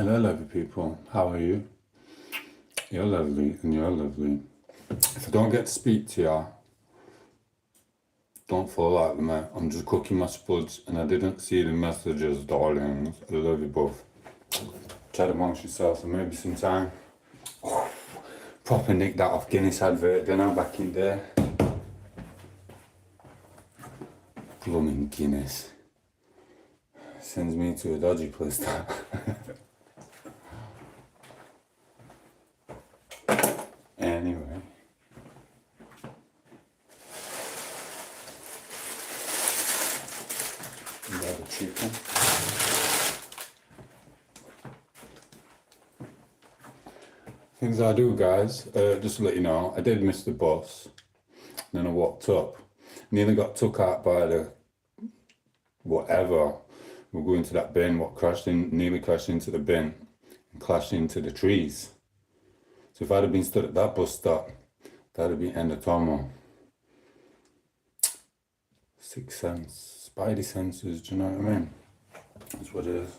Hello, lovely people. How are you? You're lovely and you're lovely. If I don't get to speak to you, don't fall out with me. I'm just cooking my spuds and I didn't see the messages, darlings. I love you both. Chat amongst yourselves and maybe some time. Proper nicked that off Guinness advert, didn't I, back in there? Blooming Guinness. Sends me to a dodgy place, that. Anyway. Grab a cheap one. Things I do, guys, just to let you know, I did miss the bus. Then I walked up. Nearly got took out by the whatever. We're going to that bin, nearly crashed into the bin and clashed into the trees. So if I'd have been stood at that bus stop, that'd have been end of Tomo. Sixth sense, spidey senses, do you know what I mean? That's what it is.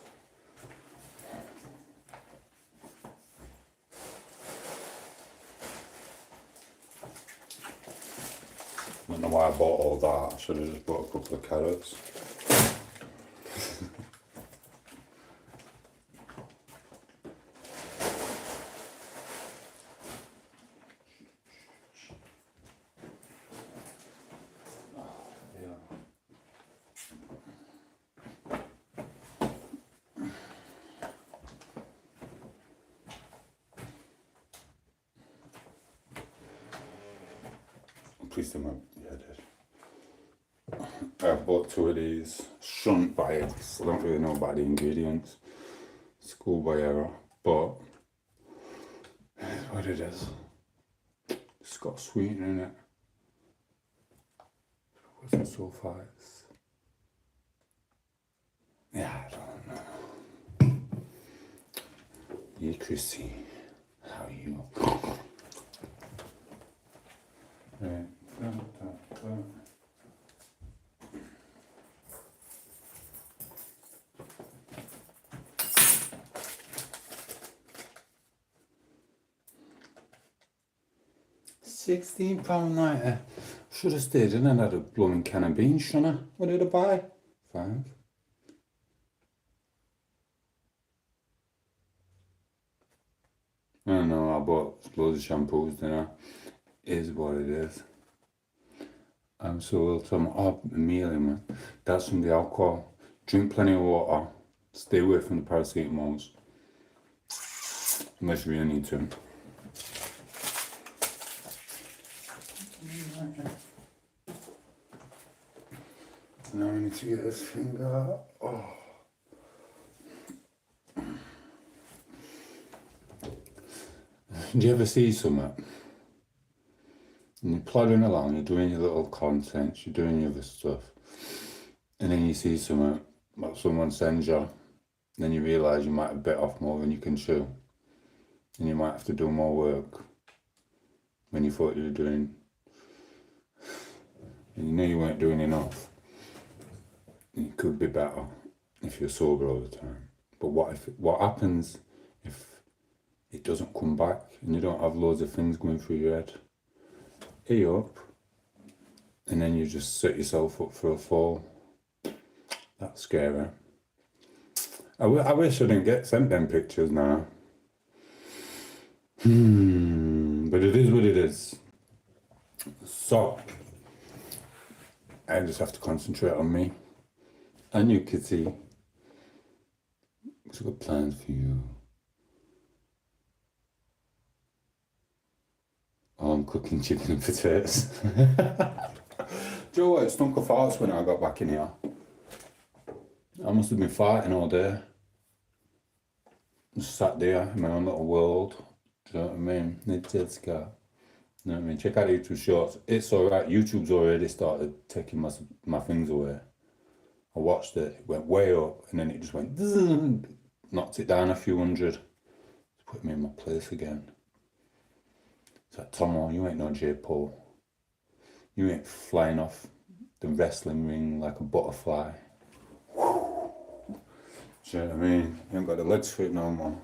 I don't know why I bought all that. I should have just bought a couple of carrots. Please don't mind. Yeah, I did. I bought 2 of these. Shouldn't buy it because I don't really know about the ingredients. Schoolboy error, but it's what it is. It's got sweetener in it. What's some sulfites? Yeah, I don't know. Yeah, Chrissy, how are you? Right. 16.90. Should have stayed in and had a blooming can of beans, shouldn't I? What did I buy? 5. I don't know, I bought loads of shampoos, didn't I? It is what it is. So we'll tell me, Amelia, man. That's from the alcohol. Drink plenty of water. Stay away from the paracetamols. Unless you really need to. Now I need to get this finger. Oh. Do you ever see something? And you're plodding along, you're doing your little content, you're doing your other stuff, and then you see something, like someone sends you, then you realise you might have bit off more than you can chew, and you might have to do more work when you thought you were doing, and you know you weren't doing enough. It could be better if you're sober all the time. But what happens if it doesn't come back and you don't have loads of things going through your head? You're up, and then you just set yourself up for a fall. That's scary. I wish I didn't get sent them pictures now. But it is what it is. So, I just have to concentrate on me. And you, Kitty. I've got plans for you. Oh, I'm cooking chicken and potatoes. Do you know what? It stunk of farts when I got back in here. I must have been farting all day. Just sat there in my own little world. Do you know what I mean? It's You know what I mean? Check out YouTube shorts. It's alright. YouTube's already started taking my things away. I watched it. It went way up, and then it just went. Knocked it down a few hundred. Put me in my place again. It's like, Tom8os, you ain't no J. Paul. You ain't flying off the wrestling ring like a butterfly. Do you know what I mean? You ain't got the legs for it no more.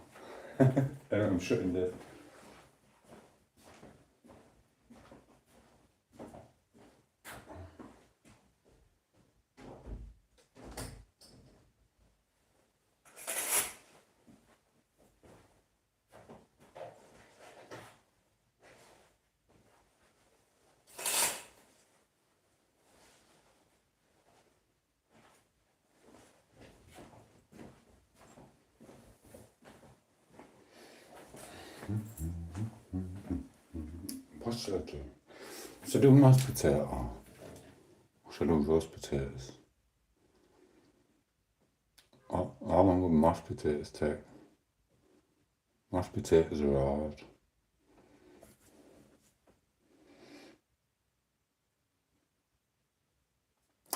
I'm shutting this. What should I do? Should I do mashed potato? Or should I do roast potatoes? How long would mashed potatoes take? Mashed potatoes are hard.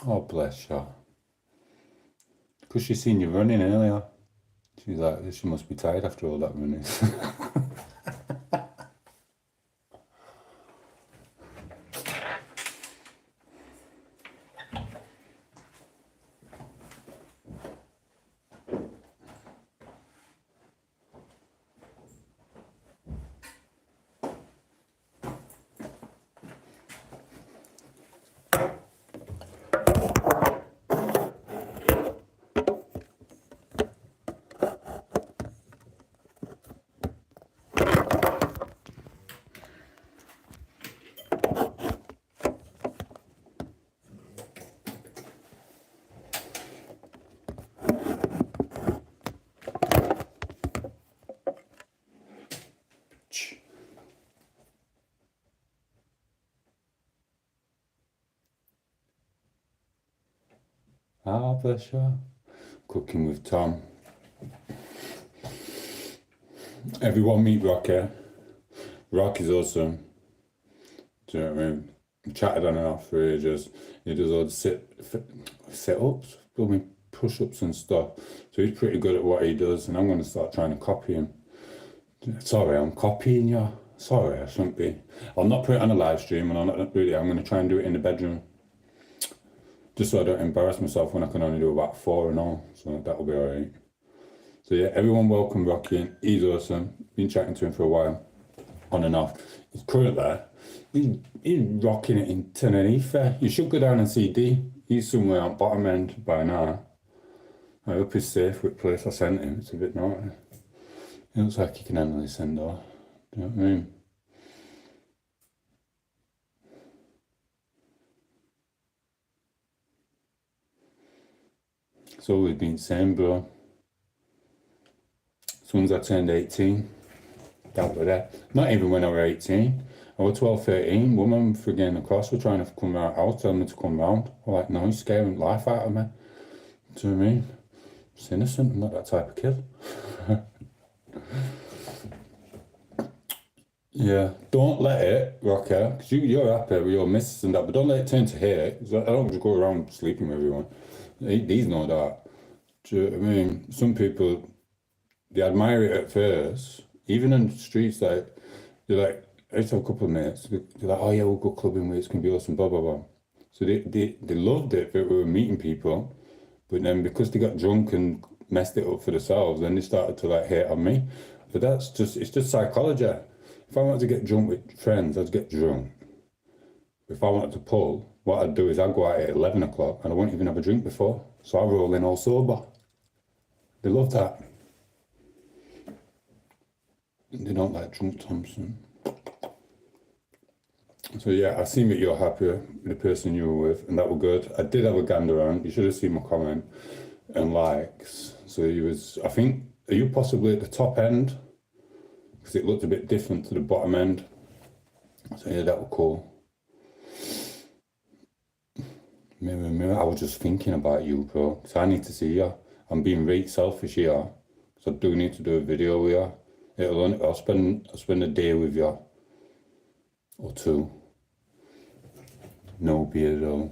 Oh, bless her. Because she seen you running earlier. She's like, she must be tired after all that running. Ah, bless her. Cooking with Tom. Everyone meet Rocky. Rocky's awesome. Do you know what I mean? We chatted on and off for ages. He does all the sit-ups, push-ups and stuff. So he's pretty good at what he does, and I'm going to start trying to copy him. Sorry, I'm copying you. Sorry, I shouldn't be. I'll not put it on a live stream, and I'm going to try and do it in the bedroom. Just so I don't embarrass myself when I can only do about 4 and all. So that'll be alright. So yeah, everyone welcome Rocky in. He's awesome. Been chatting to him for a while. On and off. He's currently, he's rocking it in Tenerife. You should go down and see D. He's somewhere on bottom end by now. I hope he's safe with the place I sent him. It's a bit naughty. It looks like he can handle his send-off. Do you know what I mean? It's always been the same, bro. As soon as I turned 18, that was it. Not even when I was 18. I was 12, 13. Woman friggin' across were trying to come round house, telling me to come round. I'm like, no, you're scaring the life out of me. Do you know what I mean? It's innocent. I'm not that type of kid. Yeah, don't let it, Rocker, because you're happy with your missus and that, but don't let it turn to hate. I don't just go around sleeping with everyone. These know that. Do you know what I mean? Some people, they admire it at first, even in the streets, like, they're like, I used to have a couple of mates, they're like, oh yeah, we'll go clubbing with, it's going to be awesome, blah, blah, blah. So they loved it that we were meeting people, but then because they got drunk and messed it up for themselves, then they started to like hate on me. But it's just psychology. If I wanted to get drunk with friends, I'd get drunk. If I wanted to pull, what I'd do is I'd go out at 11 o'clock and I won't even have a drink before. So I roll in all sober. They love that. They don't like drunk Thompson. So yeah, I've seen that you're happy with the person you were with, and that was good. I did have a gander around. You should have seen my comment and likes. So he was, I think, are you possibly at the top end? Because it looked a bit different to the bottom end. So yeah, that was cool. Mirror, mirror, I was just thinking about you, bro. So I need to see you. I'm being really selfish here. So I do need to do a video with you. I'll spend a day with you. Or 2. No beard though.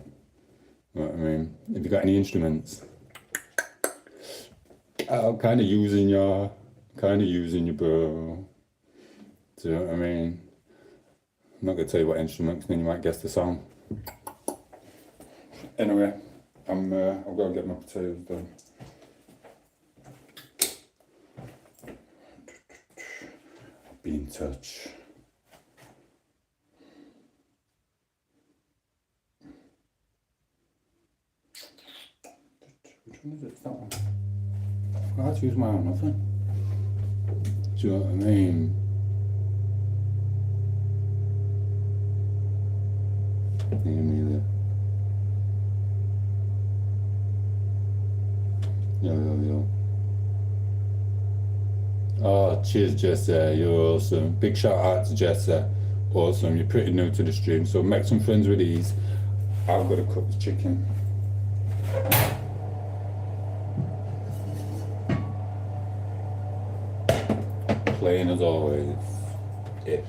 You know what I mean? Have you got any instruments? I'm kind of using you, bro. Do you know what I mean? I'm not going to tell you what instruments, then you might guess the song. Anyway, I'll go and get my potatoes done. be in touch. Which one is it? That one. I forgot to use my own nothing. Do you know what I mean? Amelia. Yo. Oh, cheers, Jesse. You're awesome. Big shout out to Jesse. Awesome. You're pretty new to the stream, so make some friends with these. I've got to cook the chicken. Plain as always. Ish.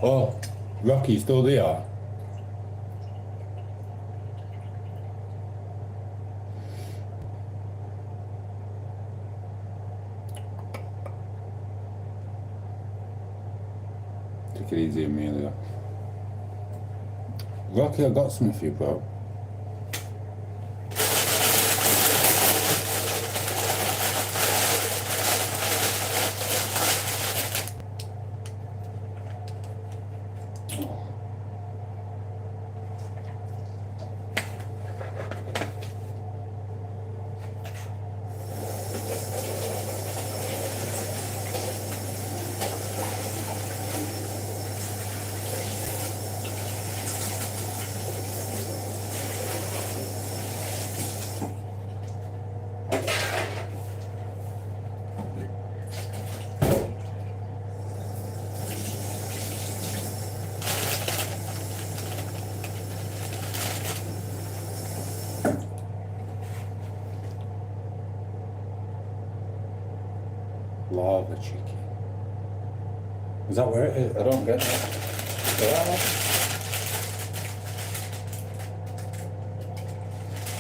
Oh, Rocky, still there? Take it easy, Amelia. Rocky, I got something for you, bro. Lava chicken. Is that where it is? I don't get it. Yeah.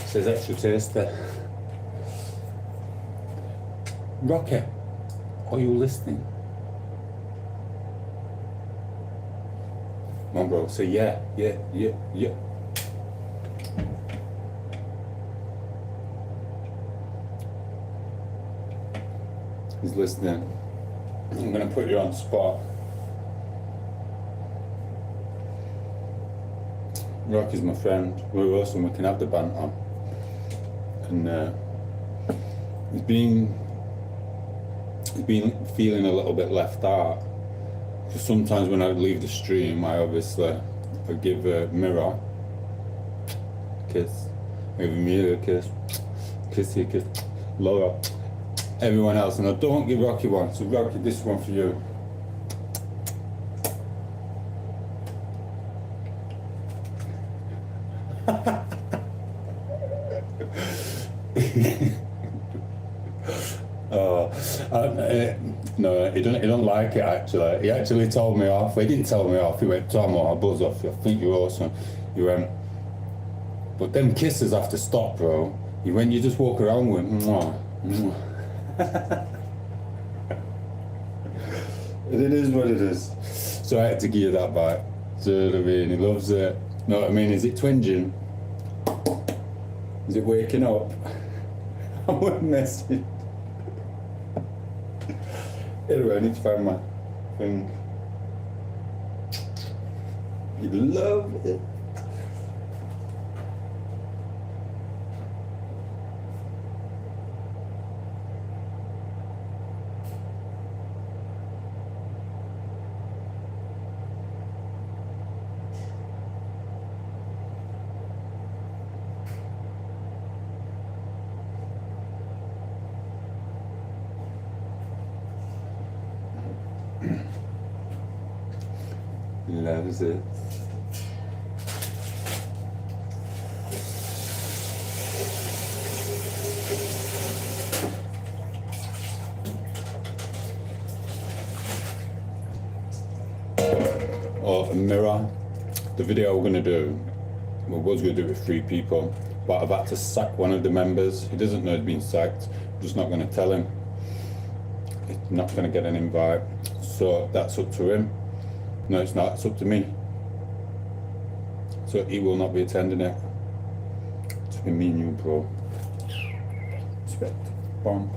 Says extra tasty. Rocky, are you listening? Come on, bro. Say yeah. He's listening. I'm gonna put you on the spot. Rocky's my friend. We're awesome. We can have the banter. And he's been feeling a little bit left out. Because sometimes when I leave the stream, I give Mirror a kiss, give Amelia a kiss, Kissy a kiss, Laura, everyone else, and I don't give Rocky one. So Rocky, this one for you. No, he don't like it actually. He actually told me off. He didn't tell me off. He went, Tom, I'll buzz off you. I think you're awesome. He went, but them kisses have to stop, bro. He went, you just walk around with mwah, mwah. It is what it is. So I had to give you that back. Do you know what I mean? He loves it. Know what I mean? Is it twinging? Is it waking up? I wouldn't mess it. Anyway, I need to find my thing. You love it. Loves it. or a mirror. The video we're gonna do, we was gonna do it with 3 people, but I've had to sack one of the members. He doesn't know he's been sacked. I'm just not gonna tell him. He's not gonna get an invite. So that's up to him. No, it's not, it's up to me. So he will not be attending it. It's been me and you, bro. Respect. Bomb.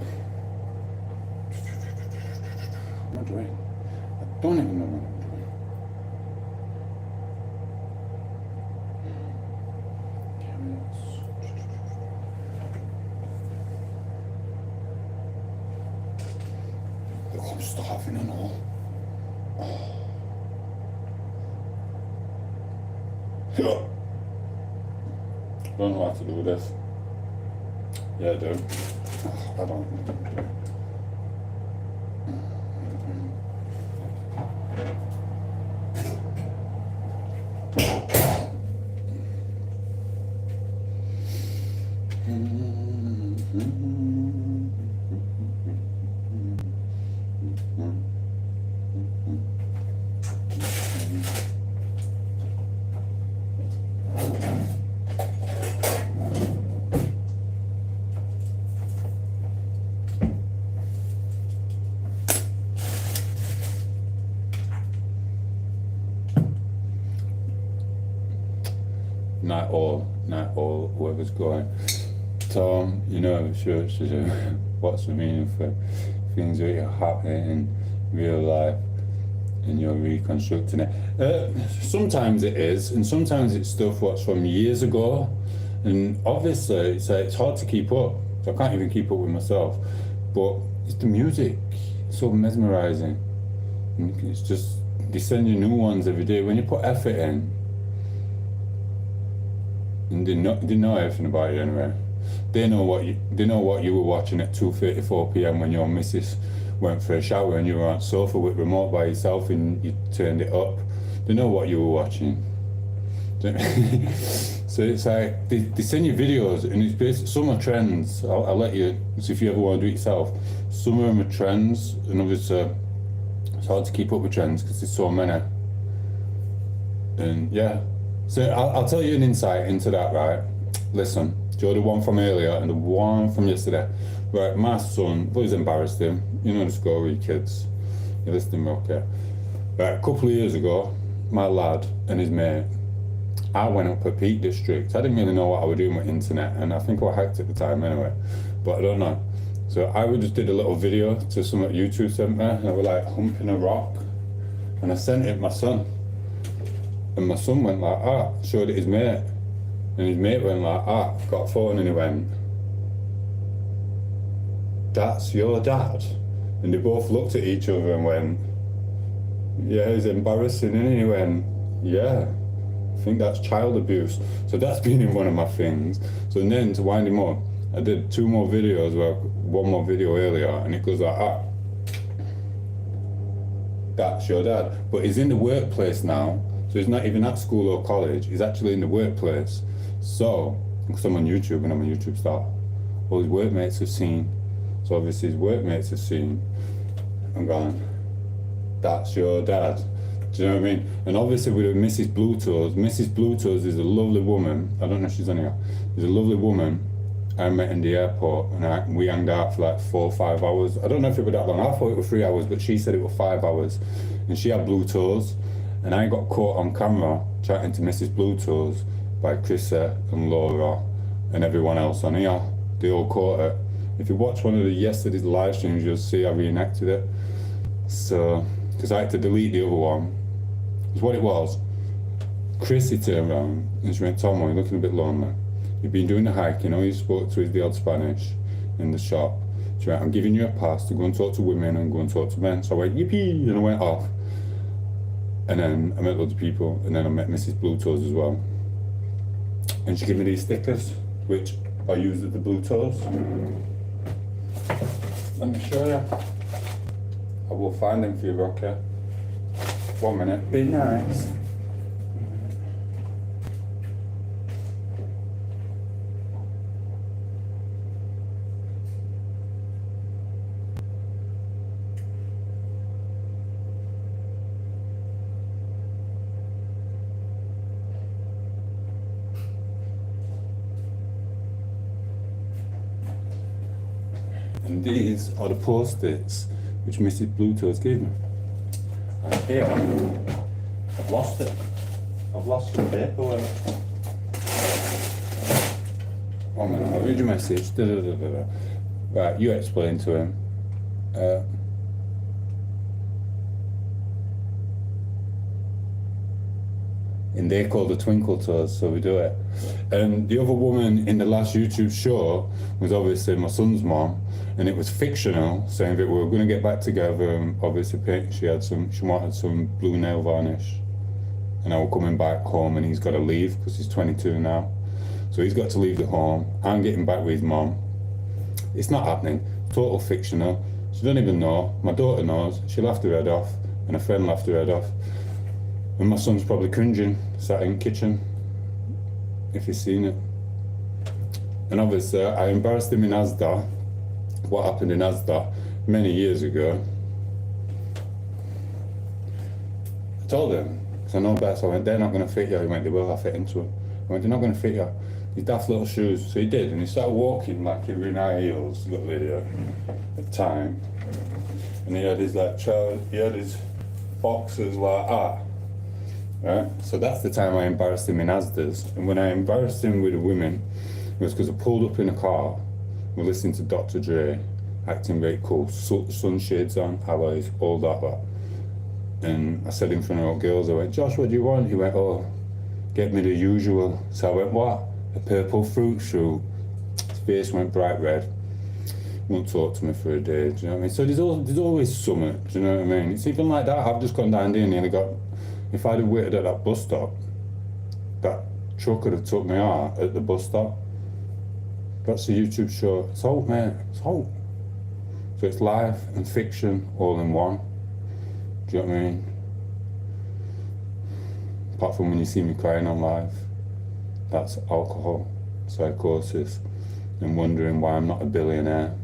What am I doing? I don't even know what I'm doing. Look, I'm starving and all. I don't know what to do with this. Yeah, I do. I don't. Not all, whoever's going. Tom, you know, sure, what's the meaning for things that are happening in real life and you're reconstructing it? Sometimes it is, and sometimes it's stuff what's from years ago, and obviously it's hard to keep up. So I can't even keep up with myself, but it's the music. It's so mesmerizing. And it's just, they send you new ones every day. When you put effort in, and they know everything about you anyway. They know what you were watching at 2:34 p.m. when your missus went for a shower and you were on sofa with remote by yourself and you turned it up. They know what you were watching. So it's like they send you videos, and it's basically, some are trends. I'll let you. So if you ever want to do it yourself, some of them are trends, and obviously it's hard to keep up with trends because there's so many. And yeah. So I'll tell you an insight into that, right? Listen, Joe, the one from earlier and the one from yesterday. Right, my son, always embarrassed him. You know the score with your kids. You're listening, okay? Right, a couple of years ago, my lad and his mate, I went up at Peak District. I didn't really know what I was doing with internet, and I think I was hacked at the time anyway, but I don't know. So I just did a little video to some at YouTube sent me, and I was like humping a rock, and I sent it to my son. And my son went like, showed it his mate. And his mate went like, got a phone, and he went, "That's your dad?" And they both looked at each other and went, "Yeah, it's embarrassing." And he went, "Yeah, I think that's child abuse." So that's been in one of my things. So then to wind him up, I did 2 more videos, one more video earlier, and it goes like, "That's your dad." But he's in the workplace now. So he's not even at school or college, he's actually in the workplace. So, because I'm on YouTube and I'm a YouTube star, all his workmates have seen. So obviously his workmates have seen. I'm going, "That's your dad." Do you know what I mean? And obviously with Mrs. Mrs. Bluetoes is a lovely woman. I don't know if she's on here. She's a lovely woman I met in the airport, and we hanged out for like 4 or 5 hours. I don't know if it was that long. I thought it was 3 hours, but she said it was 5 hours. And she had blue toes. And I got caught on camera chatting to Mrs. Bluetoes by Chrissa and Laura and everyone else on here. They all caught it. If you watch one of yesterday's live streams, you'll see I reenacted it. So, because I had to delete the other one. Because what it was, Chrissy turned around and she went, "Tom, you're looking a bit lonely. You've been doing the hike, you know, you spoke to the odd Spanish in the shop." She went, "I'm giving you a pass to go and talk to women and go and talk to men." So I went, "Yippee," and I went off. And then I met loads of people, and then I met Mrs. Bluetoes as well. And she gave me these stickers, which I used at the Bluetoes. Let me show you. I will find them for you, okay? 1 minute. Be nice. And these are the post-its which Mrs. Bluetoes gave me. And here, I've lost it. I've lost some paperwork. 1 minute, I'll read your message. Da, da, da, da, da. Right, you explain to him. And they call the twinkle toes, so we do it. And the other woman in the last YouTube show was obviously my son's mom, and it was fictional, saying that we were going to get back together. And obviously, she wanted some blue nail varnish, and I was coming back home, and he's got to leave because he's 22 now, so he's got to leave the home. I'm getting back with his mom. It's not happening. Total fictional. She don't even know. My daughter knows. She laughed her head off, and a friend laughed her head off. And my son's probably cringing, sat in the kitchen, if he's seen it. And obviously, I embarrassed him in Asda, what happened in Asda many years ago. I told him, because I know best, I went, they're not going to fit you. He went, they will, I fit into them. I went, they're not going to fit you. These daft little shoes. So he did, and he started walking like he was in high heels, little idiot, at the time. And he had his he had his boxers like that. Right? So that's the time I embarrassed him in Asda's. And when I embarrassed him with the women, it was because I pulled up in a car, we're listening to Dr. Dre, acting very cool, sunshades on, alloys, all that. And I said in front of all girls, I went, Josh, what do you want? He went, oh, get me the usual. So I went, what? A purple fruit shoe. His face went bright red. Won't talk to me for a day, do you know what I mean? So there's always something, do you know what I mean? It's even like that. I've just gone down there and nearly got, if I'd have waited at that bus stop, that truck could have took me out at the bus stop. That's a YouTube show. It's hope, mate. It's hope. So it's life and fiction all in one. Do you know what I mean? Apart from when you see me crying on live, that's alcohol, psychosis, and wondering why I'm not a billionaire.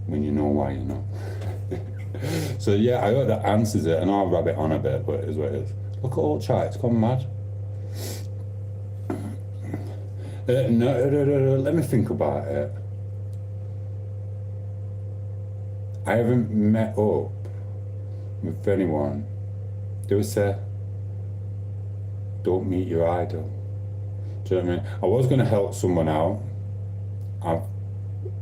When you know why you know. So yeah, I hope that answers it, and I'll rub it on a bit, but it is what it is. Look at old chat, it's gone mad. No, let me think about it. I haven't met up with anyone. They would say, don't meet your idol. Do you know what I mean? I was going to help someone out.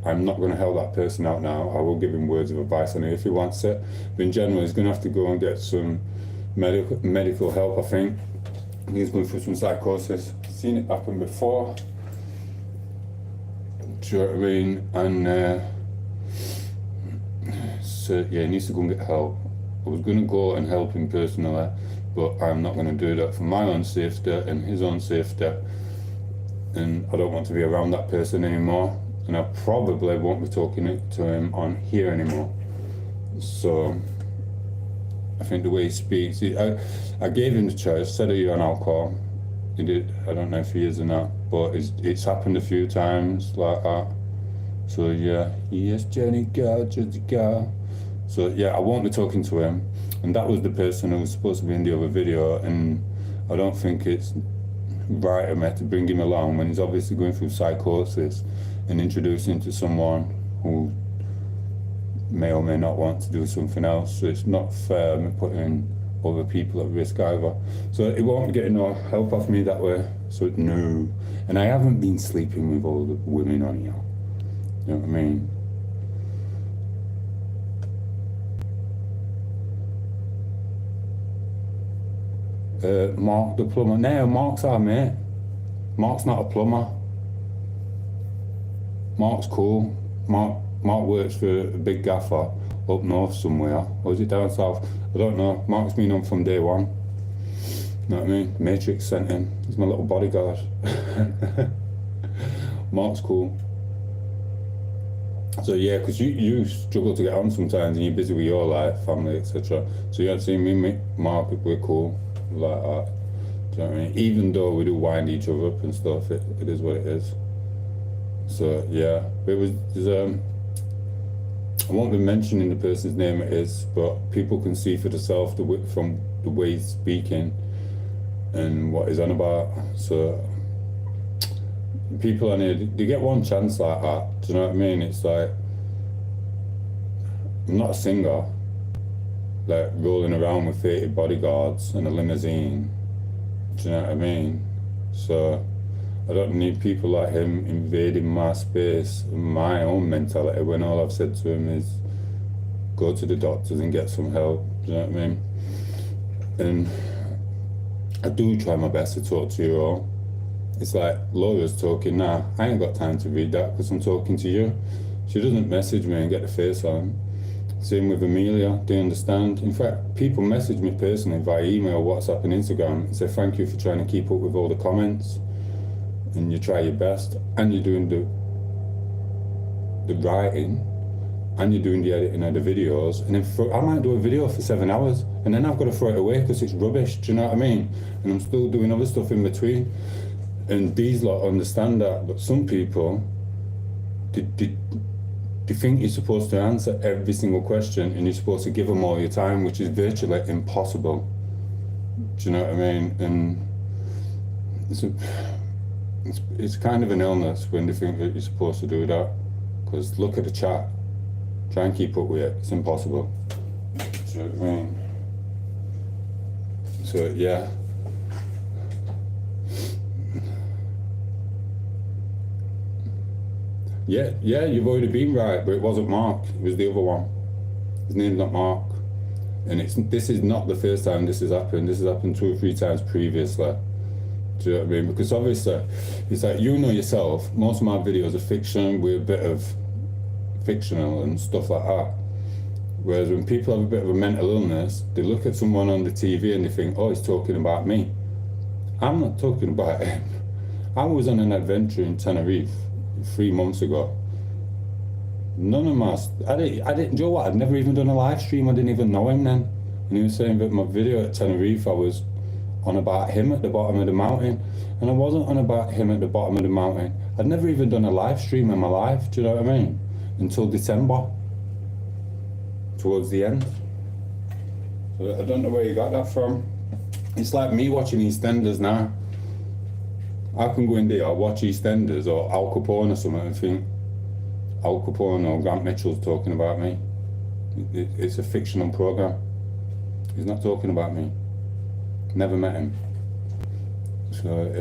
I'm not going to help that person out now. I will give him words of advice on it if he wants it. But in general, he's going to have to go and get some medical help, I think. He's going through some psychosis. I've seen it happen before. Do you know what I mean? And so yeah, he needs to go and get help. I was going to go and help him personally, but I'm not going to do that for my own safety and his own safety. And I don't want to be around that person anymore. And I probably won't be talking to him on here anymore. So I think the way he speaks, I gave him the choice, said, are you on alcohol? He did, I don't know if he is or not, but it's happened a few times like that. So yeah, yes, Jenny girl, Jenny girl. So yeah, I won't be talking to him. And that was the person who was supposed to be in the other video, and I don't think it's right of me to bring him along when he's obviously going through psychosis and introducing to someone who may or may not want to do something else. So it's not fair me putting other people at risk either. So it won't get no help off me that way. So no. And I haven't been sleeping with all the women on here. You know what I mean? Mark the plumber. No, Mark's our mate. Mark's not a plumber. Mark's cool. Mark works for a big gaffer up north somewhere. Or is it down south? I don't know. Mark's been on from day one. You know what I mean? Matrix sent him. He's my little bodyguard. Mark's cool. So yeah, because you struggle to get on sometimes and you're busy with your life, family, etc. So you had to see me, Mark, we're cool like that. Do you know what I mean? Even though we do wind each other up and stuff, it is what it is. So yeah, it was. I won't be mentioning the person's name it is, but people can see for themselves from the way he's speaking and what he's on about. So people on here, they get one chance like that. Do you know what I mean? It's like, I'm not a singer, like rolling around with 30 bodyguards and a limousine. Do you know what I mean? So I don't need people like him invading my space and my own mentality when all I've said to him is go to the doctors and get some help. Do you know what I mean? And I do try my best to talk to you all. It's like Laura's talking now. I ain't got time to read that because I'm talking to you. She doesn't message me and get the face on. Same with Amelia, they understand. In fact, people message me personally via email, WhatsApp and Instagram and say thank you for trying to keep up with all the comments and you try your best and you're doing the writing and you're doing the editing of the videos, and then I might do a video for 7 hours and then I've got to throw it away because it's rubbish, do you know what I mean? And I'm still doing other stuff in between. And these lot understand that, but some people, they think you're supposed to answer every single question and you're supposed to give them all your time, which is virtually impossible. Do you know what I mean? And it's kind of an illness when they think that you're supposed to do that. Because look at the chat. Try and keep up with it. It's impossible. Do you know what I mean? So yeah. Yeah, you've already been right, but it wasn't Mark, it was the other one. His name's not Mark. And this is not the first time this has happened. This has happened 2 or 3 times previously. Do you know what I mean? Because obviously, it's like, you know yourself, most of my videos are fiction with a bit of fictional and stuff like that. Whereas when people have a bit of a mental illness, they look at someone on the TV and they think, oh, he's talking about me. I'm not talking about him. I was on an adventure in Tenerife 3 months ago. None of my, I didn't, you know what, I'd never even done a live stream, I didn't even know him then. And he was saying that my video at Tenerife, I was on about him at the bottom of the mountain. And I wasn't on about him at the bottom of the mountain. I'd never even done a live stream in my life, do you know what I mean? Until December, towards the end. So I don't know where you got that from. It's like me watching EastEnders now. I can go in there, I'll watch EastEnders or Al Capone or something and think Al Capone or Grant Mitchell's talking about me. It's a fictional program. He's not talking about me. Never met him. So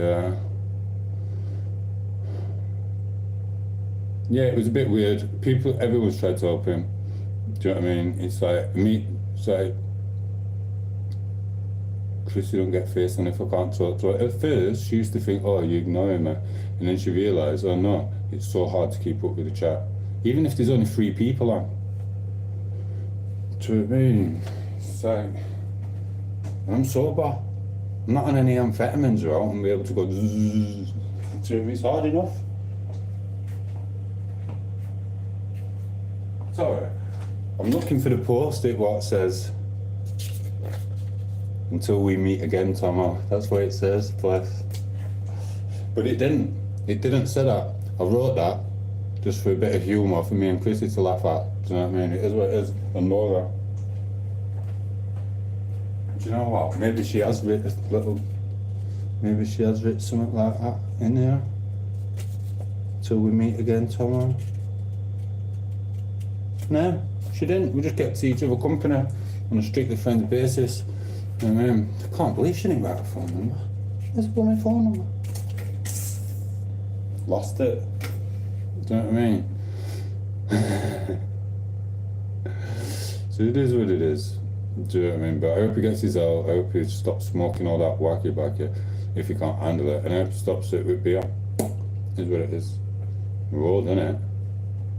yeah, it was a bit weird. Everyone's tried to help him. Do you know what I mean? It's like Chrissy don't get face on if I can't talk to her. At first, she used to think, oh, you're ignoring me. And then she realised, oh no, it's so hard to keep up with the chat. Even if there's only 3 people on. Do you know what I mean? It's like, I'm sober. I'm not on any amphetamines, right? I'm be able to go zzz. Do you know, it's hard enough. It's alright. I'm looking for the post-it what says until we meet again, Tomo. That's what it says, bless. But it didn't. It didn't say that. I wrote that just for a bit of humour for me and Chrissy to laugh at. Do you know what I mean? It is what it is. And Laura. Do you know what? Maybe she has written something like that in there. Till we meet again, Tomo. No, she didn't. We just kept to each other company on a strictly friends basis. And I can't believe she didn't write a phone number. Where's my phone number? Lost it. Do you know what I mean? So it is what it is. Do you know what I mean? But I hope he gets his out. I hope he stops smoking all that wacky backy if he can't handle it. And I hope he stops it with beer. Is what it is. We're old, innit?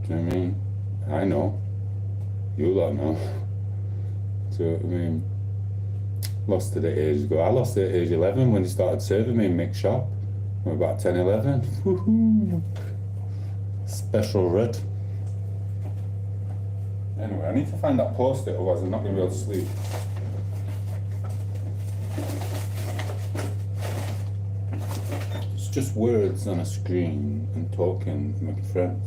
Do you know what I mean? I know. You lot know. Do you know what I mean? Lost it at age ago. I lost it at age 11 when he started serving me in Mick's shop. I'm about 10, 11. Woohoo! Special red. Anyway, I need to find that post-it, otherwise I'm not going to be able to sleep. It's just words on a screen and talking to my friends.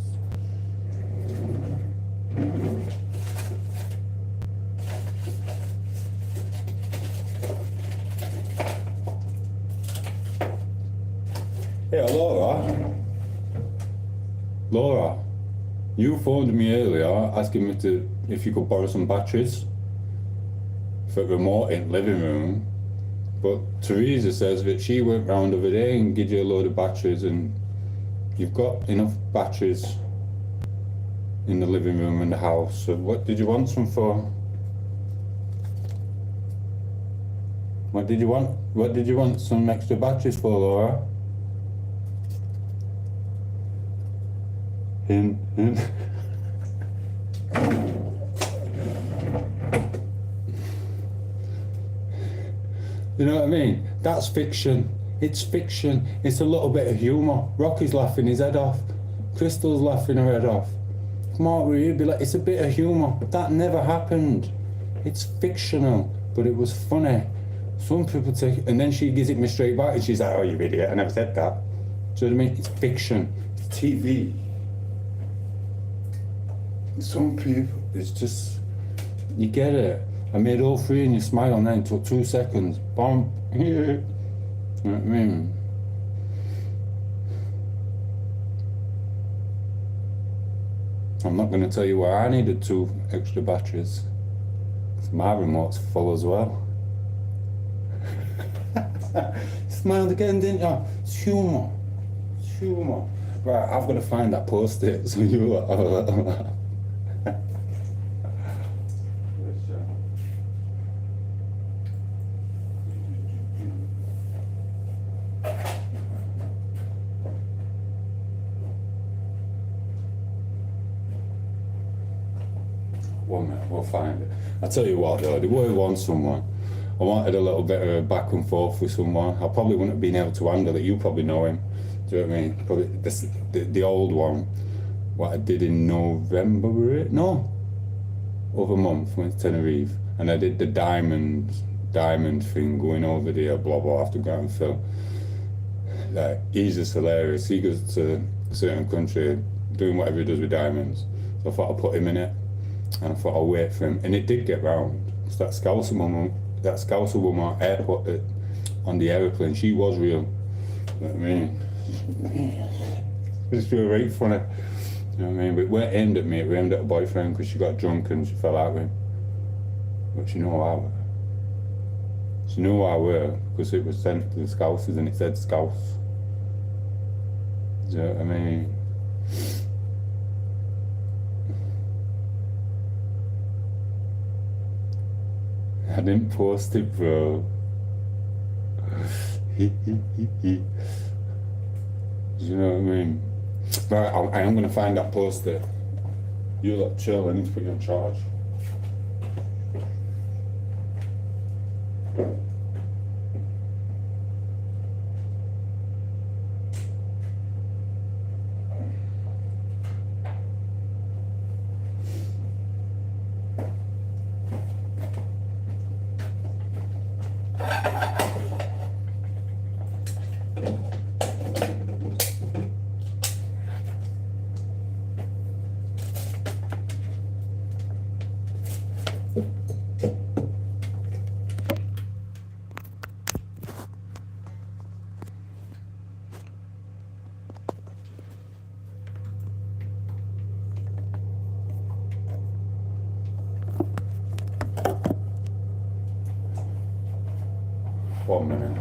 Hey, Laura. Laura, you phoned me earlier asking me if you could borrow some batteries for the remote in living room. But Teresa says that she went round over there and gave you a load of batteries, and you've got enough batteries in the living room and the house. So what did you want some for? What did you want? What did you want some extra batteries for, Laura? Hint, hint. You know what I mean? That's fiction. It's fiction. It's a little bit of humour. Rocky's laughing his head off. Crystal's laughing her head off. Mark, will you be like, it's a bit of humour. That never happened. It's fictional, but it was funny. Some people take it, and then she gives it me straight back, and she's like, oh, you idiot, I never said that. Do you know what I mean? It's fiction. It's TV. Some people, it's just, you get it. I made all three and you smile, and then it took 2 seconds. Bomb. You know what I mean? I'm not going to tell you why I needed 2 extra batteries. My remote's full as well. Smiled again, didn't you? It's humour. It's humour. Right, I've got to find that post-it so you have a little laugh. One minute, we'll find it. I tell you what though, the way I want someone, I wanted a little bit of a back and forth with someone. I probably wouldn't have been able to handle it. You probably know him. Do you know what I mean? Probably the old one, what I did in November, no, over a month, went to Tenerife, and I did the diamond thing, going over there, blah blah, after Grand Phil. Like, he's just hilarious. He goes to a certain country doing whatever he does with diamonds. So I thought I'll put him in it. And I thought I'll wait for him, and it did get round. So that Scouser woman airport on the aeroplane, she was real. You know what I mean? It's really right funny. You know what I mean? But it weren't aimed at me, it was aimed at a boyfriend, because she got drunk and she fell out with him. But she knew who I were. She knew who I were because it was sent to the Scousers and it said Scouse. Do you know what I mean? I didn't post it, bro. You know what I mean? Right, I am gonna find that post-it. You lot chill, I need to put you on charge. One minute.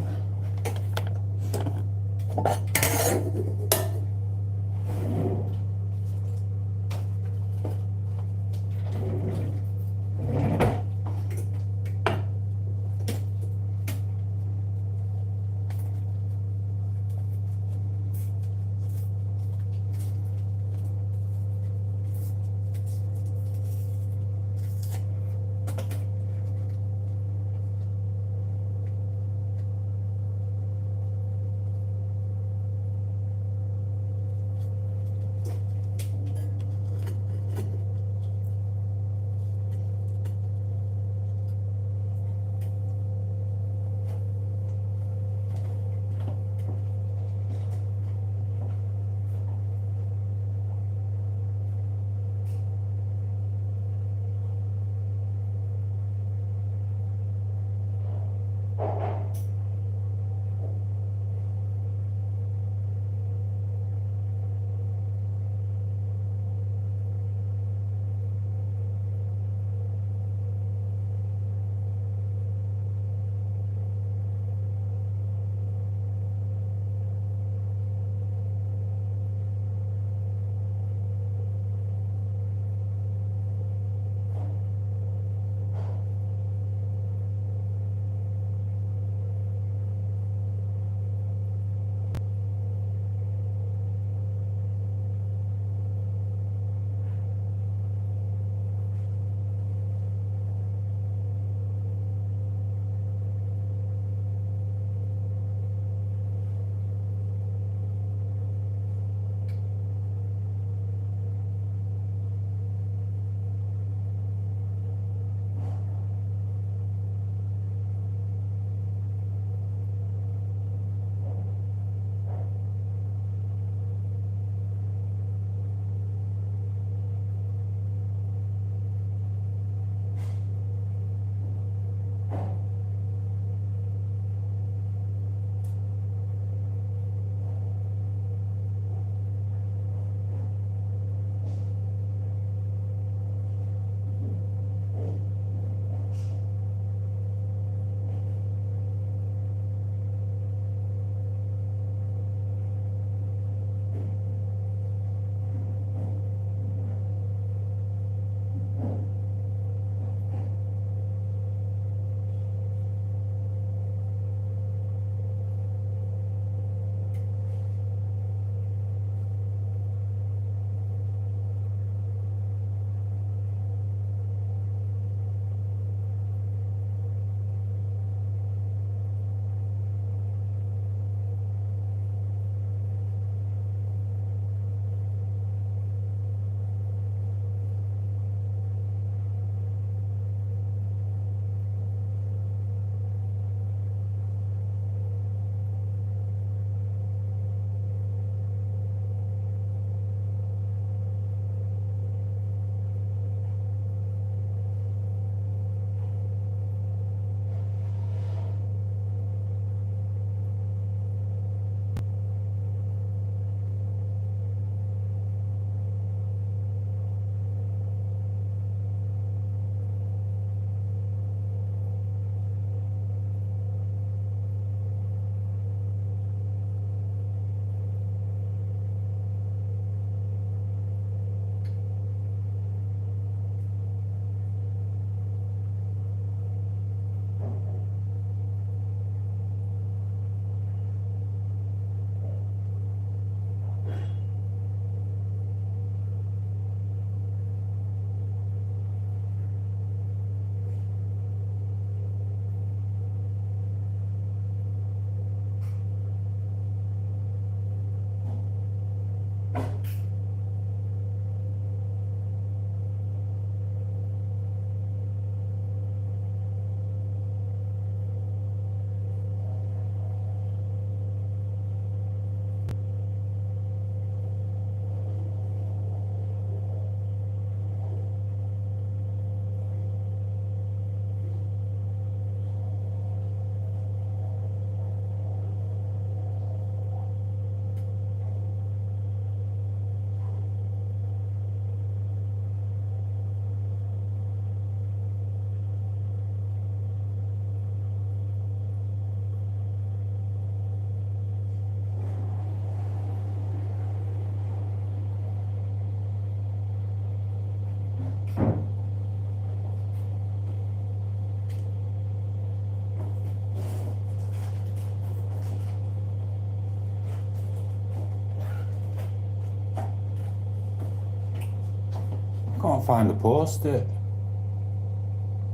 can't find the post-it.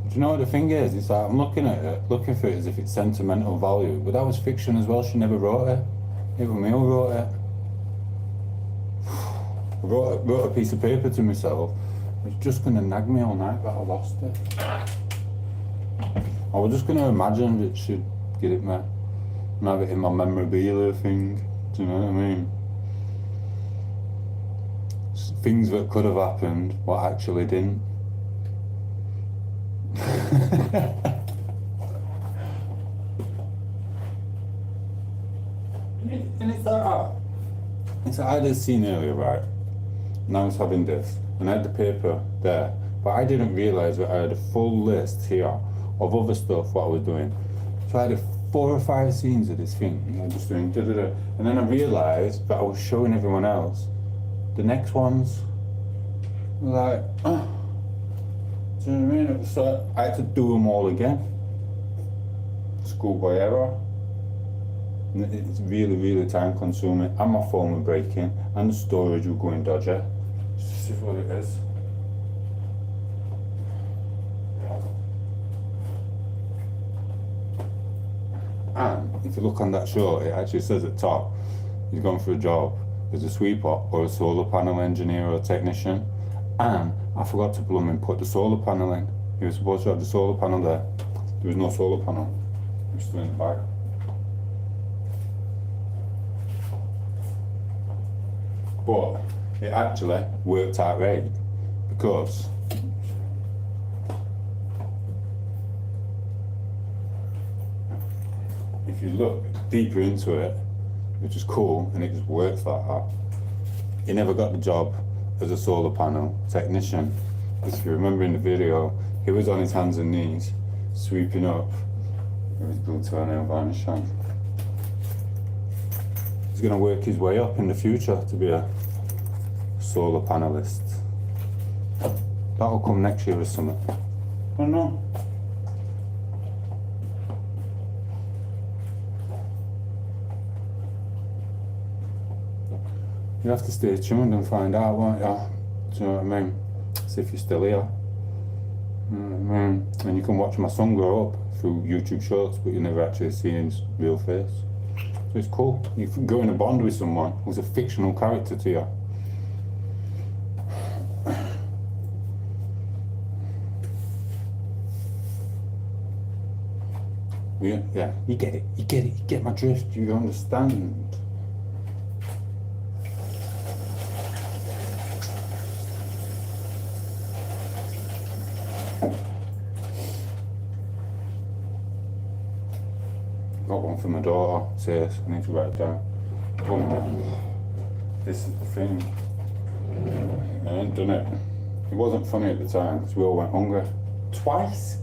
Do you know what the thing is? It's like I'm looking at it, looking for it as if it's sentimental value, but that was fiction as well. She never wrote it. It was me who wrote it. I wrote a piece of paper to myself. It's just gonna nag me all night that I lost it. I was just gonna imagine that she'd get it, man, and have it in my memorabilia thing. Do you know what I mean? Things that could have happened, what actually didn't. And it's like that. It's like I had this scene earlier, right? And I was having this, and I had the paper there, but I didn't realise that I had a full list here of other stuff what I was doing. So I had 4 or 5 scenes of this thing, and I was just doing da-da-da. And then I realised that I was showing everyone else the next ones. Like, oh. Do you know what I mean? It was so I had to do them all again. Schoolboy error. It's really, really time consuming, and my phone was breaking, and the storage was going dodgy. It's just what it is. And if you look on that show, it actually says at the top, he's gone for a job as a sweeper or a solar panel engineer or technician. And I forgot to put the solar panel in. He was supposed to have the solar panel there. There was no solar panel. It was still in the bag. But it actually worked out right, because if you look deeper into it, which is cool, and it just works like that. He never got the job as a solar panel technician. If you remember in the video, he was on his hands and knees sweeping up with his blue toenail varnish on. He's going to work his way up in the future to be a solar panelist. That'll come next year or something. I don't know. You have to stay tuned and find out, won't you? Do you know what I mean? See if you're still here. You know what I mean? And you can watch my son grow up through YouTube shorts, but you never actually see his real face. So it's cool. You can go in a bond with someone who's a fictional character to you. Yeah, you get it, you get my drift, you understand. Got one for my daughter, says I need to write it down. This is the thing. I ain't done it. It wasn't funny at the time because we all went hungry. Twice?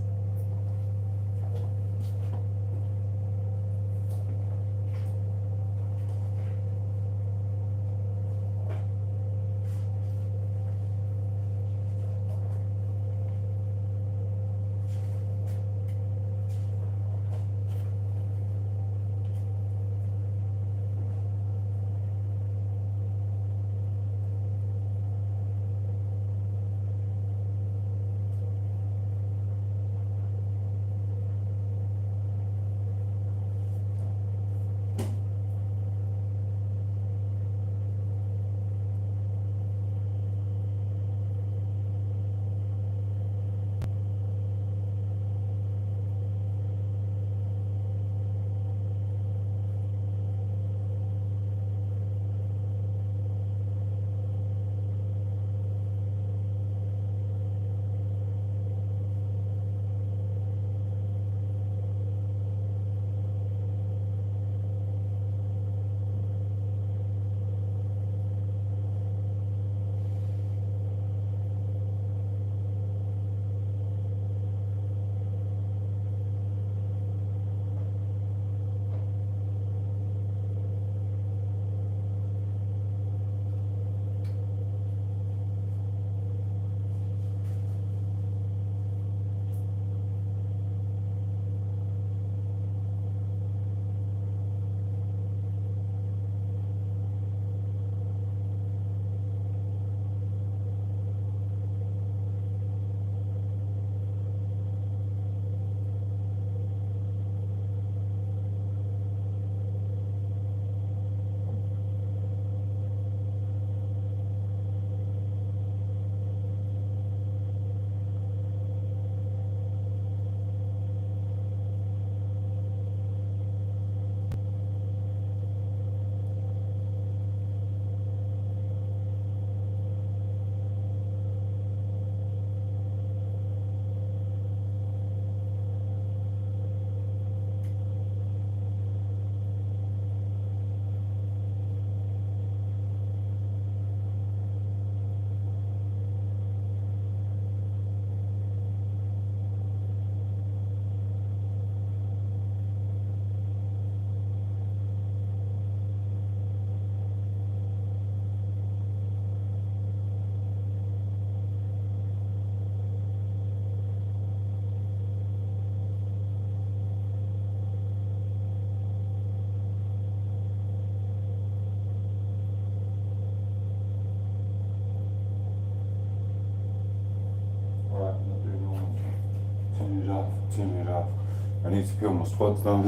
I need to peel my spuds down.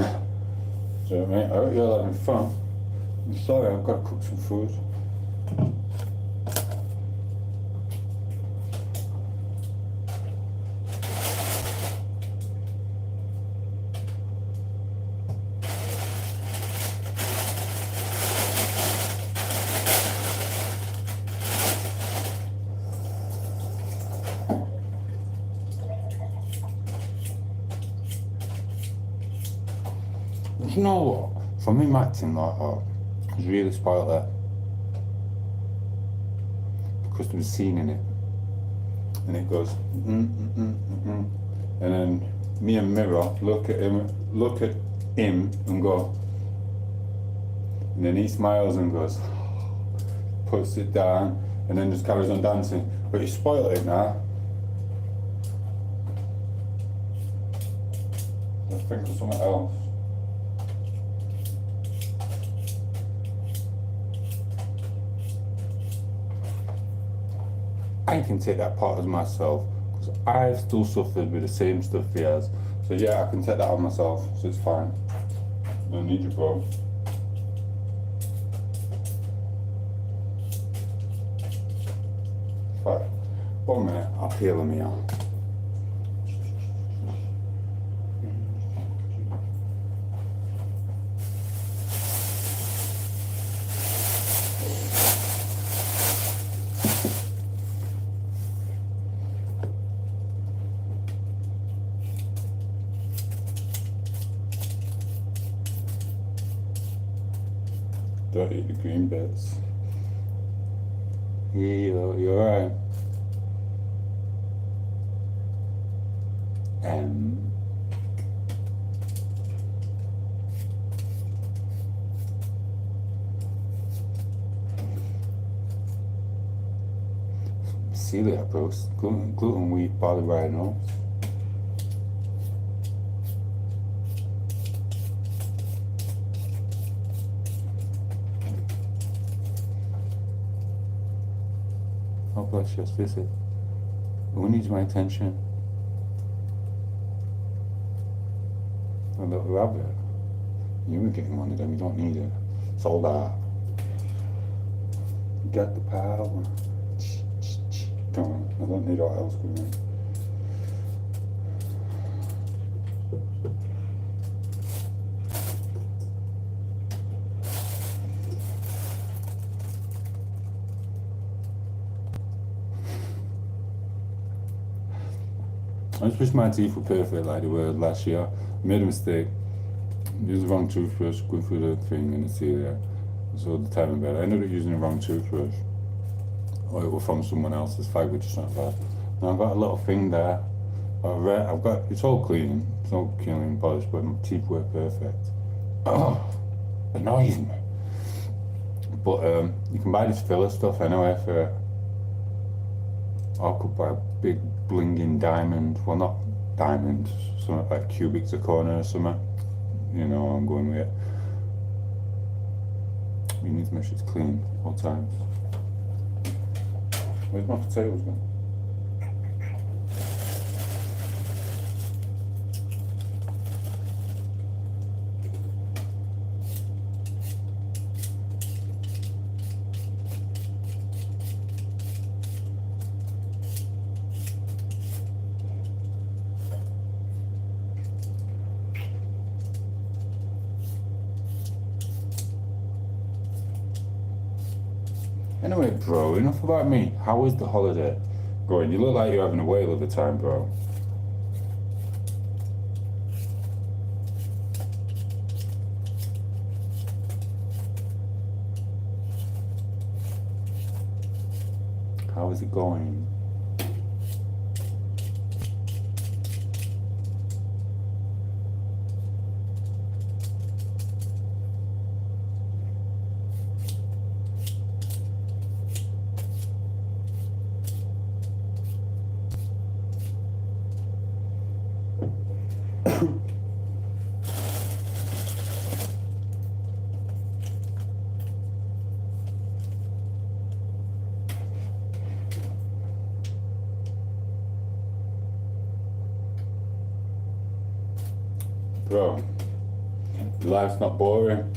So, mate, I hope you're having fun. I'm sorry, I've got to cook some food. You know what? For me, acting like that was really spoiled there. Because there was a scene in it. And it goes, and then me and Mirror look at him and go, and then he smiles and goes, puts it down, and then just carries on dancing. But you spoiled it now. Let's think of something else. I can take that part as myself because I've still suffered with the same stuff he has. So yeah, I can take that on myself, so it's fine. Don't need you, bro. Right, 1 minute, I'll peel them here. Don't eat the green bits. Yeah, you're right. Celiac, bro. Gluten, wheat, barley, rye, and oats. Oh, bless you, visit. Who needs my attention? A little rabbit. You were getting one of them, you don't need it. Sold out. You got the power. Come on, I don't need all else going on. I just wish my teeth were perfect like they were last year. I made a mistake. Used the wrong toothbrush, going through the thing and the celiac. So the timing better. I ended up using the wrong toothbrush. Or it was from someone else's fag, which is not bad. And I've got a little thing there. I've got, it's all clean. It's all clean and polished, but my teeth were perfect. Oh, annoys me. But you can buy this filler stuff anyway for it. I could buy a big blinging diamond, well not diamond, something like cubic zirconia or something. You know where I'm going with it. You need to make sure it's clean all times. Where's my potatoes gone? Anyway, bro, enough about me. How is the holiday going? You look like you're having a whale of a time, bro. How is it going? Bro, life's not boring.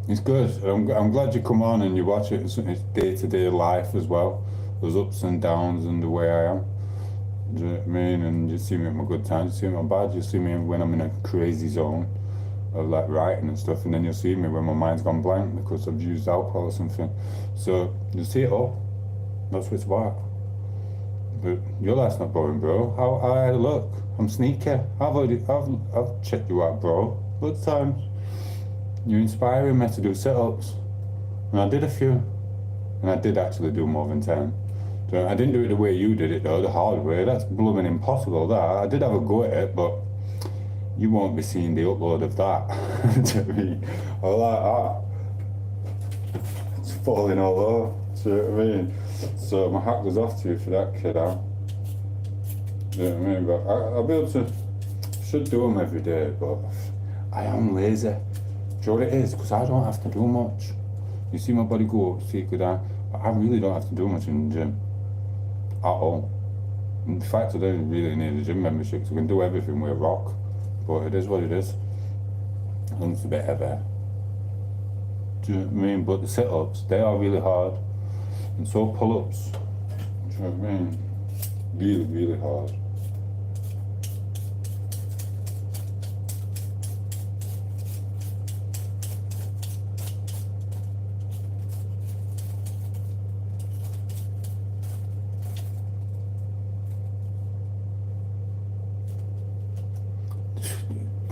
It's good. I'm glad you come on and you watch it. It's day-to-day life as well. There's ups and downs and the way I am. Do you know what I mean? And you see me at my good times, you see me at my bad, you see me when I'm in a crazy zone of like writing and stuff, and then you'll see me when my mind's gone blank because I've used alcohol or something. So you see it all. That's what it's about. But your life's not boring, bro. How look? I'm sneaky. I've checked you out, bro. Good times. You're inspiring me to do sit-ups. And I did a few. And I did actually do more than 10. So I didn't do it the way you did it though, the hard way. That's blooming impossible, that. I did have a go at it, but you won't be seeing the upload of that. To me, I like that. It's falling all over. Do you know what I mean? So my hat goes off to you for that, kid, huh? Do you know what I mean? But I'll be able to, should do them every day, but I am lazy. Do you know what it is? Because I don't have to do much. You see my body go up, see it go down, but I really don't have to do much in the gym. At all. In fact, I don't really need a gym membership, so I can do everything with a rock. But it is what it is. As long as it's a bit heavy. Do you know what I mean? But the sit-ups, they are really hard. And so pull-ups. Do you know what I mean? Really, really hard.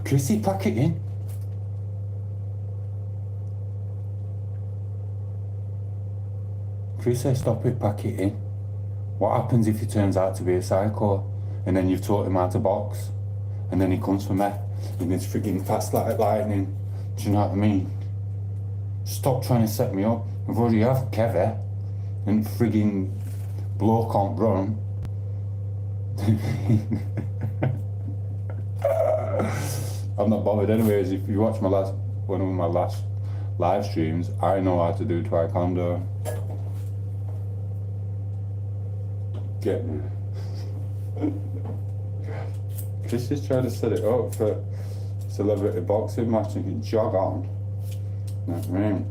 Chrissy, pack it in. Chrissy, stop it, pack it in. What happens if he turns out to be a psycho and then you've taught him how to box and then he comes for me and it's frigging fast like lightning? Do you know what I mean? Stop trying to set me up. I've already have Kevin and frigging blow can't run. I'm not bothered anyways. If you watch one of my last live streams, I know how to do taekwondo. Get me. Chris is trying to set it up for celebrity boxing match and you can jog on. You know what I mean?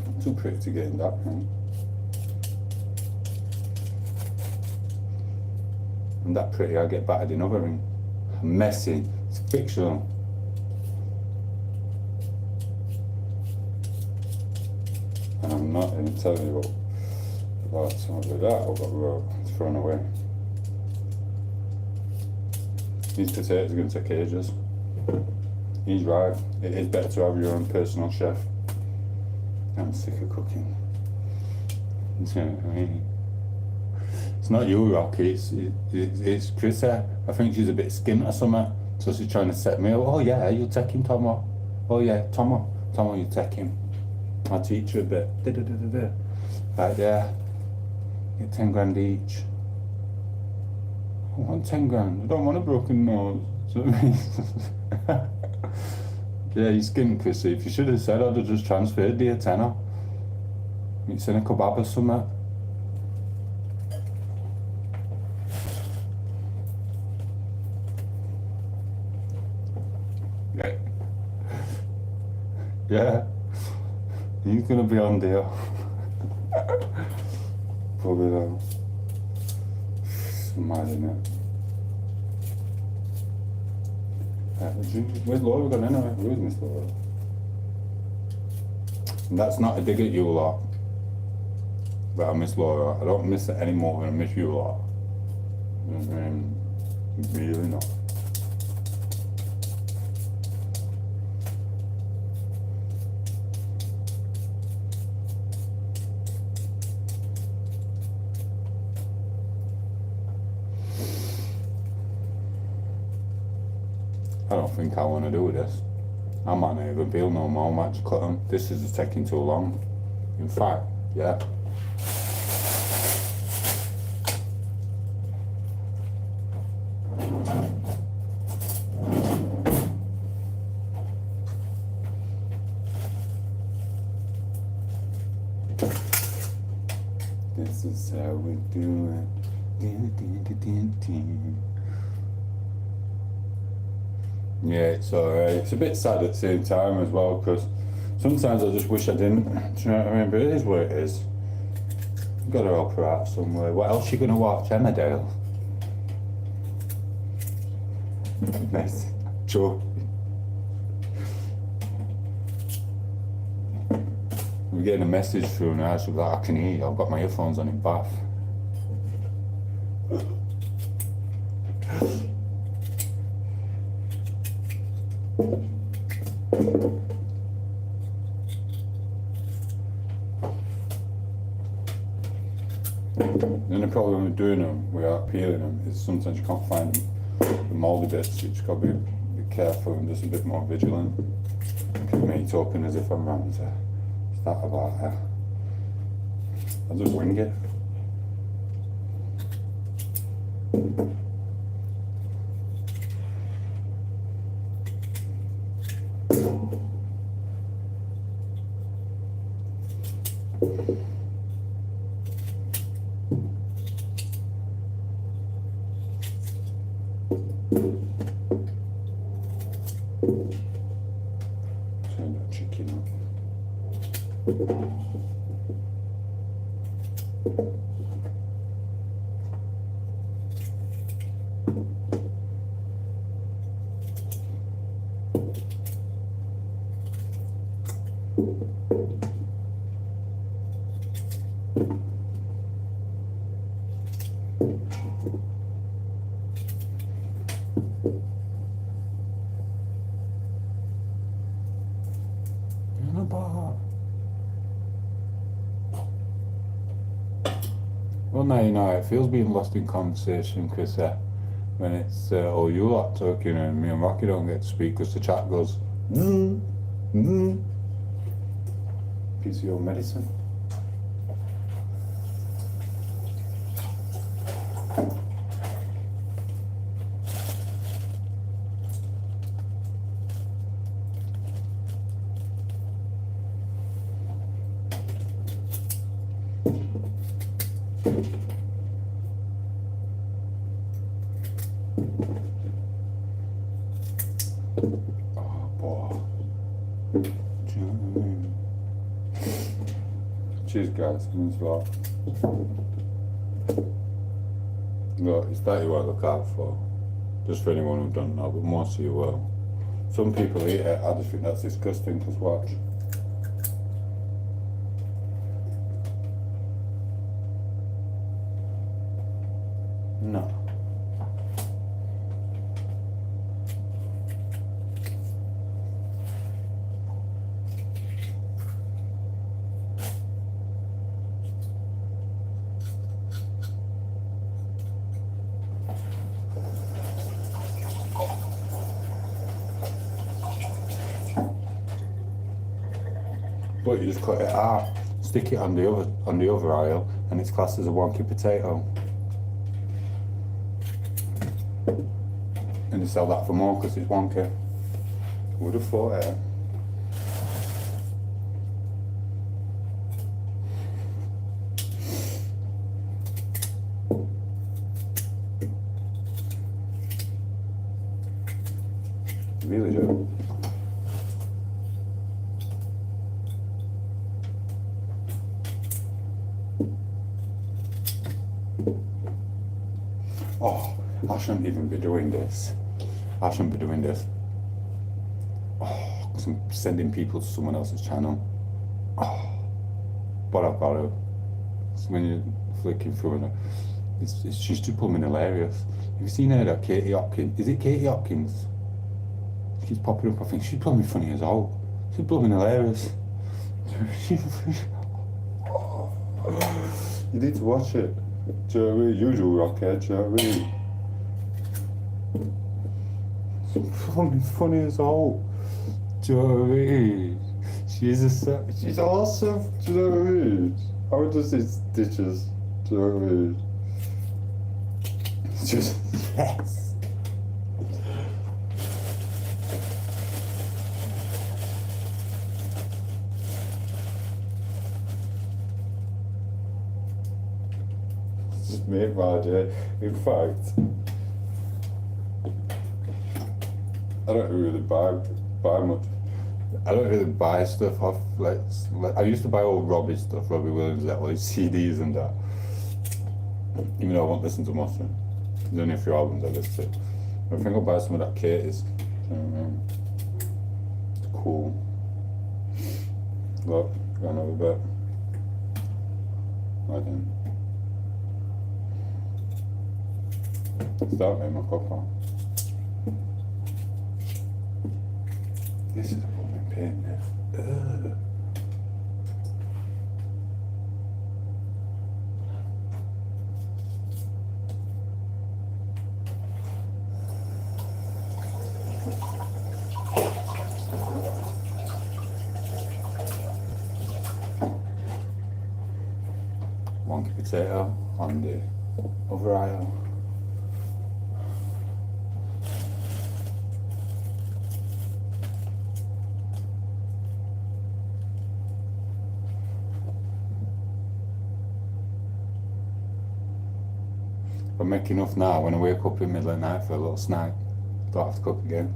I'm too pretty to get in that thing. I'm that pretty, I get battered in other ring. I'm messy, it's fictional. And I'm not even telling you about something like that. I've got thrown away. These potatoes are going to take ages. He's right. It is better to have your own personal chef. I'm sick of cooking. You know what I mean? It's not you, Rocky. It's Chris. I think she's a bit skint or something. So she's trying to set me up. Oh yeah, you'll take him, Tomo. Oh yeah, Tomo, you take him. I'll teach you a bit. Right there. Get 10 grand each. I want 10 grand. I don't want a broken nose. Do you know what I mean? Yeah, you skint, Chrissy. If you should have said, I'd have just transferred the tenner. It's in a kebab or something. Yeah. He's gonna be on there. Probably though. It's mad, isn't it? Where's Laura gone anyway? Where is Miss Laura? And that's not a dig at you a lot. But I miss Laura. I don't miss it any more than I miss you a lot. You know what I mean? Really not. I don't think I want to do this. I might not even feel no more. I might just cut them. This is just taking too long. In fact, yeah. This is how we do it. Yeah, it's alright. It's a bit sad at the same time as well, because sometimes I just wish I didn't. Do you know what I mean? But it is what it is. You've got to help her out somewhere. What else are you going to watch? Emmerdale? Nice. Sure. We're getting a message through now. She's like, I can hear you. I've got my earphones on in bath. And the problem with doing them without peeling them is sometimes you can't find the mouldy bits. You just got to be careful and just a bit more vigilant. Look at me talking as if I'm around to start about that. I'll just wing it. Turn that chicken up. Well, now you know how it feels being lost in conversation, because when it's all you lot talking and me and Rocky don't get to speak because the chat goes, piece of your medicine. Oh boy. Do you know what I mean? Cheers guys, it means a lot. Look, it's that you want to look out for. Just for anyone who don't know, but most of you will. Some people eat it, I just think that's disgusting, because watch. No. But you just cut it out, stick it on the other aisle, and it's classed as a wonky potato. And they sell that for more because it's wonky. Would have thought it. Really do. Oh, I shouldn't even be doing this. I shouldn't be doing this. Oh, because I'm sending people to someone else's channel. Oh, but I've got to. So when you're flicking through, it's just blooming hilarious. Have you seen her, that Katie Hopkins? Is it Katie Hopkins? She's popping up. I think she's blooming funny as all. She's blooming hilarious. You need to watch it. Do you know what I mean? You do, Rocket, do you know what I mean? It's funny as all. Do you know what I mean? She's awesome. Do you know what I mean? I would just say stitches. Do you know what I mean? It's just, yes. Just made my day. In fact, I don't really buy much. I don't really buy stuff off like I used to buy all Robbie stuff, Robbie Williams, like CDs and that. Even though I won't listen to most of them. There's only a few albums I listen to. I think I'll buy some of that Katie's. It's cool. Look, got another bit. Right then. Start making my cup on. This is a fucking pain, man. Wonky potato on the other aisle. I make enough now when I wake up in the middle of the night for a little snack. Don't have to cook again.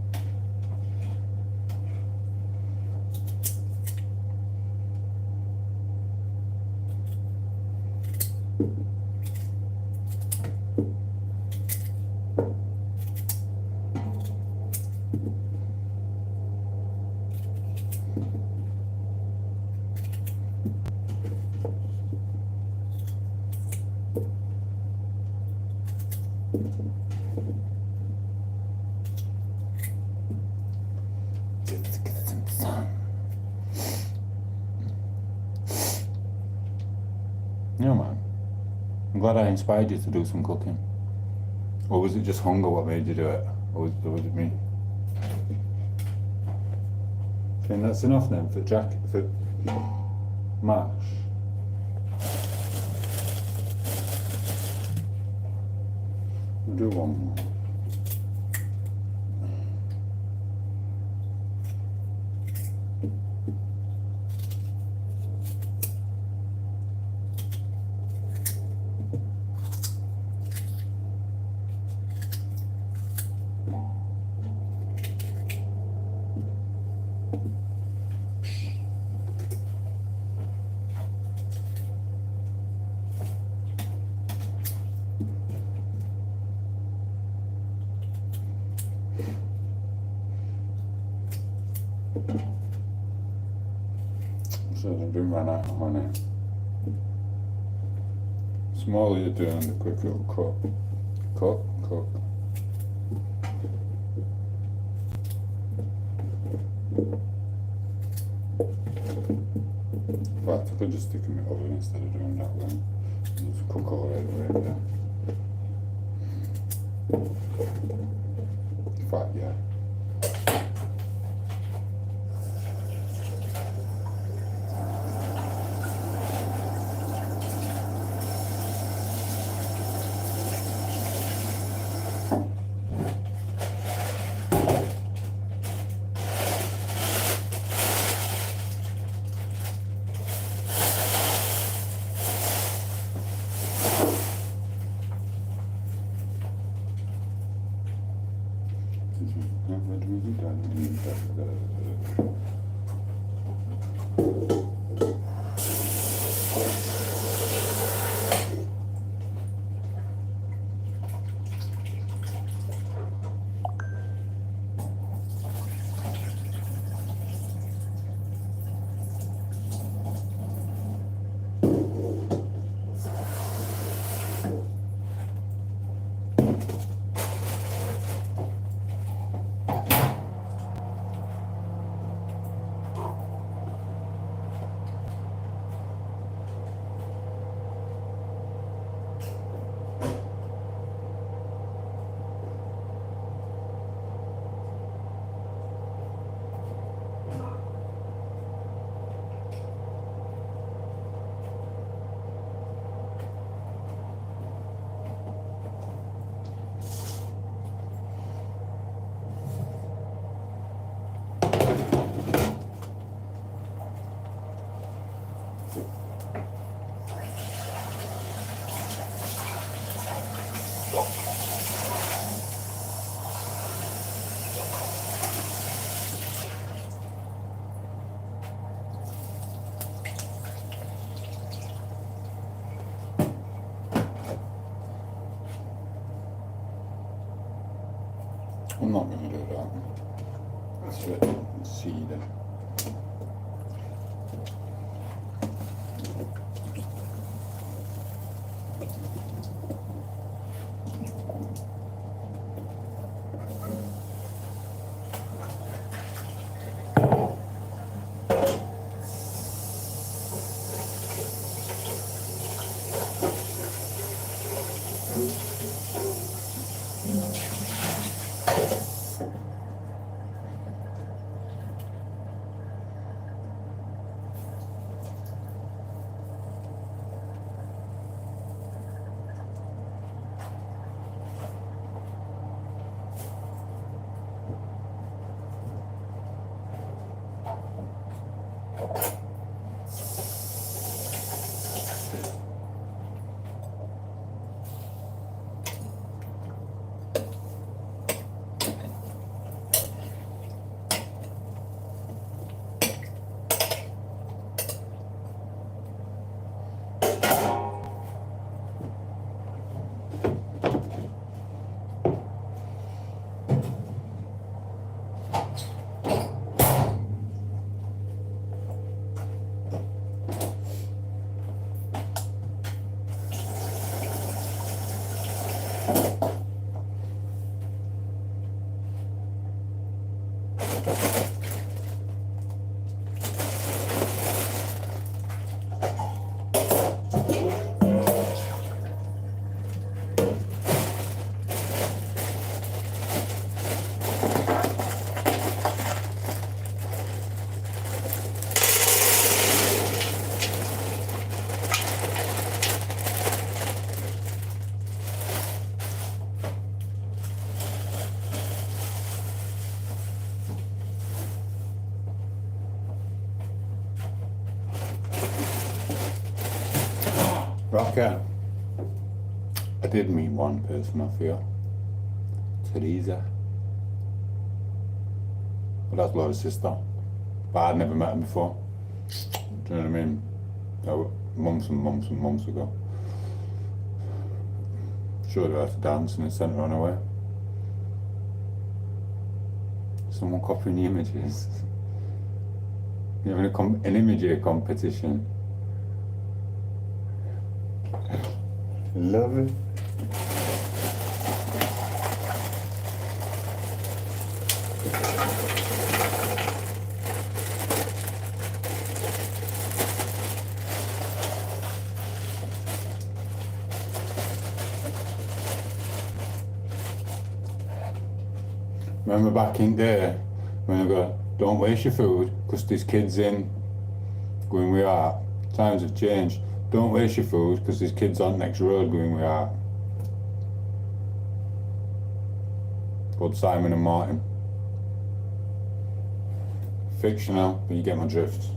Yeah, man. I'm glad I inspired you to do some cooking. Or was it just hunger what made you do it? Or was it me? I think that's enough then for mash. We'll do one more. So I didn't run out of honey. The smaller you're doing, the quicker it'll cook. Cook. In fact, I could just stick in the oven instead of doing that way. Just cook all right away there. In fact, yeah. I'm not going to do that. Let's let it seed it. Rocker. I did meet one person off here. Teresa. Well, that's Laura's sister. But I'd never met her before. Do you know what I mean? Months and months and months ago. Showed her how to dance and then sent her on her way. Someone copying the images. You having an imagery competition? Love it. Remember back in there when I go, don't waste your food because there's kids in going we are. Times have changed. Don't waste your food because there's kids on next road going we are. Called Simon and Martin. Fictional, but you get my drift.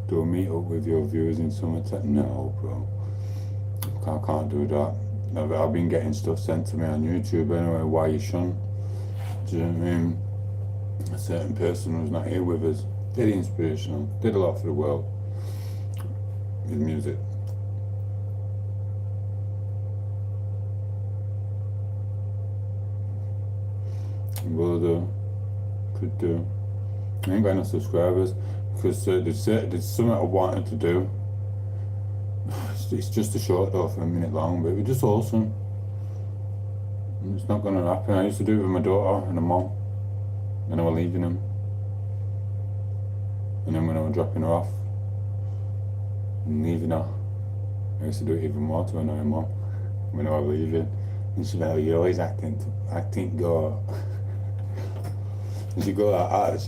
Do a meet up with your viewers in Somerset? No, bro. I can't do that. I've been getting stuff sent to me on YouTube anyway. Why you shun? Do you know what I mean? A certain person who's not here with us. Very inspirational. Did a lot for the world with music. Will do. Could do. I ain't got enough subscribers because there's something I wanted to do. It's just a short though, for a minute long, but it was just awesome. It's not gonna happen. I used to do it with my daughter and her mom, and I was leaving them. And then when I was dropping her off and leaving her, I used to do it even more to annoy her mom when I was leaving. And she'd be like, you're always acting go. And she'd go like that,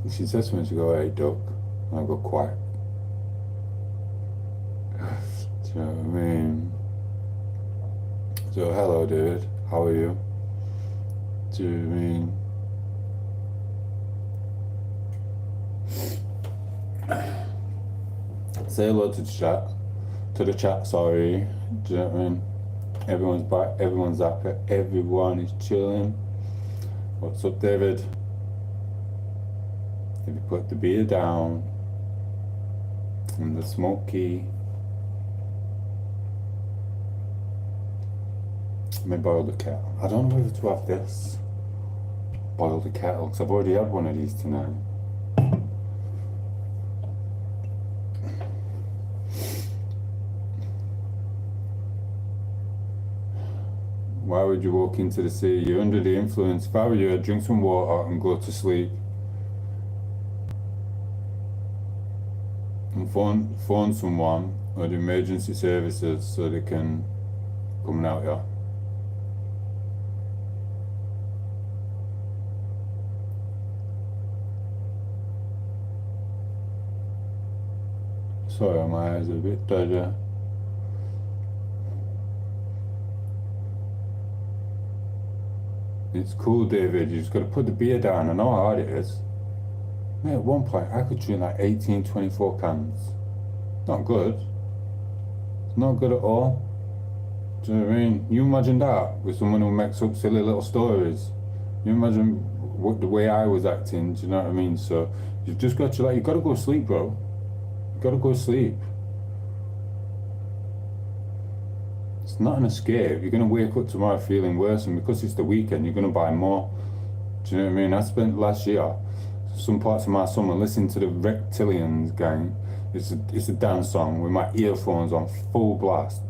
she says to me, she go, hey duck, and I go quiet. Do you know what I mean? So hello David, how are you? Do you know what I mean? Say hello to the chat, sorry. Do you know what I mean? Everyone's back, everyone's happy, everyone is chilling. What's up, David? If you put the beer down and the smoky, let me boil the kettle. I don't know whether to have this. Boil the kettle, because I've already had one of these tonight. Why would you walk into the sea? You're under the influence. If I were you, I'd drink some water and go to sleep. And phone someone or the emergency services so they can come out here. Sorry, my eyes are a bit dodgy. It's cool, David. You just got to put the beer down. I know how hard it is. Mate, at one point, I could drink like 18, 24 cans. Not good. It's not good at all. Do you know what I mean? You imagine that with someone who makes up silly little stories. You imagine the way I was acting. Do you know what I mean? So you've just got to you've got to go to sleep, bro. You've got to go to sleep. It's not an escape. You're going to wake up tomorrow feeling worse, and because it's the weekend, you're going to buy more. Do you know what I mean? I spent last year, some parts of my summer, listening to the Reptilians gang. It's a dance song with my earphones on full blast,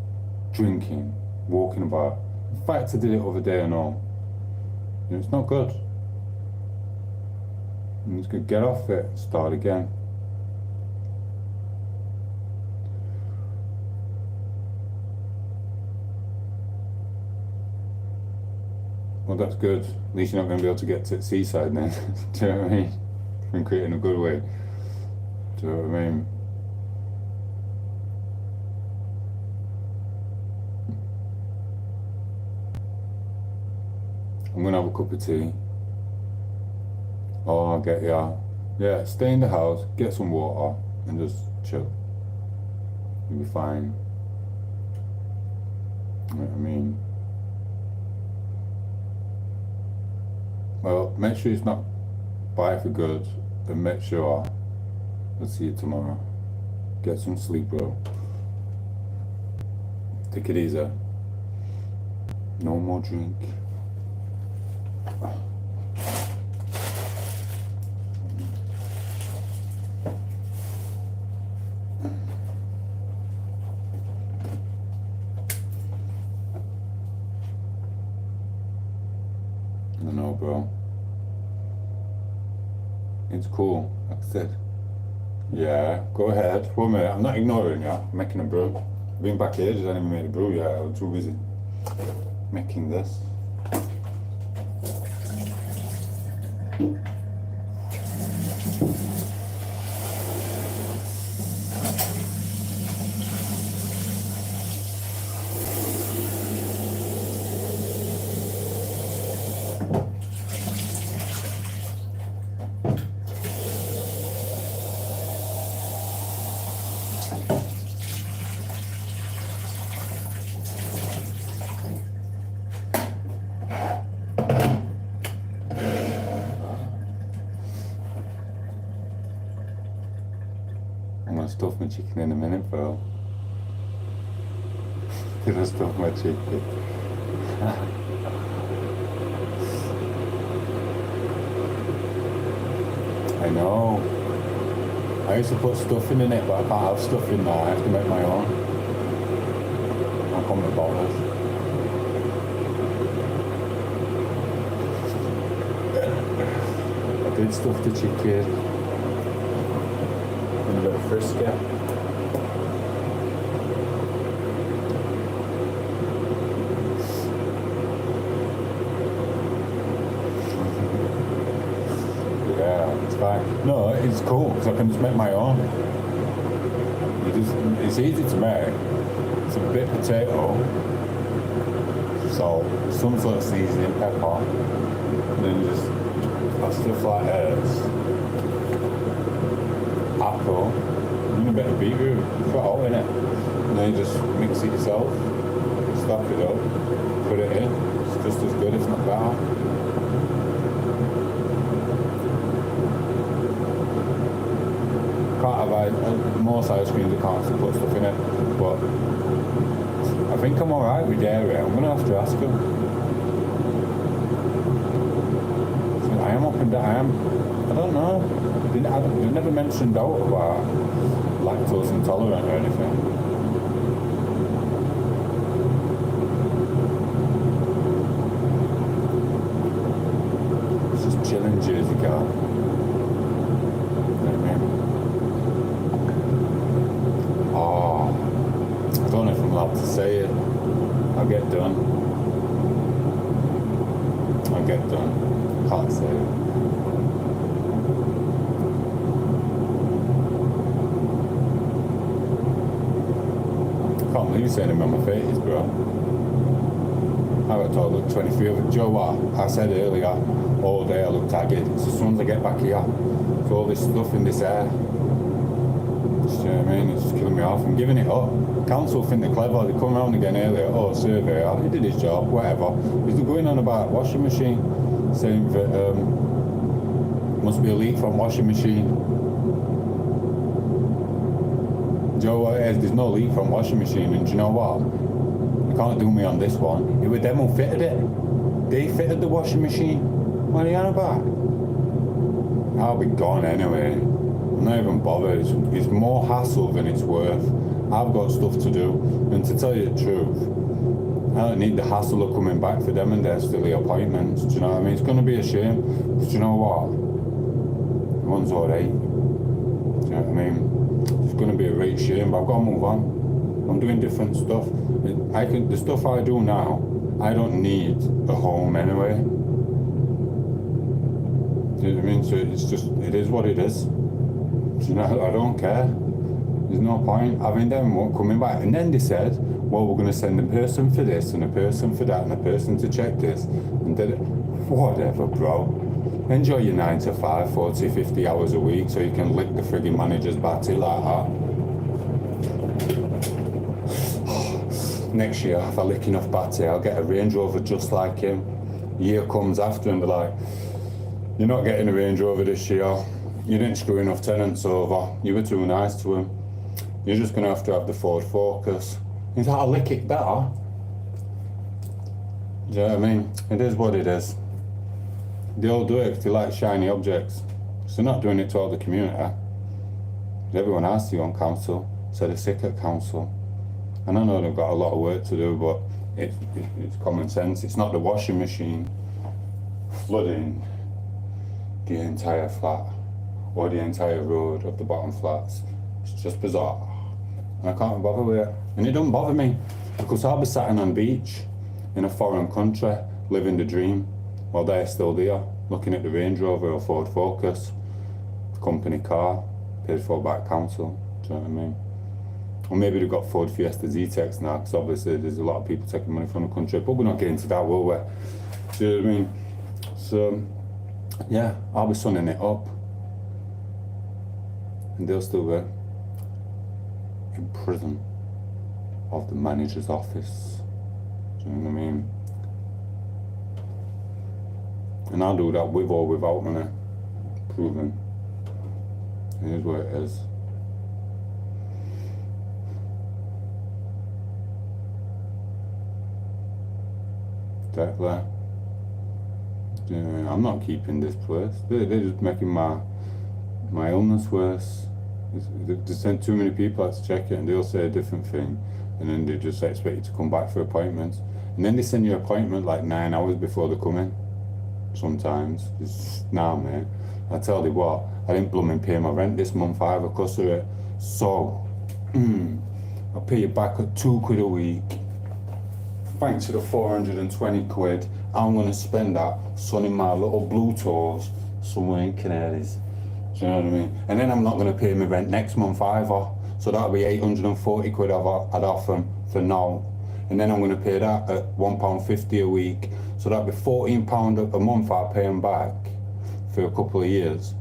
drinking, walking about. In fact, I did it over day and all. You know, it's not good. You just got to get off it, start again. Well, that's good. At least you're not going to be able to get to the seaside then. Do you know what I mean? And create in a good way. Do you know what I mean? I'm going to have a cup of tea. Oh, I'll get ya. Yeah, stay in the house, get some water, and just chill. You'll be fine. You know what I mean? Well, make sure it's not bye for good, and make sure I'll see you tomorrow. Get some sleep, bro. Take it easy. No more drink. I know, bro. It's cool, like I said. Yeah, go ahead. 1 minute, I'm not ignoring you. I'm making a brew. I've been back ages, I haven't even made a brew yet. I was too busy making this. I'm gonna stuff my chicken in a minute, bro. Gonna stuff my chicken. I know. I used to put stuffing in it, but I can't have stuffing now. I have to make my own. I'll come with bottles. I did stuff the chicken. A bit of frisky. Yeah, it's fine. No, it's cool because I can just make my own. It's easy to make. It's a bit of potato, salt, some sort of seasoning, pepper, and then just stuff like this. Apple, and a bit of beetroot, it's got all in it. And then you just mix it yourself. It's stock it up, put it in. It's just as good, if not better. Can't have most ice creams, you can't put stuff in it, but I think I'm alright with dairy. I'm gonna have to ask him. So I am up and down. I don't know. They never mentioned out about lactose intolerant or anything. It's just chilling Jersey car. I don't know if I'm allowed to say it. I'll get done. Can't say it. Can't believe you're saying I'm on my face, bro. I got told I look 23 of it. Do you know what? I said earlier, all day I look tagged. It's as soon as I get back here, it's all this stuff in this air. You know what I mean? It's just killing me off. I'm giving it up. Council think they're clever. They come around again earlier. Oh, surveyor, he did his job, whatever. He's going on about washing machine, saying that must be a leak from washing machine. Do you know what it is? There's no leak from washing machine, and do you know what? You can't do me on this one. It was them who fitted it. They fitted the washing machine. What are you on about? I'll be gone anyway. I'm not even bothered. It's more hassle than it's worth. I've got stuff to do, and to tell you the truth, I don't need the hassle of coming back for them and their silly appointments. Do you know what I mean? It's going to be a shame. But do you know what? One's alright. Do you know what I mean? It's going to be a great shame, but I've got to move on. I'm doing different stuff. The stuff I do now, I don't need a home anyway. Do you know what I mean? So it is what it is. Do you know, I don't care. There's no point having them coming back. And then they said, well, we're going to send a person for this and a person for that and a person to check this. And then, whatever, bro. Enjoy your 9 to 5, 40, 50 hours a week so you can lick the frigging manager's batty like that. Next year, if I lick enough batty, I'll get a Range Rover just like him. Year comes after and they're like, you're not getting a Range Rover this year. You didn't screw enough tenants over. You were too nice to him. You're just going to have the Ford Focus. He's like, I'll lick it better. Do you know what I mean? It is what it is. They all do it because they like shiny objects. So they're not doing it to all the community. Everyone has to on council, so they're sick at council. And I know they've got a lot of work to do, but it's common sense. It's not the washing machine flooding the entire flat or the entire road of the bottom flats. It's just bizarre. And I can't bother with it. And it don't bother me because I'll be sat on the beach in a foreign country, living the dream, while they're still there, looking at the Range Rover or Ford Focus, company car, paid for by council. Do you know what I mean? Or maybe they've got Ford Fiesta Z-Tex now, because obviously there's a lot of people taking money from the country, but we're not getting to that, will we? Do you know what I mean? So, yeah, I'll be sunning it up. And they'll still be in prison of the manager's office. Do you know what I mean? And I'll do that with or without money. Proven. It is what it is. Exactly. Yeah, I'm not keeping this place. They're just making my illness worse. They send too many people out to check it and they'll say a different thing, and then they just expect you to come back for appointments, and then they send you an appointment like 9 hours before they come in. Sometimes it's mate, I tell you what, I didn't blooming pay my rent this month either because of it, so I'll pay you back at £2 a week. Thanks to the 420 quid, I'm gonna spend that sunning my little blue toes somewhere in Canaries. Do you know what I mean? And then I'm not going to pay my rent next month either. So that'll be 840 quid I'd offer them for now. And then I'm going to pay that at £1.50 a week. So that'll be £14 a month I'll pay them back for a couple of years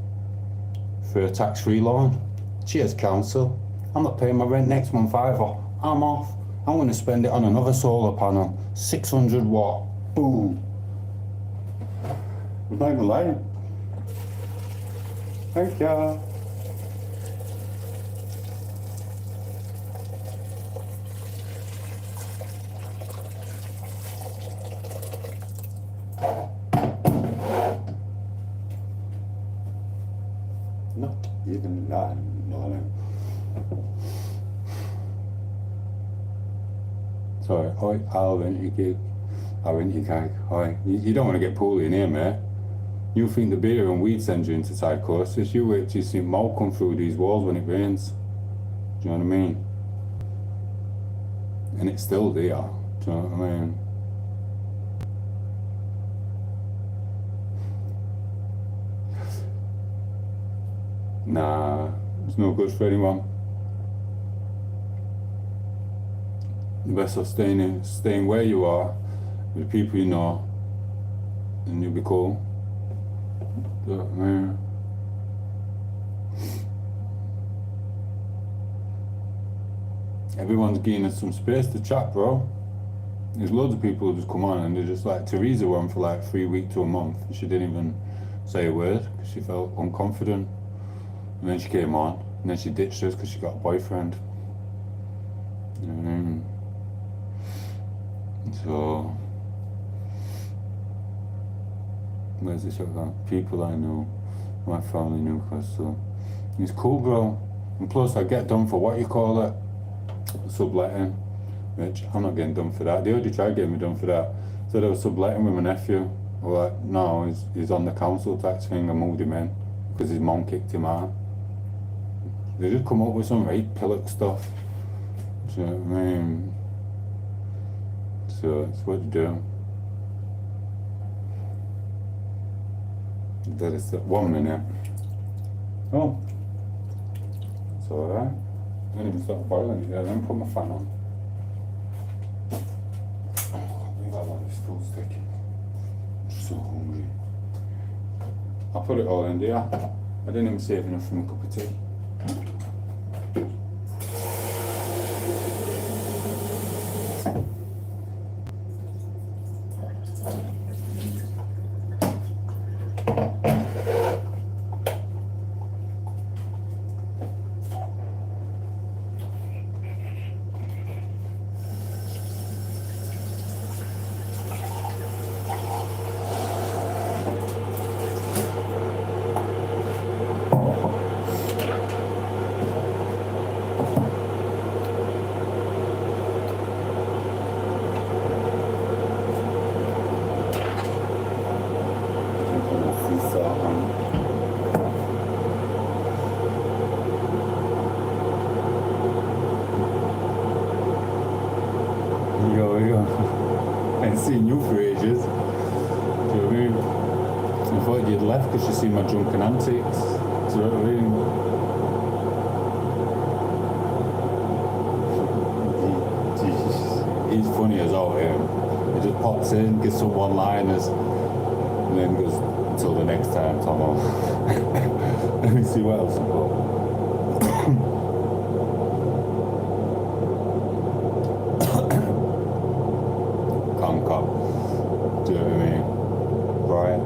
for a tax-free loan. Cheers, council. I'm not paying my rent next month either. I'm off. I'm going to spend it on another solar panel. 600 watt. Boom. I'm not even lying. Thank you. Not even lying. Sorry, hi, I'll rent your gig. I'll rent your cake. Hi. You don't want to get poorly in here, mate. You think the beer and weed sends you into psychosis. You wait till you see mold come through these walls when it rains. Do you know what I mean? And it's still there. Do you know what I mean? Nah, it's no good for anyone. The best of staying where you are, with the people you know, and you'll be cool. But, man, everyone's gaining some space to chat, bro. There's loads of people who just come on and they're just like, Teresa went for like 3 weeks to a month. She didn't even say a word because she felt unconfident. And then she came on, and then she ditched us because she got a boyfriend. You know what I mean? So, where's this shit gone? People I know, my family knew, so it's cool, bro. And plus, I get done for what you call it, subletting, which I'm not getting done for that. They already tried getting me done for that. So they were subletting with my nephew. Well, like, no, he's on the council tax thing. I moved him in because his mom kicked him out. They just come up with some rape pillock stuff. Do you know what I mean? So it's what you do. That is 1 minute. Oh, it's alright. I didn't even start boiling it yet. Then put my fan on. Oh, I can't believe how long it's still sticking. I'm so hungry. I put it all in there. I didn't even save enough for my cup of tea. I ain't seen you for ages. Do you know what I mean? I thought you'd left because you seen my drunken antics. Do you know what I mean? He's funny as all him. He just pops in, gets some one-liners, and then goes, until the next time, Tomo. Let me see what else I've got. Do you know what I mean? Right,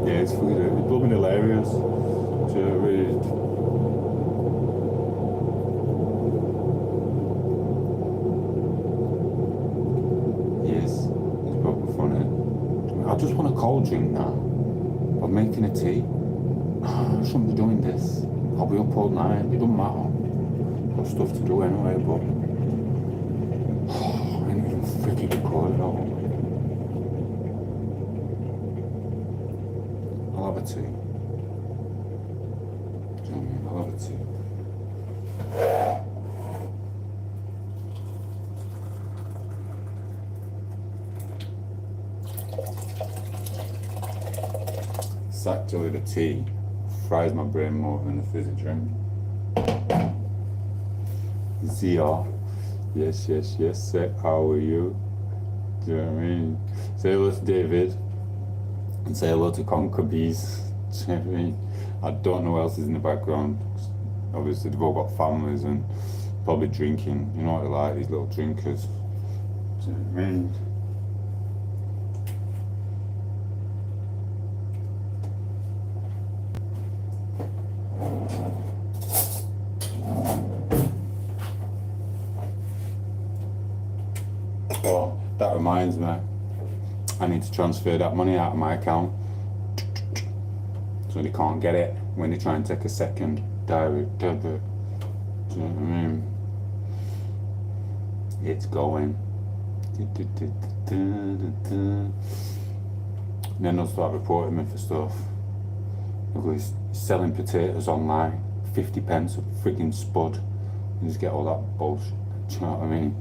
yeah, it's blooming hilarious. Do you know what I mean? Yes, it's probably funny. I just want a cold drink now. I'm making a tea. I shouldn't be doing this. I'll be up all night. It doesn't matter. Got stuff to do anyway, but I ain't even freaking record it all. I'll have a tea. Do you know what I mean? I'll have a tea. It's actually the tea fries my brain more than the fizzy drink. Zia, yes, say how are you? Do you know what I mean? Say hello to David and say hello to Conquer Bees. Do you know what I mean? I don't know who else is in the background. obviously they've all got families and probably drinking. You know what they're like, these little drinkers. Do you know what I mean? Oh, that reminds me. I need to transfer that money out of my account so they can't get it when they try and take a second direct debit. Do you know what I mean? It's going. Then they'll start reporting me for stuff. He's selling potatoes online, 50 pence a freaking spud. You just get all that bullshit. Do you know what I mean?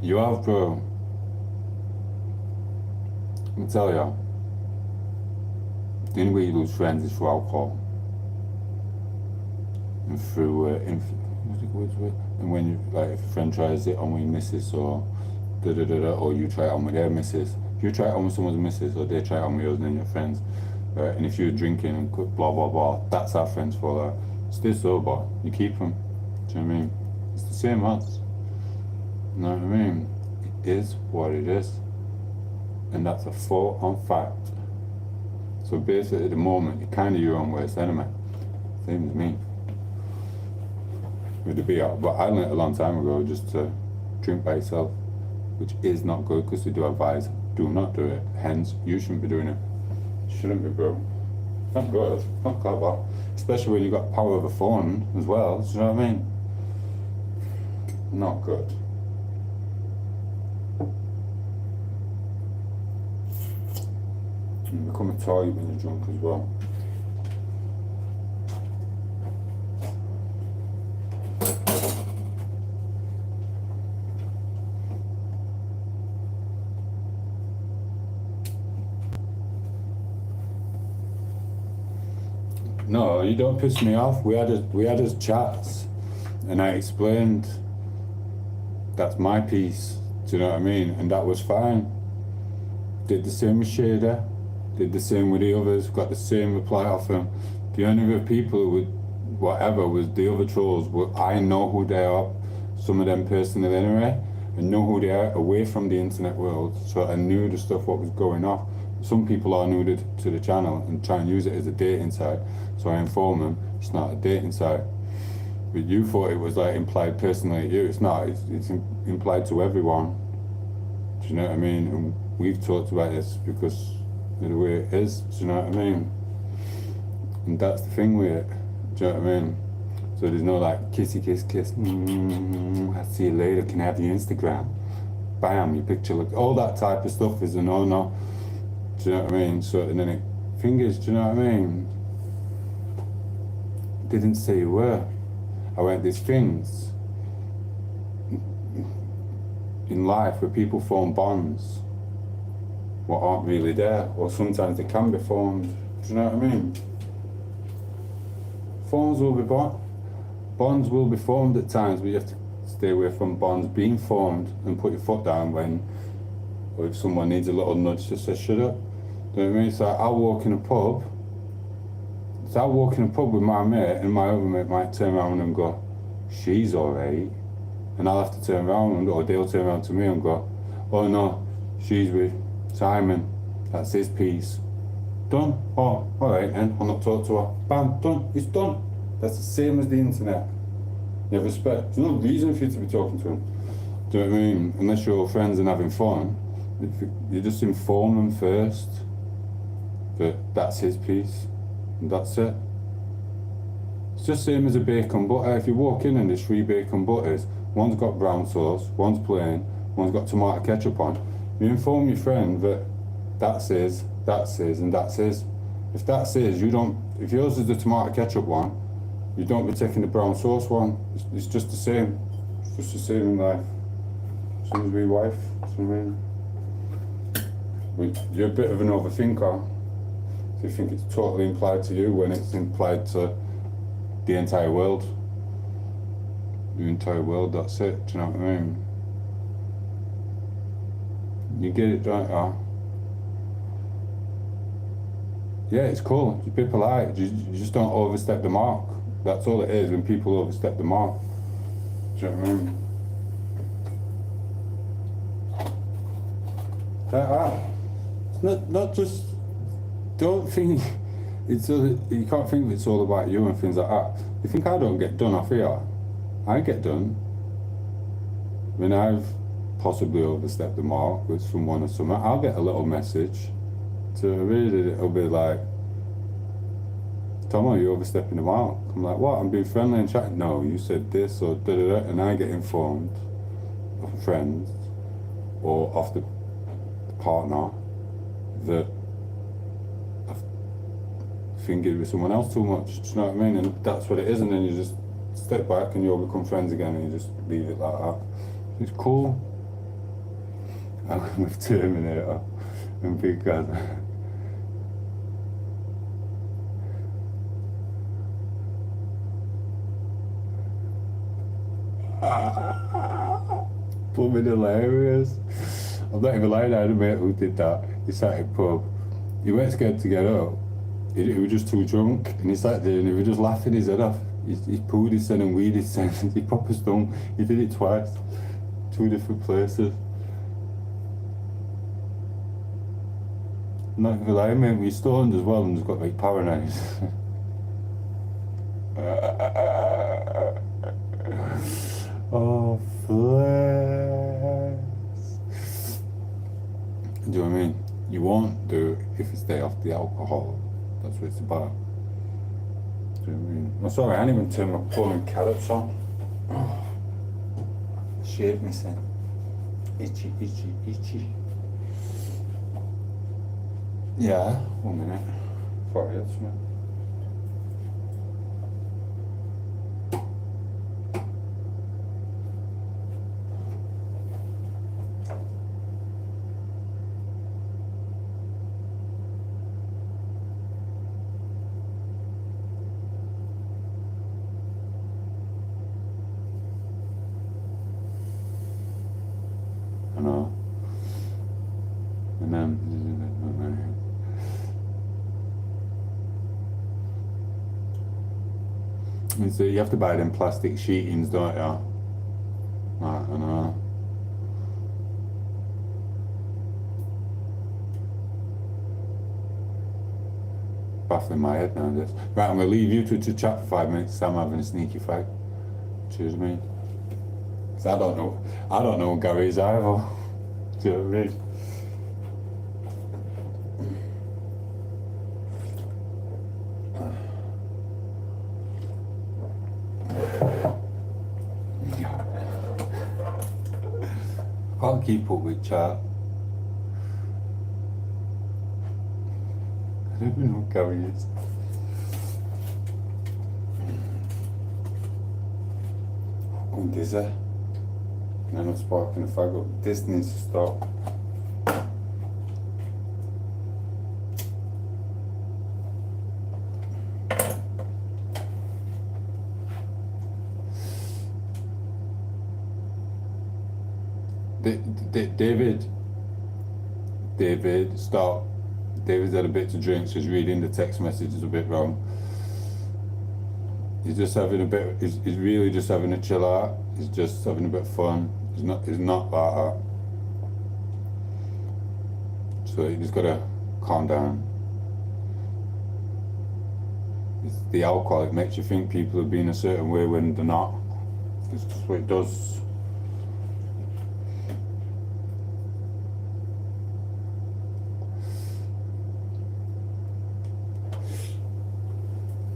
You have, bro. I tell ya, the only way you lose friends is through alcohol and through and when you, like, if a friend tries it on with your missus or or you try it on with their missus, if you try it on with someone's missus or they try it on with yours and then you're friends, and if you're drinking and blah blah blah, that's our friends for that. Stay sober, you keep them. Do you know what I mean? It's the same as. You know what I mean? It is what it is. And that's a full on fact. So basically at the moment, you're kind of your own worst enemy. Same as me. With the beer. But I learned a long time ago just to drink by yourself, which is not good because they do advise, do not do it. Hence, you shouldn't be doing it. You shouldn't be, bro. Not good, not clever. Especially when you've got power of a phone as well, do you know what I mean? Not good. You become a target when you're drunk as well. No, you don't piss me off. We had his chats, and I explained that's my piece. Do you know what I mean? And that was fine. Did the same with Shader. Did the same with the others. Got the same reply off them. The only other people who would whatever was the other trolls. Well, I know who they are. Some of them personally anyway. I know who they are away from the internet world. So I knew the stuff what was going off. Some people are new to the channel and try and use it as a dating site. So I inform them it's not a dating site. But you thought it was like implied personally at you. It's not. It's implied to everyone. Do you know what I mean? And we've talked about this because of the way it is. Do you know what I mean? And that's the thing with it. Do you know what I mean? So there's no like kissy kiss kiss. I'll see you later. Can I have your Instagram? Bam, your picture look. All that type of stuff is a no. Do you know what I mean? So and then it fingers. Do you know what I mean? Didn't say you were. I went, there's things in life where people form bonds what aren't really there, or sometimes they can be formed. Do you know what I mean? Bonds will be formed at times, but you have to stay away from bonds being formed and put your foot down when, or if someone needs a little nudge, just say shut up. Do you know what I mean? So I'll walk in a pub. So I'll walk in a pub with my mate, and my other mate might turn around and go, she's alright. And I'll have to turn around, or they'll turn around to me and go, oh no, she's with Simon, that's his piece. Done? Oh, alright then, I'll not talk to her. Bam, done, it's done. That's the same as the internet. You have respect. There's no reason for you to be talking to him. Do you know what I mean? Unless you're all friends and having fun, you just inform them first that that's his piece. And that's it. It's just the same as a bacon butter. If you walk in and there's 3 bacon butters, one's got brown sauce, one's plain, one's got tomato ketchup on, you inform your friend that that's his, and that's his. If that's his, you don't, if yours is the tomato ketchup one, you don't be taking the brown sauce one. It's just the same. It's just the same in life. Same as with wife. You know what I mean? You're a bit of an overthinker. So you think it's totally implied to you when it's implied to the entire world. The entire world, that's it. Do you know what I mean? You get it, don't you? Yeah, it's cool. Just be polite. You just don't overstep the mark. That's all it is when people overstep the mark. Do you know what I mean? It's not just. Don't think you can't think it's all about you and things like that. You think I don't get done off here? I get done. I mean, I've possibly overstepped the mark with someone or something. I'll get a little message to read it. It'll be like, Tom, are you overstepping the mark? I'm like, what? I'm being friendly and chatting. No, you said this or da da da, and I get informed of friends or of the partner that I've fingered with someone else too much. Do you know what I mean? And that's what it is. And then you just step back and you'll become friends again, and you just leave it like that. It's cool. I'm with Terminator and because. Blooming hilarious. I'm not even lying, I had a mate who did that. He sat in pub. He weren't scared to get up. He was just too drunk, and he sat there and he was just laughing his head off. He pulled his son and weed his son. He proper stung. He did it twice, 2 different places. I'm not even lying, mate. He's stoned as well and he's got like paranoid. Oh, bless. Do you know what I mean? You won't do it if you stay off the alcohol. That's what it's about. Do you know what I mean? I'm sorry, I didn't even turn my pulling carrots on. Oh, shaved me, son. Itchy, itchy, itchy. Yeah, 1 minute. Sorry, that's me. I know. And then so you have to buy them plastic sheetings, don't you? I know. Baffling my head nowadays. Right, I'm gonna leave you two to chat for 5 minutes. I'm having a sneaky fight. Cheers, me. Cause I don't know who Gary is either. Do you know what I mean? Can't keep up with chat. I don't even know what Gary is. I'm dizzy. And I'm sparking a fag up. This needs to stop. David, stop. David's had a bit to drink, so he's reading the text messages a bit wrong. He's just having a bit, he's really just having a chill out. He's just having a bit of fun. He's not like that. So he's got to calm down. It's the alcohol, it makes you think people are being a certain way when they're not. It's just what it does.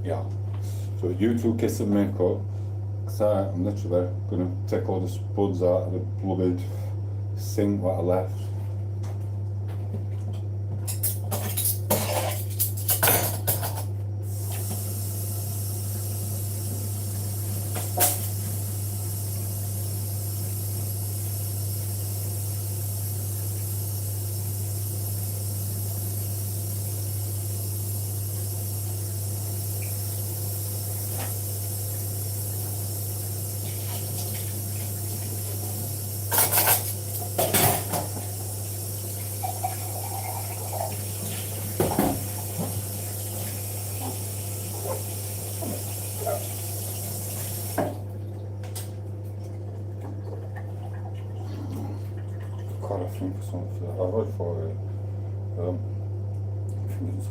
Yeah. So you two kiss and make up. Cause I'm literally gonna take all the spuds out of the blooded sink what I left. God, I think of something. I read for it. I think it's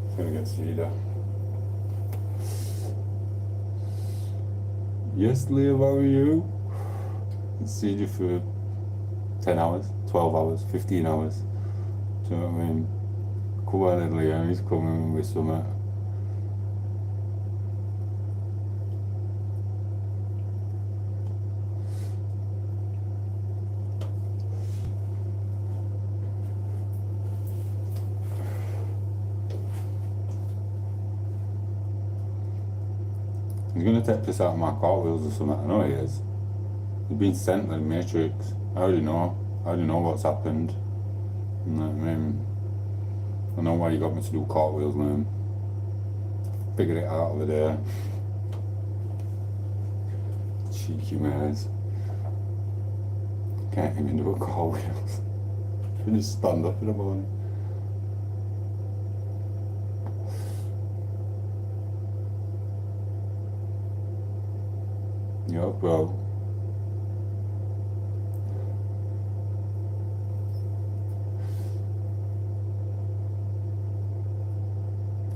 it's gonna get cedar. Yes, Liam, how are you? Seen you for 10 hours, 12 hours, 15 hours. Do you know what I mean? Come on in, Liam, he's coming with something. He's gonna take piss out of my cartwheels or something. I know he is. He's been sent like Matrix. I already know. I already know what's happened. You know what I mean? I know why you got me to do cartwheels, man. Figured it out over there. Cheeky mares. Can't even do a cartwheels. You just stand up in the morning. Yeah, well.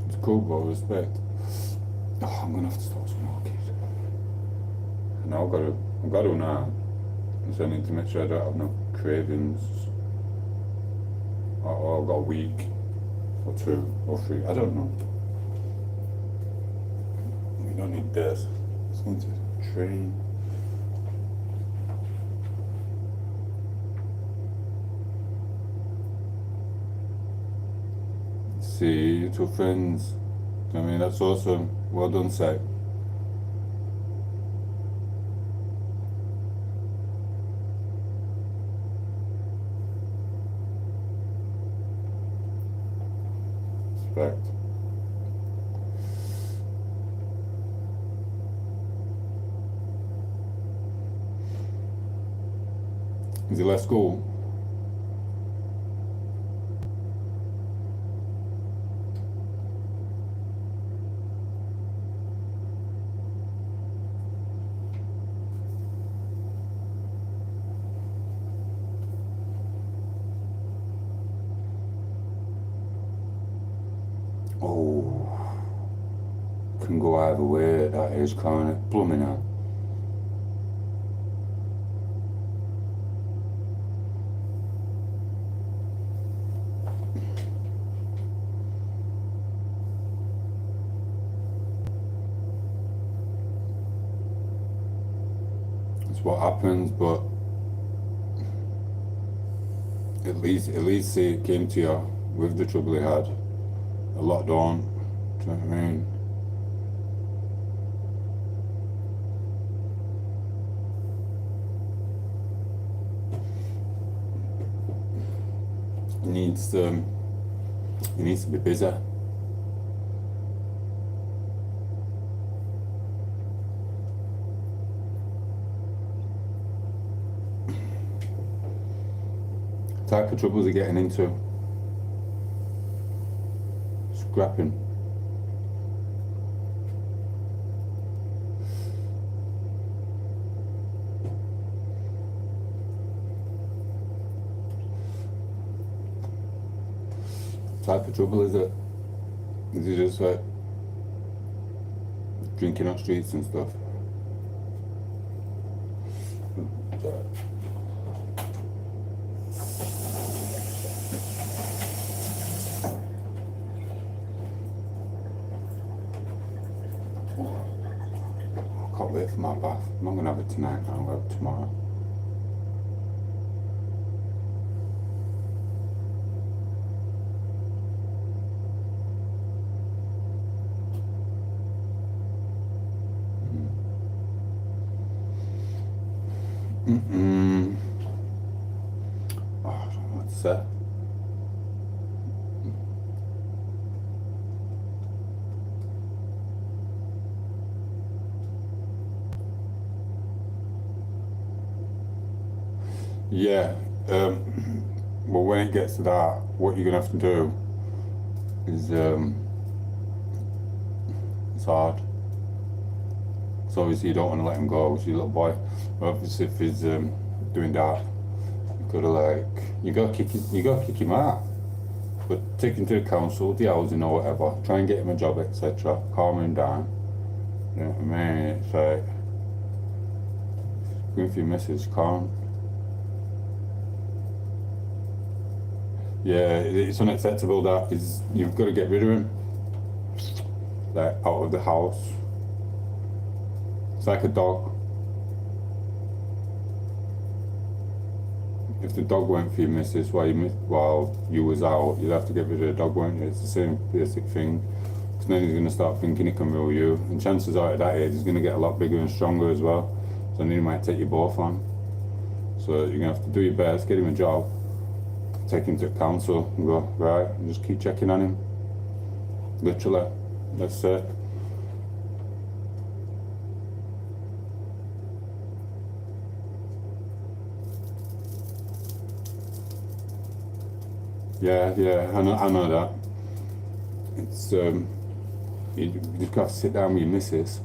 It's cool, bro, respect. Oh, I'm gonna have to stop smoking. No, I've got to now. So I need to make sure I don't have no cravings. Or I've got a week or 2 or 3. I don't know. We don't need this. It's going to train. See you two friends. I mean, that's awesome. Well done, Seth. Respect. Is he left school? Oh, can go either way at that age, can't it? Blooming out. It's what happens, but at least see it came to you with the trouble he had. A lot don't. Do you know what I mean? He needs to be busy. Type of troubles he getting into. Scrapping. Type of trouble is it? Is it just like drinking on streets and stuff? I can't wait for my bath. I'm not gonna have it tonight, I'm gonna have it tomorrow. Oh, I don't know what to say. Yeah, well, when it gets to that, what you're gonna have to do is, it's hard. So obviously you don't want to let him go with your little boy. But obviously if he's doing that, you gotta kick him out. But take him to the council, the housing or whatever, try and get him a job, etc. Calm him down. You know what I mean? It's like going for your missus, calm. Yeah, it's unacceptable that you've got to get rid of him. Like out of the house. It's like a dog. If the dog went for your missus while you was out, you'd have to get rid of the dog, wouldn't you? It's the same basic thing. Because then he's going to start thinking he can rule you, and chances are at that age he's going to get a lot bigger and stronger as well. So then he might take you both on. So you're going to have to do your best, get him a job, take him to council, and go right, and just keep checking on him. Literally, that's it. Yeah, I know that. It's you just got to sit down with your missus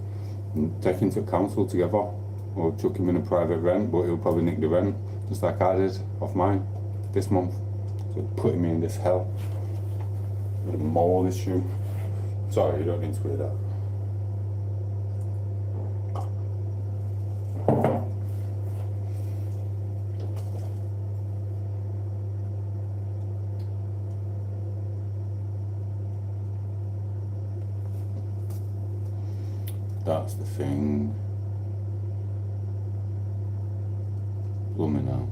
and take him to council together, or chuck him in a private rent, but he'll probably nick the rent, just like I did off mine this month. So putting me in this hell with a mole issue. Sorry, you don't need to hear that. That's the thing. Blooming out.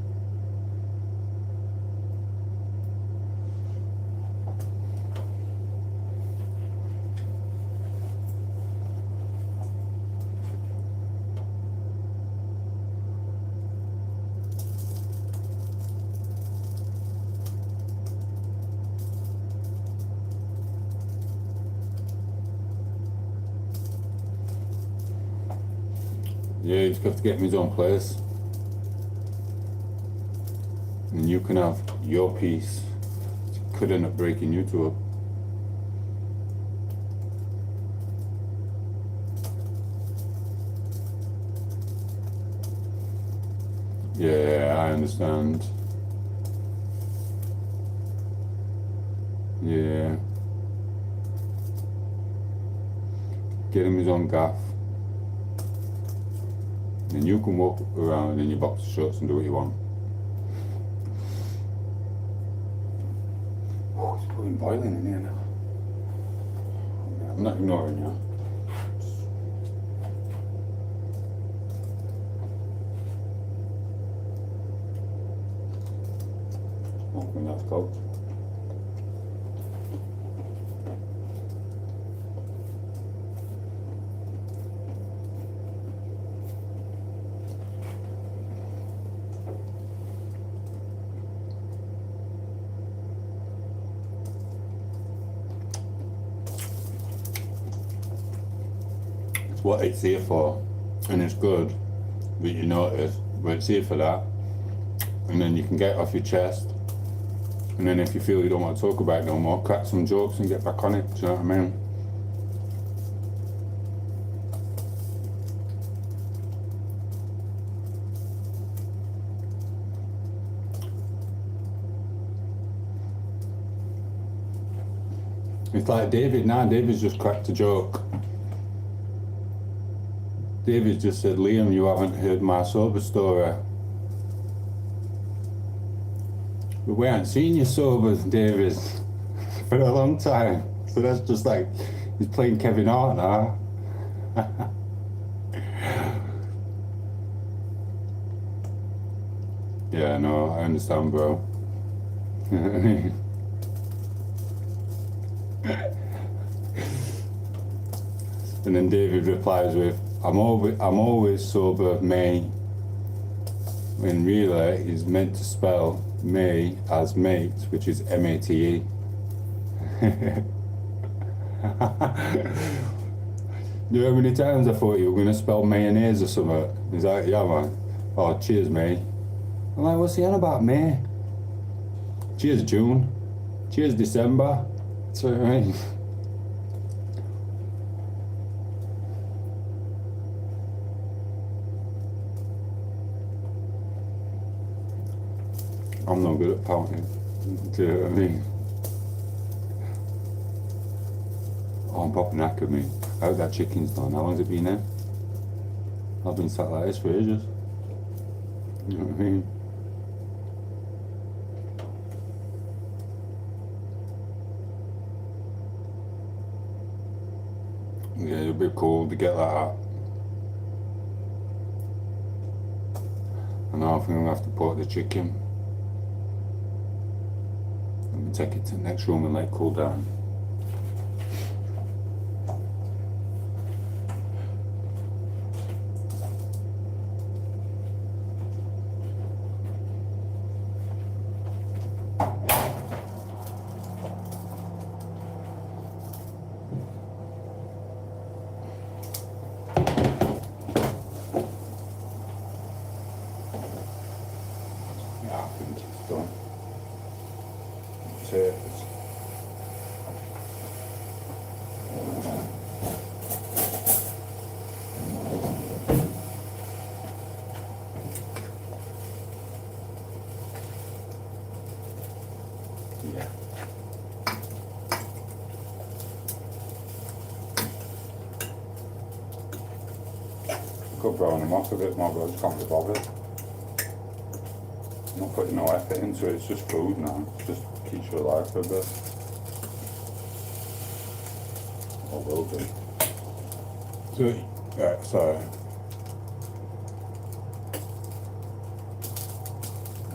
Yeah, you just have to get him his own place. And you can have your peace. It could end up breaking you two up. Yeah, I understand. Yeah. Get him his own gaff. And you can walk around in your boxer shorts and do what you want. Oh, it's putting boiling in here now. I'm not ignoring you. Open that coat. What it's here for, and it's good that you notice, but it's here for that, and then you can get it off your chest, and then if you feel you don't want to talk about it no more, crack some jokes and get back on it. Do you know what I mean? It's like David now. David's just cracked a joke. David just said, Liam, you haven't heard my sober story. But we haven't seen you sober, David, for a long time. So that's just like, he's playing Kevin Hart now. Yeah, no, I understand, bro. And then David replies with, I'm always sober, May. When really he's meant to spell May as mate, which is M-A-T-E. You know how many times I thought you were going to spell mayonnaise or something? He's like, yeah man. Oh, cheers, May. I'm like, what's he on about, May? Cheers, June. Cheers, December. That's what I mean. I'm no good at pouting. Do you know what I mean? Oh, I'm popping knackered, me. I hope that chicken's done. How long's it been there? I've been sat like this for ages. You know what I mean? Yeah, it'll be cool to get like that. And now I think I'm gonna have to put the chicken. Let me take it to the next room and let it cool down. Yeah, I think it's done. Potatoes. Yeah. Could brown them off a bit more, but I just can't be bothered. I'm not putting no effort into it, it's just food now. It just keeps you alive for a bit. Or will do. So, right, so.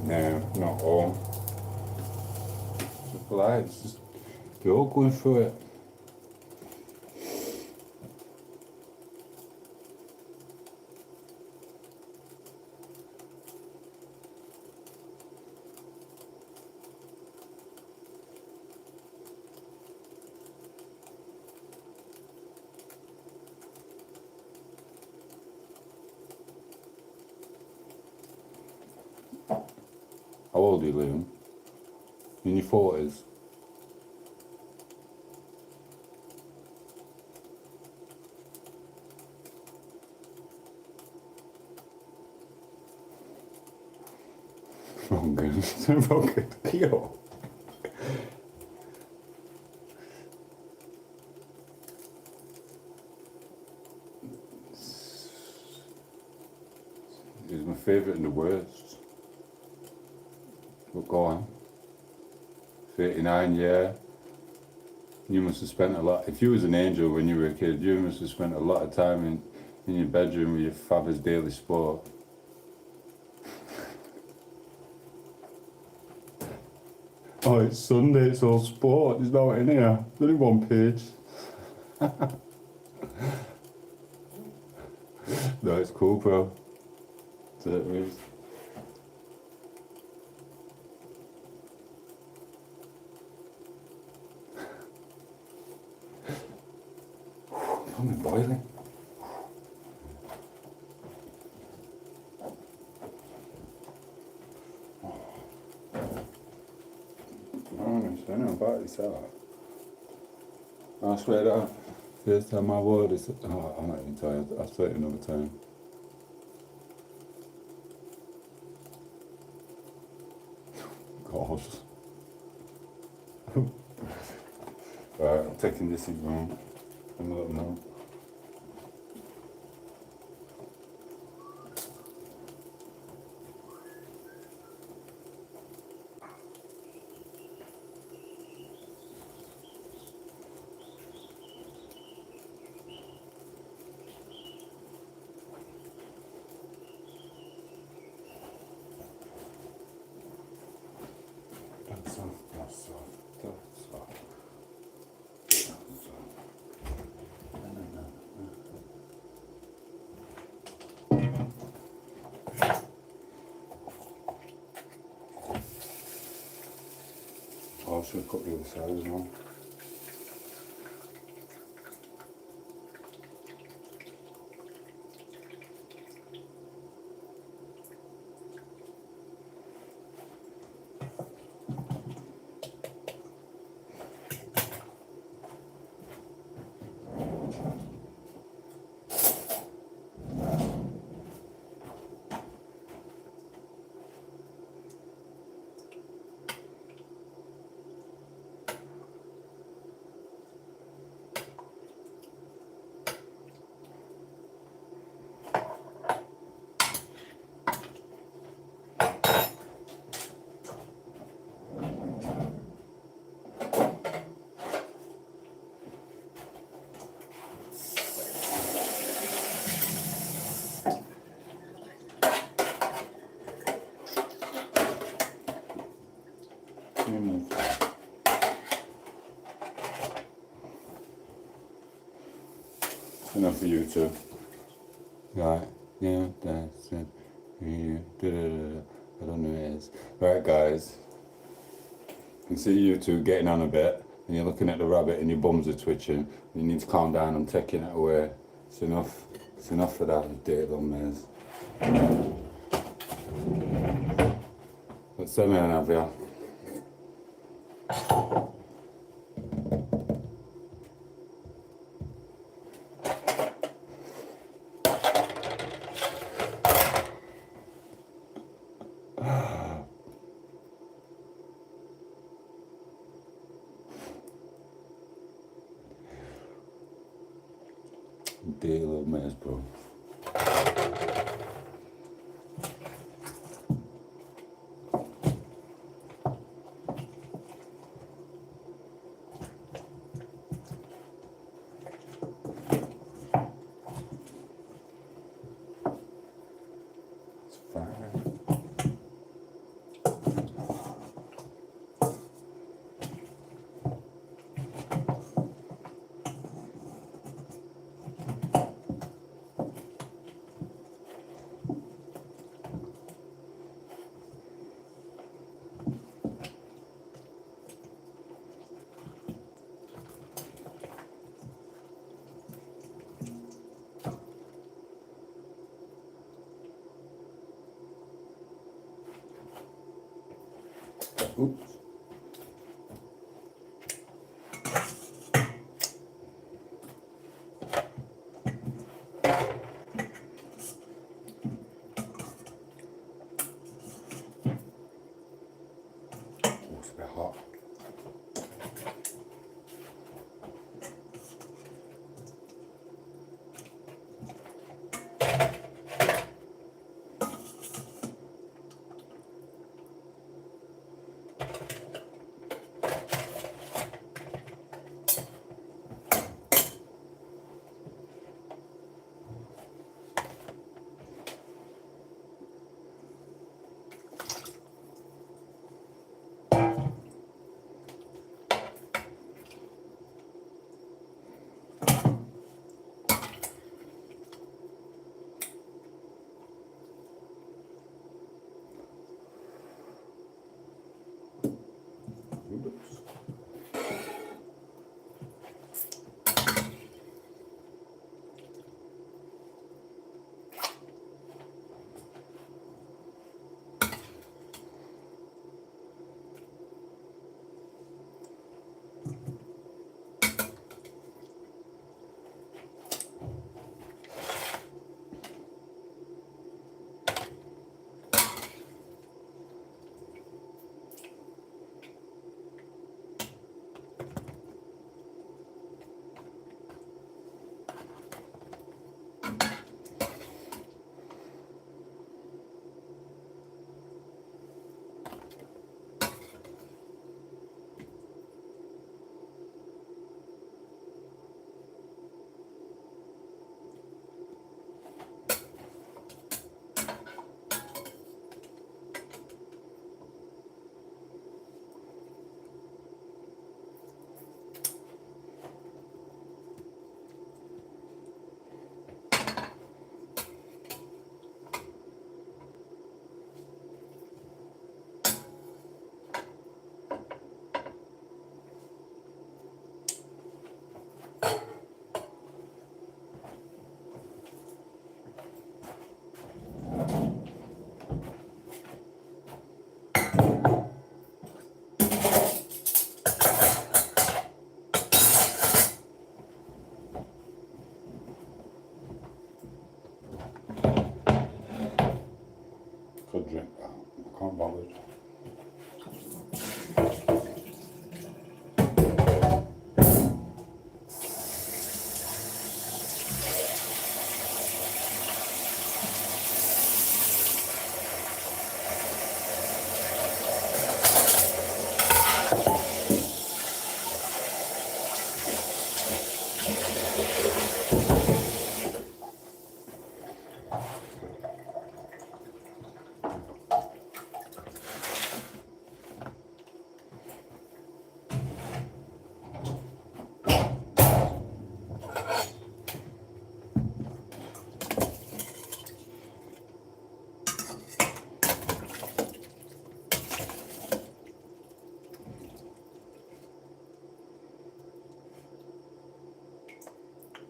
No, not all. Just like, it's just, you're all going through it. How old are you, Liam? In your 40s? Wrong good. Wrong good. Yo. He's my favourite and the worst. But go on. 39, yeah. You must have spent a lot. If you was an angel when you were a kid, you must have spent a lot of time in your bedroom with your father's daily sport. Oh, it's Sunday, it's all sport. There's no in here. There's only one page. No, it's cool, bro. That's it, Reeves. I'm boiling. I know about this out. I swear that first time I wore this, oh, I'm not even tired. I'll say it another time. God. Right, I'm taking this in room. I'm a little now. That's soft, that's soft, that's soft. That's soft. Oh, I should have cut the other side as well. enough for you two. Right, yeah, that's it. Yeah, I don't know what it is. Right, guys. I can see you two getting on a bit, and you're looking at the rabbit, and your bums are twitching. You need to calm down. I'm taking it away. It's enough. It's enough for that, you dirty little maze. Let's send me an have ya. Dirty little maze, bro. It's fine. Oops. Oh, it's a bit hot.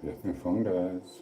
Definitely fun, guys.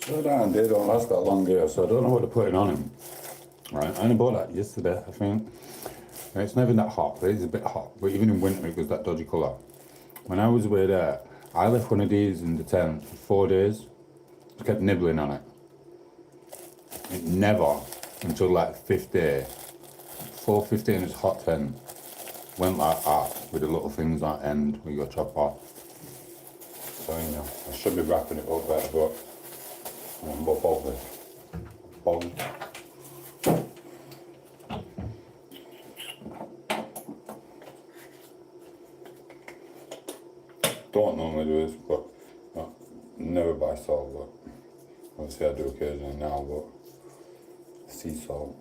So they don't last that long here, so I don't know what they're putting on them. Right, I only bought that yesterday, I think. And it's never that hot, but it's a bit hot. But even in winter, it was that dodgy colour. When I was away there, I left one of these in the tent for 4 days. I kept nibbling on it. It never, until like 5th day, 4:15 is hot tent, went like that with the little things that end where you got chop off. So you know, I should be wrapping it up better, but I'm not bothered. Don't normally do this, but never buy salt, but obviously I do occasionally now, but sea salt.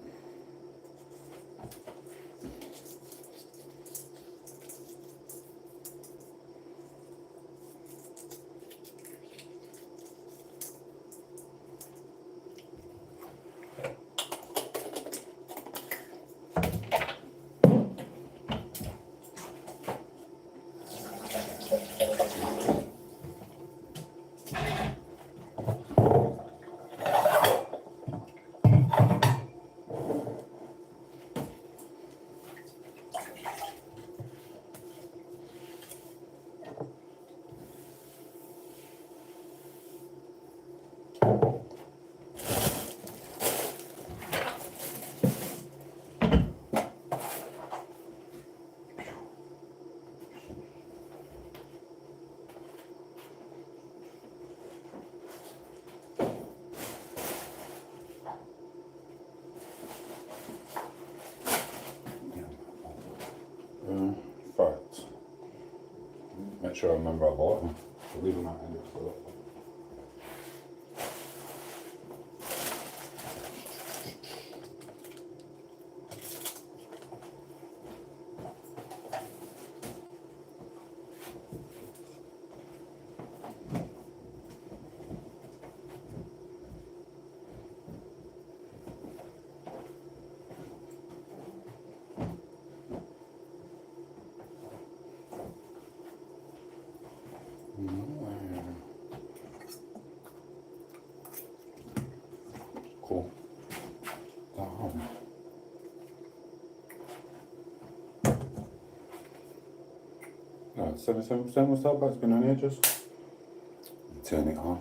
Fact. Make sure I remember I bought them. I'll leave them out in it. Cool. Alright, 77% was that, but it's been on here just. Turn it on.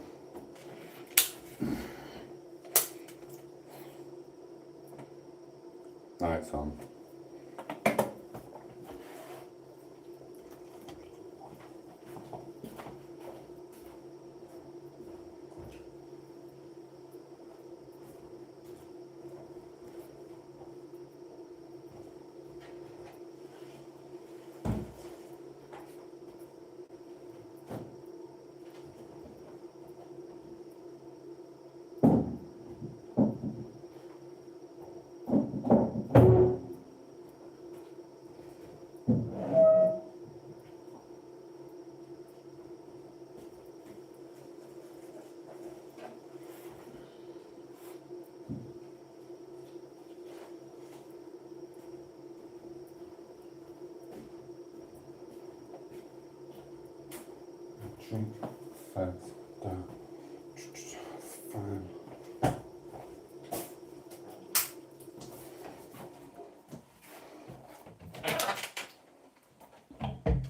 Now it's on. Drink fast down. Fine.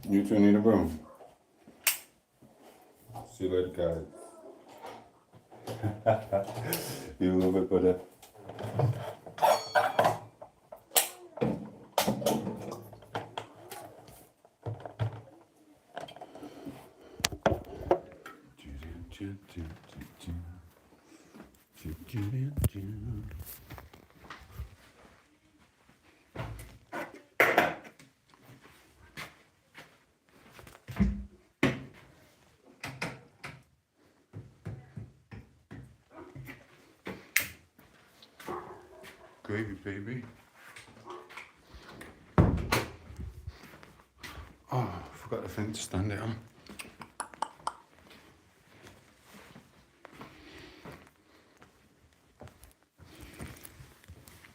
You two need a broom. See you later, guys. You love it, buddy. Gravy, baby. Oh, I forgot the thing to stand it on.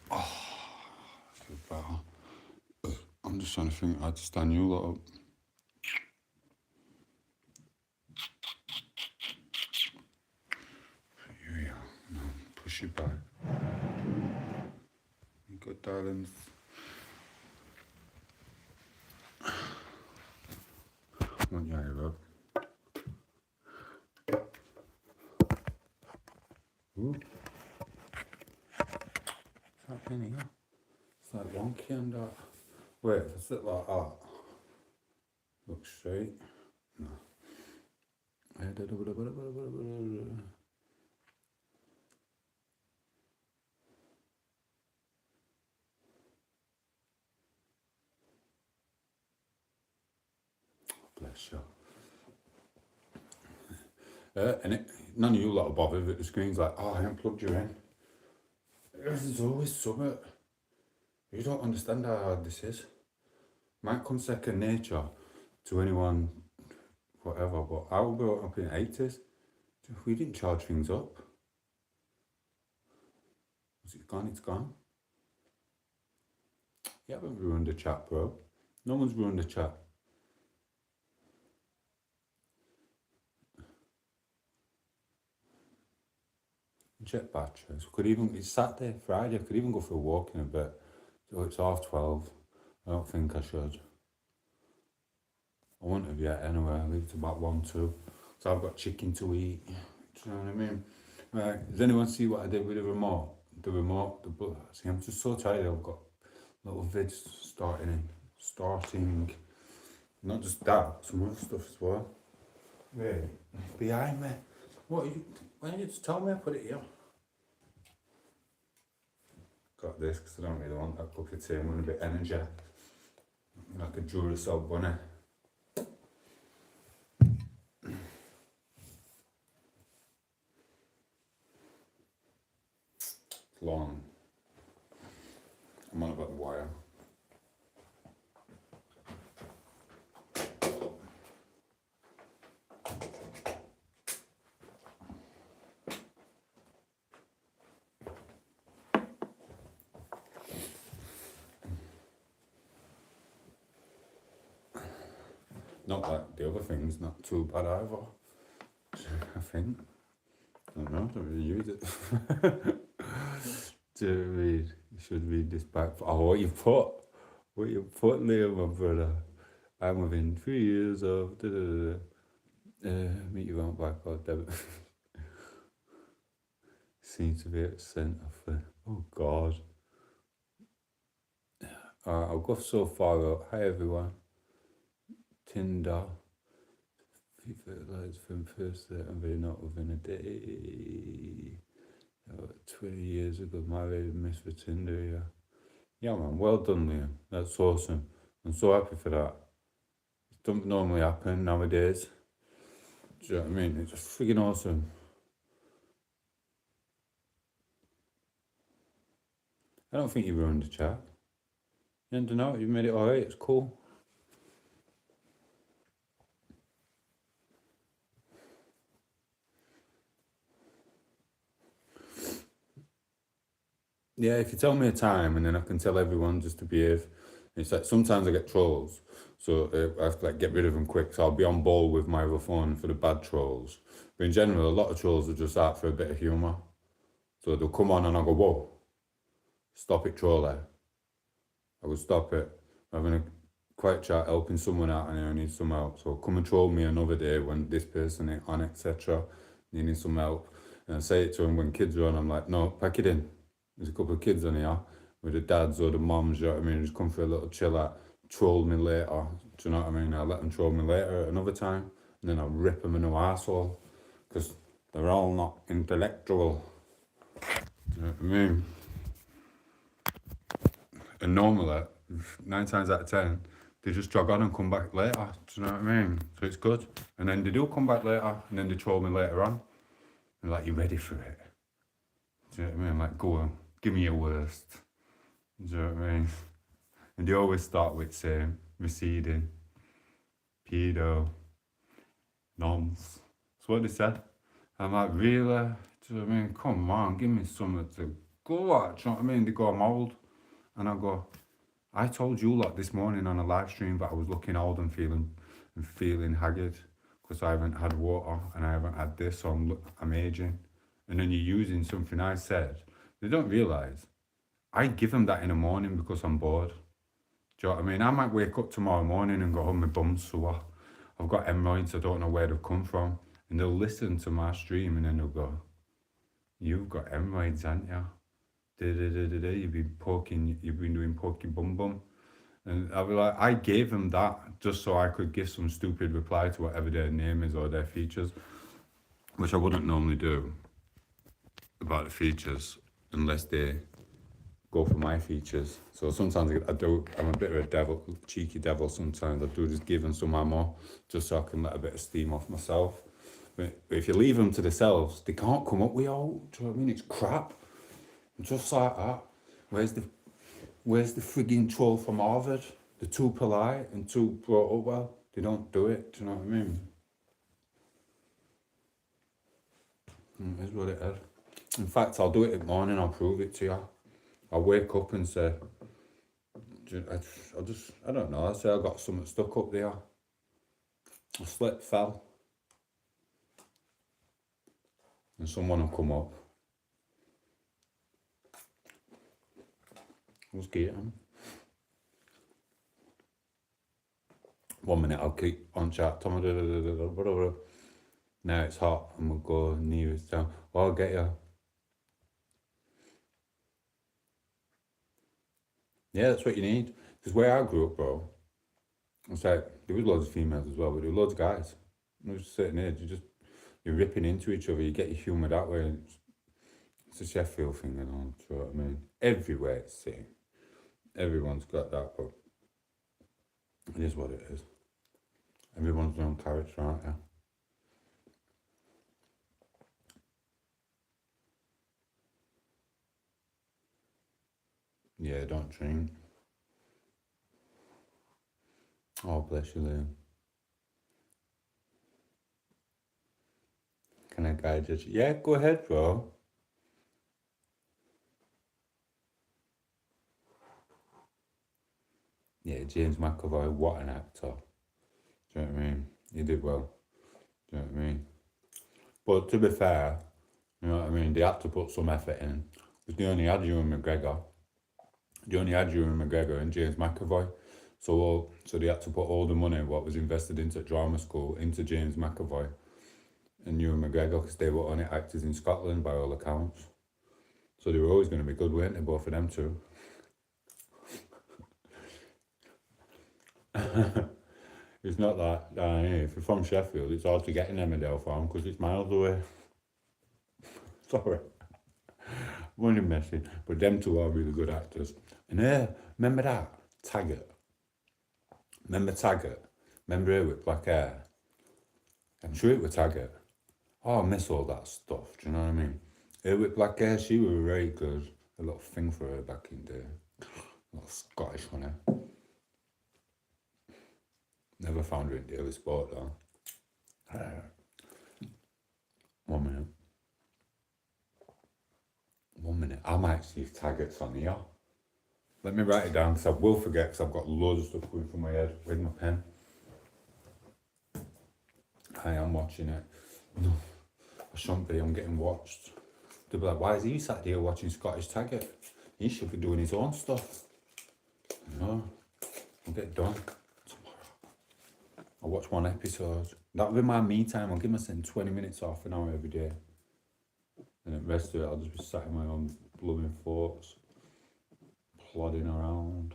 Oh, I feel better. I'm just trying to think how to stand you lot up. Here we are. Now push it back. You good, darlings. One eye, love. Ooh. Is that in here? It's like wonky and that. Wait, if I sit like that, look straight. No. Bless you. And none of you lot are bothered that the screen's like, oh, I haven't plugged you in. There's always something. You don't understand how hard this is. Might come second nature to anyone, whatever, but I was brought up in the 80s. We didn't charge things up. Was it gone? It's gone. You haven't ruined the chat, bro. No one's ruined the chat. Check batteries. It's Saturday, Friday, I could even go for a walk in a bit. So it's 12:30. I don't think I should. I wouldn't have yet anyway. I leave it about 1, 2. So I've got chicken to eat. Do you know what I mean? Right, does anyone see what I did with the remote? See, I'm just so tired. I've got little vids starting. Not just that, some other stuff as well. Really? Behind me. What are you, why didn't you just tell me I put it here? Got this because I don't really want that cup of tea. I'm going a bit energy. Like a Duracell bunny. It's long. I'm on about the wire. Not like the other things, not too bad either. I think. I don't know, I don't really use it. To read, you should read this back. Oh, what you put there, my brother. I'm within 3 years of meet you on back or debit. Seems to be at the centre for, oh God. I'll go so far out. Hi everyone. Tinder. Fertilized from first and very not within a day. 20 years ago, married Miss for Tinder, yeah. Yeah, man, well done, Liam. That's awesome. I'm so happy for that. It don't normally happen nowadays. Do you know what I mean? It's just freaking awesome. I don't think you ruined the chat. You don't know, you made it alright, it's cool. Yeah, if you tell me a time and then I can tell everyone just to behave. It's like sometimes I get trolls, so I have to like get rid of them quick. So I'll be on ball with my other phone for the bad trolls. But in general, a lot of trolls are just out for a bit of humour. So they'll come on and I'll go, whoa, stop it, troller. I will stop it. I'm having a quiet chat, helping someone out and I need some help. So come and troll me another day when this person is on, etc. Needing some help. And I say it to them when kids are on, I'm like, no, pack it in. There's a couple of kids on here with the dads or the moms, you know what I mean? Just come for a little chill out, troll me later. Do you know what I mean? I'll let them troll me later at another time, and then I'll rip them in the arsehole. because they're all not intellectual. Do you know what I mean? And normally, 9 times out of 10, they just jog on and come back later. Do you know what I mean? So it's good. And then they do come back later, and then they troll me later on. And like, you ready for it? Do you know what I mean? Like, go on, give me your worst. Do you know what I mean? And they always start with saying, receding, pedo, nonce. That's what they said. I'm like, really? Do you know what I mean? Come on, give me something to go at. Do you know what I mean? They go, I'm old. And I go, I told you lot this morning on a live stream that I was looking old and feeling haggard because I haven't had water and I haven't had this, so I'm aging. And then you're using something I said. They don't realise I give them that in the morning because I'm bored. Do you know what I mean? I might wake up tomorrow morning and go, oh, my bum's sore. I've got hemorrhoids, I don't know where they've come from. And they'll listen to my stream and then they'll go, you've got hemorrhoids, haven't you? You've been doing pokey bum bum. And I'll be like, I gave them that just so I could give some stupid reply to whatever their name is or their features, which I wouldn't normally do about the features unless they go for my features. So sometimes I'm a bit of a cheeky devil sometimes. I do just give them some ammo just so I can let a bit of steam off myself. But if you leave them to themselves, they can't come up with all. Do you know what I mean? It's crap. Just like that. Where's the frigging troll from Harvard? They're too polite and too brought up well. They don't do it. Do you know what I mean? It is what it is. In fact, I'll do it in the morning. I'll prove it to you. I'll wake up and say, I don't know. I say I got something stuck up there. I slipped, fell. And someone will come up. Let's get him. 1 minute, I'll keep on chat. Whatever. Now it's hot and we'll go nearest town. Oh, I'll get you. Yeah, that's what you need. Because where I grew up, bro, it's like, there was loads of females as well, but there were loads of guys. There was a certain age, you're ripping into each other, you get your humour that way. It's a Sheffield thing and all, do you know what I mean? Everywhere it's the same. Everyone's got that, but it is what it is. Everyone's their own character, aren't they? Yeah, don't drink. Oh, bless you, Liam. Can I guide you? Yeah, go ahead, bro. Yeah, James McAvoy, what an actor. Do you know what I mean? He did well. Do you know what I mean? But to be fair, you know what I mean? They had to put some effort in. Because they only had Ewan McGregor. They only had Ewan McGregor and James McAvoy. So they had to put all the money, what was invested into drama school, into James McAvoy and Ewan McGregor, because they were only actors in Scotland by all accounts. So they were always going to be good, weren't they, both of them two? It's not that if you're from Sheffield, it's hard to get in Emmerdale Farm because it's miles away. Sorry. I'm only messing. But them two are really good actors. And remember that? Taggart. Remember Taggart? Remember her with black hair? I'm sure it was Taggart. Oh, I miss all that stuff, do you know what I mean? Her with black hair, she was very good. A little thing for her back in the a little Scottish one, eh? Never found her in Daily Sport though. 1 minute. 1 minute. I might see if Taggart's on here. Let me write it down because I will forget because I've got loads of stuff going through my head. Where's my pen? I am watching it. No, I shouldn't be. I'm getting watched. They'll be like, why is he sat here watching Scottish Taggart? He should be doing his own stuff. No, I'll get done tomorrow. I'll watch 1 episode. That'll be my me time. I'll give myself 20 minutes off an hour every day. And the rest of it, I'll just be sat in my own blooming thoughts, plodding around.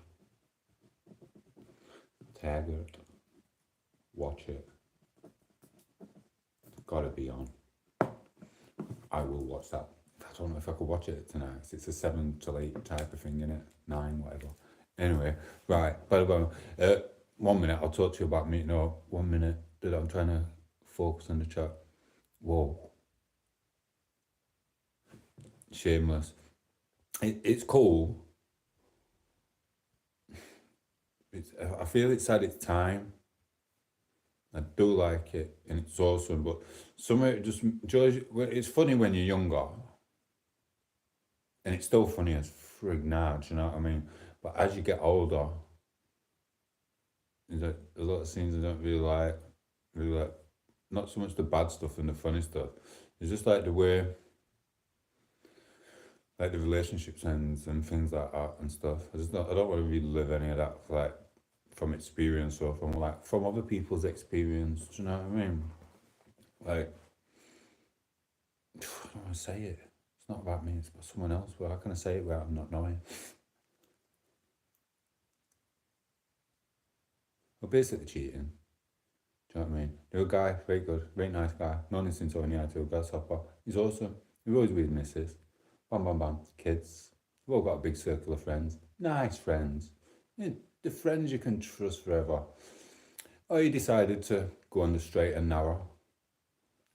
Taggart. Watch it. It's gotta be on. I will watch that. I don't know if I could watch it tonight. It's a 7 till 8 type of thing, innit? 9, whatever. Anyway, right. But 1 minute, I'll talk to you about meeting up. 1 minute, I'm trying to focus on the chat. Whoa. Shameless. It's cool. I feel it's had its time. I do like it, and it's awesome. But somewhere just, it's funny when you're younger, and it's still funny as frig now. Do you know what I mean? But as you get older, there's a lot of scenes I don't really like. Not so much the bad stuff and the funny stuff. It's just like the way, like the relationships ends and things like that and stuff. I don't want to relive any of that, like from experience or from other people's experience. Do you know what I mean? Like, I don't want to say it. It's not about me. It's about someone else. But how can I say it without not knowing? Well, basically cheating. Do you know what I mean? The guy, very good, very nice guy. Known him since only had 2 grasshopper. He's awesome. He's always with his missus. Bam, bam, bam. Kids. We've all got a big circle of friends. Nice friends. The friends you can trust forever. Oh, he decided to go on the straight and narrow.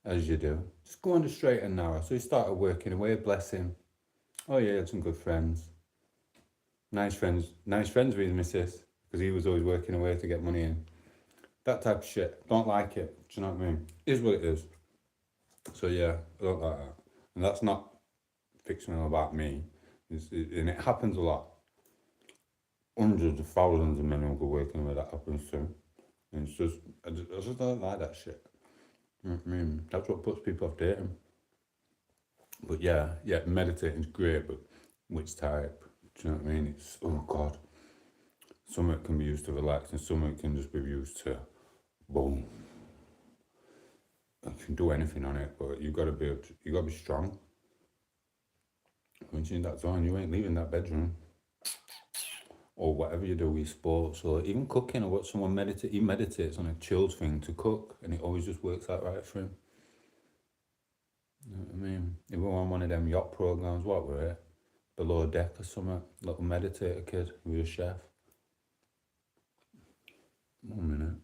As you do. Just go on the straight and narrow. So he started working away, bless him. Oh yeah, he had some good friends. Nice friends with his missus. Because he was always working away to get money in. That type of shit. Don't like it. Do you know what I mean? It is what it is. So yeah, I don't like that. And that's not fictional about me. And it happens a lot. Hundreds of thousands of men who go working away that happens to. And it's just, I just don't like that shit. You know what I mean? That's what puts people off dating. But yeah, meditating's great, but which type? Do you know what I mean? It's, oh God. Some of it can be used to relax and some of it can just be used to boom. You can do anything on it, but you gotta be strong. Once you're in that zone, you ain't leaving that bedroom. Or whatever you do with sports or even cooking. I watch someone meditate. He meditates on a chilled thing to cook and it always just works out right for him. You know what I mean? If we're on one of them yacht programs, what were it? Below Deck or something. Little meditator kid who was a chef. 1 minute.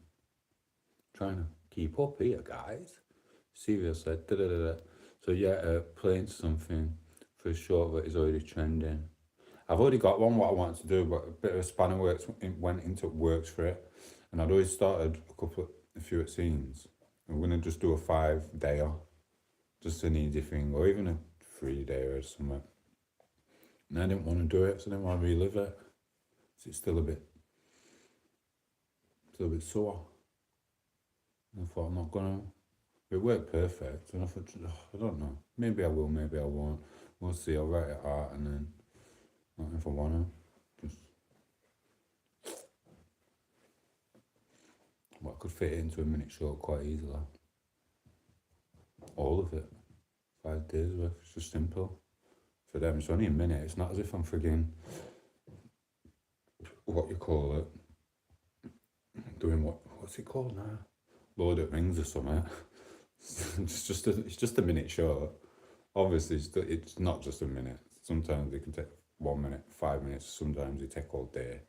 Trying to keep up here, guys. Seriously. So yeah, playing something for a short that is already trending. I've already got one what I wanted to do, but a bit of a spanner went into works for it. And I'd already started a few scenes. I'm gonna just do a 5-dayer. Just an easy thing, or even a 3-dayer or something. And I didn't want to do it, so I didn't want to relive it. So it's still a bit sore. And I thought I'm not gonna. It worked perfect, and I thought, I don't know. Maybe I will, maybe I won't. We'll see. I'll write it out, and then if I wanna, just. Well, I could fit it into a minute short quite easily. All of it. 5 days worth. It's just simple. For them, it's only a minute. It's not as if I'm frigging, what you call it, doing what's it called now? Lord of the Rings or something. It's just a minute short. Obviously, it's not just a minute. Sometimes it can take 1 minute, 5 minutes. Sometimes it take all day,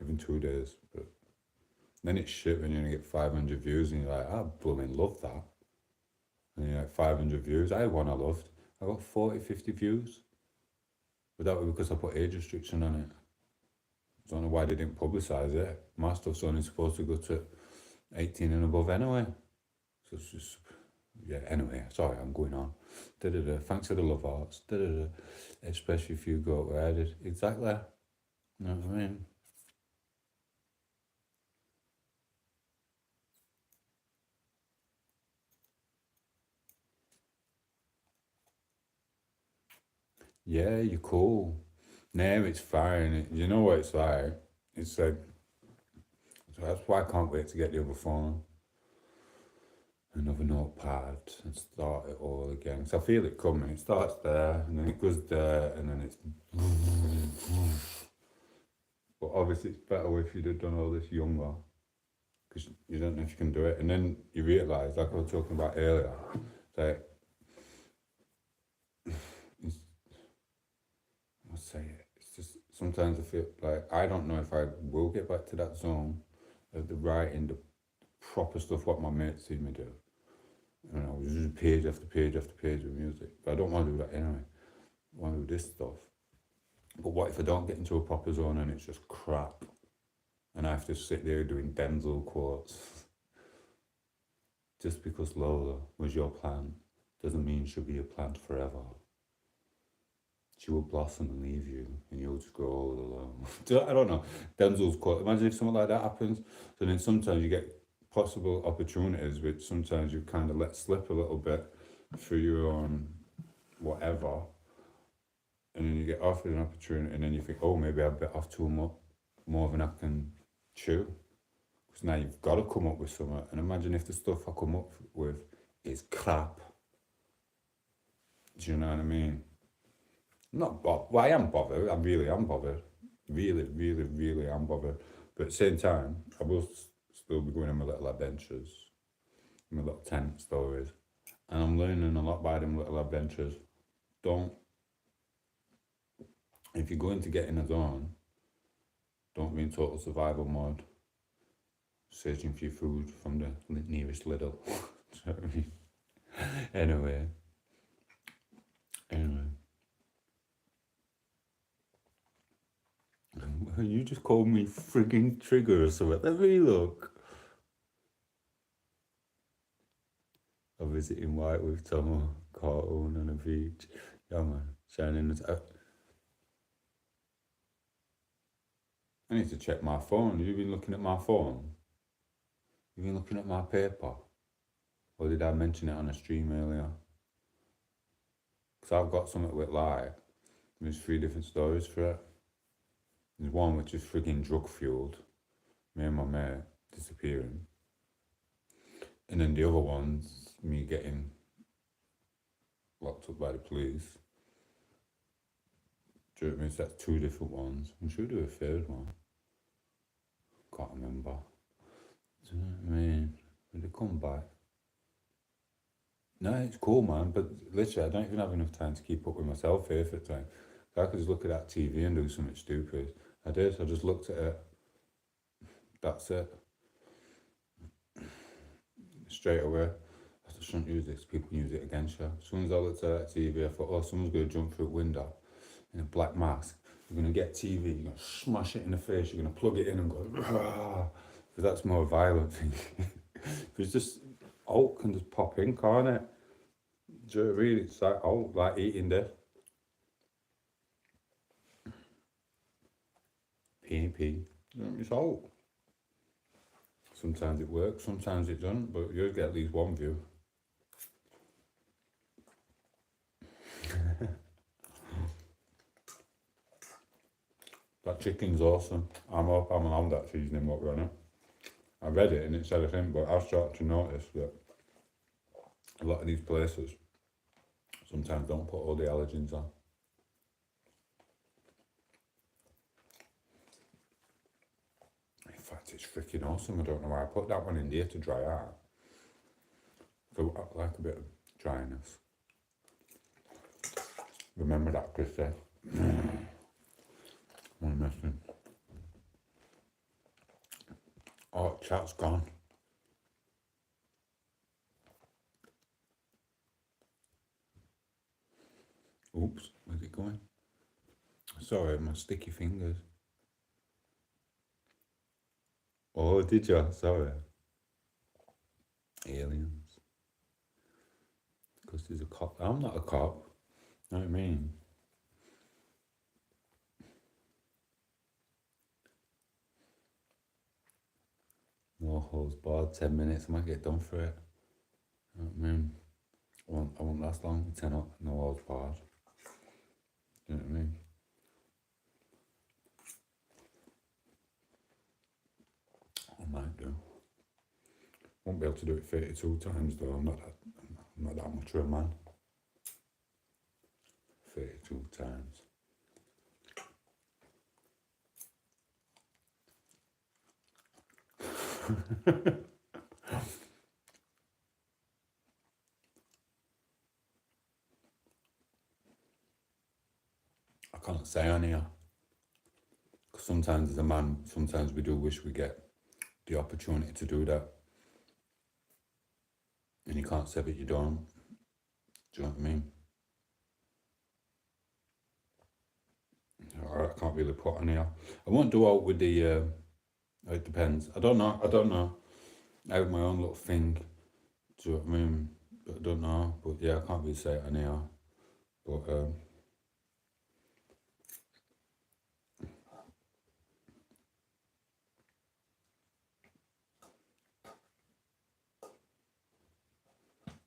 even 2 days. But then it's shit when you're gonna get 500 views and you're like, I blooming love that. And you're like, 500 views. I had one I loved. I got 40, 50 views. But that was because I put age restriction on it. I don't know why they didn't publicise it. My stuff's only supposed to go to 18 and above anyway. So it's just, yeah, anyway, sorry, I'm going on. Thanks for the love hearts. Especially if you go where I did. Exactly. You know what I mean? Yeah, you're cool. No, it's fine. You know what it's like? It's like, so that's why I can't wait to get the other phone. Another notepad and start it all again. So I feel it coming. It starts there and then it goes there and then it's. But obviously it's better if you'd have done all this younger. Because you don't know if you can do it. And then you realise, like I was talking about earlier, that say it? It's just sometimes I feel like I don't know if I will get back to that zone of the writing, the proper stuff what my mates see me do. You know, just page after page after page of music. But I don't want to do that anyway. I want to do this stuff. But what if I don't get into a proper zone and it's just crap? And I have to sit there doing Denzel quotes. Just because Lola was your plant doesn't mean she'll be a plant forever. She will blossom and leave you, and you'll just grow all alone. I don't know. Denzel's quote. Imagine if something like that happens. So then sometimes you get possible opportunities, which sometimes you kind of let slip a little bit for your own whatever. And then you get offered an opportunity, and then you think, oh, maybe I bit off too much, more than I can chew. Because now you've got to come up with something. And imagine if the stuff I come up with is crap. Do you know what I mean? Not well, I am bothered. I really am bothered. Really, really, really am bothered. But at the same time, I will still be going on my little adventures, my little tent stories. And I'm learning a lot by them little adventures. If you're going to get in a zone, don't be in total survival mode, searching for your food from the nearest Lidl. Do you know what I mean? Anyway. You just called me frigging Trigger or something. Let me look. I'm visiting White with Tom cartoon on a beach. Yeah, man. Shining the... I need to check my phone. Have you been looking at my phone? Have you been looking at my paper? Or did I mention it on a stream earlier? Because I've got something with light. There's 3 different stories for it. There's one which is frigging drug fueled. Me and my mate disappearing. And then the other one's me getting locked up by the police. Do you know what I mean? So that's 2 different ones. I'm sure do a 3rd one. Can't remember. Do you know what I mean? When they come back. No, it's cool, man. But literally, I don't even have enough time to keep up with myself here for the time. I could just look at that TV and do something stupid. I did. I just looked at it. That's it. Straight away. I just shouldn't use this. People use it against you. As soon as I looked at that TV, I thought, oh, someone's going to jump through a window in a black mask. You're going to get TV. You're going to smash it in the face. You're going to plug it in and go, because that's more violent thing. It's just, Hulk can just pop in, can't it? Do you know what I mean? It's like Hulk, like eating this. P. It's Hulk. Sometimes it works, sometimes it doesn't, but you'll get at least one view. That chicken's awesome. I'm on that seasoning what we're on it. I read it and it said a thing, but I've started to notice that a lot of these places sometimes don't put all the allergens on. In fact, it's freaking awesome. I don't know why I put that one in there to dry out. So I like a bit of dryness. Remember that, Chris said. I'm missing. Oh, chat's gone. Oops, where's it going? Sorry, my sticky fingers. Oh, did you? Sorry. Aliens. Because there's a cop. I'm not a cop. You know what I mean? No holds barred, 10 minutes, I might get done for it. You know what I mean? I won't last long, 10 up, no holds barred. You know what I mean? I might do. Won't be able to do it 32 times though, I'm not that much of a man. 32 times. I can't say on here. Because sometimes as a man, sometimes we do wish we get the opportunity to do that. And you can't say that you don't. Do you know what I mean? Alright, I can't really put on here. I won't do out with the, it depends. I don't know. I have my own little thing. Do you know what I mean? But I don't know. But yeah, I can't really say it on here. But,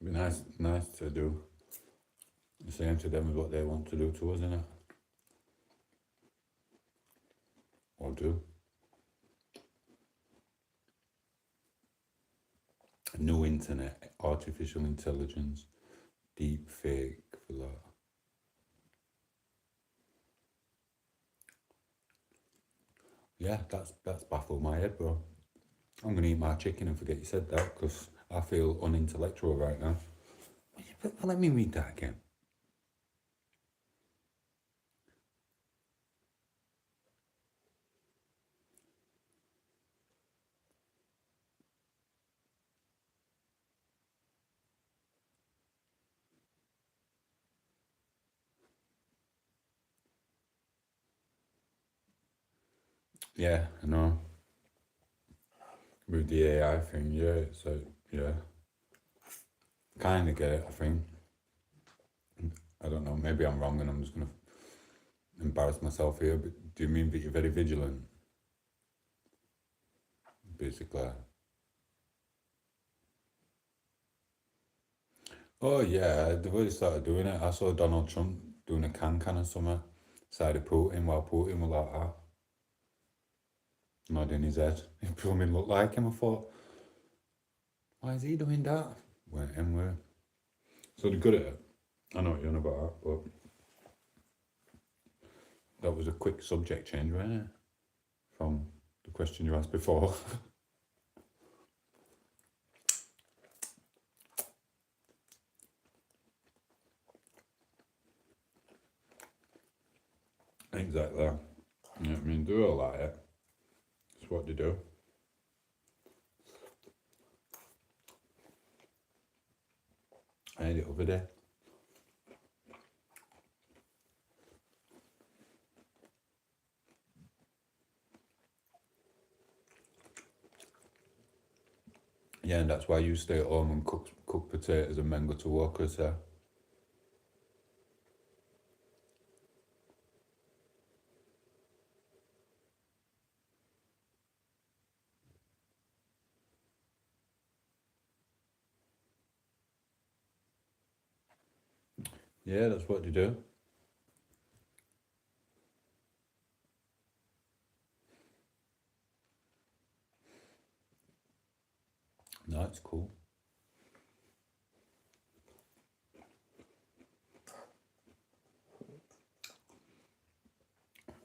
it'd be nice to do the same to them as what they want to do to us, innit? Or do. New internet, artificial intelligence, deep fake, for that. Yeah, that's baffled my head, bro. I'm gonna eat my chicken and forget you said that because I feel unintellectual right now. Let me read that again. Yeah, I know. With the AI thing, yeah, so yeah. Kind of get it, I think. I don't know, maybe I'm wrong and I'm just gonna embarrass myself here, but do you mean that you're very vigilant? Basically. Oh yeah, they've already started doing it. I saw Donald Trump doing a can of something, side of Putin, while Putin was like that. Nodding his head. It probably looked like him. I thought, why is he doing that? Where? So they're good at it. I know what you're on about, but that was a quick subject change, wasn't it? From the question you asked before. Exactly. Yeah, I mean, they're all like it. It's what they do. I had it over there. Yeah, and that's why you stay at home and cook potatoes and men go to work, cause yeah, that's what they do. No, it's cool.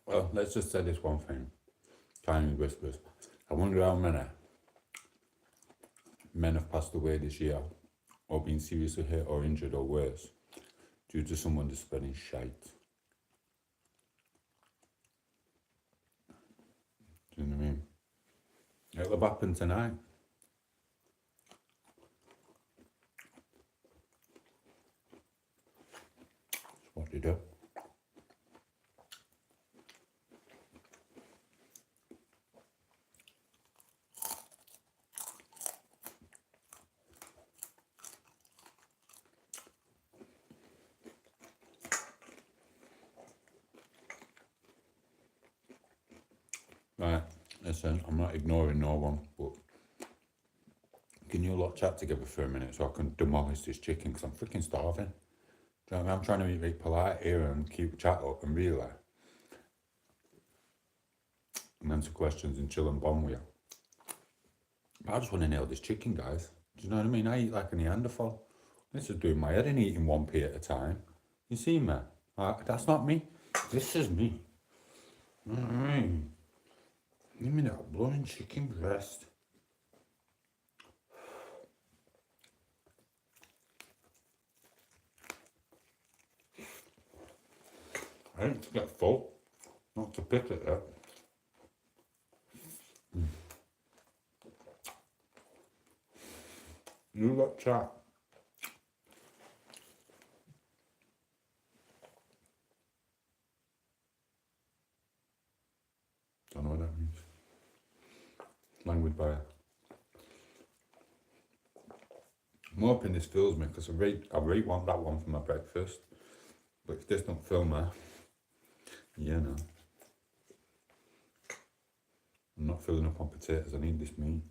Well, let's just say this one thing. Tiny whispers. I wonder how many men have passed away this year, or been seriously hit or injured or worse, due to someone just spreading shite. Do you know what I mean? It'll have happened tonight. That's what they do. Right, listen, I'm not ignoring no one, but can you lot chat together for a minute so I can demolish this chicken because I'm freaking starving. Do you know what I mean? I'm trying to be very polite here and keep chat up and really and answer questions and chill and bond with you. But I just want to nail this chicken, guys. Do you know what I mean? I eat like a Neanderthal. This is doing my head in eating one pea at a time. You see me? That's not me. This is me. You know what I mean? Give me that blooming chicken breast. I And to get full, not to pick it up. You got chat. Don't know what that means. Language barrier. I'm hoping this fills me because I really want that one for my breakfast. But if this don't fill me, yeah, no. I'm not filling up on potatoes, I need this meat.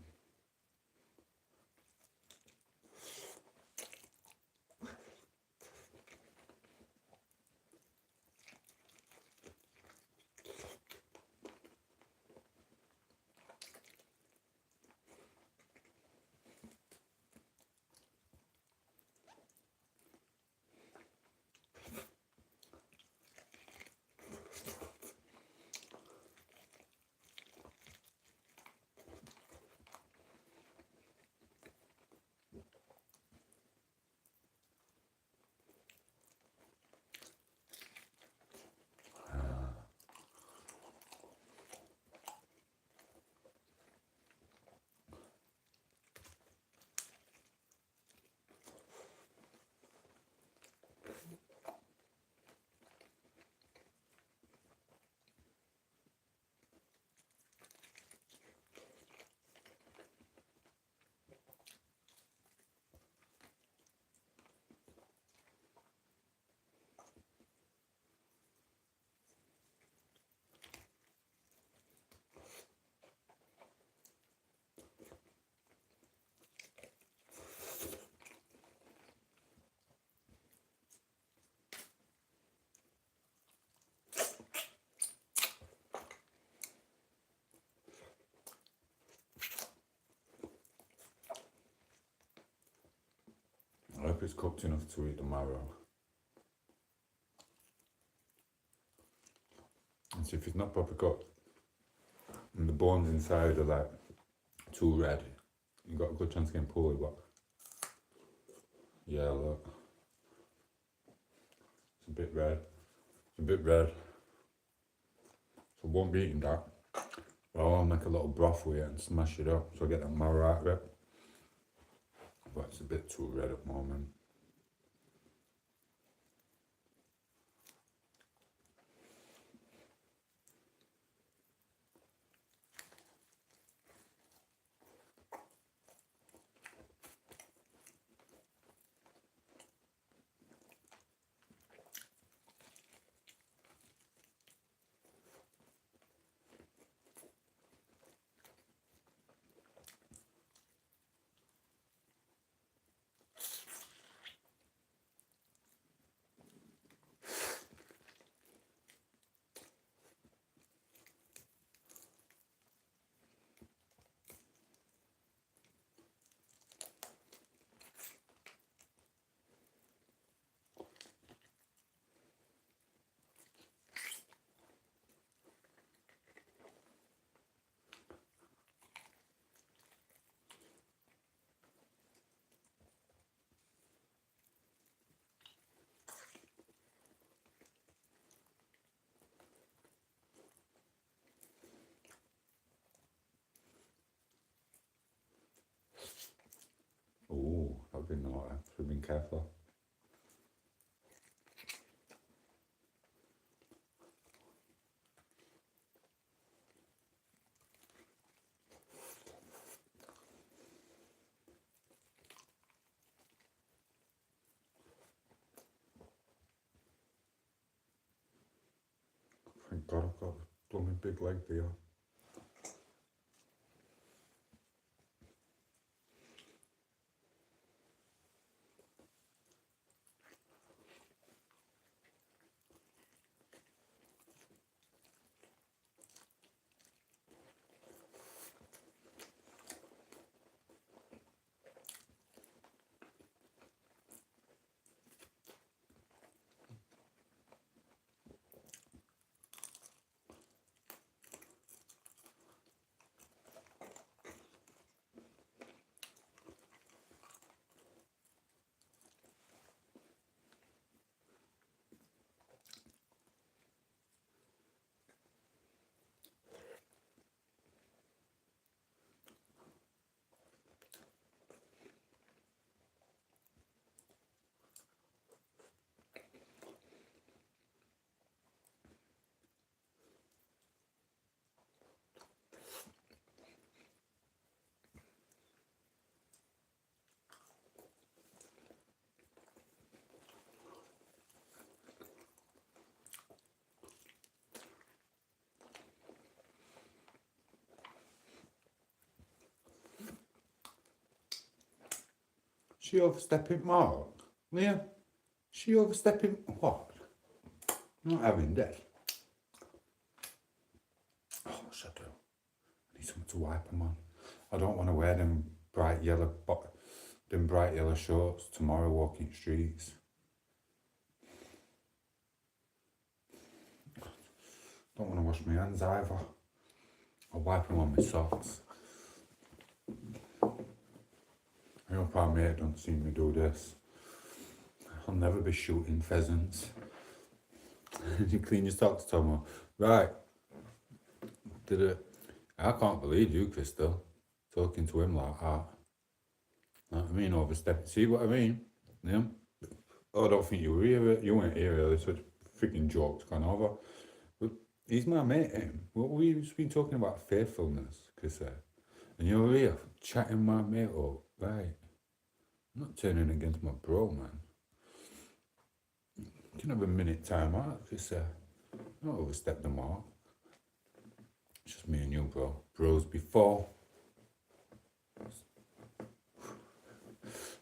I hope it's cooked enough to eat the marrow. And see if it's not proper cooked and the bones inside are like too red, you've got a good chance of getting poorly, but yeah, look. It's a bit red. It's a bit red. So I won't be eating that. But I'll make a little broth with it and smash it up so I get that marrow out of it. But it's a bit too red at the moment. Oh, I've been naughty. Should have been careful. Thank God I've got a blooming big leg here. She overstepping Mark? Liam? She overstepping what? Not having this. Oh, what should I do? I need something to wipe them on. I don't want to wear them bright yellow shorts tomorrow walking streets. Don't want to wash my hands either. I'll wipe them on my socks. I hope our mate don't see me do this. I'll never be shooting pheasants. You clean your socks, Tomo. Right. Did it? I can't believe you, Crystal, talking to him like that. Know what I mean? Overstepping. See what I mean? Yeah. Oh, I don't think you were here. You weren't here earlier, so freaking jokes gone over. But he's my mate, him. What we've been talking about faithfulness, Chris said. And you're here chatting my mate up. Right. I'm not turning against my bro, man. You can have a minute time out, Chris said. Not overstep the mark. It's just me and you, bro. Bros before.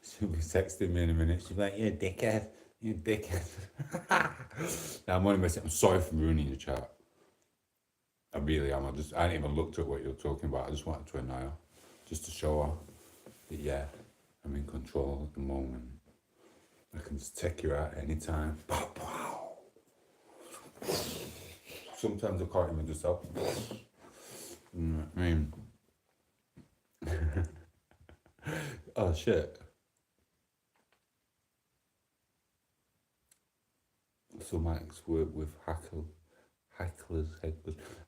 She'll be texting me in a minute. She'll be like, "You dickhead. You dickhead." Now, I'm only messing. I'm sorry for ruining your chat. I really am. I hadn't even looked at what you're talking about. I just wanted to annoy her. Just to show her that, yeah, I'm in control at the moment. I can just take you out anytime. Pow, pow. Sometimes I can't even just help. I mean, oh shit. So Max worked with hecklers.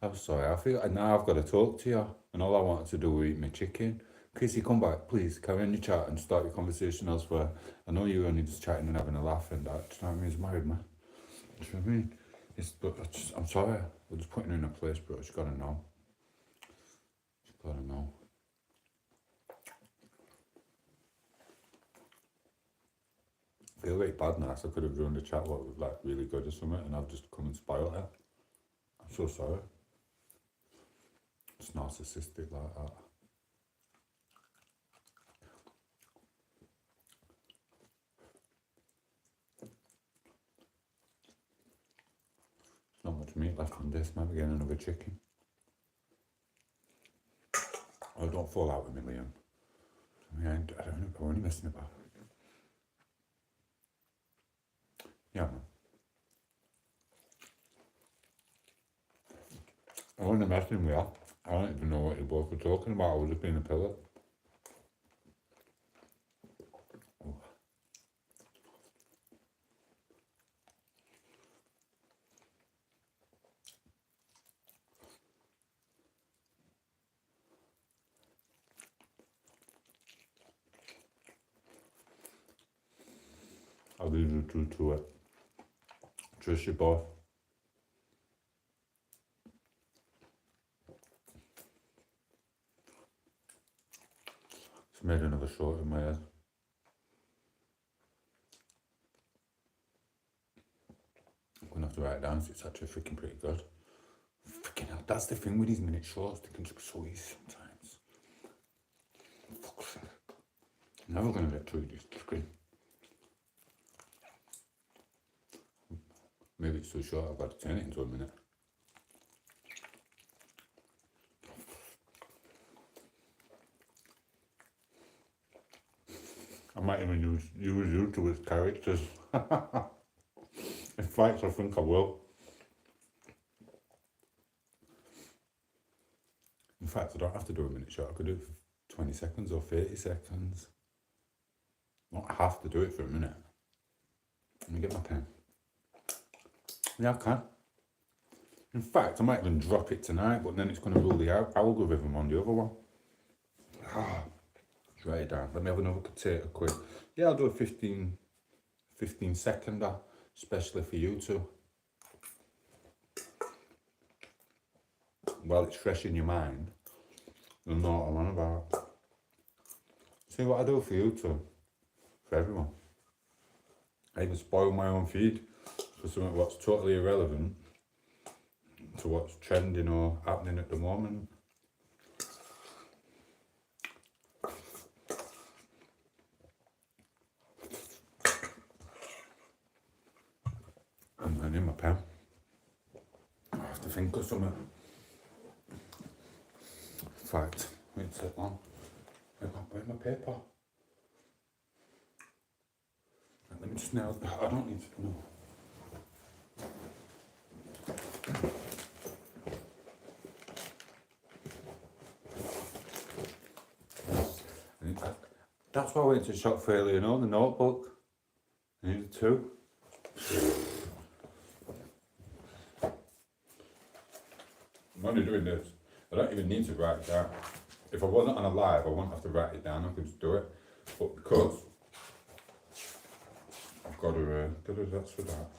I'm sorry, I feel now I've got to talk to you, and all I wanted to do was eat my chicken. Casey, come back, please. Carry on your chat and start your conversation elsewhere. I know you're only just chatting and having a laugh and that. Do you know what I mean? He's married, man. Do you know what I mean? I'm sorry. We're just putting her in a place, bro. She's got to know. She's got to know. I feel like bad now, so I could have ruined the chat what was like really good or something, and I've just come and spoiled it. I'm so sorry. It's narcissistic like that. Not much meat left on this, maybe getting another chicken. Oh, don't fall out with me, Liam. I mean, I don't know, I'm only messing about. Yeah, man. I wasn't messing with you. I don't even know what you both were talking about. I was just being a pillar. Oh. I'll leave you two to it. Trust you both. It's made another short in my head. I'm gonna have to write it down, so it's actually freaking pretty good. Freaking hell, that's the thing with these minute shorts, they can just be so easy sometimes. Fuck's sake. I'm never gonna get through this screen. Maybe it's too short, I've got to turn it into a minute. I might even use you to its characters. In fact, I think I will. In fact, I don't have to do a minute short. I could do it for 20 seconds or 30 seconds. I don't have to do it for a minute. Let me get my pen. Yeah, I can. In fact, I might even drop it tonight, but then it's going to rule the algorithm on the other one. Let's write it down. Let me have another potato quick. Yeah, I'll do a 15 seconder, especially for you two. While it's fresh in your mind, you'll know what I'm on about. See what I do for you two, for everyone. I even spoil my own feed for something what's totally irrelevant to what's trending or happening at the moment. I need my pen. I have to think of something. In fact, wait a long. Where's my paper? Let me just nail. I don't need to know. That's why I went to shop for earlier on, the notebook. I needed two. I'm only doing this. I don't even need to write it down. If I wasn't on a live, I wouldn't have to write it down, I could just do it. But because I've got to, that's for that.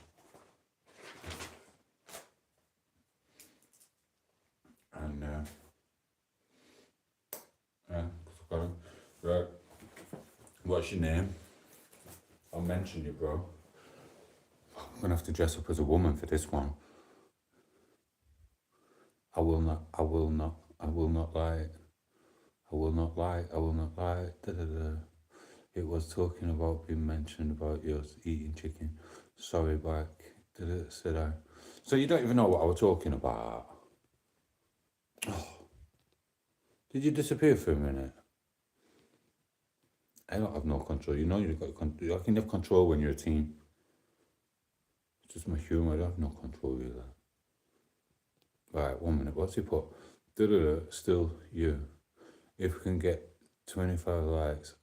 And, because I've got to, right. What's your name? I'll mention you, bro. I'm gonna have to dress up as a woman for this one. I will not lie. I will not lie. Da, da, da. It was talking about being mentioned about yours eating chicken. Sorry, back. Said I. So you don't even know what I was talking about. Oh. Did you disappear for a minute? I don't have no control. You know you've got control. I can have control when you're a team. It's just my humour. I don't have no control really. Right, 1 minute. What's he put? Still you. If we can get 25 likes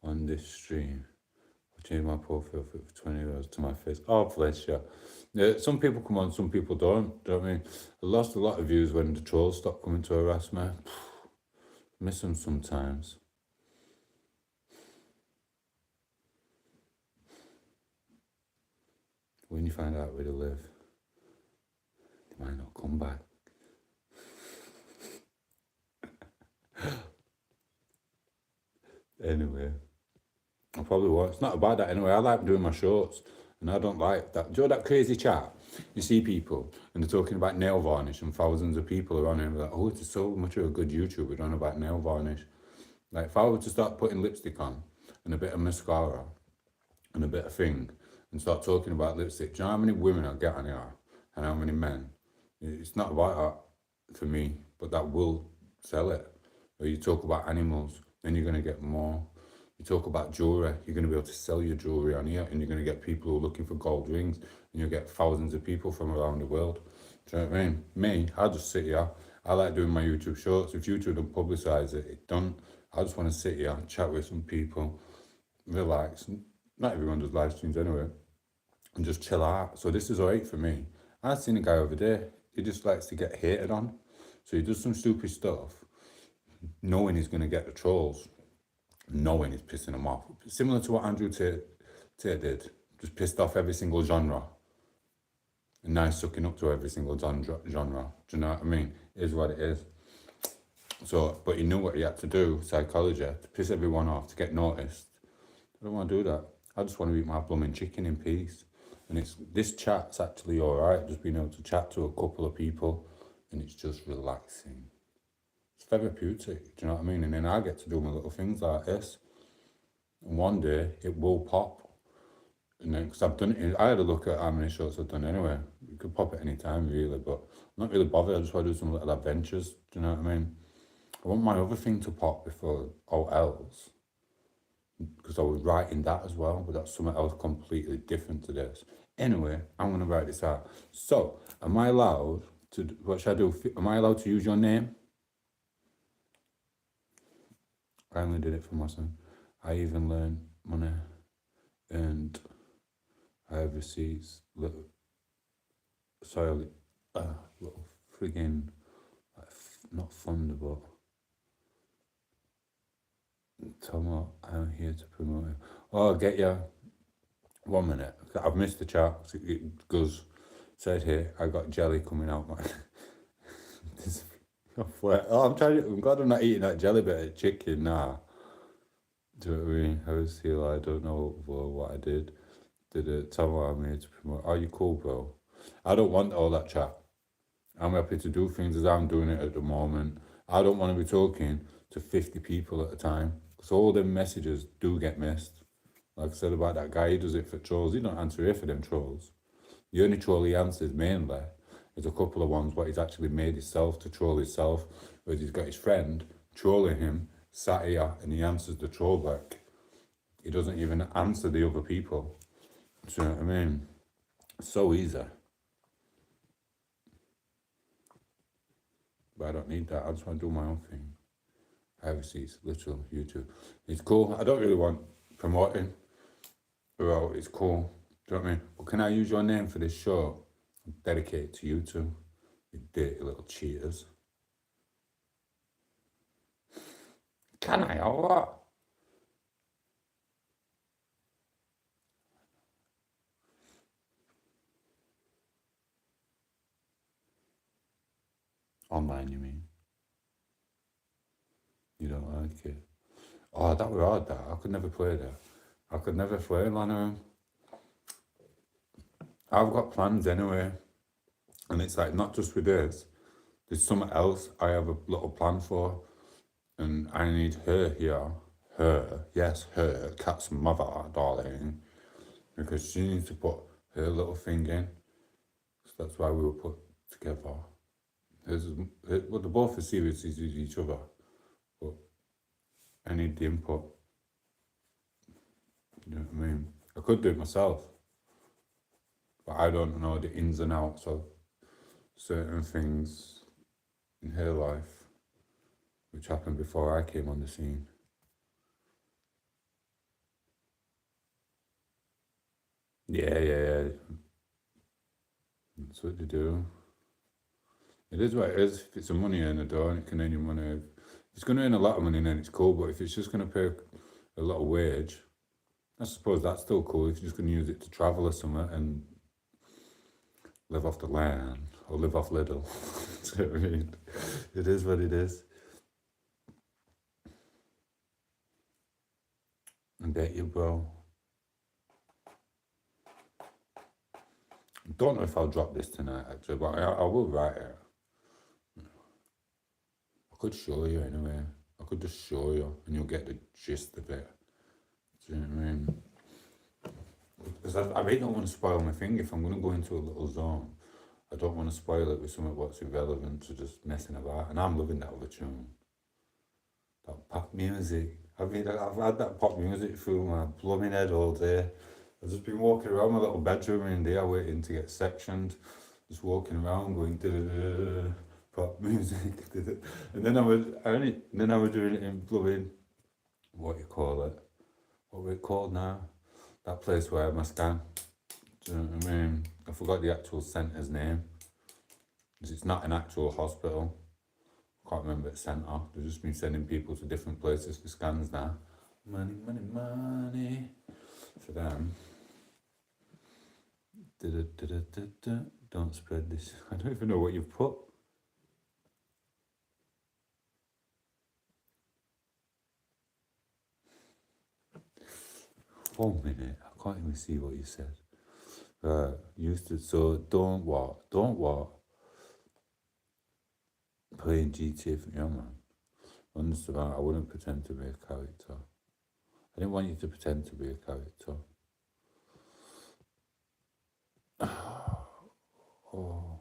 on this stream, I'll change my profile for 20 euros to my face. Oh, bless you. Yeah, some people come on, some people don't. Do you know what I mean? I lost a lot of views when the trolls stopped coming to harass me. Miss them sometimes. When you find out where they live, they might not come back. Anyway, I probably won't. It's not about that anyway. I like doing my shorts, and I don't like that. Do you know that crazy chat? You see people, and they're talking about nail varnish, and thousands of people are on it, and they're like, oh, it's so much of a good YouTuber on about nail varnish. Like, if I were to start putting lipstick on, and a bit of mascara, and a bit of thing, and start talking about lipstick, do you know how many women I get on here, and how many men? It's not about that for me, but that will sell it. Or you talk about animals, then you're going to get more. You talk about jewelry, you're going to be able to sell your jewelry on here, and you're going to get people who are looking for gold rings, and you'll get thousands of people from around the world. Do you know what I mean? Me, I just sit here. I like doing my YouTube shorts. If YouTube don't publicise it, it's done. I just want to sit here, chat with some people, relax. Not everyone does live streams anyway, and just chill out. So this is alright for me. I've seen a guy over there, he just likes to get hated on. So he does some stupid stuff, knowing he's going to get the trolls, knowing he's pissing them off. Similar to what Andrew Tate did, just pissed off every single genre. And now he's sucking up to every single genre. Do you know what I mean? It is what it is. So, but he knew what he had to do, psychology, to piss everyone off, to get noticed. I don't want to do that. I just want to eat my blooming chicken in peace. And this chat's actually alright, just being able to chat to a couple of people, and it's just relaxing. It's therapeutic, do you know what I mean? And then I get to do my little things like this. And one day, it will pop. And then, because I've done it, I had a look at how many shows I've done anyway. You could pop at any time, really, but I'm not really bothered. I just want to do some little adventures, do you know what I mean? I want my other thing to pop before all else, because I was writing that as well, but that's something else completely different to this. Anyway, I'm going to write this out. So, am I allowed to, what should I do? Am I allowed to use your name? I only did it for my son. I even learned money, and I have receipts, little friggin', like, not fund, but Tom, I'm here to promote it. Oh, I'll get you. 1 minute. I've missed the chat. It goes, said here, I got jelly coming out. I'm trying to, I'm glad I'm not eating that jelly bit of chicken now. Do you know what I mean? I was here, I don't know what I did. Did it, Tom, I'm here to promote. Are you cool, bro? I don't want all that chat. I'm happy to do things as I'm doing it at the moment. I don't want to be talking to 50 people at a time. So all them messages do get missed. Like I said about that guy, he does it for trolls. He don't answer here for them trolls. The only troll he answers mainly is a couple of ones what he's actually made himself to troll himself, where he's got his friend trolling him, sat here, and he answers the troll back. He doesn't even answer the other people. Do you know what I mean? So easy. But I don't need that. I just want to do my own thing. Privacy is literal YouTube. It's cool. I don't really want promoting. Well, it's cool. Do you know what I mean? But can I use your name for this show? Dedicate it to you two. You dirty little cheaters. Can I or what? Online, you mean? You don't like it? Oh, that were hard, that. I could never play that. I could never play Lana. I've got plans anyway. And it's like, not just with this. There's something else I have a little plan for. And I need her here. Her, yes, her, Cat's mother, darling. Because she needs to put her little thing in. So that's why we were put together. Well, they're both as serious as each other. But I need the input. You know what I mean? I could do it myself. But I don't know the ins and outs of certain things in her life, which happened before I came on the scene. Yeah. That's what they do. It is what it is. If it's a money earner, and it can earn you money. If it's going to earn a lot of money, then it's cool. But if it's just going to pay a lot of wage, I suppose that's still cool. If you're just going to use it to travel or something and live off the land or live off little. Do you know what I mean? It is what it is. I bet you, bro. Don't know if I'll drop this tonight, actually, but I will write it. I could show you anyway. I could just show you and you'll get the gist of it. Do you know what I mean? Because I really don't want to spoil my thing. If I'm going to go into a little zone, I don't want to spoil it with something what's irrelevant to just messing about. And I'm loving that other tune. That pop music. I've had that pop music through my blooming head all day. I've just been walking around my little bedroom in there waiting to get sectioned. Just walking around going pop music. And then I was doing it in blooming, what you call it? What we're called now? That place where I had my scan. Do you know what I mean? I forgot the actual centre's name. It's not an actual hospital. I can't remember its centre. They've just been sending people to different places for scans now. Money, money, money. For them. Don't spread this. I don't even know what you've put. One minute. I can't even see what you said. Used to, so don't what? Playing GTA for yeah, man. Understood. I wouldn't pretend to be a character. I didn't want you to pretend to be a character. Oh.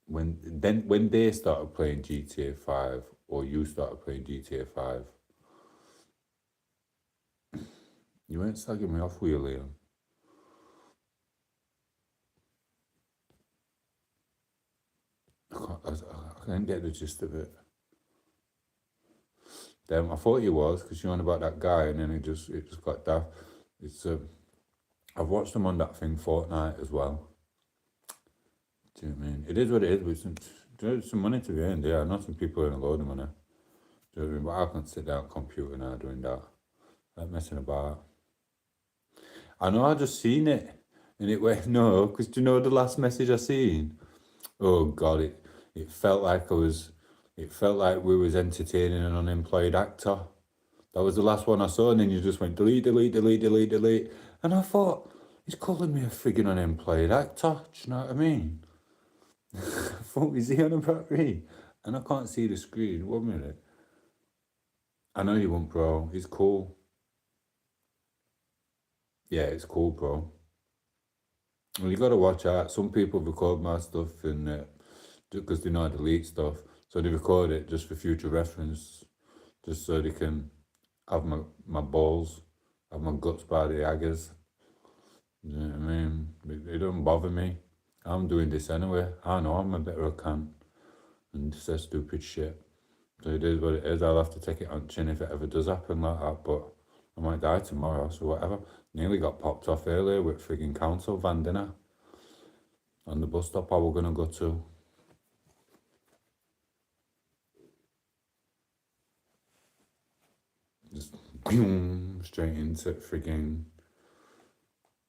When they started playing GTA 5, or you started playing GTA 5, you weren't slagging me off, were you, Liam? I can't get the gist of it. I thought you was, because you're on about that guy, and then it just got daft. It's I've watched them on that thing Fortnite as well. Do you know what I mean? It is what it is, but there's some money to be earned. Yeah, not some people earn a load of money. Do you know what I mean? But I can't sit down computer now doing that. Like messing about. I know, I just seen it. And it went, no, because do you know the last message I seen? Oh God, it felt like we was entertaining an unemployed actor. That was the last one I saw, and then you just went delete. And I thought, he's calling me a friggin' unemployed actor. Do you know what I mean? I thought, is he on about me? And I can't see the screen. 1 minute. I know you won't, bro. It's cool. Yeah, it's cool, bro. Well, you gotta watch out. Some people record my stuff and because they know how to delete stuff, so they record it just for future reference, just so they can have my balls, have my guts by the aggers. You know what I mean? It don't bother me. I'm doing this anyway. I know I'm a better cunt and say stupid shit. So it is what it is. I'll have to take it on chin if it ever does happen like that. But I might die tomorrow, so whatever. Nearly got popped off earlier with frigging council van dinner on the bus stop I were gonna go to. Just straight into frigging,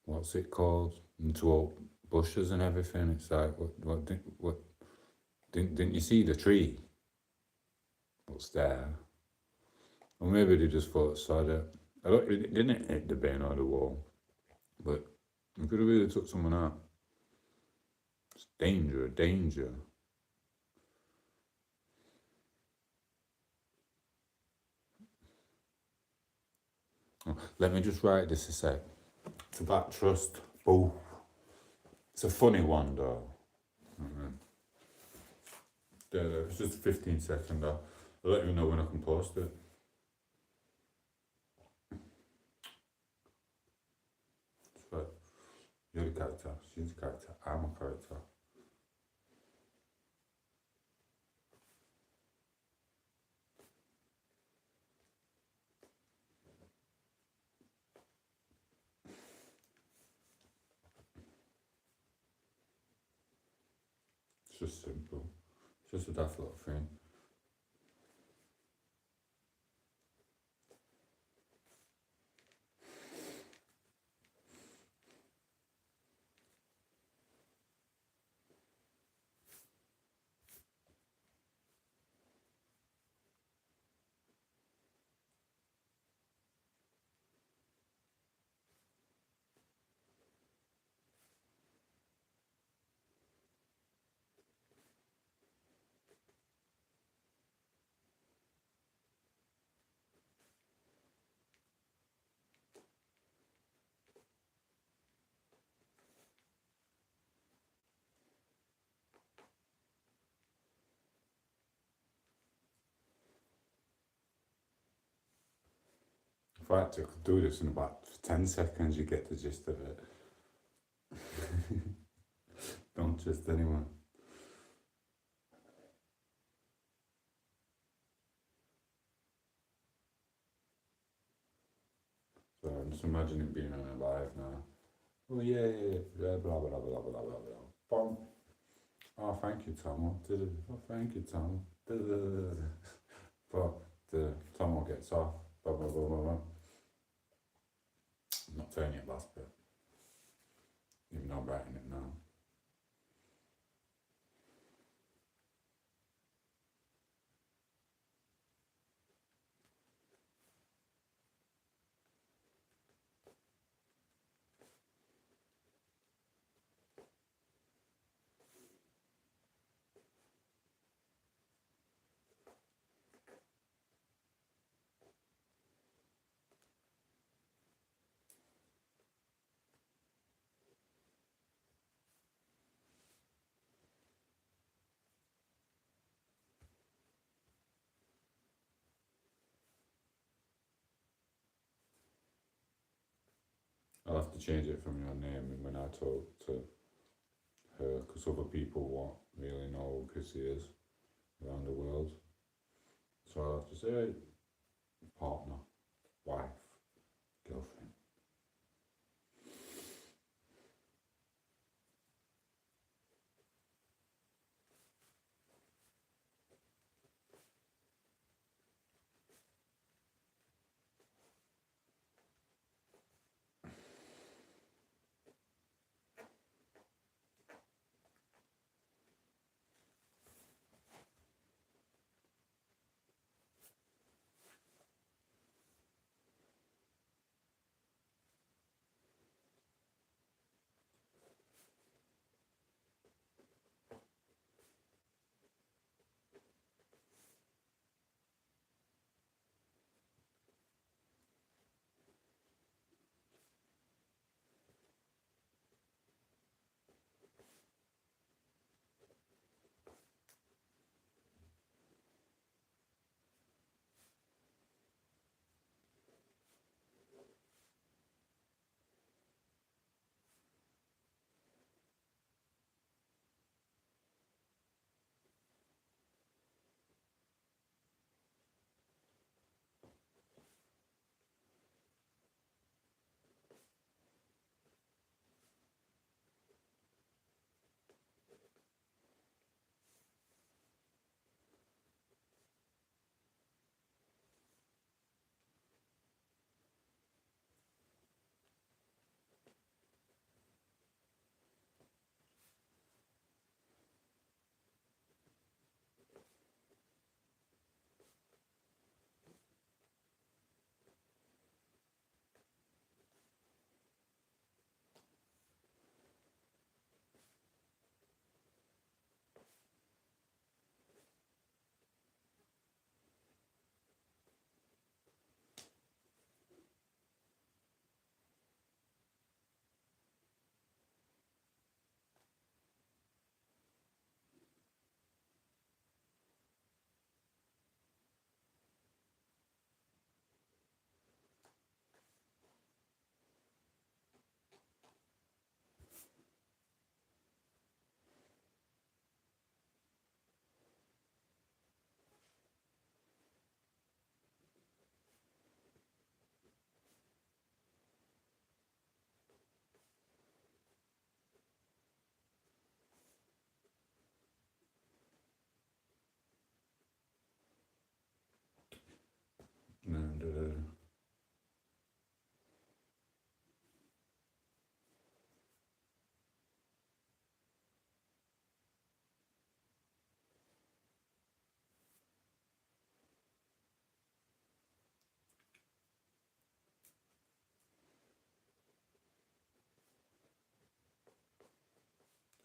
what's it called? Into all bushes and everything. It's like what didn't you see the tree? What's there? Or maybe they just thought saw it. It didn't hit the bin or the wall, but it could have really took someone out. It's danger, danger. Oh, let me just write this a sec. It's about trust. Oh, it's a funny one though. It's just a 15-second though. I'll let you know when I can post it. But you're the character, she's the character, I'm a character. It's just simple. It's just a daft little thing. If I had to do this in about 10 seconds, you get the gist of it. Don't trust anyone. So I'm just imagining being on a live now. Oh yeah, blah blah blah blah blah blah blah. Bum. Oh, thank you, Tom. Oh, thank you, Tom. But the Tom gets off. Blah blah blah blah blah. I'm not turning it last bit, even though I'm writing it now. I'll have to change it from your name when I talk to her, because other people won't really know who she is around the world. So I'll have to say partner, wife, girlfriend.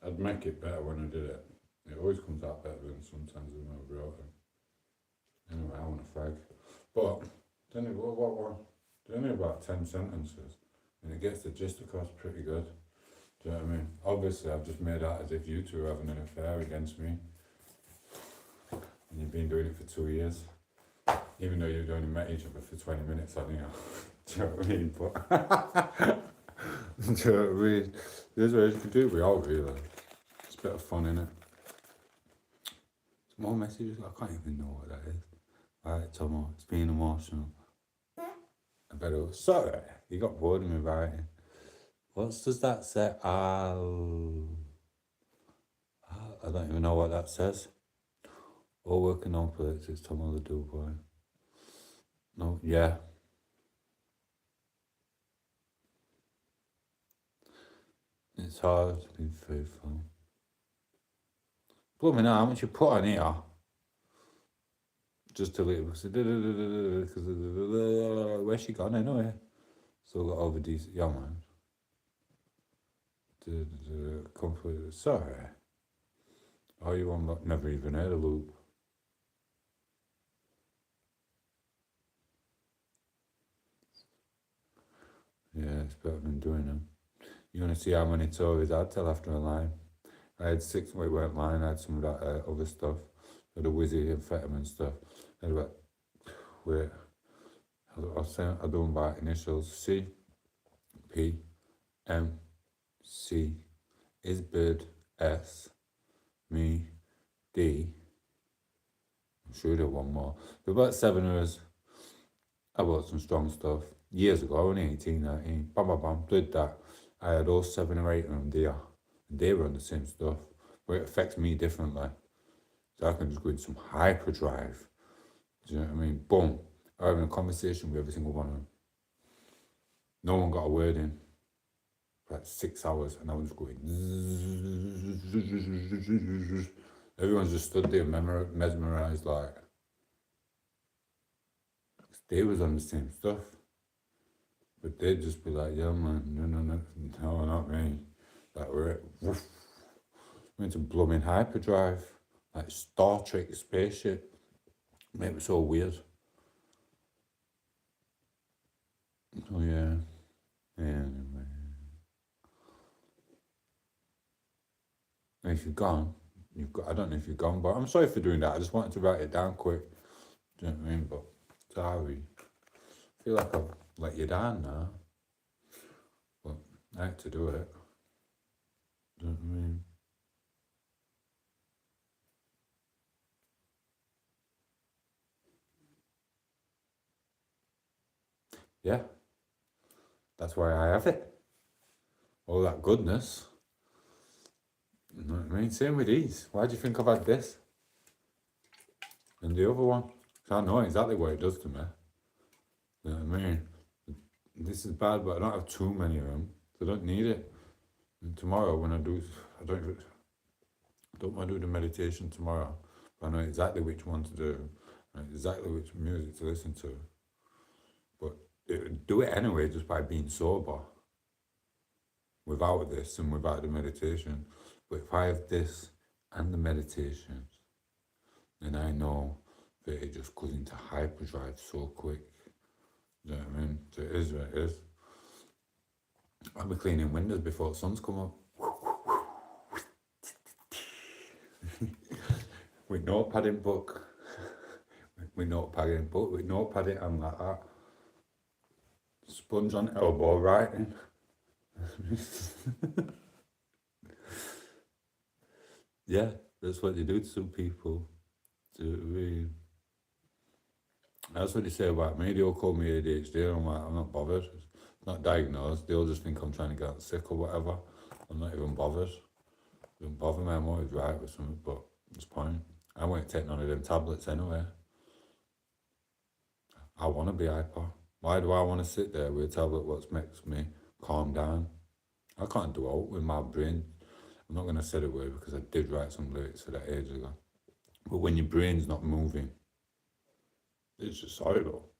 I'd make it better when I did it. It always comes out better than sometimes when I wrote it. Anyway, I want a fag. But then it's only about 10 sentences, and it gets the gist across pretty good. Do you know what I mean? Obviously, I've just made out as if you two are having an affair against me, and you've been doing it for 2 years, even though you've only met each other for 20 minutes, haven't you? Do you know what I mean? But do you know what I mean? There's ways you can do it with all, really. It's a bit of fun, innit? More messages? I can't even know what that is. Alright, Tomo, it's being emotional. I better. Sorry, you got bored of me writing. What does that say? I don't even know what that says. All working on politics, Tomo the do boy. No, yeah. It's hard to be faithful. Blooming hell, how much you put on here? Just to leave. Where's she gone anyway? So got over decent. Yeah, man. Completely. Sorry. Oh, you on? Never even heard a loop. Yeah, it's better than doing them. You want to see how many Tories I'd tell after a line? I had 6. Wait, weren't lying. I had some of that other stuff, the Wizzy amphetamine stuff. I had about. Wait. I'll say I do them by initials. C, P, M, C, is bird, S, me, D. I'm sure there one more. There were about 7 of us. I bought some strong stuff. Years ago, I was 18, 19. Bam, bam, bam. Did that. I had all 7 or 8 of them there. And they were on the same stuff. But it affects me differently. So I can just go in some hyperdrive. Do you know what I mean? Boom. I'm having a conversation with every single one of them. No one got a word in. For like 6 hours. And I was just going. Everyone's just stood there mesmerised like. They was on the same stuff. But they'd just be like, yeah, man, no, not me. Like, we're went to blooming hyperdrive, like Star Trek spaceship. Made it so weird. Oh, yeah. Anyway. And if you've gone, I don't know if you've gone, but I'm sorry for doing that. I just wanted to write it down quick. Do you know what I mean? But, sorry. I feel like I've let you down now. But I had to do it. Do you know what I mean? Yeah. That's why I have it. All that goodness. You know what I mean? Same with these. Why do you think I've had this? And the other one? Because I know exactly what it does to me. You know what I mean? This is bad, but I don't have too many of them. So I don't need it. And tomorrow when I don't want to do the meditation tomorrow, but I know exactly which one to do. I know exactly which music to listen to. But do it anyway just by being sober. Without this and without the meditation. But if I have this and the meditation, then I know that it just goes into hyperdrive so quick. You know what I mean? So it is what it is. I'll be cleaning windows before the sun's come up. With notepad in book. With notepad in book. With notepad in hand like that. Sponge on elbow writing. Yeah, that's what they do to some people. That's what they say about me. They all call me ADHD, and I'm like, I'm not bothered. It's not diagnosed. They all just think I'm trying to get sick or whatever. I'm not even bothered. It doesn't bother me. I'm always right with something, but it's fine. I won't take none of them tablets anyway. I want to be hyper. Why do I want to sit there with a tablet what makes me calm down? I can't do it with my brain. I'm not going to say the word because I did write some lyrics for that ages ago. But when your brain's not moving, it's just horrible.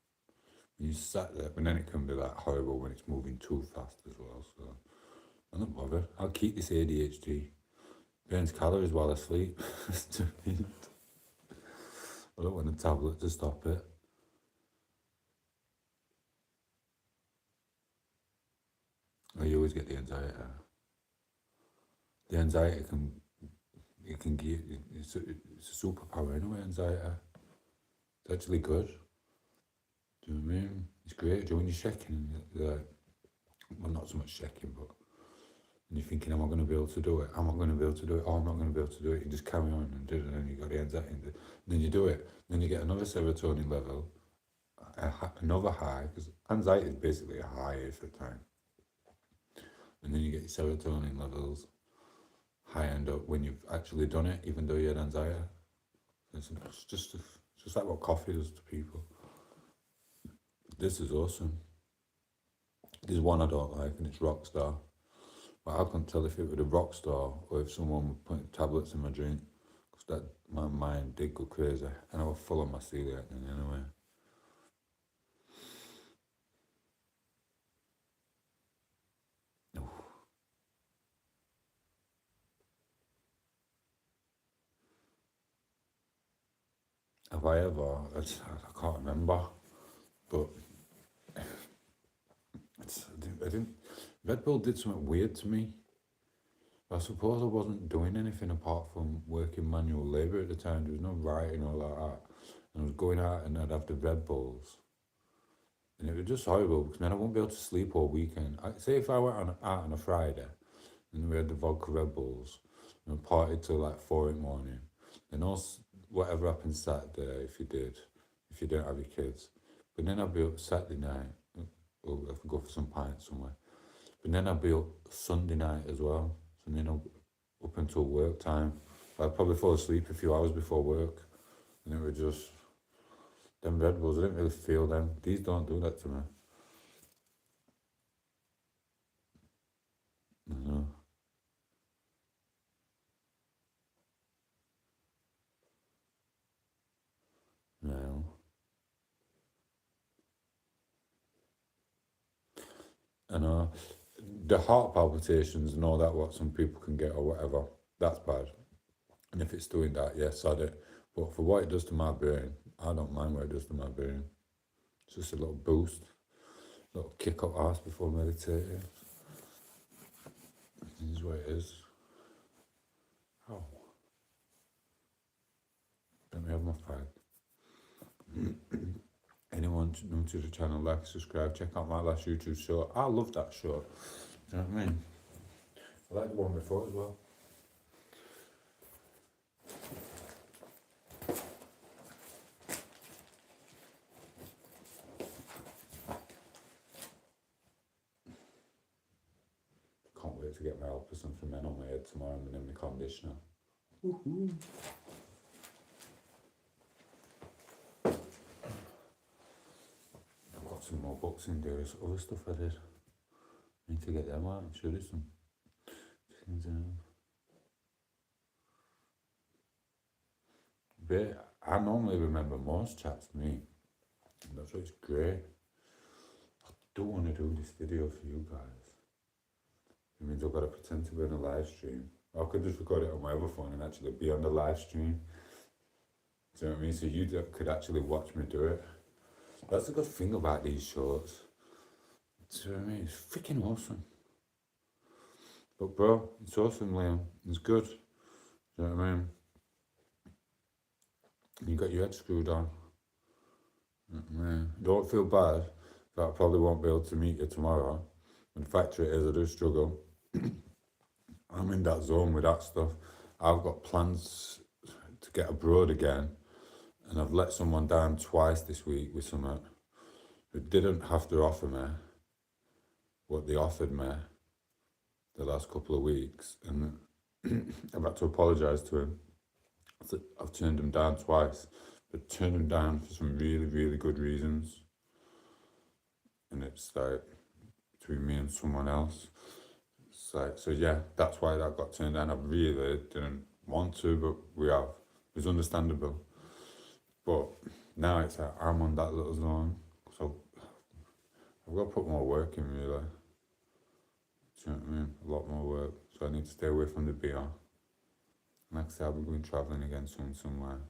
You sat there, but then it can be like horrible when it's moving too fast as well. So I'm not bothered. I'll keep this ADHD. burns calories while I sleep. I don't want a tablet to stop it. Oh, you always get the anxiety. The anxiety can give, it's a superpower anyway, anxiety. It's actually good. Do you know what I mean? It's great. Do you know when you're shaking, like, well, not so much shaking, but and you're thinking, am I going to be able to do it? Am I going to be able to do it? Oh, I'm not going to be able to do it. You just carry on and do it, and then you got the anxiety. And then you do it. Then you get another serotonin level, another high, because anxiety is basically a high at the time. And then you get your serotonin levels high end up when you've actually done it, even though you had anxiety. It's just like what coffee does to people. This is awesome. There's one I don't like, and it's Rockstar. But I couldn't tell if it was a Rockstar or if someone was putting tablets in my drink, because that my mind did go crazy, and I was full of my celiac anyway. Have I ever? I can't remember, but I didn't. Red Bull did something weird to me. I suppose I wasn't doing anything apart from working manual labour at the time. There was no writing or like that. And I was going out and I'd have the Red Bulls. And it was just horrible because then I won't be able to sleep all weekend. Say if I went out on a Friday and we had the vodka Red Bulls and we partied till like 4 in the morning, then also whatever happened Saturday, if you didn't have your kids. But then I'd be up Saturday night, or I could go for some pints somewhere. But then I'd be up Sunday night as well. So then up until work time. I'd probably fall asleep a few hours before work. And it was just, them Red Bulls, I didn't really feel them. These don't do that to me. No. No. I know. The heart palpitations and all that, what some people can get or whatever, that's bad. And if it's doing that, yes, I do. But for what it does to my brain, I don't mind what it does to my brain. It's just a little boost, a little kick up ass before meditating. This is what it is. Oh, let me have my fag. Anyone new to the channel, like, subscribe, check out my last YouTube show. I love that show. Do you know what I mean? I like the one before as well. Can't wait to get my Alpers and men on my head tomorrow and then my conditioner. Woohoo! I've got some more books in there, other stuff I did. I need to get them out and show you some things in them. But I normally remember most chats to me. And that's why it's great. I don't want to do this video for you guys. It means I've got to pretend to be on a live stream. I could just record it on my other phone and actually be on the live stream. Do you know what I mean? So you could actually watch me do it. That's the good thing about these shorts. Do you know what I mean? It's freaking awesome. But bro, it's awesome, Liam. It's good. Do you know what I mean? You got your head screwed on. Don't feel bad that I probably won't be able to meet you tomorrow. And the fact is, I do struggle. I'm in that zone with that stuff. I've got plans to get abroad again, and I've let someone down twice this week with something who didn't have to offer me what they offered me the last couple of weeks, and I've had to apologise to him. I've turned him down twice, but turned him down for some really, really good reasons. And it's like between me and someone else. It's like, so yeah, that's why that got turned down. I really didn't want to, but we have. It's understandable. But now it's like I'm on that little zone. So I've got to put more work in, really. Do you know what I mean? A lot more work. So I need to stay away from the beer. Like I said, I'll be going travelling again soon somewhere.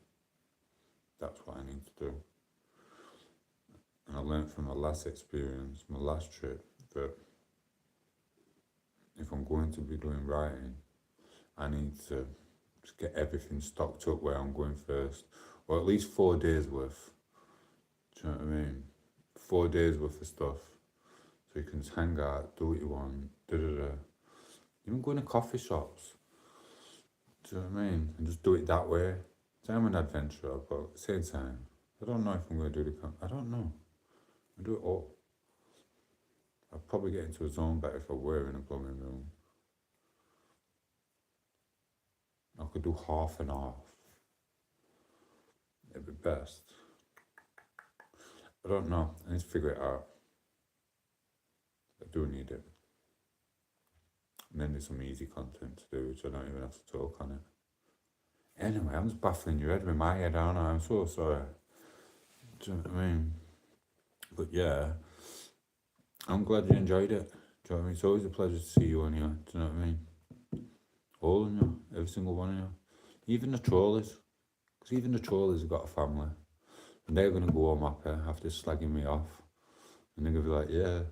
That's what I need to do. And I learned from my last experience, my last trip, that if I'm going to be doing writing, I need to just get everything stocked up where I'm going first, or at least 4 days worth. Do you know what I mean? 4 days worth of stuff, so you can just hang out, do what you want, Even going to coffee shops. Do you know what I mean? And just do it that way. So I'm an adventurer, but at the same time, I don't know if I'm going to do I don't know. I do it all. I'd probably get into a zone better if I were in a blooming room. I could do half and half. It'd be best. I don't know. I need to figure it out. I do need it. And then there's some easy content to do, which I don't even have to talk on it. Anyway, I'm just baffling your head with my head, aren't I? I'm so sorry. Do you know what I mean? But yeah, I'm glad you enjoyed it. Do you know what I mean? It's always a pleasure to see you on here. Do you know what I mean? All of you, every single one of you. Even the trollers. Because even the trollers have got a family. And they're going to go home happy after slagging me off. And they're going to be like, yeah.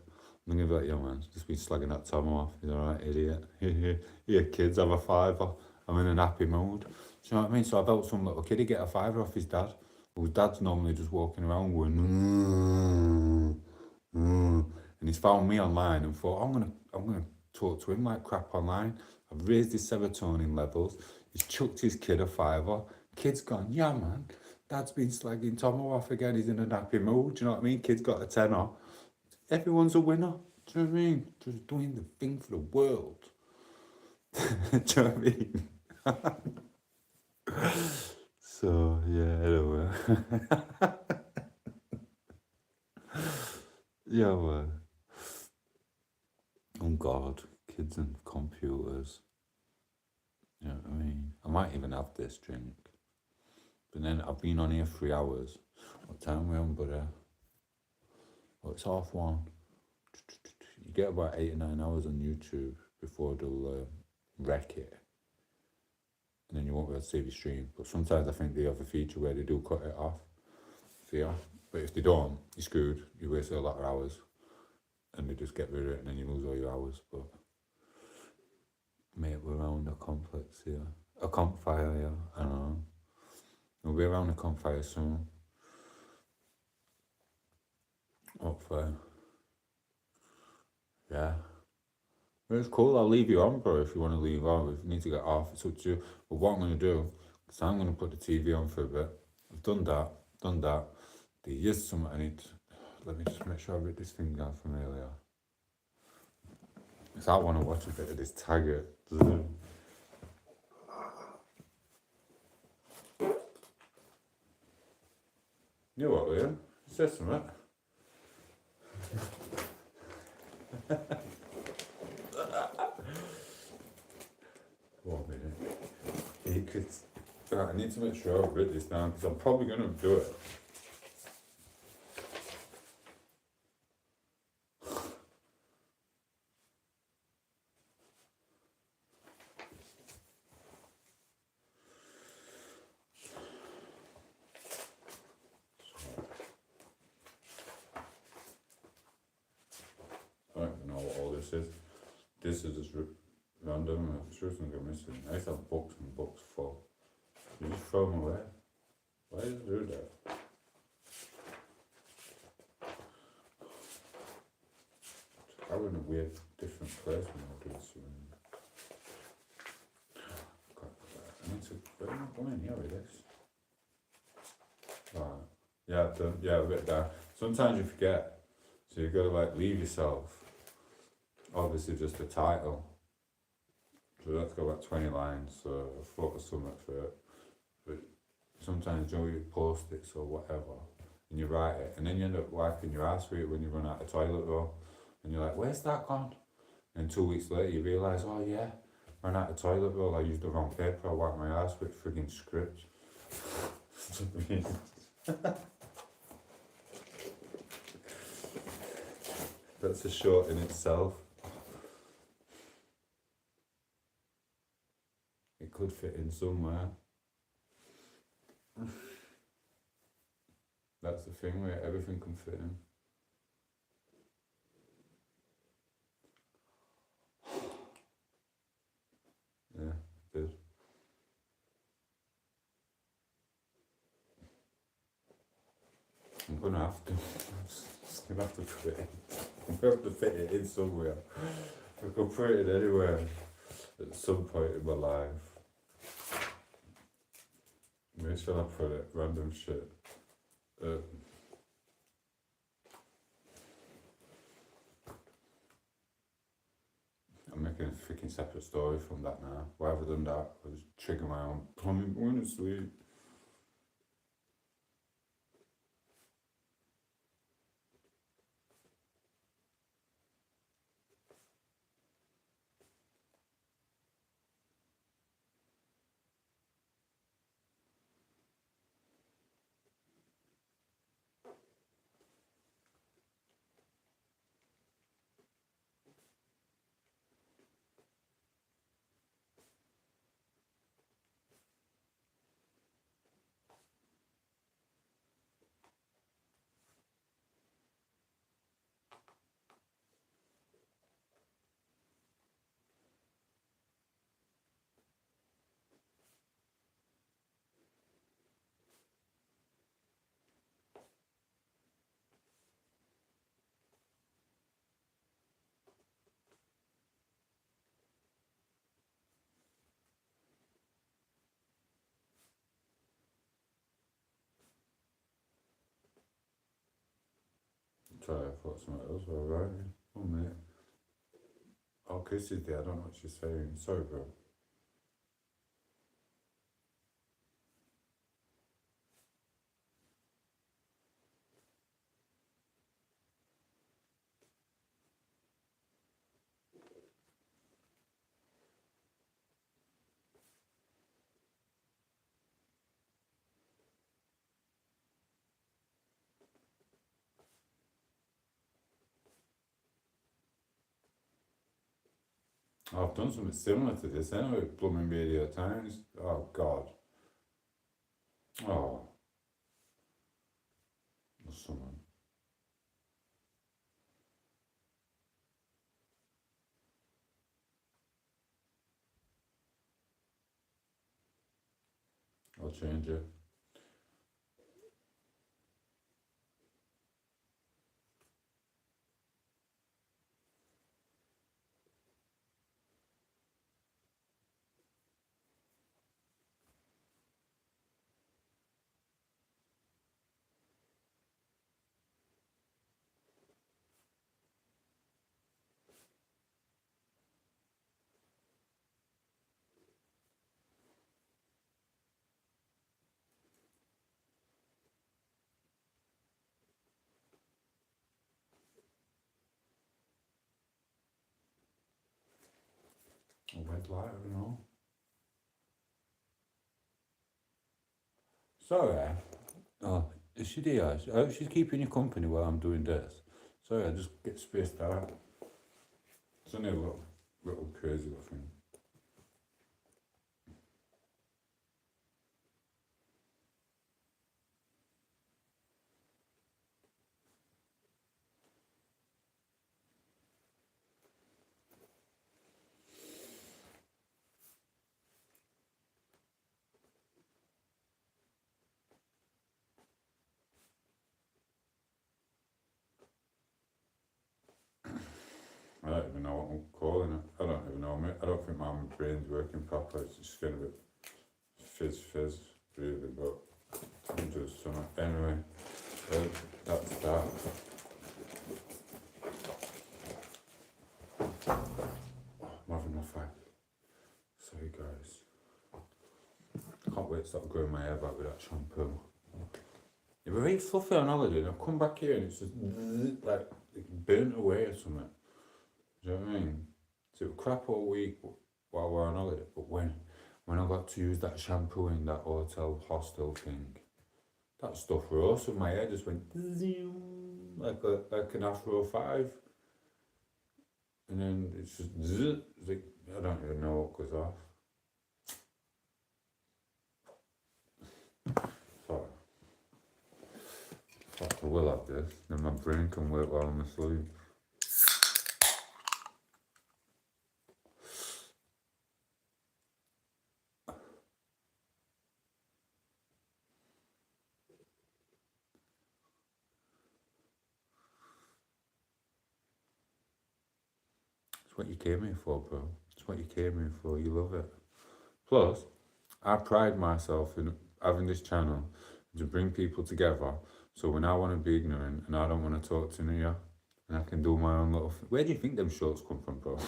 And I'm going to be like, yeah, man, just been slagging that Tom off. He's alright, idiot. Here, kids, have a fiver. I'm in an happy mood. Do you know what I mean? So I've helped some little kiddie get a fiver off his dad. Whose dad's normally just walking around going, and he's found me online and thought, I'm gonna talk to him like crap online. I've raised his serotonin levels. He's chucked his kid a fiver. Kid's gone, yeah, man. Dad's been slagging Tomo off again. He's in a happy mood. Do you know what I mean? Kid's got a tenner. Everyone's a winner. Do you know what I mean? Just doing the thing for the world. Do you know what I mean? So, yeah, anyway. Yeah, man. Oh, God. Kids and computers. You know what I mean? I might even have this drink. But then I've been on here 3 hours. What time are we on, buddy? Oh, it's 1:30. You get about 8 or 9 hours on YouTube before they'll wreck it. And then you won't be able to save your stream. But sometimes I think they have a feature where they do cut it off for you. But if they don't, you're screwed. You waste a lot of hours. And they just get rid of it and then you lose all your hours. But mate, we're around a complex here. A campfire here, I don't know. We'll be around a campfire soon. Hopefully. Yeah. But it's cool, I'll leave you on, bro, if you want to leave on. If you need to get off, it's up to you. But what I'm going to do, because I'm going to put the TV on for a bit. I've done that. There is something I need to, let me just make sure I wrote this thing down from earlier. Because I want to watch a bit of this Taggart. You know what, Liam? Say something. 1 minute. Right, I need to make sure I've written this down because I'm probably going to do it. I don't even know what all this is. This is just random. I'm sure something I'm missing. I used to have books and books full. You just throw them away. Why does it do that? I was in a weird, different place when I do this. I need to. Where am I going here with this? Right. Yeah, I've done. Yeah, a bit there. Sometimes you forget. So you've got to like leave yourself. Obviously, just the title. So that's got about 20 lines. So I thought of something for it. But sometimes you post it or whatever, and you write it, and then you end up wiping your ass with it when you run out of toilet roll, and you're like, "Where's that gone?" And 2 weeks later, you realise, "Oh yeah, I ran out of toilet roll. I used the wrong paper. I wiped my ass with frigging script." That's a short in itself. It could could fit in somewhere. That's the thing where everything can fit in. Yeah, it did. I'm gonna have to. I'm gonna have to put it in. I'm gonna have to fit it in somewhere. I could put it anywhere at some point in my life. Where shall I put it? Random shit. I'm making a freaking separate story from that now. Why have I done that? I was trigger my own plumbing going to sleep. Try to put something else alright. Oh mate. Oh, Kissy's there, I don't know what she's saying. Sorry, bro. Oh, I've done something similar to this anyway, plumbing radio times. Oh god. Oh, there's someone. I'll change it. A red light, I don't know. Sorry. Oh, is she there? I hope she's keeping you company while I'm doing this. Sorry, I just get spaced out. It's only a little crazy little thing. I don't even know what I'm calling it. I don't even know, mate. I don't think my brain's working properly. It's just getting a bit fizz, really, but I'm just something. Anyway, that's that. I'm having a fight. Sorry, guys. Can't wait to start growing my hair back with that shampoo. It was very fluffy on holiday, and I've come back here and it's just like burnt away or something. Do you know what I mean? So it was crap all week while we're on holiday, but when I got to use that shampoo in that hotel hostel thing, that stuff rose and my hair just went zoom, like an Afro 5. And then it's just zzz, like, I don't even know what goes off. Fuck, I will have this. Then my brain can work while I'm asleep. It's what you came here for, bro. It's what you came here for. You love it. Plus, I pride myself in having this channel to bring people together. So when I want to be ignorant and I don't want to talk to you, and I can do my own little. Where do you think them shorts come from, bro?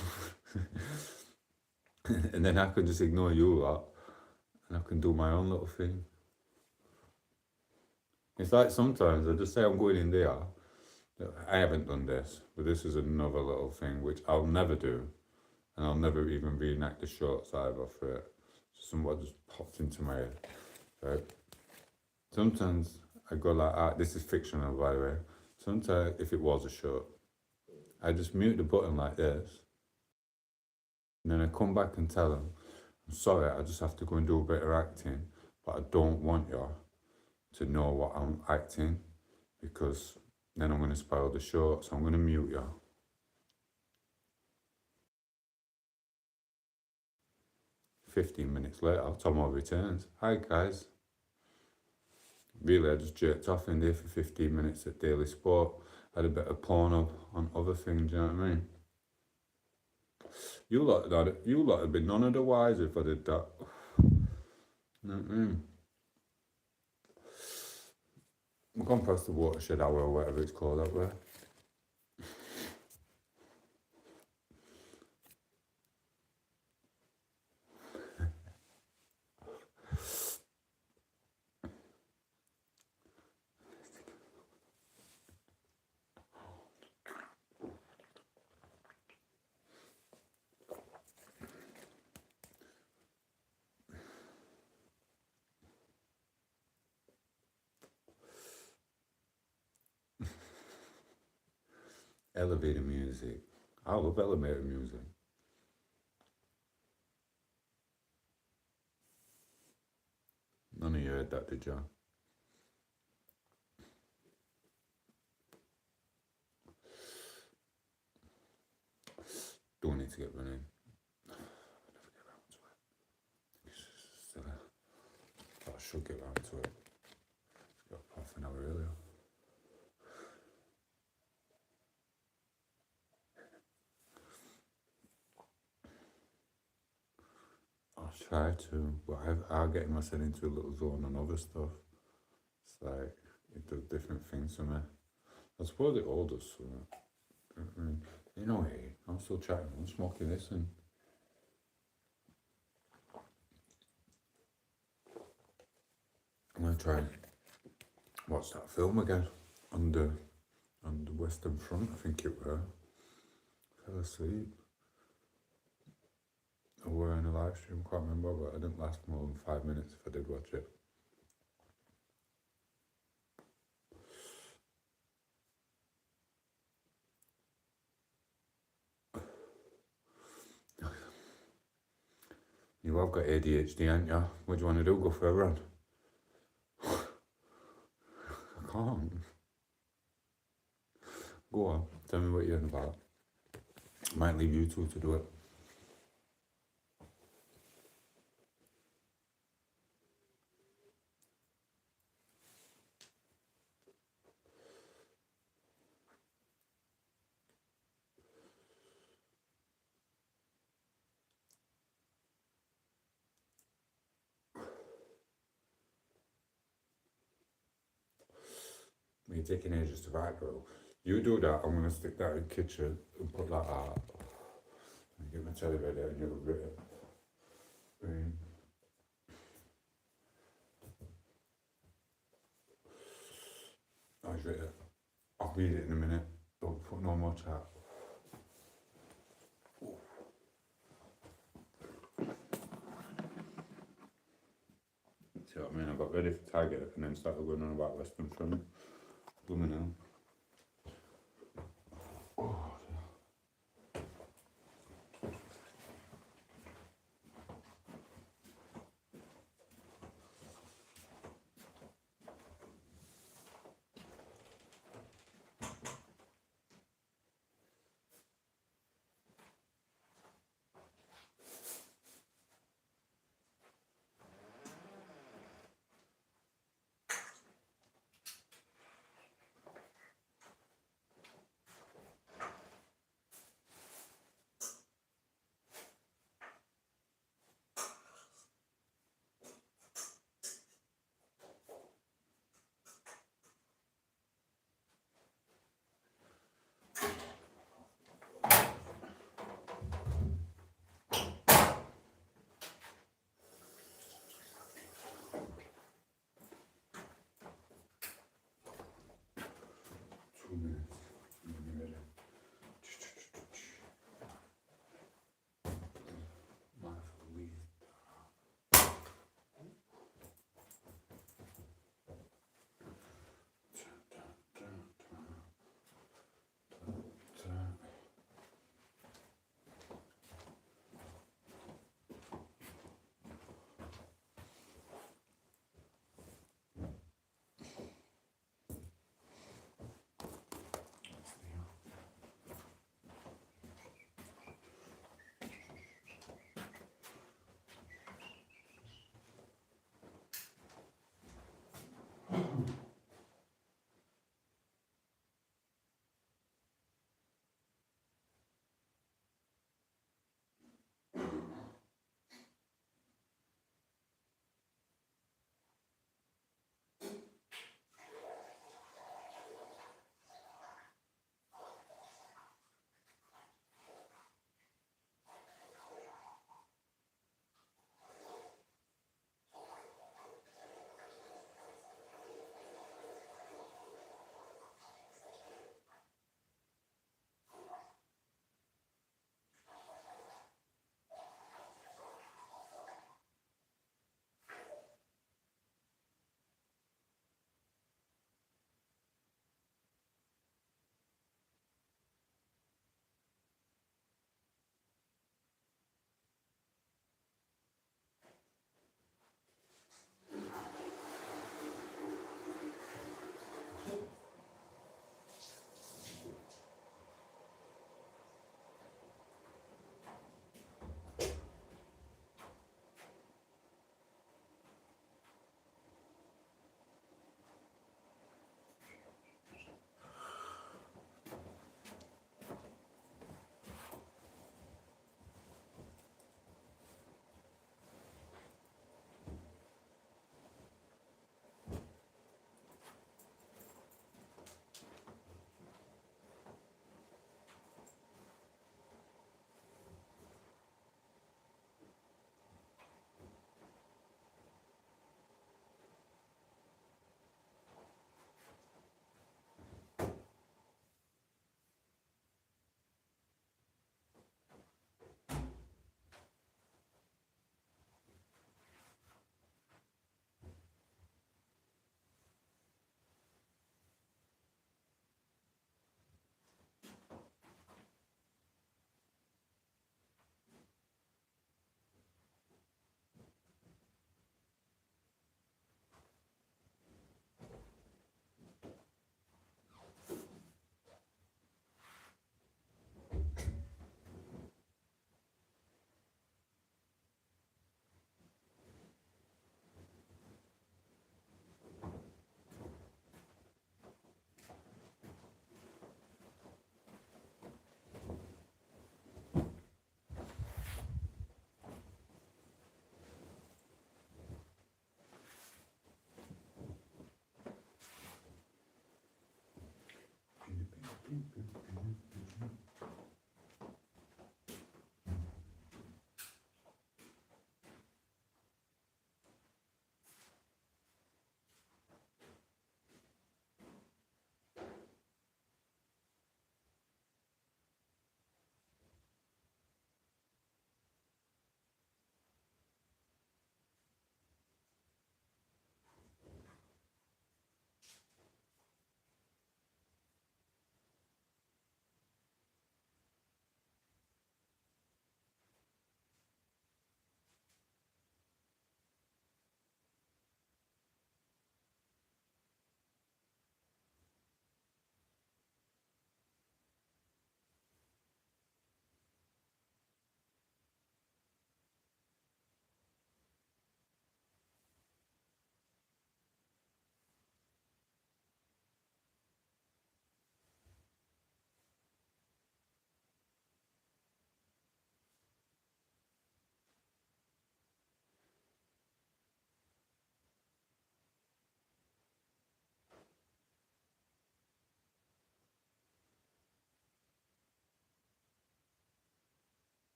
And then I can just ignore you lot, and I can do my own little thing. It's like sometimes I just say I'm going in there. I haven't done this, but this is another little thing which I'll never do, and I'll never even reenact the shorts either for it. Somewhat just popped into my head, right? Sometimes I go like, this is fictional, by the way. Sometimes, if it was a short, I just mute the button like this, and then I come back and tell them, I'm sorry, I just have to go and do a bit of acting, but I don't want you to know what I'm acting, because then I'm going to spoil the short, so I'm going to mute you. "15 minutes later, Tom8os returns. Hi guys. Really, I just jerked off in there for 15 minutes at Daily Sport. Had a bit of porn up on other things, you know what I mean? You lot would be none of the wiser if I did that. You know what I mean? I'm going past the watershed hour or whatever it's called out there. Elevator music. I love elevator music. None of you heard that, did you? Don't need to get running. I never get around to it. It's silly. But I should get around to it. It's got half an hour earlier. I'll try to, but I'll get myself into a little zone on other stuff. It's like, it does different things for me. I suppose it all does for me. You know, hey, I'm still chatting, I'm smoking this and I'm gonna try and watch that film again on the Western Front, I think it were. Fell asleep. Or were in a live stream, can't remember, but I didn't last more than 5 minutes if I did watch it. You have got ADHD, ain't you? What do you want to do? Go for a run? I can't. Go on, tell me what you're in about. I might leave you two to do it. You're taking ages to write, bro. You do that, I'm gonna stick that in the kitchen and put that out. And get my telly ready and you'll read it. I've read it. I'll read it in a minute. Don't put no more chat. See what I mean? I got ready for Target and then started going on about Western Front. Blooming hell. Oh,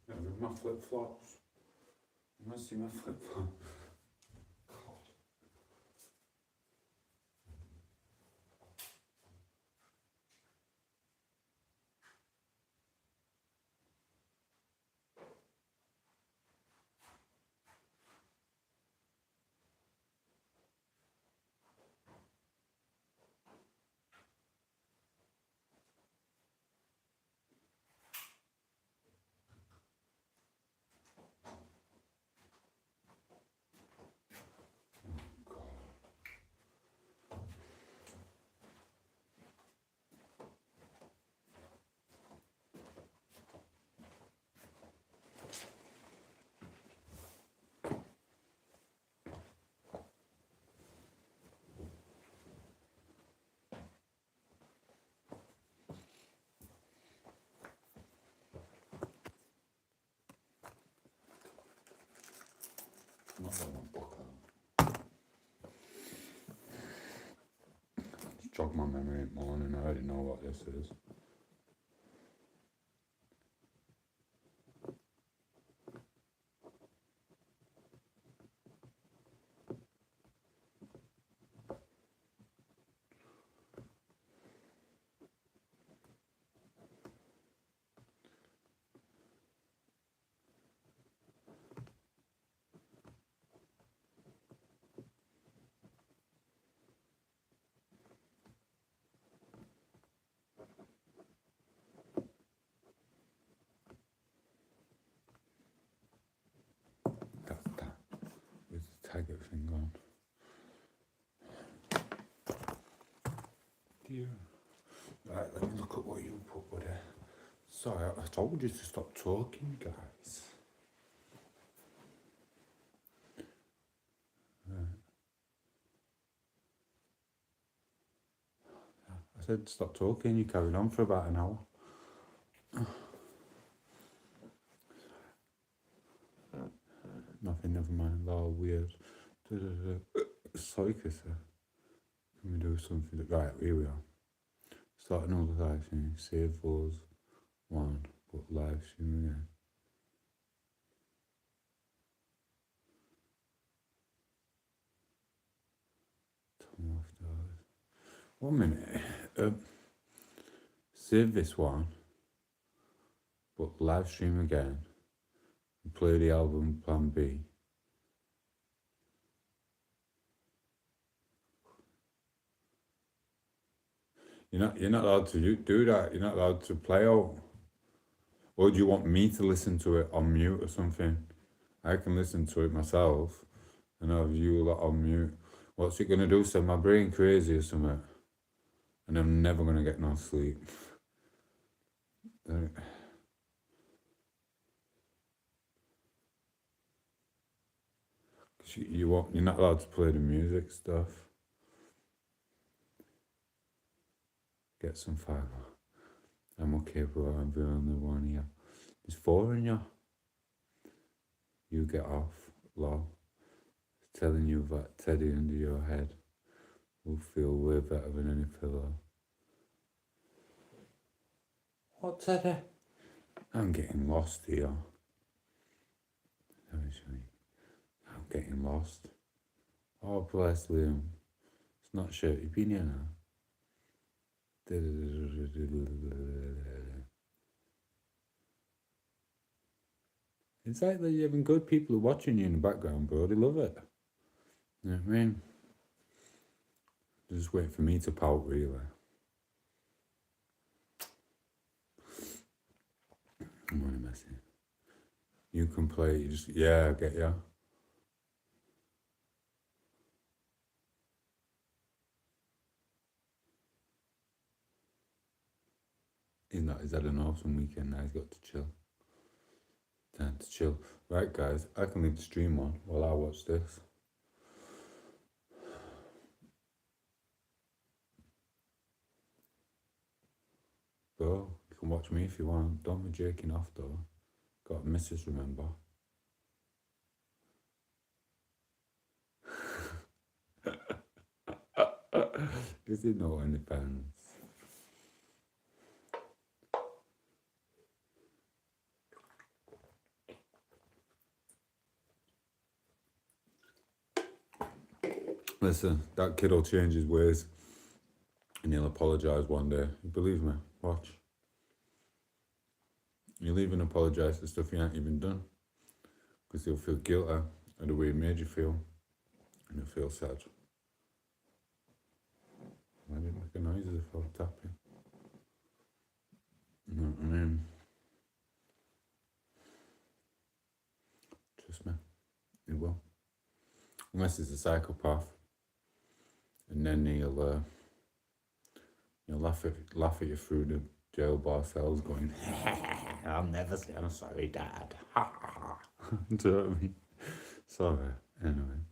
Yeah, with my flip flops. You must see my flip flops. Not that one book out. Just jog my memory in the morning. I already know what this is. That with the target thing on. Dear. Right, let me look at what you put, buddy. Sorry, I told you to stop talking, guys. I said stop talking, you carried on for about an hour. Nothing, never mind, all weird. Sorry, Kisser. Can we do something? Right, here we are. Start another live stream, save those one, but live stream again. tom8os. 1 minute. Save this one, but live stream again. And play the album Plan B. You're not allowed to do that. You're not allowed to play out. Or do you want me to listen to it on mute or something? I can listen to it myself and have you lot on mute. What's it gonna do? Send my brain crazy or something? And I'm never gonna get no sleep. You're not allowed to play the music stuff. Get some fiber. I'm okay, bro. I'm the only one here. There's four in you. You get off, lol. Telling you that Teddy under your head will feel way better than any pillow. What, Teddy? I'm getting lost here. Seriously. I'm getting lost. Oh, bless Liam. It's not shit. You've been here now. It's like they're having good people watching you in the background, bro. They love it. You know what I mean? They're just waiting for me to pout, really. I'm only messing. You can play, you just, yeah, I get ya. He's had an awesome weekend now. He's got to chill. Time to chill. Right, guys, I can leave the stream on while I watch this. Bro, you can watch me if you want. Don't be jerking off, though. Got a missus, remember? Is it no independence? Listen, that kid will change his ways and he'll apologise one day. You believe me? Watch. You'll even apologise for stuff you ain't even done. Because he'll feel guilty of the way it made you feel. And he'll feel sad. I didn't make a noise as if I was tapping. You know what I mean? Trust me. He will. Unless he's a psychopath. And then he'll laugh at you through the jail bar cells going, I'll never say I'm sorry, Dad. Do you know what I mean? Sorry. Anyway.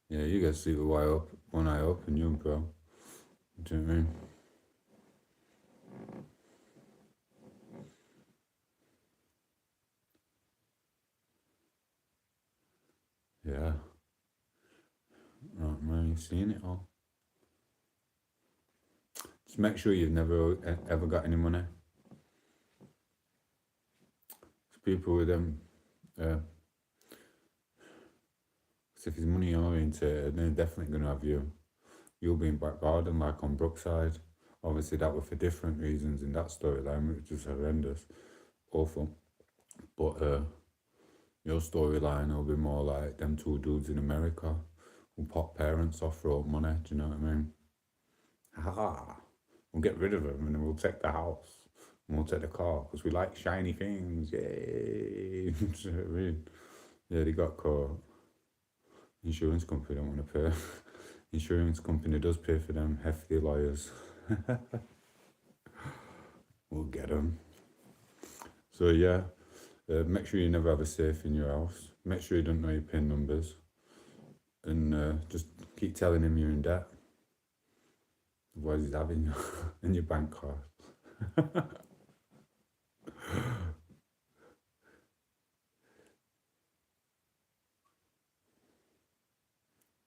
Yeah, you guys sleep with one eye open, you bro. Do you know what I mean? Yeah. Right, man, you've seen it all. Just make sure you've never ever got any money. People with them, because if he's money oriented, then they're definitely going to have you. You'll be in back garden, like on Brookside. Obviously, that was for different reasons in that storyline, which was horrendous, awful. But your storyline will be more like them two dudes in America who pop parents off for money. Do you know what I mean? Ha! We'll get rid of them and then we'll take the house and we'll take the car because we like shiny things. Yay! Do you know what I mean? Yeah, they got caught. Insurance company don't want to pay. Insurance company does pay for them hefty lawyers. We'll get them. So yeah, make sure you never have a safe in your house. Make sure you don't know your PIN numbers. And just keep telling him you're in debt. Otherwise he's having you in your bank card.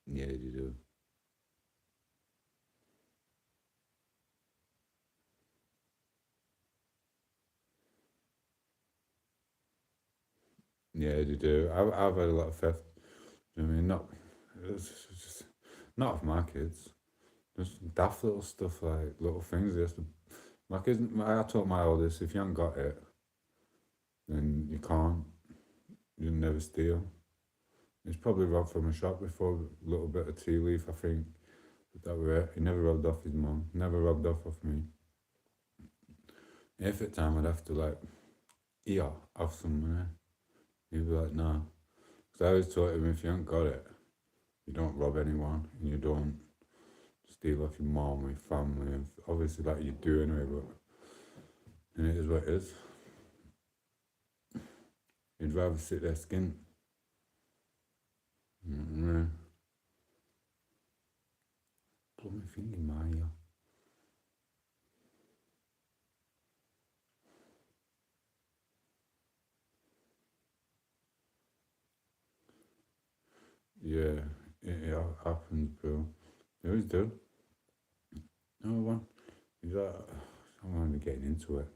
Yeah, you do. Yeah, you do. I've had a lot of theft. I mean, it's just not of my kids. Just daft little stuff like little things. My kids. I taught my oldest, if you haven't got it, then you can't. You never steal. He's probably robbed from a shop before. A little bit of tea leaf, I think. But that were it. He never robbed off his mum. Never robbed off me. If at time I'd have to like, yeah, have some money. He'd be like, nah. Because I always taught him if you haven't got it, you don't rob anyone and you don't steal off your mom or your family. And obviously, like you do anyway, but and it is what it is. You'd rather sit there skint. Blow my finger in my ear. Yeah, it happens, bro. It always do. No one. Is that? I'm only getting into it.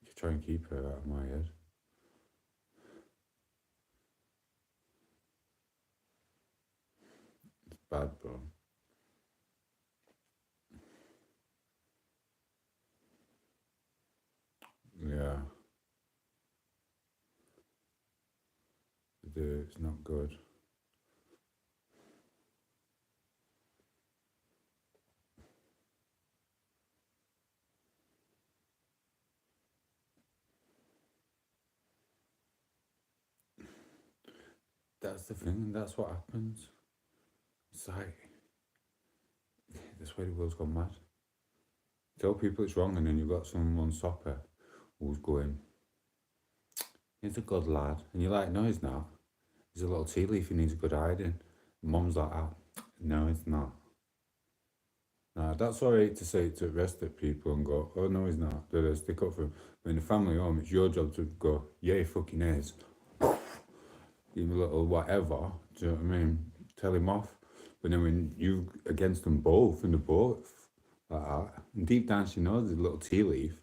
You try and keep it out of my head. It's bad, bro. Yeah, it's not good. That's the thing, and that's what happens. It's like, that's why the world's gone mad. Tell people it's wrong, and then you've got someone stopper who's going, he's a good lad. And you're like, no, he's not. He's a little tea leaf, he needs a good hiding. Mum's like, ah, no, it's not. Nah, that's alright to say to rest at people and go, oh no, he's not. They'll stick up for him. But in the family home, it's your job to go, yeah, he fucking is. Give him a little whatever, do you know what I mean? Tell him off. But then when you against them both and the both like that, and deep down she knows there's a little tea leaf,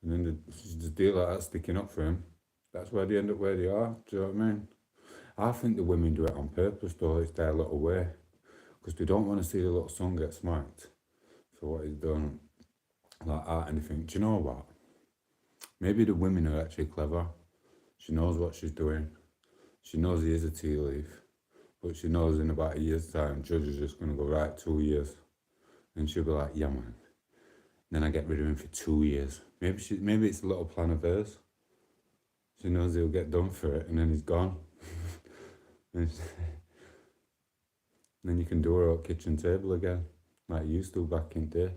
and then she's just deal like that sticking up for him. That's why they end up where they are, do you know what I mean? I think the women do it on purpose though, it's their little way. Because they don't want to see the little son get smacked for what he's done like that, and they think, do you know what? Maybe the women are actually clever. She knows what she's doing. She knows he is a tea leaf. But she knows in about a year's time, Judge is just going to go, right, 2 years. And she'll be like, yeah, man. Then I get rid of him for 2 years. Maybe it's a little plan of hers. She knows he'll get done for it, and then he's gone. And then you can do her at kitchen table again, like you used to back in the day.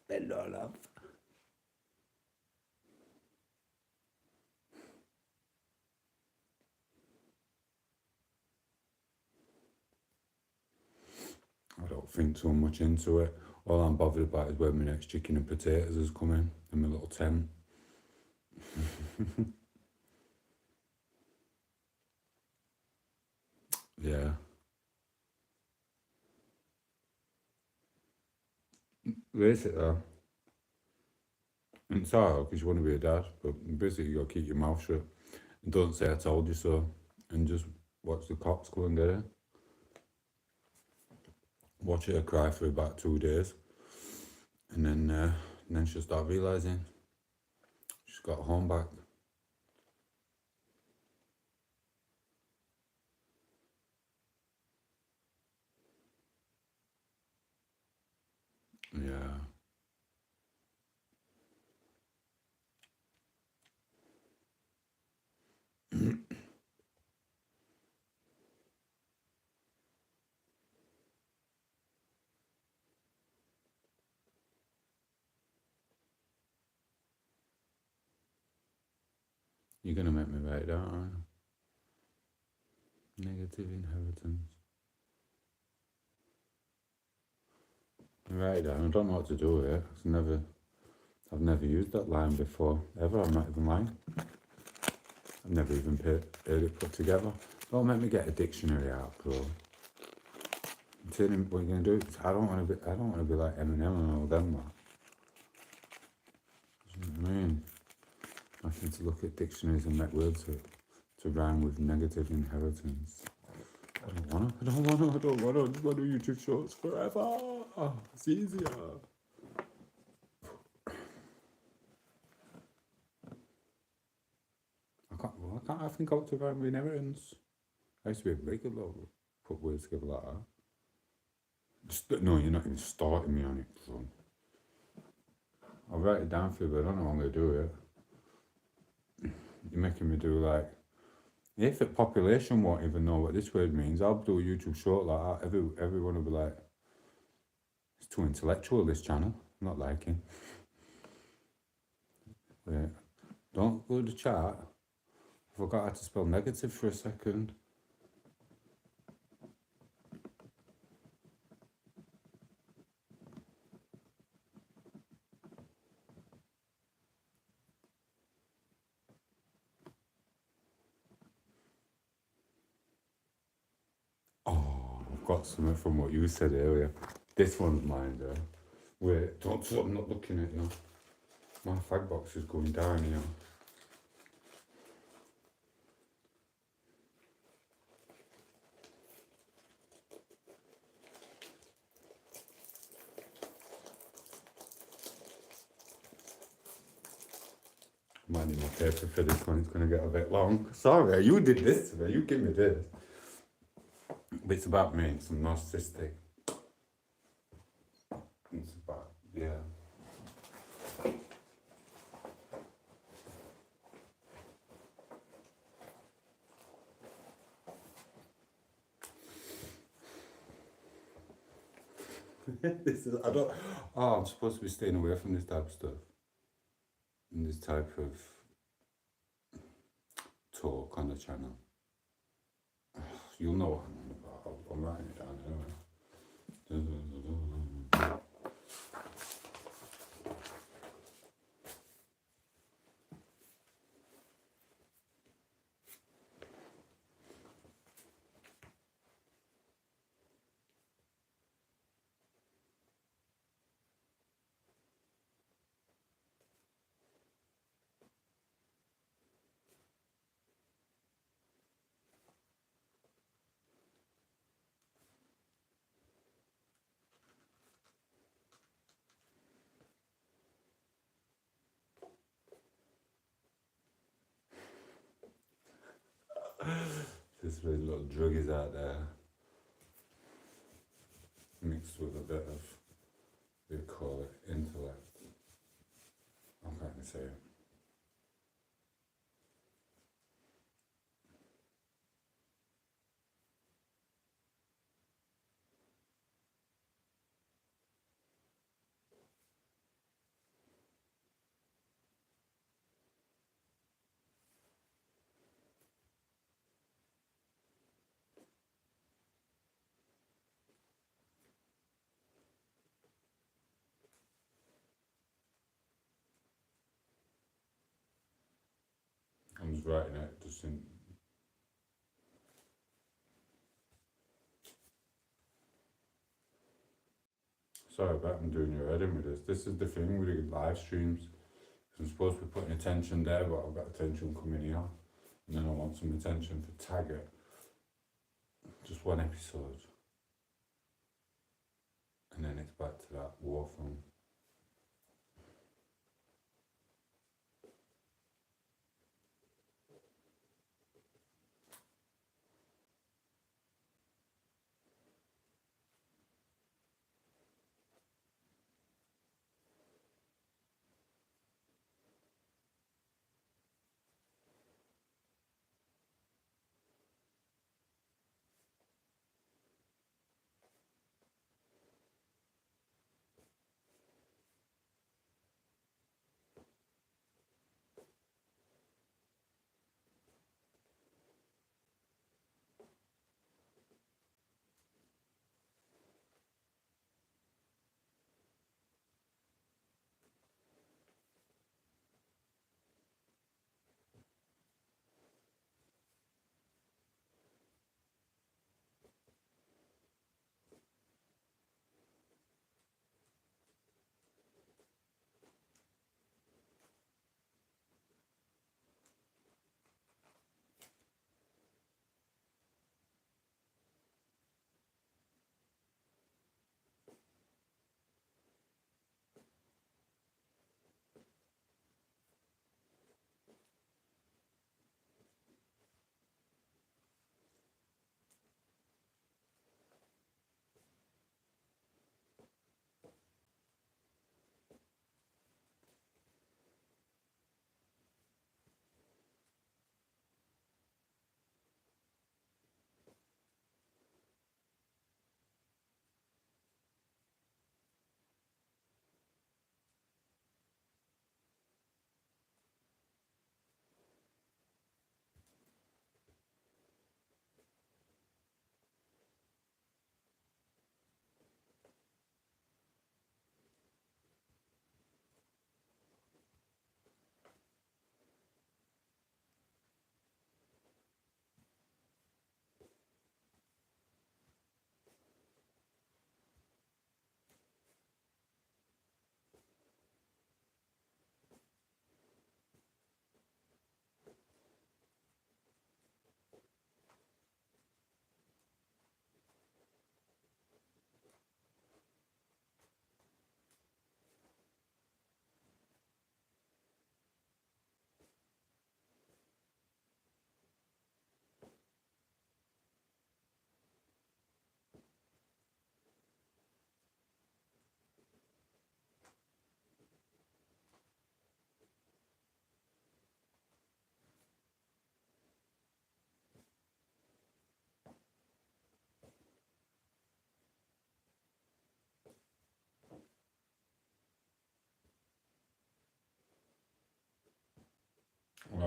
Hello, love. I don't think so much into it. All I'm bothered about is when my next chicken and potatoes is coming in my little tent. Yeah. Race it though. And it's hard because you want to be a dad, but basically you got to keep your mouth shut. And don't say I told you so. And just watch the cops go and get her. Watch her cry for about 2 days. And then she'll start realising she's got home back. Yeah. You're going to make me write it down, aren't you? Negative inheritance. Write it down. I don't know what to do with it. I've never used that line before, ever. I'm not even lying. I've never even heard it put together. Don't make me get a dictionary out, bro. I'm telling you what you're gonna do. I don't want to be like Eminem and all them, man. You know what I mean? I need to look at dictionaries and make words to rhyme with negative inheritance. I don't wanna. I just want to YouTube shorts forever. It's easier. I think I ought to rhyme with inheritance. I used to be a very good little put words together like that. No, you're not even starting me on it, son. I'll write it down for you, but I don't know how I'm going to do it. You're making me do like, if the population won't even know what this word means, I'll do a YouTube short like that. Everyone will be like, it's too intellectual, this channel. I'm not liking. Wait, don't go to the chat. I forgot how to spell negative for a second. got something from what you said earlier. This one's mine though. Wait, don't, I'm not looking at it now. My fag box is going down here. Might need my paper for this one, it's going to get a bit long. Sorry, you did this to me, you give me this. But it's about me, it's some narcissistic. It's about, yeah. This is, I don't, oh, I'm supposed to be staying away from this type of stuff. And this type of talk on the channel. You'll know what I'm on about. I'm writing it down anyway. There's really little druggies out there, mixed with a bit of, they call it, intellect. I can't even say it. I'm just writing it, just in. Sorry about I'm doing your heading with this. This is the thing with the live streams. I'm supposed to be putting attention there, but I've got attention coming here. And then I want some attention for tag it. Just one episode. And then it's back to that war film.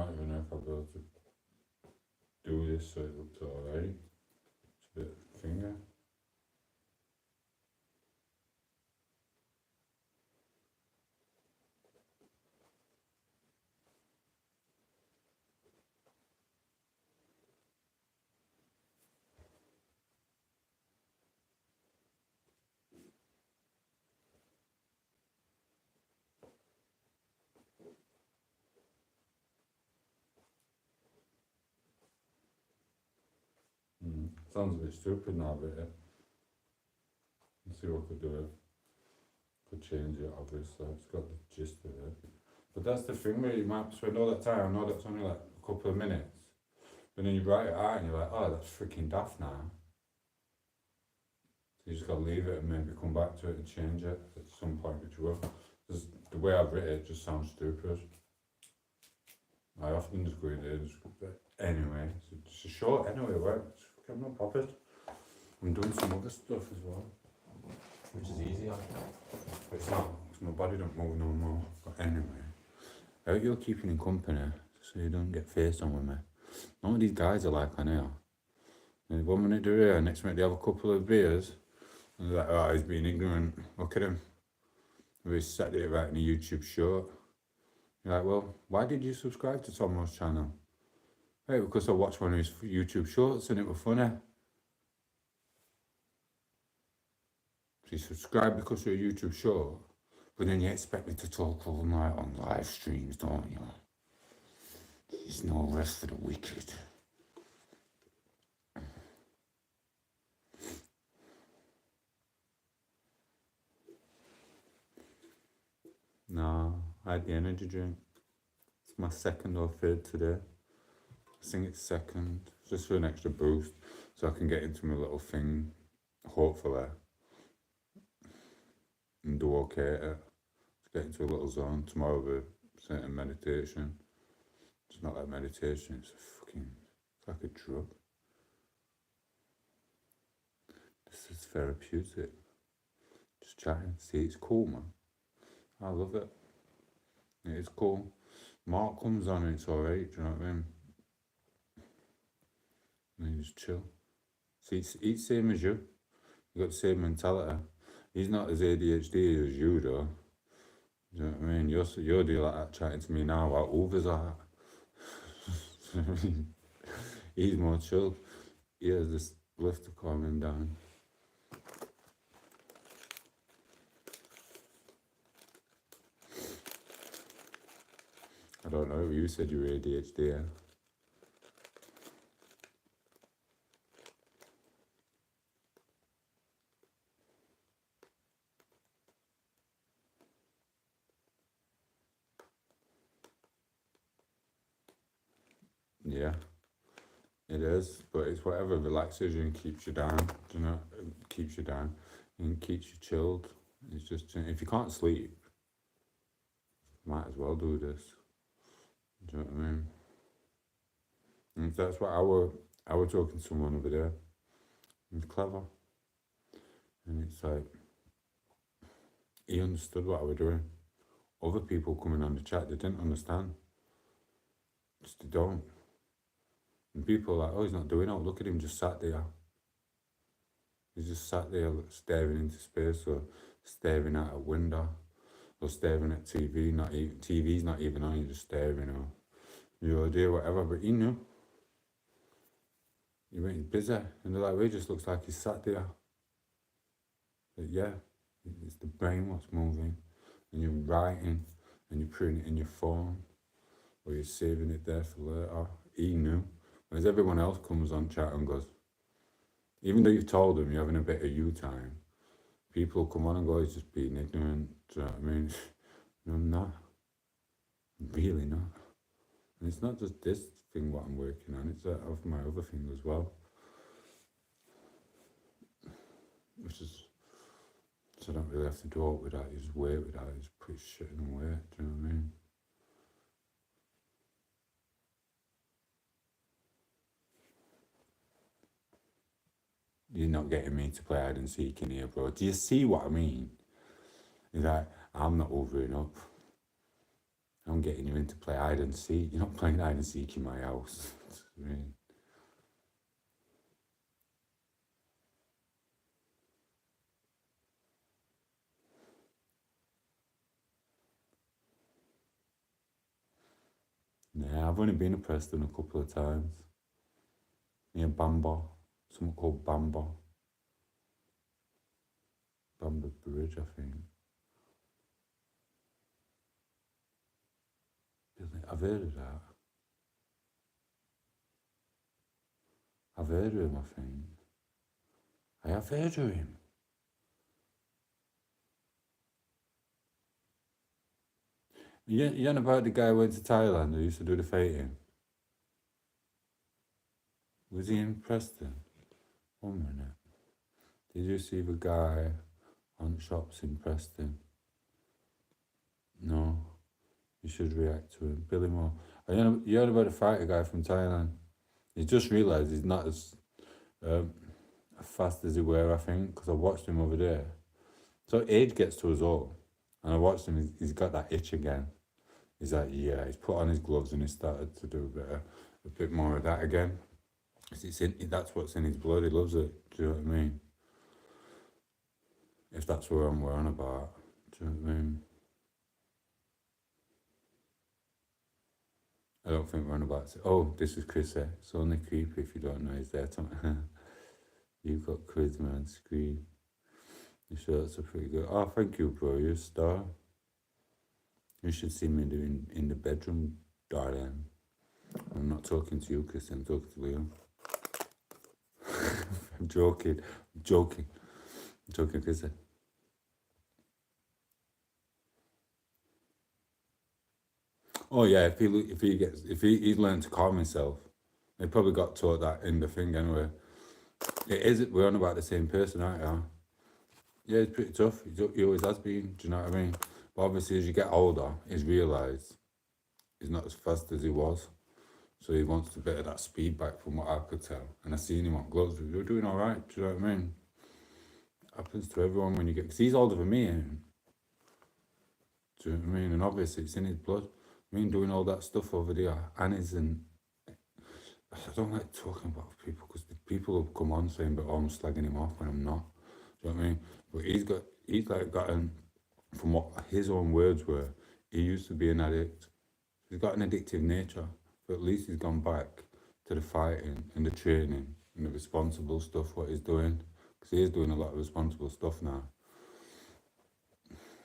don't even know if I'll be able to do this so it looks alright. It's a bit finger. Sounds a bit stupid now, but yeah. Let's see what I could do. Could change it, obviously. It's got the gist of it. But that's the thing where you might spend all that time. I know that's only like a couple of minutes. But then you write it out and you're like, oh, that's freaking daft now. So you just gotta leave it and maybe come back to it and change it at some point, which you will. Because the way I've written it just sounds stupid. I often just go in there, but anyway, it's a short anyway, right? I'm not bothered. I'm doing some other stuff as well, which is easier. But it's not, because my body don't move no more. But anyway, I hope you're keeping in company so you don't get faced on with me. None of these guys are like on here. And 1 minute they're here, next minute they have a couple of beers, and they're like, oh, he's being ignorant. Look at him. He's sat there writing a YouTube short. You're like, well, why did you subscribe to tom8os channel? Hey, because I watched one of his YouTube shorts and it was funny. So you subscribe because of a YouTube short, but then you expect me to talk all night on live streams, don't you? There's no rest for the wicked. No, I had the energy drink. It's my second or third today. I think it's second, just for an extra boost, so I can get into my little thing, hopefully, and do okay at it. To get into a little zone. Tomorrow we're certain meditation. It's not like meditation, it's like a drug. This is therapeutic. Just chatting, see, it's cool, man. I love it. It is cool. Mark comes on and it's alright, do you know what I mean? And you just chill. See, he's same as you. You got the same mentality. He's not as ADHD as you, though. Do you know what I mean? You're doing like that chatting to me now while others are. He's more chill. He has this lift to calm him down. I don't know, you said you were ADHD, yeah? Yeah, it is, but it's whatever relaxes you and keeps you down, you know, keeps you down and keeps you chilled. It's just, if you can't sleep, might as well do this. Do you know what I mean? And that's what I were talking to someone over there. He's clever. And it's like, he understood what I was doing. Other people coming on the chat, they didn't understand. Just they don't. And people are like, oh, he's not doing it. Look at him just sat there. He's just sat there staring into space or staring at a window or staring at TV. TV's not even on, you're just staring or your idea, whatever. But he knew. He went busy. And they're like, well, he just looks like he's sat there. But yeah, it's the brain what's moving. And you're writing and you're putting it in your phone or you're saving it there for later. He knew. Whereas everyone else comes on chat and goes, even though you've told them you're having a bit of you time, people come on and go, he's just being ignorant. Do you know what I mean? No, I'm not. I'm really not. And it's not just this thing what I'm working on, it's of my other thing as well. Which is, so I don't really have to do it with that, you just wait with that, you just put shit in away, do you know what I mean? You're not getting me to play hide and seek in here, bro. Do you see what I mean? It's like, I'm not overing up. I'm getting you in to play hide and seek. You're not playing hide and seek in my house. I mean, nah, I've only been to Preston a couple of times. Near Bamber. Something called Bamber. Bamber Bridge, I think. I've heard of that. I've heard of him, I think. I have heard of him. You know about the guy who went to Thailand who used to do the fighting? Was he in Preston? 1 minute. Did you see the guy on shops in Preston? No. You should react to him. Billy Moore. You heard about the fighter guy from Thailand? He just realised he's not as fast as he were, I think, because I watched him over there. So age gets to us all. And I watched him, he's got that itch again. He's like, yeah, he's put on his gloves and he started to do a bit more of that again. That's what's in his blood, he loves it, do you know what I mean? If that's what I'm worrying about, do you know what I mean? I don't think we're on about it. Oh, this is Chris there. It's only creepy if you don't know he's there. You've got charisma on screen. Your shirts are pretty good. Oh, thank you, bro. You're a star. You should see me doing in the bedroom, darling. I'm not talking to you, Chris. I'm talking to Liam. I'm joking. I'm joking, Chris. Oh yeah, if he's learned to calm himself, he probably got taught that in the thing anyway. It is. We're on about the same person, aren't you? Yeah, it's pretty tough. He always has been. Do you know what I mean? But obviously, as you get older, he's realised he's not as fast as he was. So he wants a bit of that speed back, from what I could tell. And I seen him on gloves. We were doing all right. Do you know what I mean? Happens to everyone when you get. Because he's older than me. Do you know what I mean? And obviously, it's in his blood. I mean, doing all that stuff over there, Annie's and I don't like talking about people because the people have come on saying, but I'm slagging him off when I'm not. Do you know what I mean? But he's like gotten, from what his own words were, he used to be an addict. He's got an addictive nature, but at least he's gone back to the fighting and the training and the responsible stuff, what he's doing. Because he is doing a lot of responsible stuff now.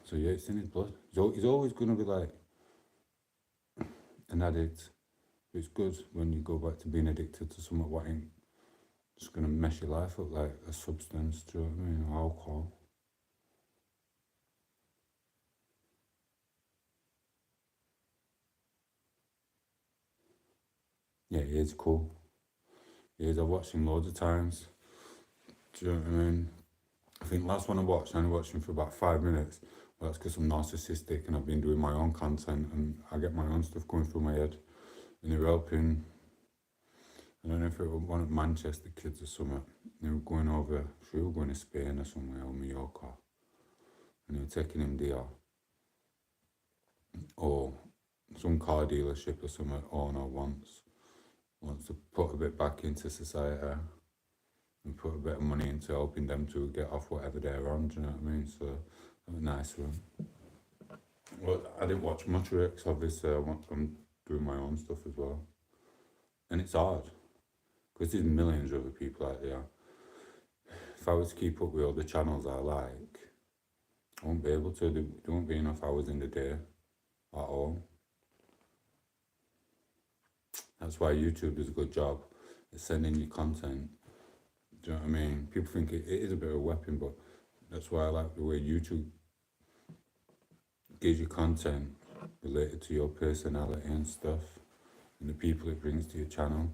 So yeah, it's in his blood. He's always going to be like an addict. It's good when you go back to being addicted to something what ain't just going to mess your life up, like a substance, do you know what I mean, or alcohol. Yeah, he is cool. He is. I've watched him loads of times. Do you know what I mean? I think last one I only watched him for about 5 minutes. Well, that's because I'm narcissistic and I've been doing my own content and I get my own stuff going through my head. And they were helping, I don't know if it was one of Manchester kids or something. They were going over, we were going to Spain or somewhere, or Mallorca. And they were taking him there. Or some car dealership or something owner wants to put a bit back into society and put a bit of money into helping them to get off whatever they're on, do you know what I mean? So that was nice of them. Well, I didn't watch much of it because obviously I'm doing my own stuff as well. And it's hard because there's millions of other people out there. If I was to keep up with all the channels I like, I won't be able to. There won't be enough hours in the day at all. That's why YouTube does a good job at sending you content. Do you know what I mean? People think it is a bit of a weapon, but that's why I like the way YouTube gives you content related to your personality and stuff and the people it brings to your channel.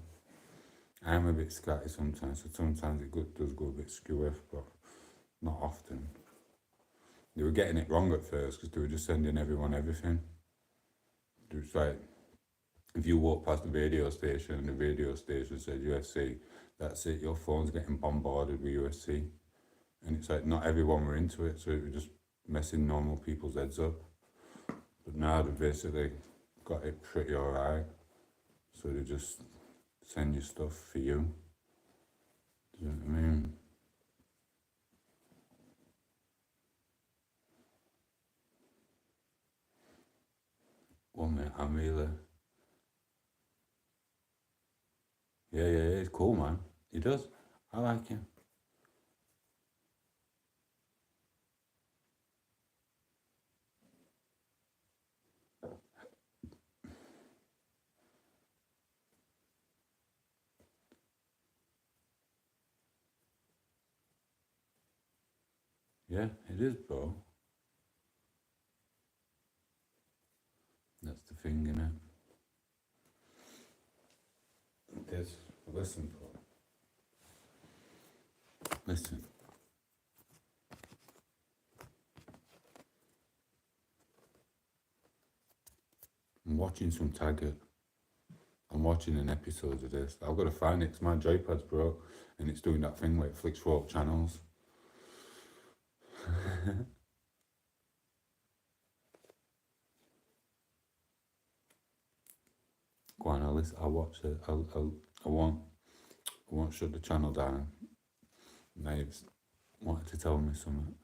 I am a bit scatty sometimes, so sometimes it does go a bit skew, but not often. They were getting it wrong at first because they were just sending everyone everything. It was like, if you walk past the radio station and the radio station said UFC, that's it, your phone's getting bombarded with UFC. And it's like, not everyone were into it, so it was just messing normal people's heads up. But now they're basically got it pretty alright. So they just send you stuff for you. Do you know what I mean? Well, mate, I'm really. Yeah, he's cool, man. He does. I like him. Yeah, it is, bro. That's the thing, innit? It is. Listen, bro. Listen. I'm watching some Taggart. I'm watching an episode of this. I've got to find it. It's my joypads, bro. And it's doing that thing where it flicks through all channels. Go on, I'll watch it. I won't shut the channel down. Maeve's wanted to tell me something.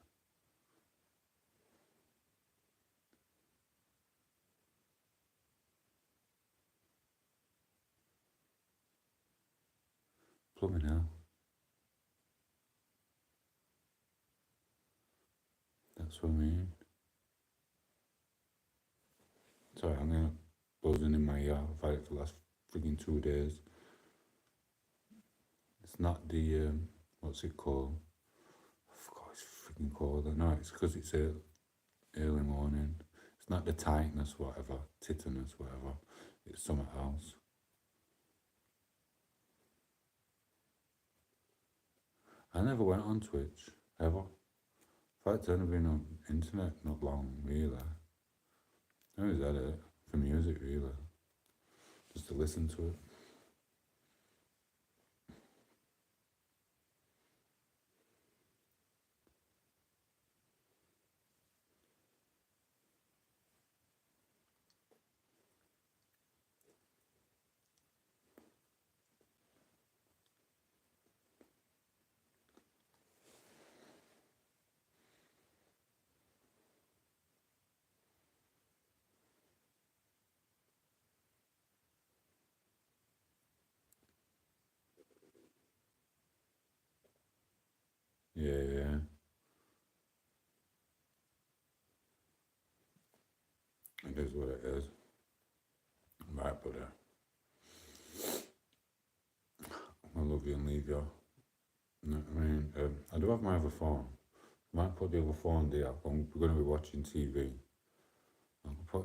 Plumbing hell. That's what I mean. Sorry, I'm gonna buzzing in my ear. I've had it for the last freaking 2 days. It's not the what's it called? I forgot what it's freaking called. No, it's because it's early morning. It's not the tightness, whatever, titanus, whatever. It's something else. I never went on Twitch, ever. In fact, I've only been on internet not long, really. I always had it for music, really. Just to listen to it. Yeah. It is what it is. Right, but I love you and leave you. You know what I mean? I do have my other phone. Might put the other phone there. I'm going to be watching TV.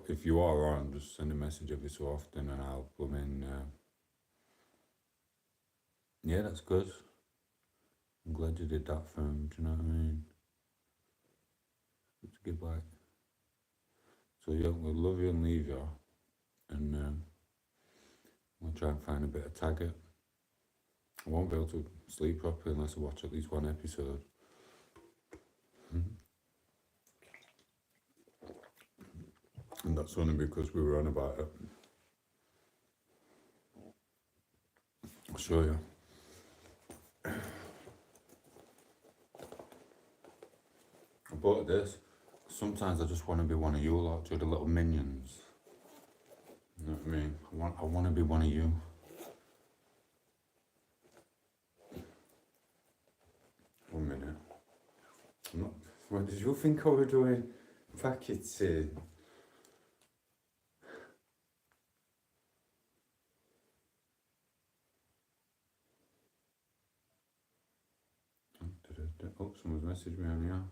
If you are on, just send a message every so often and I'll come in. Yeah, that's good. I'm glad you did that for him. Do you know what I mean? Good to give back. So yeah, we'll love you and leave you. And we'll try and find a bit of Taggart. I won't be able to sleep properly unless I watch at least one episode. And that's only because we were on about it. I'll show you. I bought this. Sometimes I just want to be one of you lot, the little minions. You know what I mean? I want to be one of you. One minute. What did you think I was doing? Packaging. Oh, someone's messaged me on here.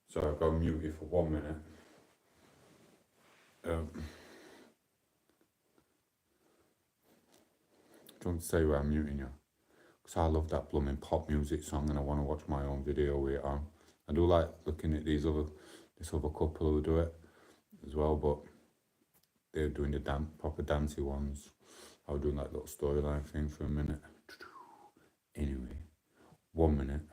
Sorry, I've got to mute you for 1 minute. Don't say where I'm muting you. Because I love that blooming pop music song and I want to watch my own video with it on. I do like looking at this other couple who do it as well, but they're doing the proper dancey ones. I was doing that little storyline thing for a minute. Anyway, 1 minute.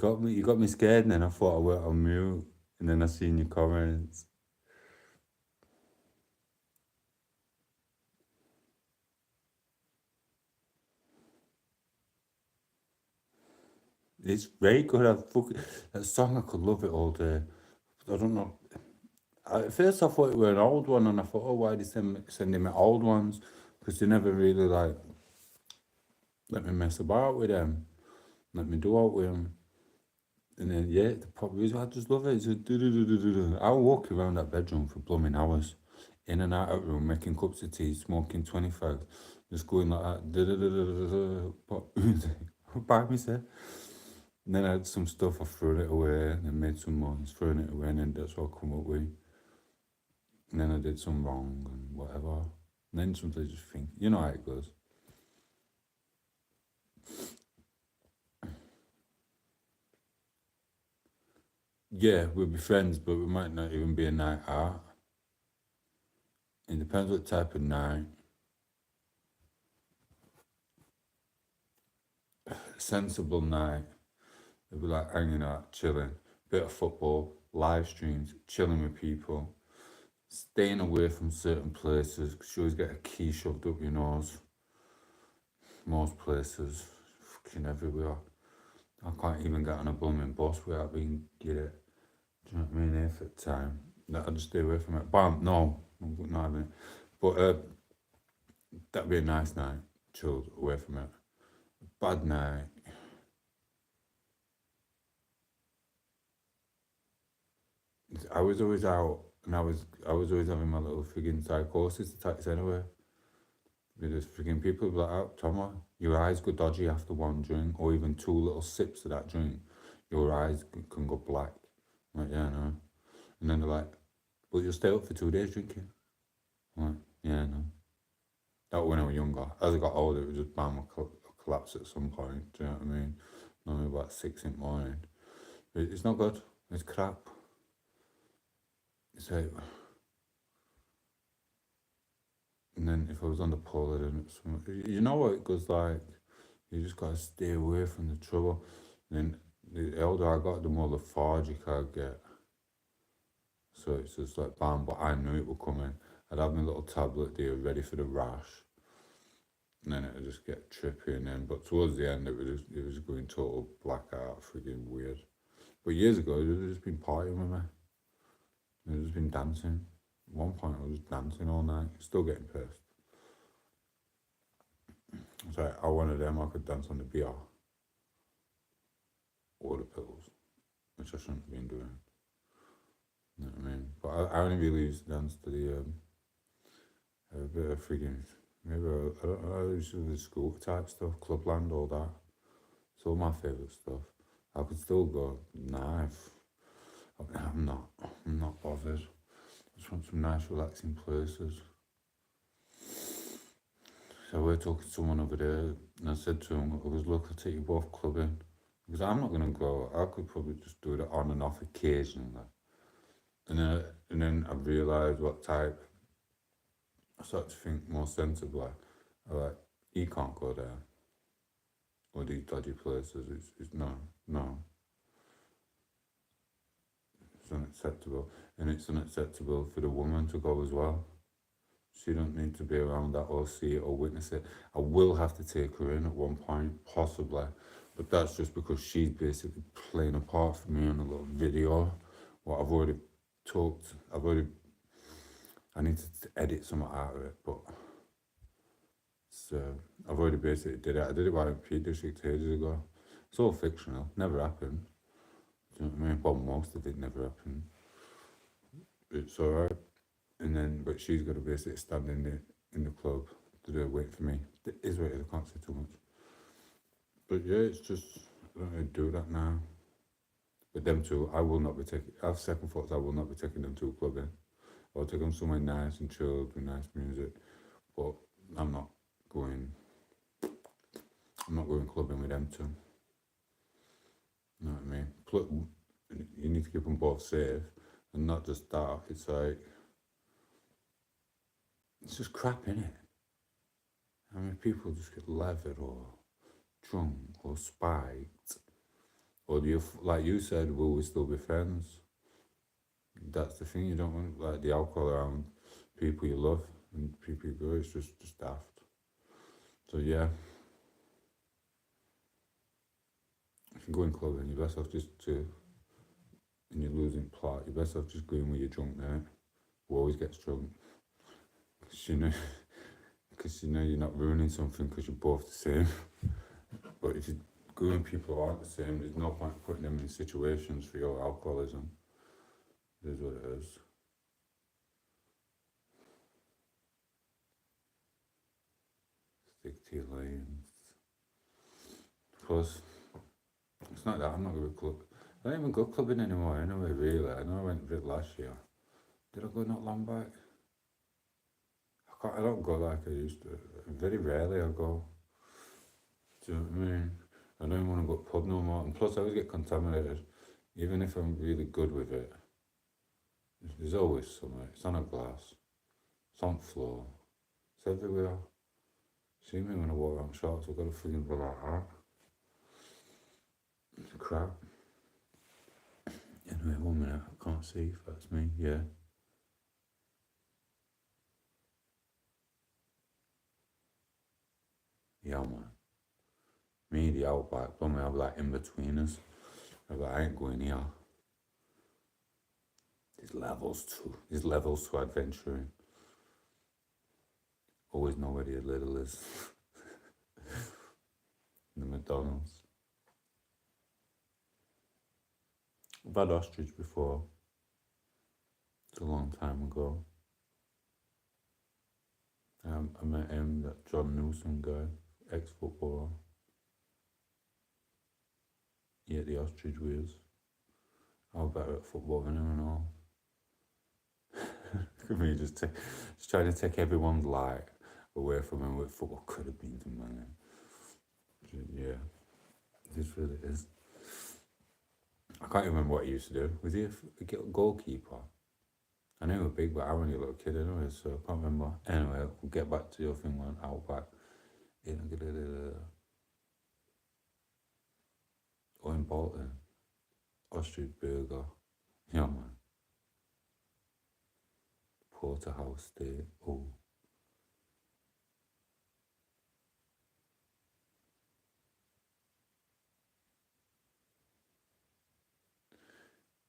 You got me scared, and then I thought I went on mute, and then I seen your comments. It's very good. That song, I could love it all day. I don't know. At first, I thought it were an old one, and I thought, oh, why are they sending me old ones? Because they never really like let me mess about with them, let me do out with them. And then yeah, the pop music, I just love it. It's a do. I'll walk around that bedroom for blooming hours, in and out of room, making cups of tea, smoking 25, just going like that. Pop music by myself. And then I had some stuff, I threw it away, and then made some more, and thrown it away, and then that's what I come up with. And then I did some wrong and whatever. And then sometimes I just think, you know how it goes. Yeah, we'll be friends, but we might not even be a night out. It depends what type of night. A sensible night. It'll be like hanging out, chilling, bit of football, live streams, chilling with people, staying away from certain places because you always get a key shoved up your nose. Most places, fucking everywhere. I can't even get on a blooming bus without being get it. Do you know what I mean? If at time, I'll just stay away from it. Bam, no, I'm not having it. But that'd be a nice night, chilled away from it. Bad night. I was always out, and I was always having my little frigging psychosis attacks anyway. With this frigging people be like, oh, Tomo, your eyes go dodgy after one drink, or even two little sips of that drink. Your eyes can go black. I'm like, yeah, I know. And then they're like, but you'll stay up for 2 days drinking. I'm like, yeah, I know. That was when I was younger. As I got older, it was just bam, collapse at some point. Do you know what I mean? Normally about 6 in the morning. It's not good. It's crap. It's like, and then if I was on the pole, then you know what it goes like. You just gotta stay away from the trouble. And then the older I got, the more lethargic I get. So it's just like bam, but I knew it would come in. I'd have my little tablet there ready for the rash. And then it'd just get trippy, and then but towards the end it was going total blackout, freaking weird. But years ago it was just been partying with me. It was just been dancing. At one point I was dancing all night, still getting pissed. It's like I one of them I could dance on the beer or the pills, which I shouldn't have been doing. You know what I mean? But I only really used to dance to the a bit of freaking maybe I used to do the school type stuff, clubland, all that. It's all my favourite stuff. I could still go knife. I'm not. I'm not bothered. I just want some nice, relaxing places. So we're talking to someone over there, and I said to him, "I was look, I'll take you both clubbing because I'm not gonna go. I could probably just do it on and off occasionally." And then I realised what type. I started to think more sensibly. I like, you can't go there. Or these dodgy places. It's no, no. It's unacceptable. And it's unacceptable for the woman to go as well. She don't need to be around that or see it or witness it. I will have to take her in at one point, possibly. But that's just because she's basically playing a part for me on a little video. What I've already talked, I need to edit some out of it, but so I've already basically did it. I did it by Peter 6 years ago. It's all fictional, never happened. Do you know what I mean? Well, most of it never happened. It's alright. And then, but she's got to basically stand in the club to do wait for me. It is what it is, I can't say too much. But yeah, it's just, I don't really do that now. But them two, I will not be taking, I have second thoughts, I will not be taking them to a club in. I'll take them somewhere nice and chilled with nice music. But I'm not going, I'm not going clubbing with them two. You know what I mean? You need to keep them both safe. And not just that, it's like, it's just crap, innit? I mean, people just get levered or drunk or spiked Or do you, like you said, will we still be friends? That's the thing. You don't want like the alcohol around people you love and people you go. It's just daft. So yeah, if you go in clubbing, you best off just to, and you're losing plot. You best off just going with your drunk mate who always gets drunk. Cause you know, because you know you're not ruining something because you're both the same. But if you go with people who aren't the same, there's no point putting them in situations for your alcoholism. It is what it is. Stick to your lanes. Plus, it's not that I'm not going to club. I don't even go clubbing anymore anyway, really. I know I went a bit last year. Did I go not long back? I don't go like I used to. Very rarely I go. Do you know what I mean? I don't even want to go to pub no more. And plus I always get contaminated. Even if I'm really good with it, there's always something. It's on a glass. It's on the floor. It's everywhere. See me when I walk around shorts, I've got a feeling like that. It's crap. Anyway, 1 minute. I can't see if that's me. Yeah. Yeah, man. Me, the outback, but me have like in between us. I'm like, I ain't going here. There's levels to adventuring. Always know where the little is. The McDonald's. I've had ostrich before. It's a long time ago. I met him, that John Newsom guy, ex-footballer. He had the ostrich wheels. I was better at football than him and all. Look at me just trying to take everyone's light away from him what football could have been to man. Yeah, this really is. I can't even remember what he used to do. Was he a goalkeeper? I know he was big, but I was only a little kid anyway, so I can't remember. Anyway, we'll get back to your thing when Outback. Or in Bolton. Ostrich burger. Yeah, man. Porterhouse steak. Oh.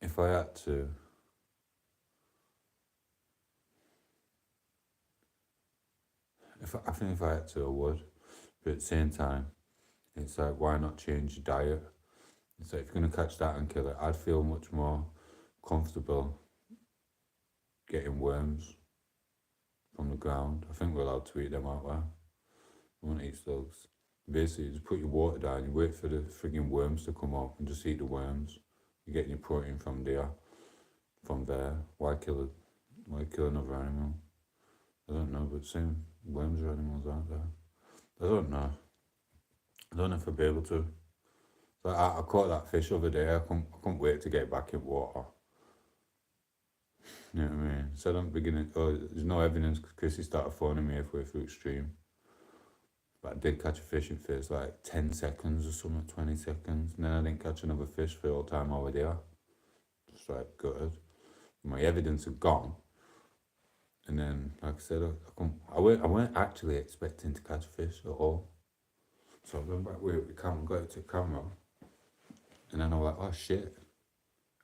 If I had to, I think if I had to, I would. But at the same time, it's like, why not change your diet? It's like, if you're going to catch that and kill it, I'd feel much more comfortable getting worms from the ground. I think we're allowed to eat them, aren't we? We won't eat slugs. Basically, you just put your water down, you wait for the frigging worms to come up and just eat the worms. You're getting your protein from there. Why kill it? Why kill another animal? I don't know, but same worms are animals, aren't they? I don't know. I don't know if I'd be able to. So I caught that fish the other day. I couldn't wait to get back in water. You know what I mean? So I'm beginning. Oh, there's no evidence because Chrissy started phoning me halfway through the stream. But I did catch a fish in first like 10 seconds or something, 20 seconds. And then I didn't catch another fish for all the time over there. Just like gutted. My evidence had gone. And then, like I said, I weren't actually expecting to catch fish at all. So I went back with the camera, got it to camera. And then I was like, oh shit.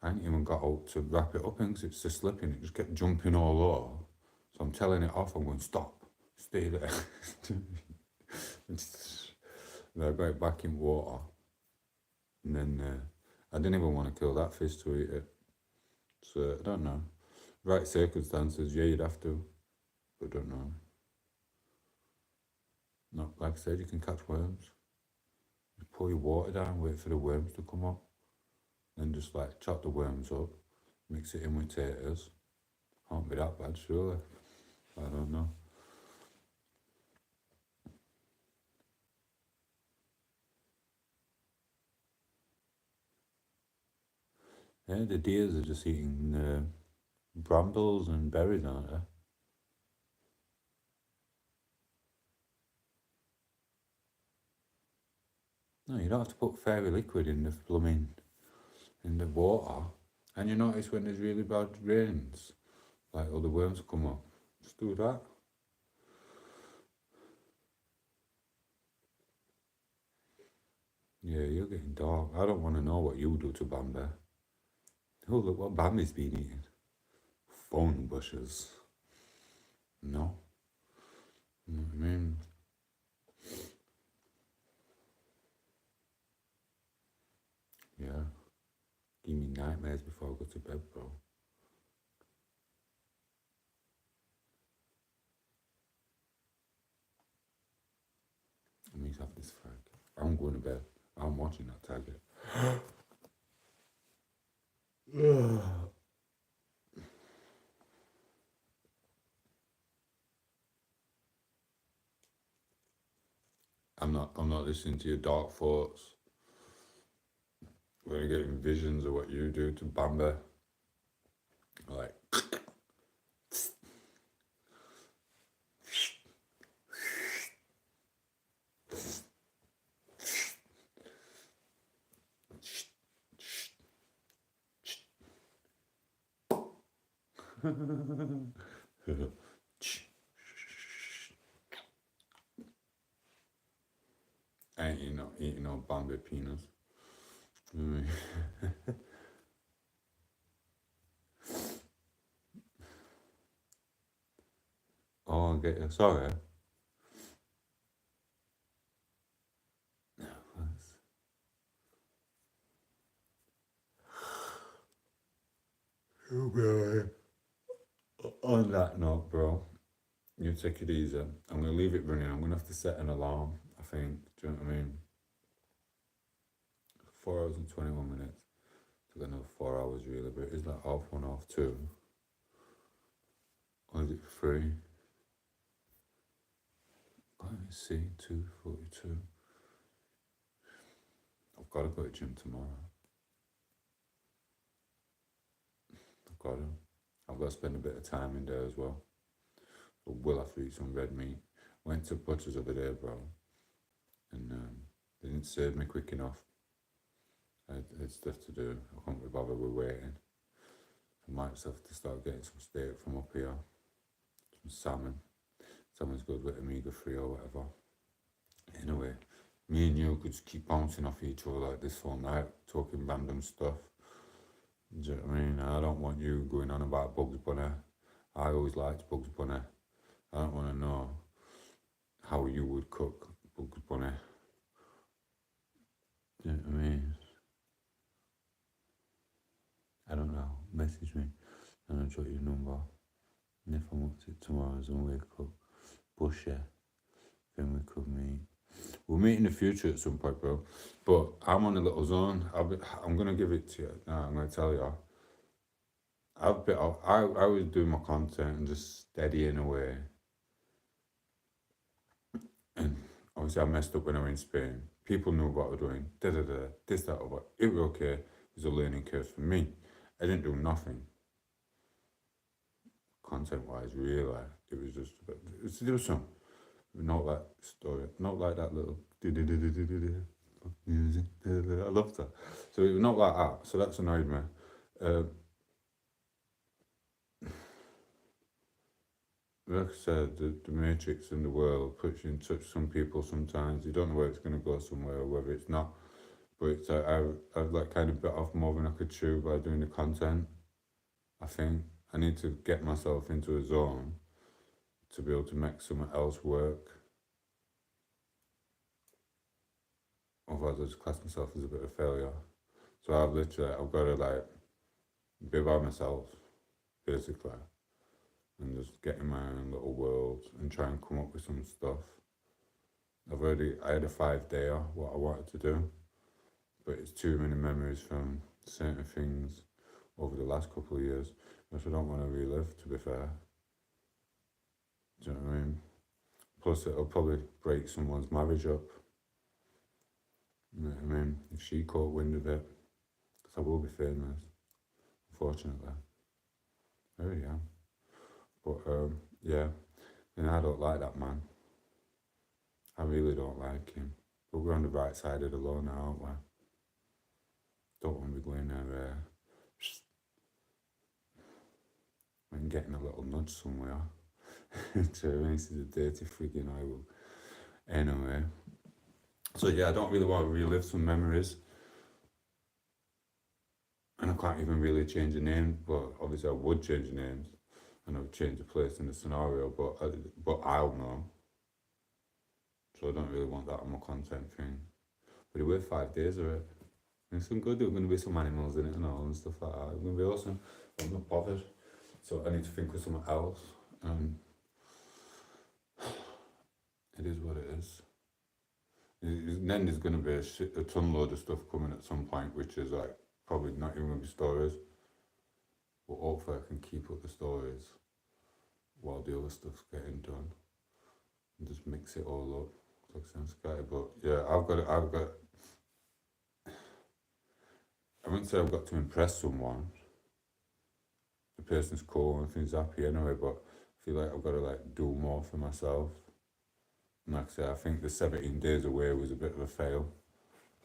I ain't even got out to wrap it up because it's just slipping. It just kept jumping all over. So I'm telling it off. I'm going, stop. Stay there. And I got it back in water. And then I didn't even want to kill that fish to eat it. So I don't know. Right circumstances, yeah, you'd have to. But I don't know. No, like I said, you can catch worms. You pour your water down, wait for the worms to come up. Then just like chop the worms up, mix it in with taters. Can't be that bad, surely. I don't know. Yeah, the deers are just eating brambles and berries, aren't they? No, you don't have to put fairy liquid in the blooming in the water, and you notice when there's really bad rains, like all the worms come up. Just do that. Yeah, you're getting dark. I don't want to know what you do to Bambi. Oh, look what Bambi's been eating. Phone bushes. No. You know what I mean? Yeah. Give me nightmares before I go to bed, bro. Let me have this fag. I'm going to bed. I'm watching that target. I'm not listening to your dark thoughts. We're getting visions of what you do to Bambi. Like I ain't eating no Bambi peanuts. Oh, I get you. Sorry. On that note, bro, you take it easy. I'm gonna leave it running. I'm gonna have to set an alarm, I think. Do you know what I mean? 4 hours and 21 minutes. Took another 4 hours really, but it's like half one, half two. Or is it three? Let me see, 2:42. I've got to go to gym tomorrow. I've got to spend a bit of time in there as well. But will have to eat some red meat. Went to Butcher's over there, bro, and they didn't serve me quick enough. I had stuff to do. I couldn't be bothered with waiting. I might just have to start getting some steak from up here. Some salmon. Salmon's good with omega-3 or whatever. Anyway, me and you could just keep bouncing off each other like this all night, talking random stuff. Do you know what I mean? I don't want you going on about Bugs Bunny. I always liked Bugs Bunny. I don't want to know how you would cook Bugs Bunny. Do you know what I mean? I don't know. Message me and I'll jot your number. And if I'm up to it tomorrow and wake up, bush it, then we could meet. We'll meet in the future at some point, bro. But I'm on a little zone. I'm gonna give it to you. I'm gonna tell you. I was doing my content and just steadying away. And obviously I messed up when I was in Spain. People knew what I was doing. This, that, or what. It was okay. It was a learning curve for me. I didn't do nothing. Content wise, really. It was just there was some. Not like story. Not like that little music. I love that. So it was not like that. So that's annoyed me. Like I said, the matrix in the world puts you in touch with some people sometimes. You don't know where it's going to go somewhere or whether it's not. But it's like I've like kind of bit off more than I could chew by doing the content. I think I need to get myself into a zone to be able to make something else work. Otherwise, I just class myself as a bit of a failure. So I've got to like be by myself, basically, and just get in my own little world and try and come up with some stuff. I had a 5-dayer, what I wanted to do, but it's too many memories from certain things over the last couple of years, which I don't want to relive, to be fair. Do you know what I mean? Plus, it'll probably break someone's marriage up. You know what I mean? If she caught wind of it, because I will be famous, unfortunately. I really am. But, yeah, and I don't like that man. I really don't like him. But we're on the right side of the law now, aren't we? don't want to be going there and getting a little nudge somewhere. This is a dirty frigging oil. Anyway, so yeah, I don't really want to relive some memories. And I can't even really change the name, but obviously I would change the names and I would change the place in the scenario, but I'll know. So I don't really want that on my content thing. But it was 5 days of it. And some good, there were going to be some animals in it and all and stuff like that. It's going to be awesome. I'm not bothered. So I need to think of something else. It is what it is. And then there's going to be a ton load of stuff coming at some point, which is like probably not even going to be stories. But hopefully I can keep up the stories while the other stuff's getting done. And just mix it all up. Like sounds scary, but yeah, I wouldn't say I've got to impress someone. The person's cool and things happy anyway, but I feel like I've got to like do more for myself. And like I say, I think the 17 days away was a bit of a fail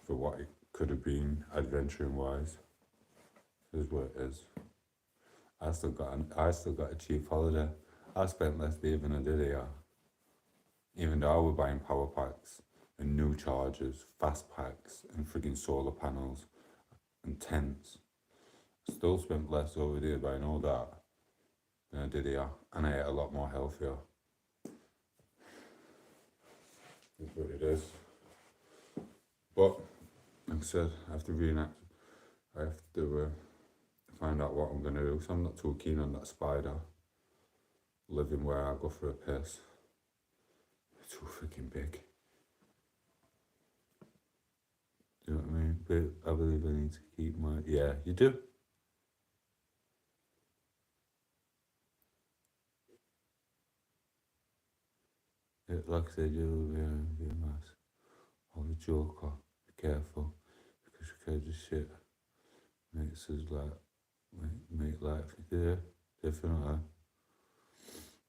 for what it could have been adventuring wise. It is what it is. I still got a cheap holiday. I spent less there than I did here. Even though I was buying power packs and new chargers, fast packs and frigging solar panels and tents. I still spent less over there buying all that than I did here. And I ate a lot more healthier. That's what it is. But, like I said, I have to reenact. I have to find out what I'm going to do. Because I'm not too keen on that spider living where I go for a piss. It's too freaking big. Do you know what I mean? But I believe I need to keep my... Yeah, you do. Yeah, like I said, you'll be a mess. Or a joker. Be careful. Because you can just shit. Makes us like... Make life... Yeah, definitely.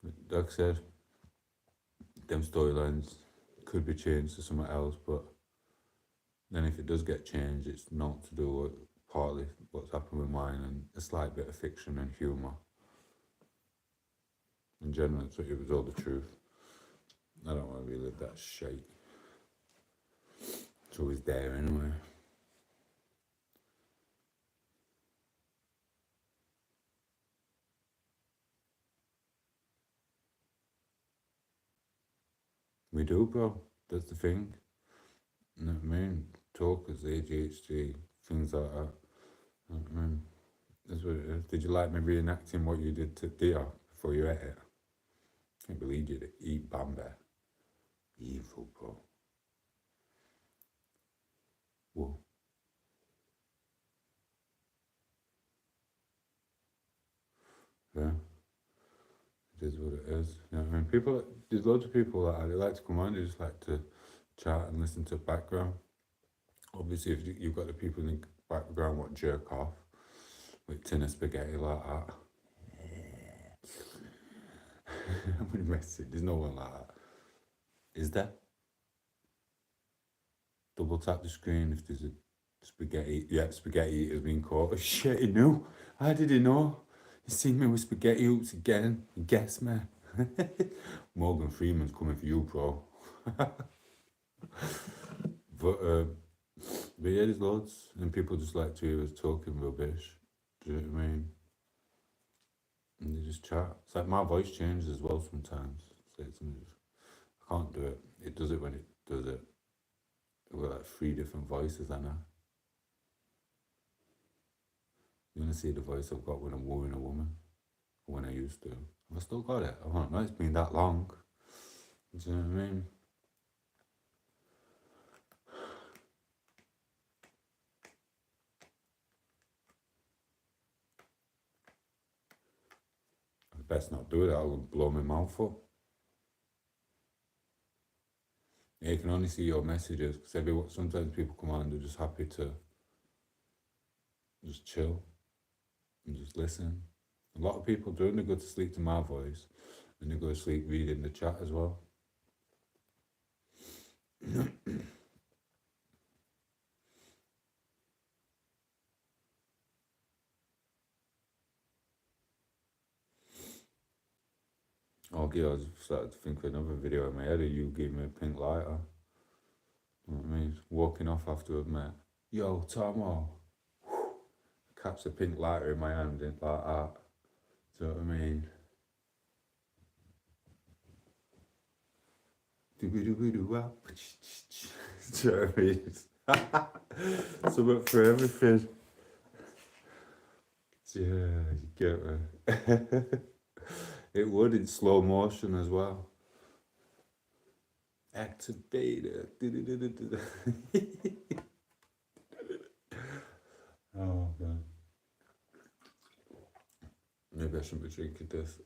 But like I said, them storylines could be changed to something else, but then if it does get changed, it's not to do with partly what's happened with mine and a slight bit of fiction and humour. In general, it was all the truth. I don't want to relive that shit. It's always there anyway. We do, bro. That's the thing. You know what I mean? Talkers, ADHD, things like that. You know what I mean? That's what it is. Did you like me reenacting what you did to deer before you ate it? I can't believe you'd eat Bambi. Evil, bro. Whoa. Yeah. It is what it is. You know what I mean? People, there's loads of people that they like to come on, they just like to chat and listen to background. Obviously, if you've got the people in the background what jerk off with tin of spaghetti like that. I'm gonna mess it. There's no one like that. Is there? Double tap the screen if there's a spaghetti. Yeah, spaghetti has been caught. Oh, shit, he knew. How did he know? He's seen me with spaghetti hoops again. He guessed me. Morgan Freeman's coming for you, bro. But yeah, there's loads, and people just like to hear us talking rubbish. Do you know what I mean? And they just chat. It's like my voice changes as well sometimes. I can't do it. It does it when it does it. I've got like 3 different voices, I know. You want to see the voice I've got when I'm wooing a woman? Or when I used to. Have I still got it? I don't know, it's been that long. Do you know what I mean? I best not do it, I'll blow my mouth up. Yeah, you can only see your messages, because sometimes people come on and they're just happy to just chill and just listen. A lot of people do, and they go to sleep to my voice, and they go to sleep reading the chat as well. I was started to think of another video in my head of you giving me a pink lighter. You know what I mean? Walking off afterward, mate. Yo, Tom8os. Catch the pink lighter in my hand, like that. Do you know what I mean? Do you know what I mean? Something for everything. Yeah, you get me. It would in slow motion as well. Activator. Oh, man. Maybe I shouldn't be drinking this.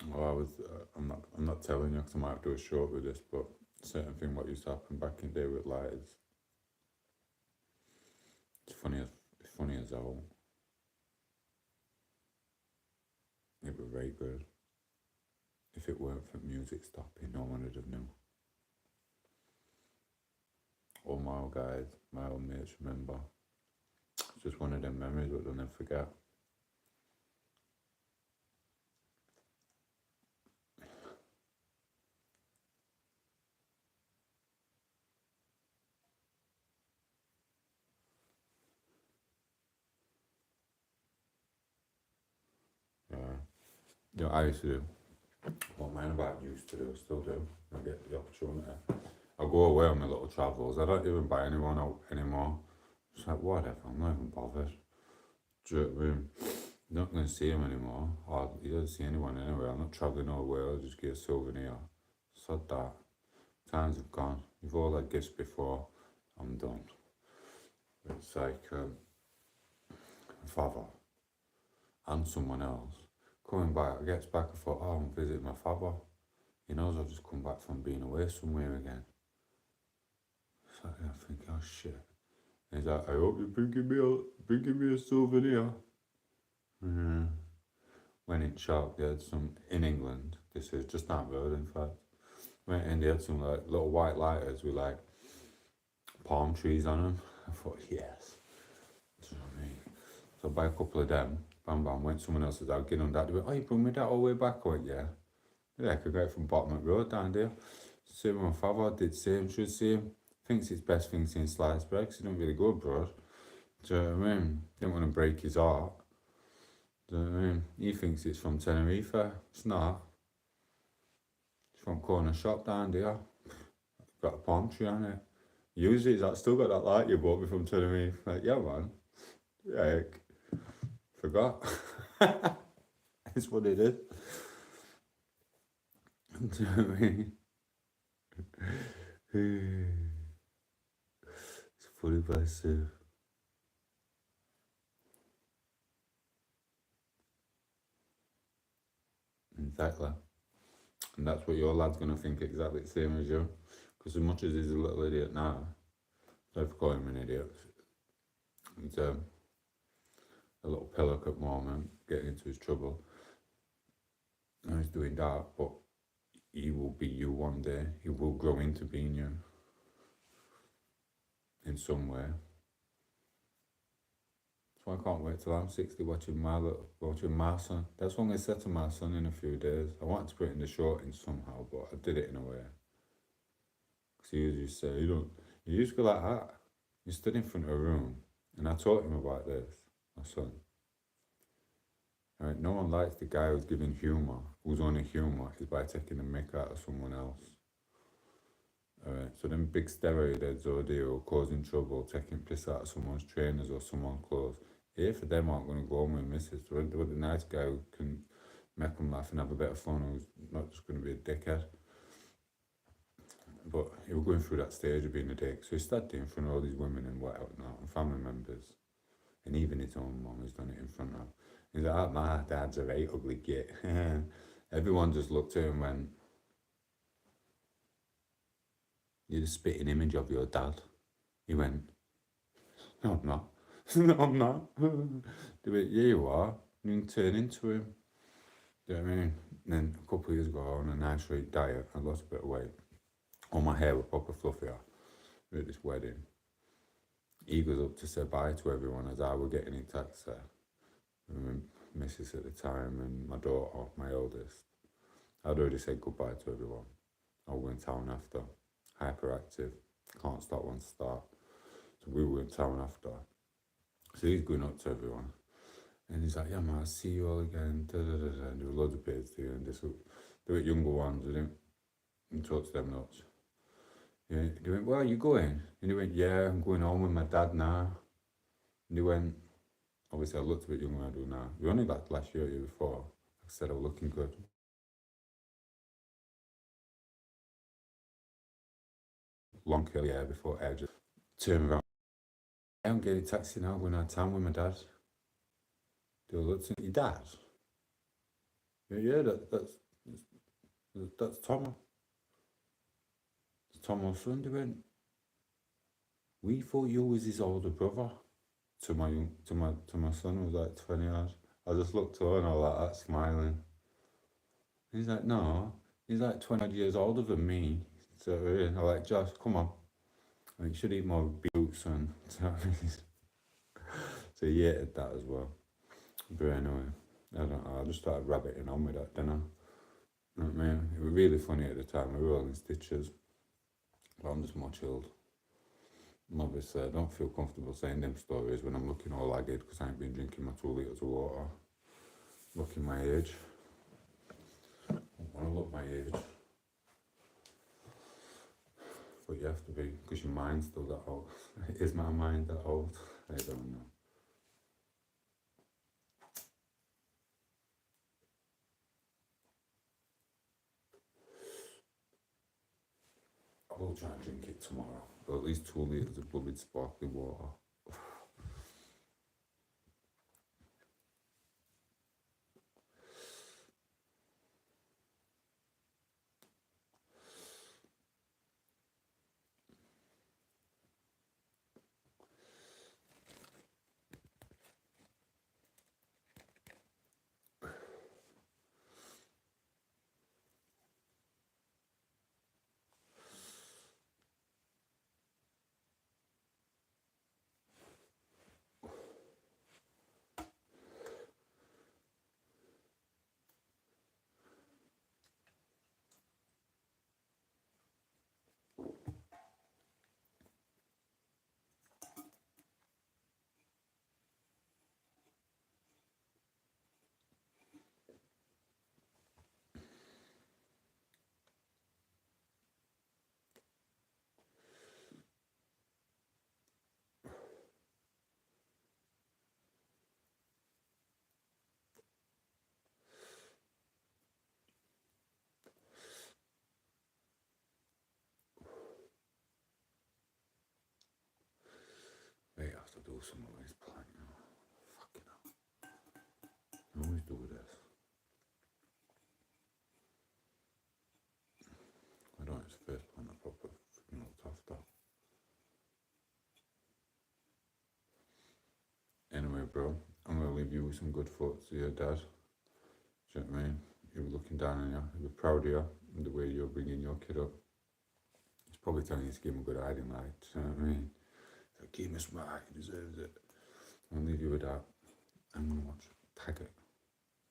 Well, I'm not telling you because I might do a short with this, but certain thing what used to happen back in the day with lighters. It's funny as hell. It was very good. If it weren't for music stopping, no one would have known. All my old guys, my old mates remember. It's just one of them memories that they'll never forget. Yeah. You know, I used to do what man about used to do, still do. I get the opportunity. I go away on my little travels. I don't even buy anyone out anymore. It's like, whatever, I'm not even bothered. Do you know what I mean? You're not going to see him anymore. Or you don't see anyone anyway. I'm not travelling all the way. I'll just get a souvenir. Sod that. Times have gone. You've all had gifts before. I'm done. It's like my father and someone else coming back. I gets back, I thought, oh, I'm visiting my father. He knows I've just come back from being away somewhere again. So I think, oh shit. And he's like, I hope you're bringing me a souvenir. Went in shock. They had some in England. This is just down the road, in fact. Went in, they had some like little white lighters with like palm trees on them. I thought, yes. Do you know what I mean? So I buy a couple of them. Bam bam. Went someone else's out, get on that. They went, oh, you brought me that all the way back? I went, yeah. Yeah, I could get it from Bottom Road down there. Same with my father, did same, should same. Thinks it's best thing seeing sliced bread because he don't really go abroad. Do you know what I mean? Didn't want to break his heart. Do you know what I mean? He thinks it's from Tenerife. It's not. It's from corner shop down there. Got a palm tree on it. Usually it's still got that light you bought me from Tenerife. Like, yeah man. Like, forgot. It's what it is. Do you know what I mean? It's a funny place too. Exactly. And that's what your lad's going to think exactly the same as you. Because as much as he's a little idiot now, don't call him an idiot. He's a little pillock at the moment, getting into his trouble. And he's doing that, but he will be you one day. He will grow into being you in some way. So I can't wait till I'm 60 watching my son. That's what I'm going to say to my son in a few days. I wanted to put it in the short in somehow, but I did it in a way. Because he usually say, you used to go like that. You stood in front of a room, and I taught him about this, my son. Right, no one likes the guy who's giving humour, who's only humour, is by taking the mick out of someone else. Alright, so them big steroid heads or they are causing trouble, taking piss out of someone's trainers or someone's clothes. Here for them aren't going to go home with misses. So the nice guy who can make them laugh and have a bit of fun, who's not just going to be a dickhead. But he was going through that stage of being a dick. So he started in front of all these women and whatever now, and family members. And even his own mum has done it in front of. He's like, oh, my dad's a right ugly git. Everyone just looked at him and went, you're the spitting image of your dad. He went, no, I'm not. No, I'm not. They went, yeah, you are. You can turn into him. Do you know what I mean? And then a couple of years ago, on a nice rate diet, I lost a bit of weight. All my hair was proper fluffy. We had this wedding. he goes up to say bye to everyone as I were getting in taxi. My missus at the time and my daughter, my eldest. I'd already said goodbye to everyone. I went town after. Hyperactive. Can't start one start. So we were in town after. So he's going up to everyone. And he's like, yeah man, I'll see you all again. Da, da, da, da. And there were loads of kids too. And they were younger ones. I didn't talk to them much. Yeah, they went, where are you going? And he went, yeah, I'm going home with my dad now. And he went, obviously I looked a bit younger than I do now. We only like last year, year before. Like I said, I was looking good. Long curly hair before hair just turned around. I'm getting a taxi now, going out of town with my dad. They looked at your dad. Yeah, that's Tom. It's Tom's son. They went, we thought you was his older brother. To my son who was like 20 odd. I just looked over and I was like that, smiling. He's like, no. He's like 20 odd years older than me. So I'm like, Josh, come on. You should eat more boots, son. So he hated that as well. But anyway, I don't know. I just started rabbiting on with that dinner. You know what I mean? It was really funny at the time. We were all in stitches. But I'm just more chilled. And obviously, I don't feel comfortable saying them stories when I'm looking all lagged because I ain't been drinking my 2 litres of water. Looking my age. I want to look my age. But you have to be, because your mind's still that old. Is my mind that old? I don't know. I will try and drink it tomorrow. But at least 2 litres of blooming sparkling water. Wait, I have to do some of this plant now. Fucking hell. I always do this. I don't have space plant a proper fucking looked after. Anyway, bro, I'm gonna leave you with some good thoughts to your dad. Do you know what I mean? He was looking down on you. He was proud of you and the way you're bringing your kid up. He's probably telling you to give him a good hiding light. Do you know what I mean? Like, give him a smile. He deserves it. I'll leave you with that. I'm gonna watch Taggart.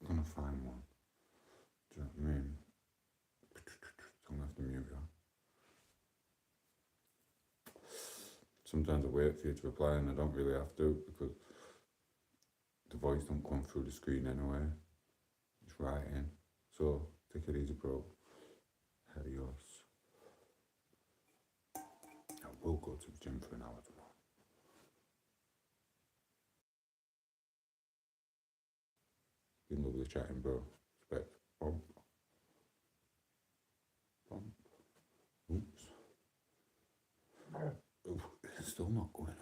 I'm gonna find one. Do you know what I mean? I'm gonna have to mute you. Sometimes I wait for you to reply and I don't really have to because the voice don't come through the screen anyway. It's writing. So take it easy, bro. Adios. I will go to the gym for an hour tomorrow. Been lovely chatting, bro. Respect. Bump. Bump. Oops. Oof, it's still not going on.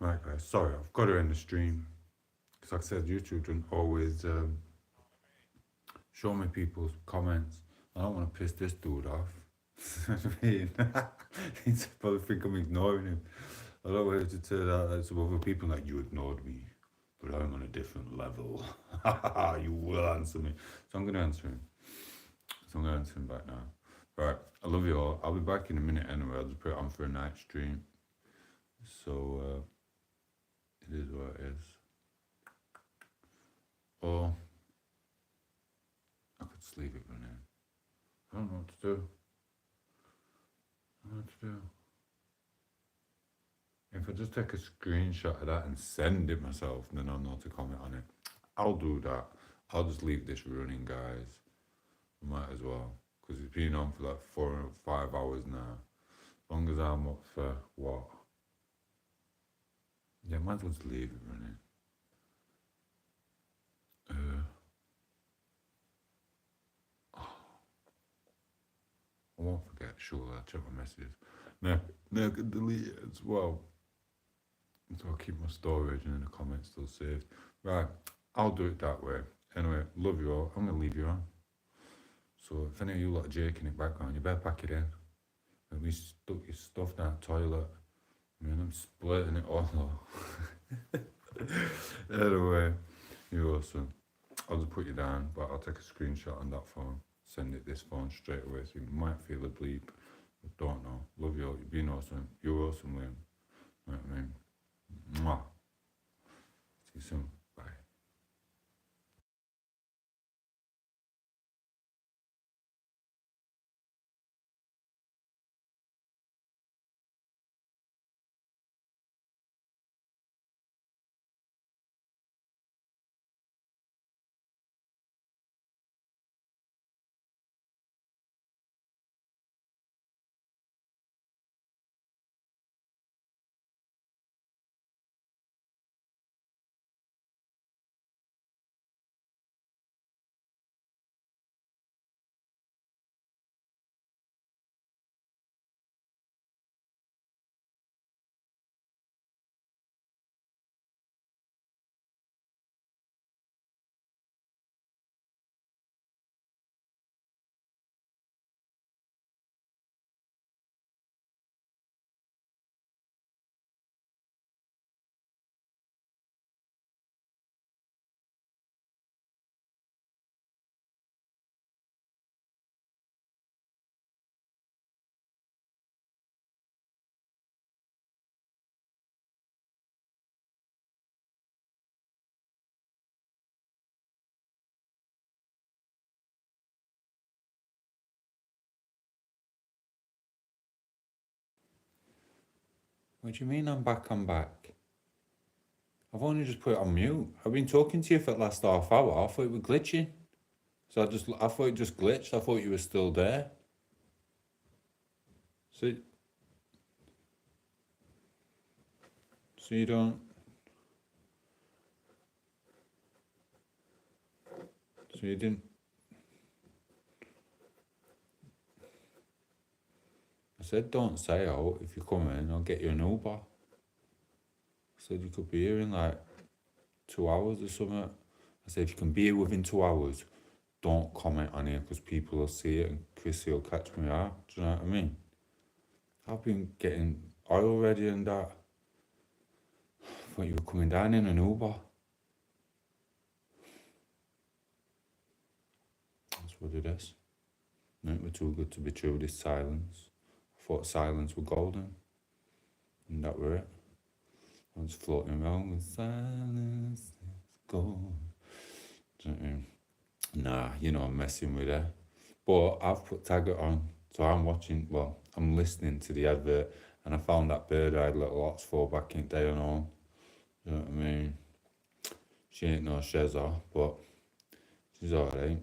Right, guys. Sorry, I've got to end the stream. Because, like I said, YouTube doesn't always show me people's comments. I don't want to piss this dude off. I mean, he's probably think I'm ignoring him. I don't want to tell that some other people like you ignored me, but I'm on a different level. You will answer me, so I'm gonna answer him. So I'm gonna answer him back now. Right, I love you all. I'll be back in a minute anyway. I'll just put it on for a night stream. So it is what it is. Or I could just leave it running. I don't know what to do. I don't know what to do. If I just take a screenshot of that and send it myself, then I'll know to comment on it. I'll do that. I'll just leave this running, guys. I might as well. Because it's been on for like 4 or 5 hours now. As long as I'm up for what? Yeah, might as well just leave it running. I won't forget, sure, I'll check my messages. Now I can delete it as well. So I'll keep my storage and then the comments still saved. Right, I'll do it that way. Anyway, love you all. I'm going to leave you on. So if any of you lot are jaking it back on, you better pack it in. And we stuck your stuff down the toilet. I mean, I'm splitting it all off. Anyway, you're awesome. I'll just put you down, but I'll take a screenshot on that phone. Send it this phone straight away, so you might feel a bleep. I don't know. Love you all. You've been awesome. You're awesome, Liam. You know what I mean? Mwah. See you soon. Bye. What do you mean I'm back? I'm back. I've only just put it on mute. I've been talking to you for the last half hour. I thought it was glitching. So I thought it just glitched. I thought you were still there. So you don't. So you didn't. I said don't say out. If you come in, I'll get you an Uber. I said you could be here in like 2 hours or something. I said if you can be here within 2 hours, don't comment on it because people will see it and Chrissy will catch me out. Do you know what I mean? I've been getting oil ready and that. I thought you were coming down in an Uber. That's what it is. No, we're too good to be true, this silence. I thought silence were golden. And that were it. I was floating around with silence is gold. Nah, you know I'm messing with her. But I've put Taggart on, so I'm listening to the advert, and I found that bird I had little ox for back in the day and all. You know what I mean? She ain't no Shezza, but she's alright.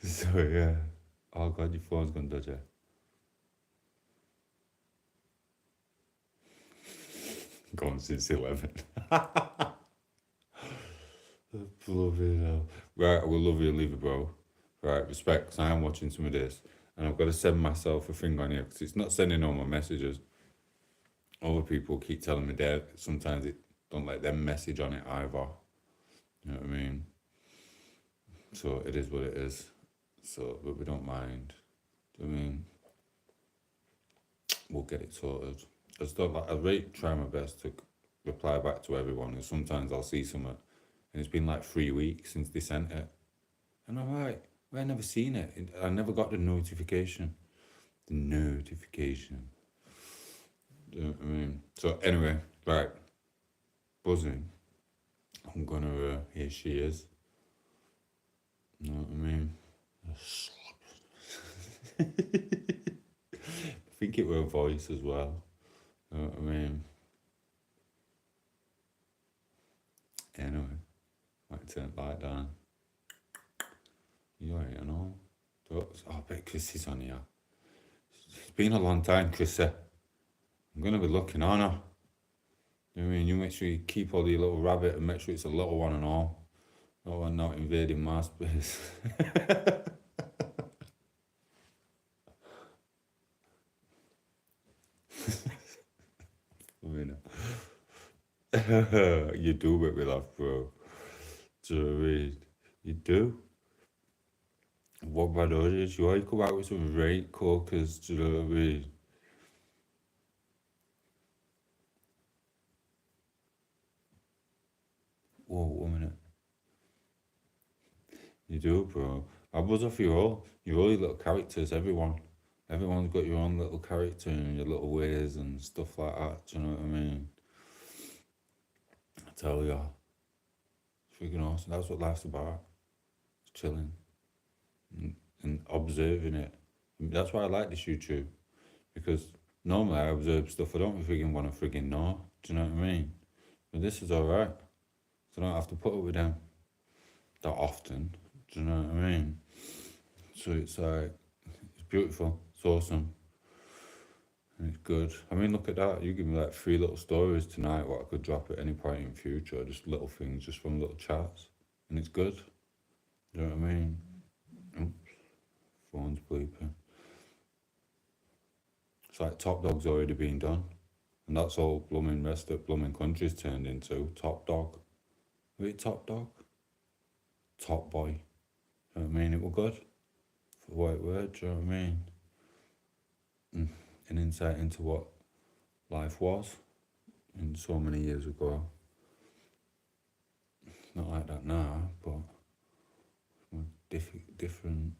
So yeah. Oh god, your phone's gone dodgy. Gone since 11. Bloody hell. Right, I will love you, leave it, bro. right? Respect, 'cause I am watching some of this, and I've got to send myself a thing on here because it's not sending all my messages. Other people keep telling me that sometimes it don't let them message on it either. You know what I mean? So it is what it is. So, but we don't mind. I mean, we'll get it sorted. I just don't like. I really try my best to reply back to everyone, and sometimes I'll see something, and it's been like 3 weeks since they sent it, and I'm like, well, I never seen it. I never got the notification. The notification. You know what I mean? So anyway, right, buzzing. I'm gonna. Here she is. You know what I mean? I think it were a voice as well. You know what I mean? Anyway, might turn the light down. You alright, you know? Oh, I bet Chrissy's on here. It's been a long time, Chrissy. I'm gonna be looking on her. You know what I mean? You make sure you keep all your little rabbit and make sure it's a little one and all. No one not invading my space. You do make me laugh, bro. Do you know what I mean? You do. What about others? You always come out with some great corkers, do you know what I mean? Whoa, 1 minute. You do, bro. I buzz off you all. You're all your little characters, everyone. Everyone's got your own little character and your little ways and stuff like that, do you know what I mean? I tell you. It's freaking awesome. That's what life's about. It's chilling and observing it. That's why I like this YouTube. Because normally I observe stuff I don't friggin' want to friggin' know. Do you know what I mean? But this is alright. So I don't have to put up with them that often. Do you know what I mean? So it's like, it's beautiful. It's awesome. And it's good. I mean, look at that. You give me like 3 little stories tonight what I could drop at any point in future. Just little things, just from little chats. And it's good. Do you know what I mean? Oops. Phone's bleeping. It's like Top Dog's already been done. And that's all blooming rest of blooming country's turned into. Top Dog. Wait, Top Dog? Top Boy. You know what I mean? It was good. For what it were, do you know what I mean? An insight into what life was in so many years ago. Not like that now, but different.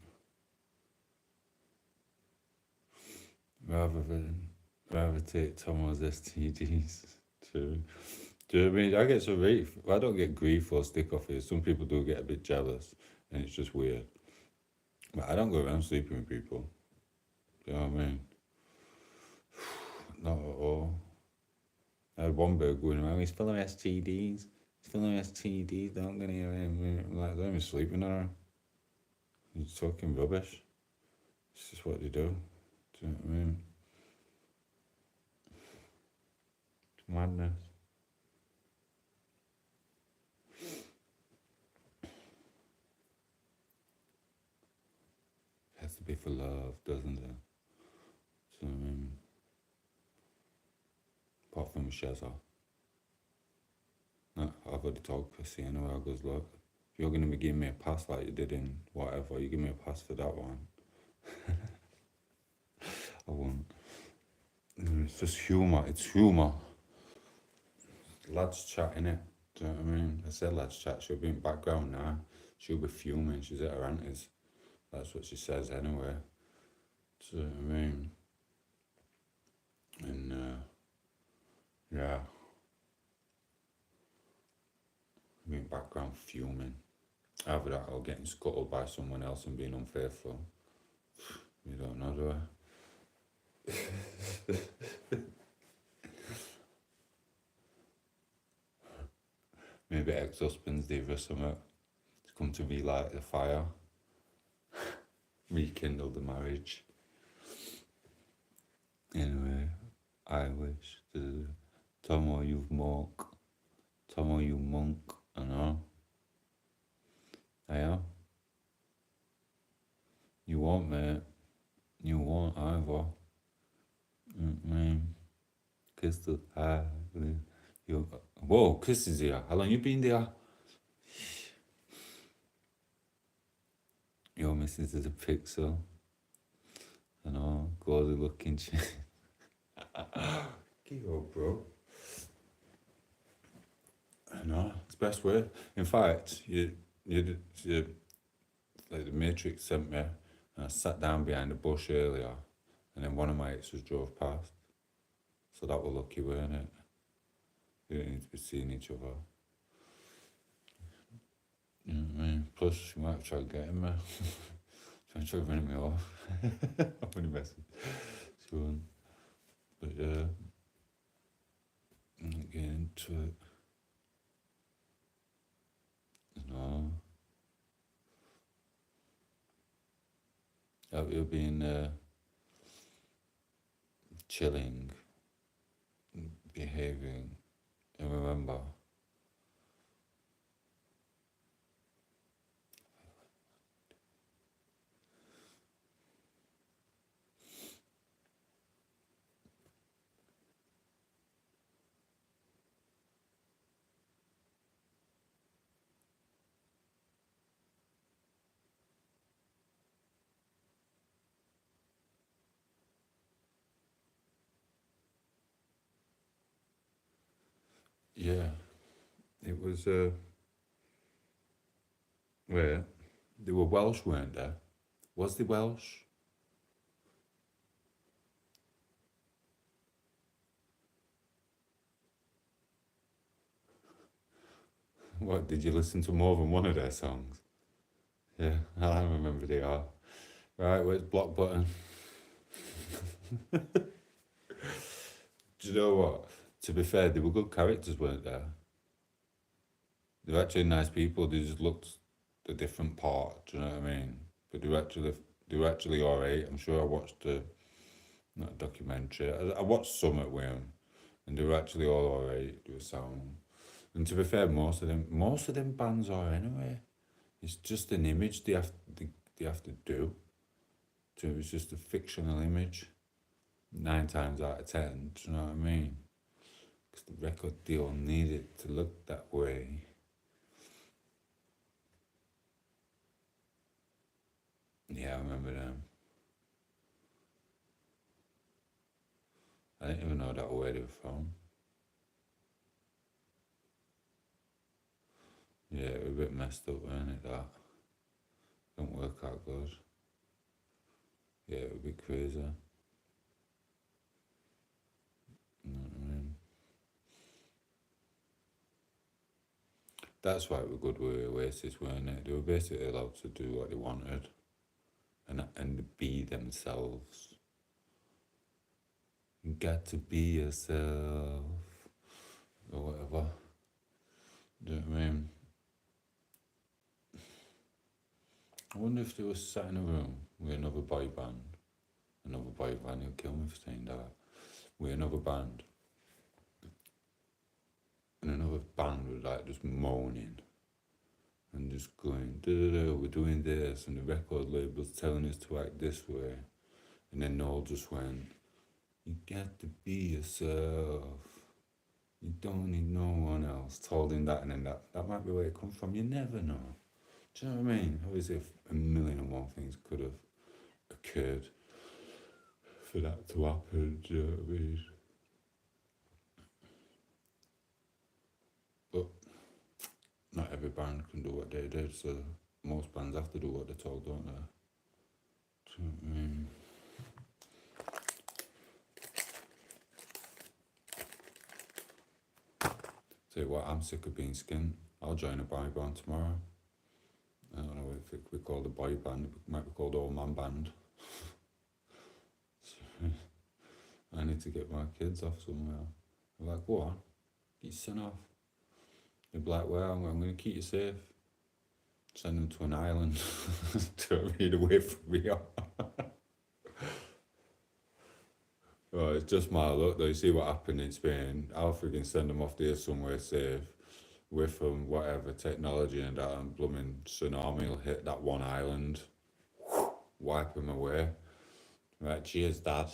Rather take tom8os STDs to. Do you know what I mean? I get some grief. I don't get grief or stick off it. Some people do get a bit jealous, and it's just weird. But I don't go around sleeping with people. Do you know what I mean? Not at all. I had one bird going around. He's full of STDs. He's full of STDs. Don't get near him. I'm like, I don't even sleep with her. He's talking rubbish. It's just what they do. Do you know what I mean? It's madness. It has to be for love, doesn't it? So, I mean, apart from Shazza. No, I've already told Chrissy anyway. I goes, look, if you're going to be giving me a pass like you did in whatever, you give me a pass for that one. I won't. It's just humour. It's humour. Lads chatting it. Do you know what I mean? I said lads chat. She'll be in background now. She'll be fuming. She's at her auntie's. That's what she says anyway. Do you know what I mean? And yeah. In background fuming. Either that or getting scuttled by someone else and being unfaithful. You don't know, do I? Maybe ex-husbands did or something. It's come to be like the fire. Rekindle the marriage. Anyway, I wish to Tomo you monk. Tomo you monk, I know. I am. won't, mate. You won't either. Mm-mm. Crystal, you. Whoa, Chris is here. How long you been there? Your missus is a pixel. I know, gauzy looking shit. Keep up, bro. I know, it's the best way. In fact, you like the Matrix sent me, and I sat down behind a bush earlier, and then one of my exes drove past. So that was lucky, weren't it? We didn't need to be seeing each other. You know what I mean? Plus, she might have tried getting me. She tried running me off. I'm only messing. She won't. But yeah, I'm not getting into it. No. Have you been chilling, behaving, and remember? Yeah, it was, wait, they were Welsh, weren't they? Was they Welsh? What, did you listen to more than one of their songs? Yeah, I remember they are. Right, where's block button? Do you know what? To be fair, they were good characters, weren't they? They were actually nice people. They just looked a different part. Do you know what I mean? But they were actually alright. I'm sure I watched the not a documentary. I watched some at Wim, and they were actually all alright. They were sound. And to be fair, most of them bands are anyway. It's just an image they have to do. So it's just a fictional image. 9 times out of 10. Do you know what I mean? Because the record deal needed to look that way. Yeah, I remember them. I didn't even know that where they were from. Yeah, it was a bit messed up, wasn't it? That don't work out good. Yeah, it was a bit crazy. You know what I mean? That's why it was good with Oasis, weren't it? They were basically allowed to do what they wanted and be themselves. You got to be yourself or whatever. Do you know what I mean? I wonder if they were sat in a room with another boy band. Another boy band, he'll kill me for saying that. With another band. And another band was like just moaning and just going, we're doing this, and the record label's telling us to act this way. And then Noel just went, you got to be yourself. You don't need no one else. Told him that, and then that might be where it comes from. You never know. Do you know what I mean? Obviously, if a million and one things could have occurred for that to happen. Do you know what I mean? But not every band can do what they did, so most bands have to do what they're told, don't they? Do you know what I mean? Tell you what, I'm sick of being skint. I'll join a boy band tomorrow. I don't know if it could be called a boy band, it might be called Old Man Band. I need to get my kids off somewhere. I'm like, go on, get your son off. They'd be like, well, I'm going to keep you safe. Send them to an island to read away from me. Oh, it's just my luck though. You see what happened in Spain? I'll freaking send them off there somewhere safe with them, whatever technology and that, and blooming tsunami will hit that one island. wipe them away. Right, cheers, Dad.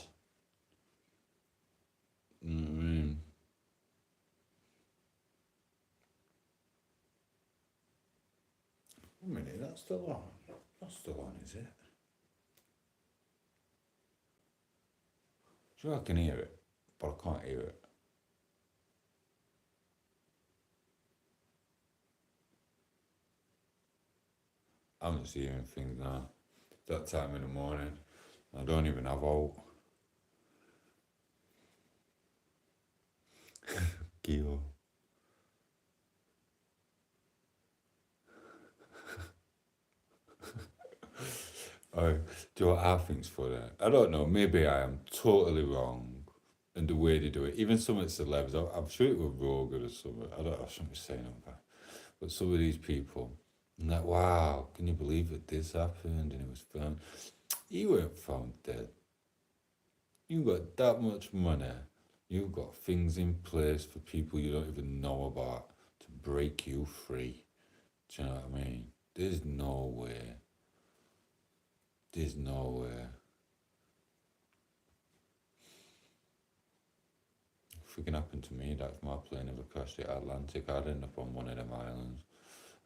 You know what I mean? One minute, that's still on. That's still on, is it? Sure, I can hear it, but I can't hear it. I'm just hearing things now. That time in the morning, I don't even have out. Kilo. Oh, do you know what I think's funny? I don't know, maybe I am totally wrong in the way they do it. Even some of the celebs, I'm sure it was Rogan or something. I don't know, I shouldn't be saying that. But some of these people, I'm like, wow, can you believe that this happened and it was found? You weren't found dead. You got that much money. You've got things in place for people you don't even know about to break you free. Do you know what I mean? There's no way. There's no way. If it can happen to me, that if my plane ever crashed the Atlantic, I'd end up on one of them islands.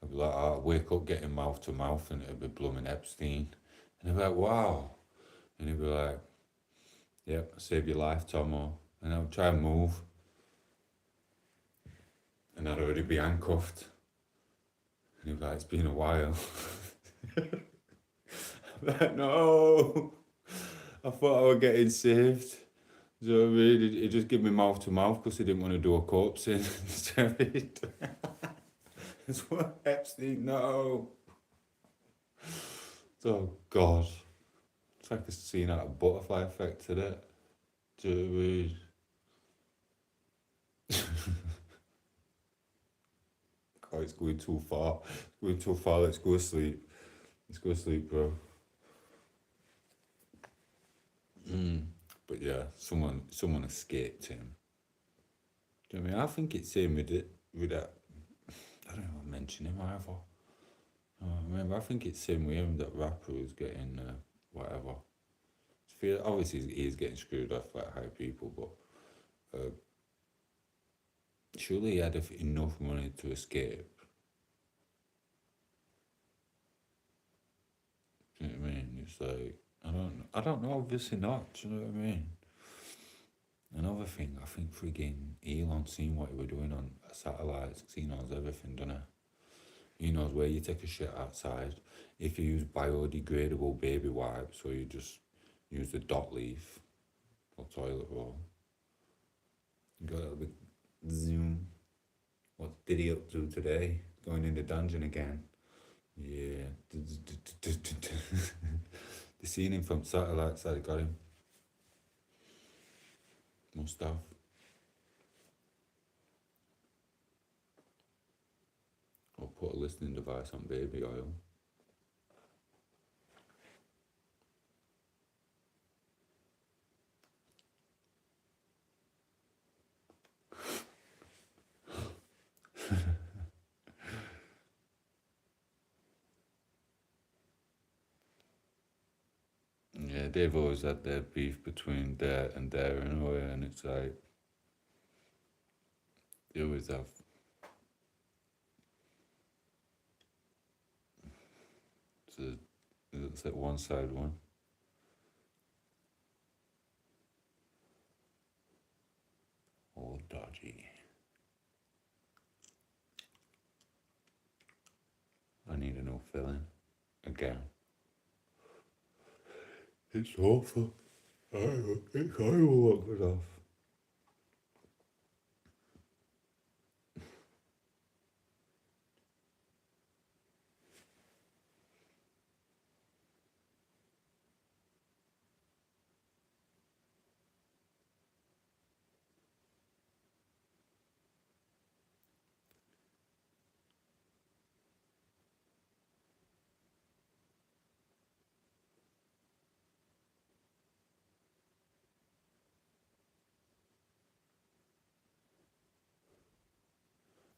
I'd be like, I'd wake up getting mouth to mouth and it'd be blooming Epstein. And I'd be like, wow. And he'd be like, yep, save your life, Tomo. And I'd try and move. And I'd already be handcuffed. And he'd be like, it's been a while. I'm like, no. I thought I was getting saved. Do you know what I mean? He just give me mouth to mouth because he didn't want to do a corpse in. It's what Epstein, no. Oh, God. It's like a scene out of Butterfly Effect, isn't it? Do you know what I mean? Oh, it's going too far. It's going too far. Let's go to sleep. Let's go to sleep, bro. But yeah, someone escaped him. Do you know what I mean? I think it's him with that. I don't know if I mentioned him either. Remember, I think it's him with him, that rapper who's getting whatever. Obviously, he's getting screwed off like high people, but surely he had enough money to escape. Do you know what I mean? It's like, I don't know, obviously not. Do you know what I mean? Another thing, I think frigging Elon seen what he was doing on satellites, because he knows everything, doesn't he? He knows where you take a shit outside. If you use biodegradable baby wipes, or you just use the dot leaf or toilet roll, you got a little bit zoom. What did he up to today? Going in the dungeon again. Yeah. They seen him from satellites that got him. Must have. Or put a listening device on baby oil. Yeah, they've always had their beef between there and there in a way, and it's like they always have. It's like one side one. Oh, dodgy. I need a new filling again. It's awful. It's horrible what goes off.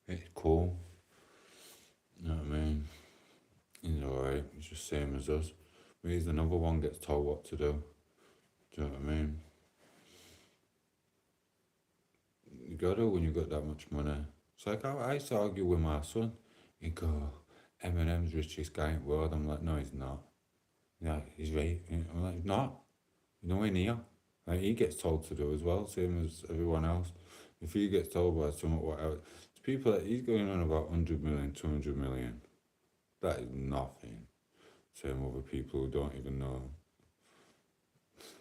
It's cool. You know what I mean? He's alright. He's just same as us. He's another one gets told what to do. Do you know what I mean? You got to when you got that much money. It's like I used to argue with my son. He'd go, Eminem's richest guy in the world. I'm like, no, he's not. Yeah, he's right. I'm like, not. Nowhere near. Like, he gets told to do as well, same as everyone else. If he gets told by someone, whatever, it's people that he's going on about 100 million, 200 million. That is nothing. Same other people who don't even know.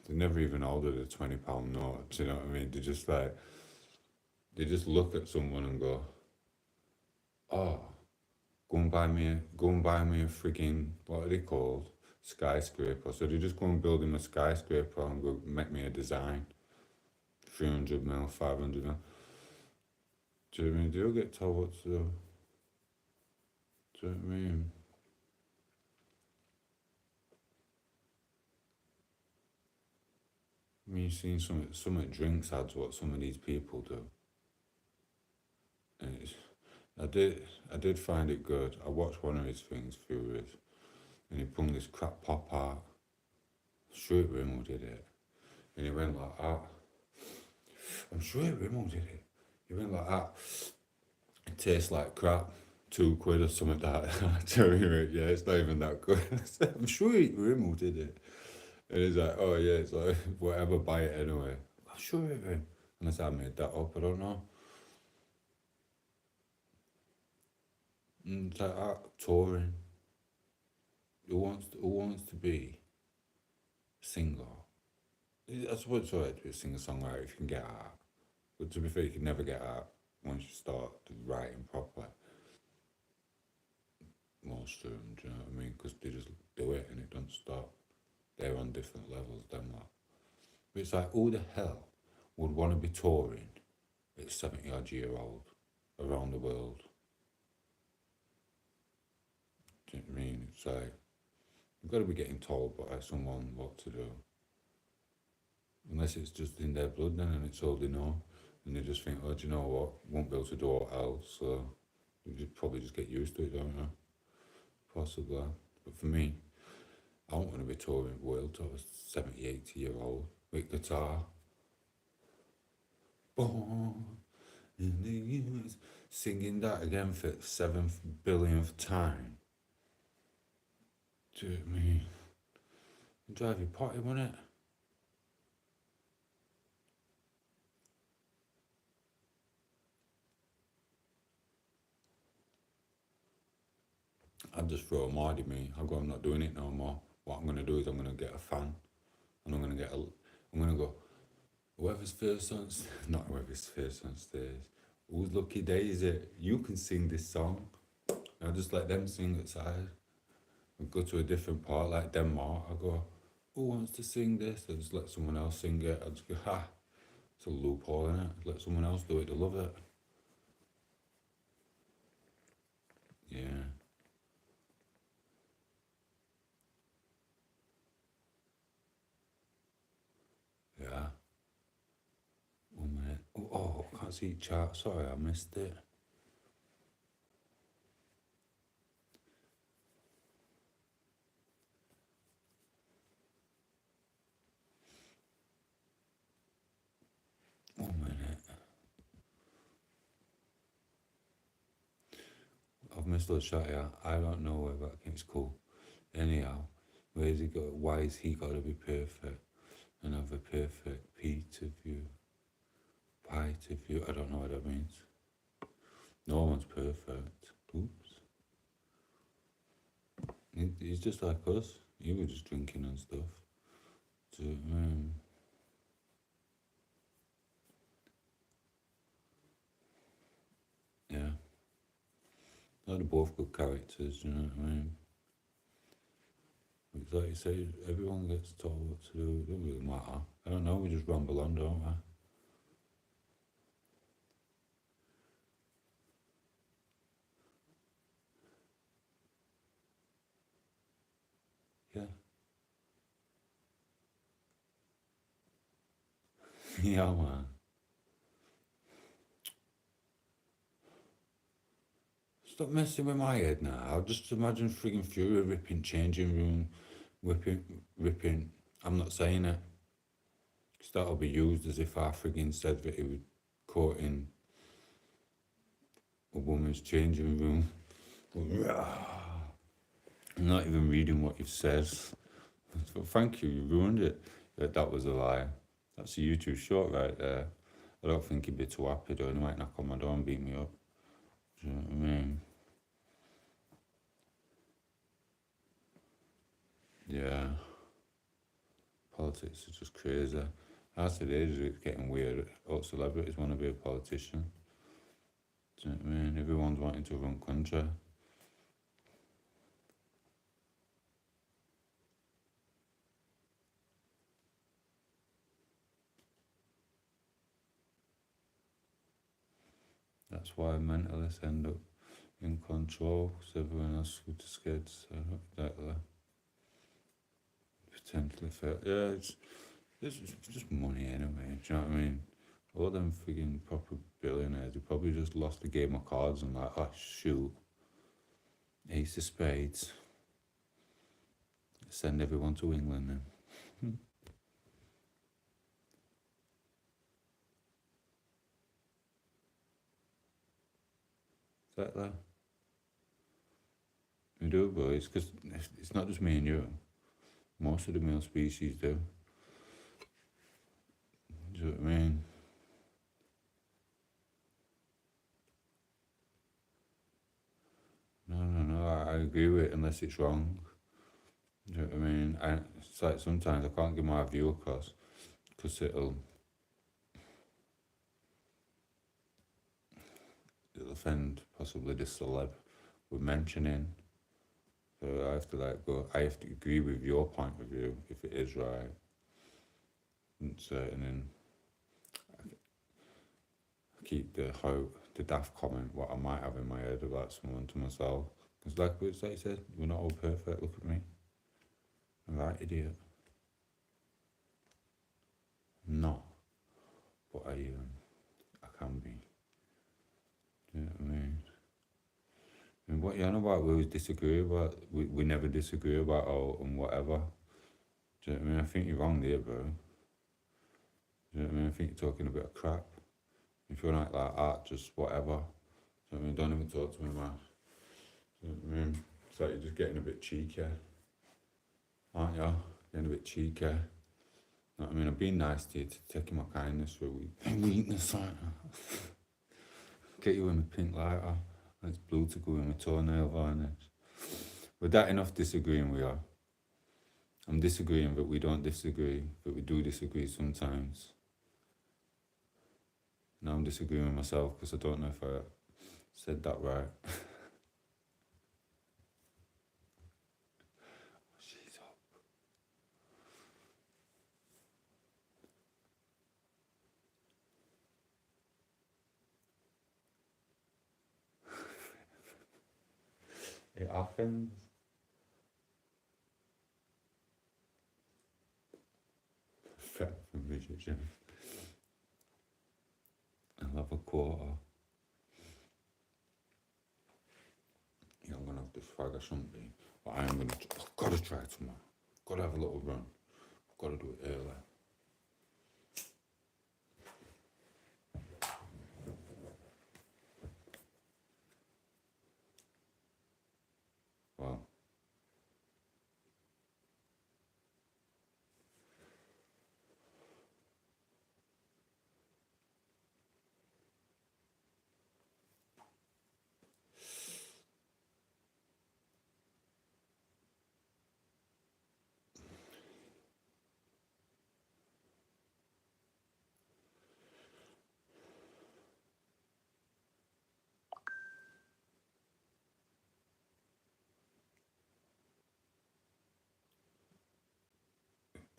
They never even ordered a £20 note. Do you know what I mean? They just look at someone and go, oh, go and buy me a frigging, what are they called? Skyscraper. So they just go and build him a skyscraper and go make me a design. 300 mil, 500 mil. Do you know what I mean? They'll get told what to do. Do you know what I mean? I mean, you've seen some drinks ads, what some of these people do. And I did find it good. I watched one of his things, Furious, and he put this crap pop out. Sure, Rimmel did it. And he went like that. I'm sure Rimmel did it. He went like that. It tastes like crap. £2 or something like that. I tell you, yeah, it's not even that good. I'm sure Rimmel did it. And he's like, oh yeah, it's like, whatever, buy it anyway. I'm sure it did. Unless I made that up, I don't know. And it's like that, touring. Who wants to be a singer? I suppose it's alright to be a singer-songwriter if you can get out. But to be fair, you can never get out once you start writing properly. Most of them, do you know what I mean? Because they just do it and it don't stop. They're on different levels than that. But it's like, who the hell would want to be touring at 70 odd year old around the world? Do you know what I mean? It's like, you've got to be getting told by someone what to do. Unless it's just in their blood then and it's all they know. And they just think, oh, do you know what? Won't be able to do all else. So you probably just get used to it, don't you? Possibly. But for me, I don't want to be touring the world till I was 70, 80 year old with guitar. Born in the US, singing that again for the 7 billionth time. Do you know what I mean? Drive you potty, wouldn't it? I'd just throw a mod in me. I'm not doing it no more. What I'm going to do is I'm going to get a fan. And I'm going to go, whoever's first on, not whoever's first on stage. Whose lucky day is it? You can sing this song. I'll just let them sing it side. I'll go to a different part like Denmark. I'll go, who wants to sing this? I'll just let someone else sing it. I'll just go, ha. It's a loophole, innit? Let someone else do it, they love it. Yeah. Yeah. 1 minute. Oh, I can't see the chart. Sorry, I missed it. I've missed the shot, yeah. I don't know where that it's cool. Anyhow, where's he got? Why is he got to be perfect and have a perfect P to view, pi to view? I don't know what that means. No one's perfect. Oops. He's just like us. You were just drinking and stuff. So, yeah. They're both good characters, you know what I mean? It's like you say, everyone gets told what to do. It doesn't really matter. I don't know, we just ramble on, don't we? Yeah. Yeah, man. Stop messing with my head now. I'll just imagine frigging Fury ripping changing room ripping. I'm not saying it, because that'll be used as if I friggin' said that he was caught in a woman's changing room. I'm not even reading what you've said. But thank you, you ruined it. That was a lie. That's a YouTube short right there. I don't think he'd be too happy though. He might knock on my door and beat me up. Do you know what I mean? Yeah. Politics is just crazy. As it is, it's getting weird. All celebrities want to be a politician. Do you know what I mean? Everyone's wanting to run country. That's why mentalists end up in control, because everyone else would just scared to say that potentially fail. Yeah, it's just money anyway. Do you know what I mean? All them friggin' proper billionaires, they probably just lost the game of cards and like, oh shoot, ace of spades. Send everyone to England then. Exactly. We do, boys, because it's not just me and you. Most of the male species do. Do you know what I mean? No, I agree with it unless it's wrong. Do you know what I mean? It's like sometimes I can't give my view across because it'll offend possibly the celeb we're mentioning. So I have to I have to agree with your point of view if it is right. And then I keep the daft comment what I might have in my head about someone to myself. Because like you said, we're not all perfect. Look at me. I'm right, idiot. I'm not, but I can be. Do you know what I mean? And what you know about we always disagree about, we never disagree about and whatever. Do you know what I mean? I think you're wrong there, bro. Do you know what I mean? I think you're talking a bit of crap. If you're not like art, just whatever. Do you know what I mean? Don't even talk to me, man. Do you know what I mean? It's like you're just getting a bit cheeky, aren't you? Getting a bit cheeky. You know what I mean? I'm being nice to you, to taking my kindness for weakness, like that. Get you in my pink lighter. And it's blue to go in my toenail varnish. But that enough disagreeing we are. I'm disagreeing, but we don't disagree, but we do disagree sometimes. Now I'm disagreeing with myself because I don't know if I said that right. She's up. It happens. Fat for musician. I'll have a quarter. Yeah, I'm gonna have this fag or something. But I am I've gotta try tomorrow. Gotta have a little run. Gotta do it early. Well,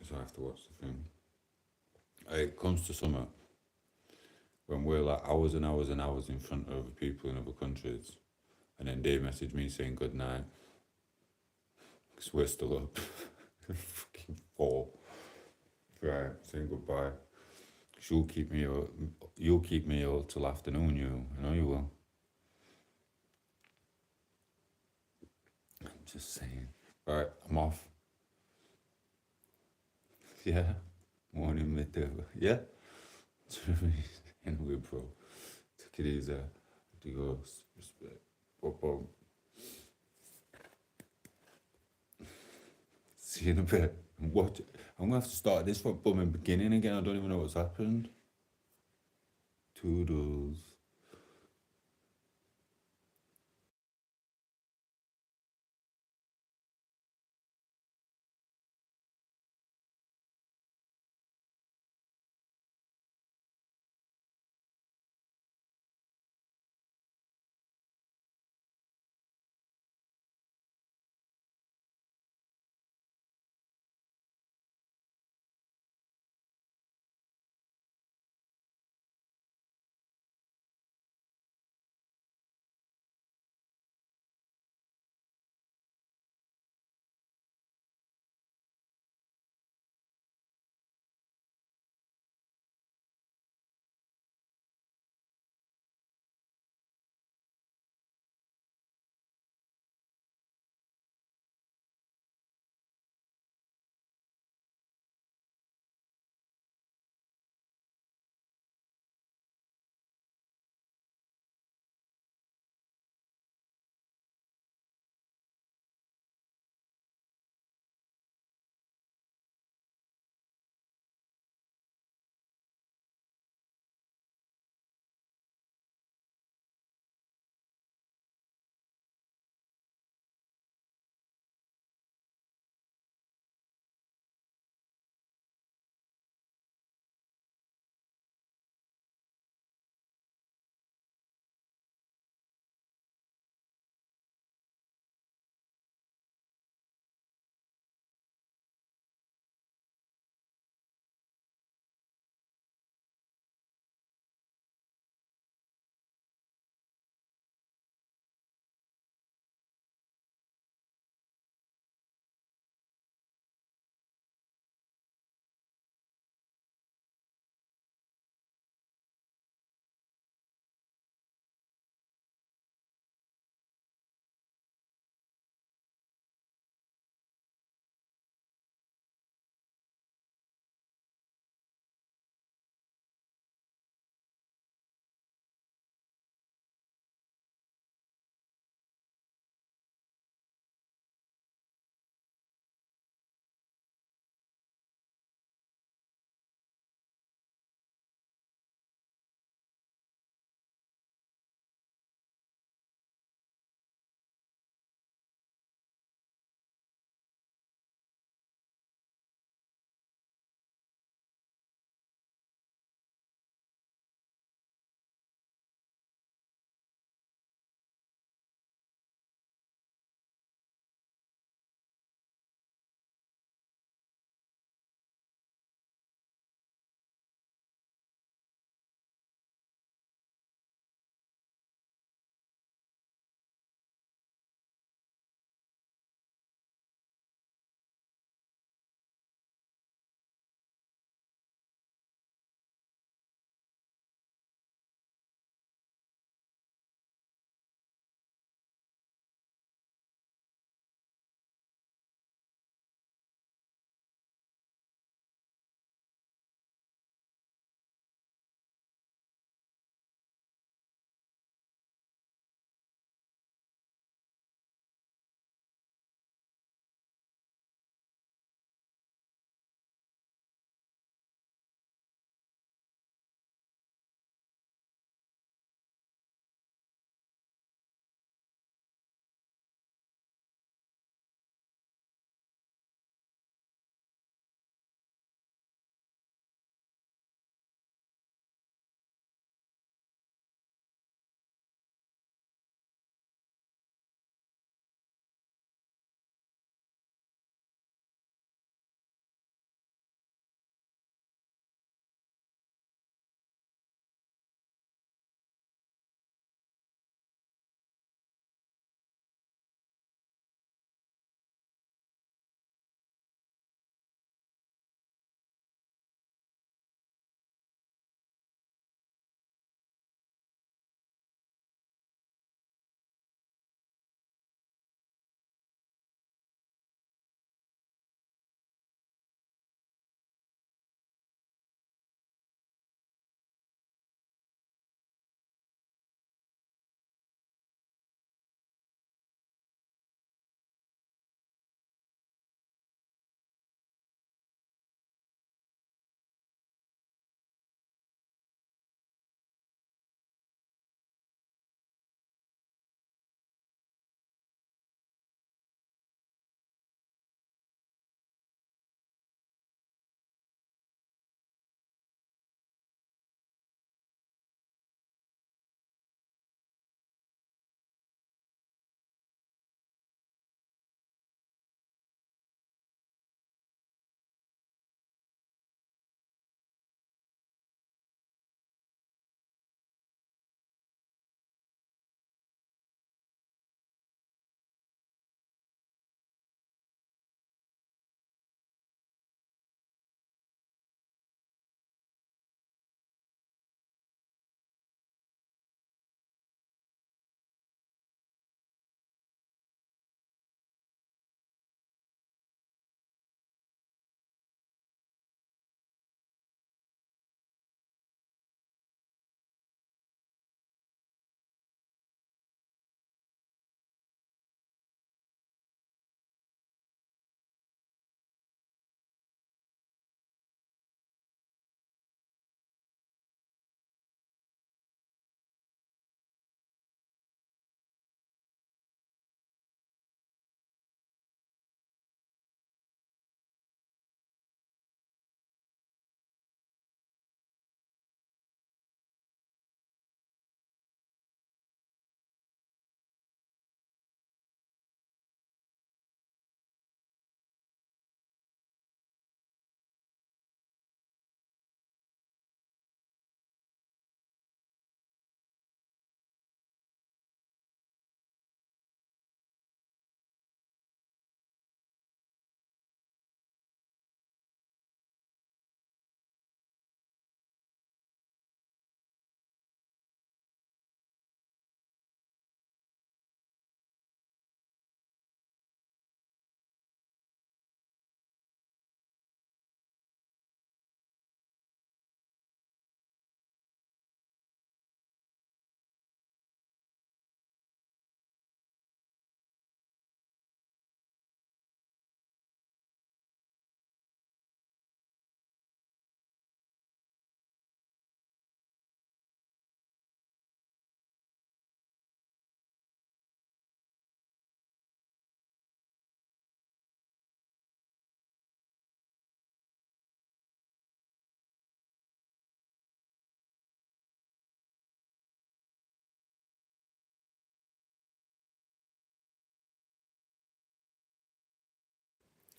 so I have to watch the thing. It comes to summer when we're like hours and hours and hours in front of people in other countries, and then they message me saying good night because we're still up. Fucking 4. Right, saying goodbye. Cause you'll keep me up till afternoon. I know you will. I'm just saying. Right, I'm off. Yeah. Morning, midday. Yeah. Anyway, bro. Take it easy. Adios. Respect. Pop. See you in a bit. What? I'm gonna have to start this from the beginning again. I don't even know what's happened. Toodles.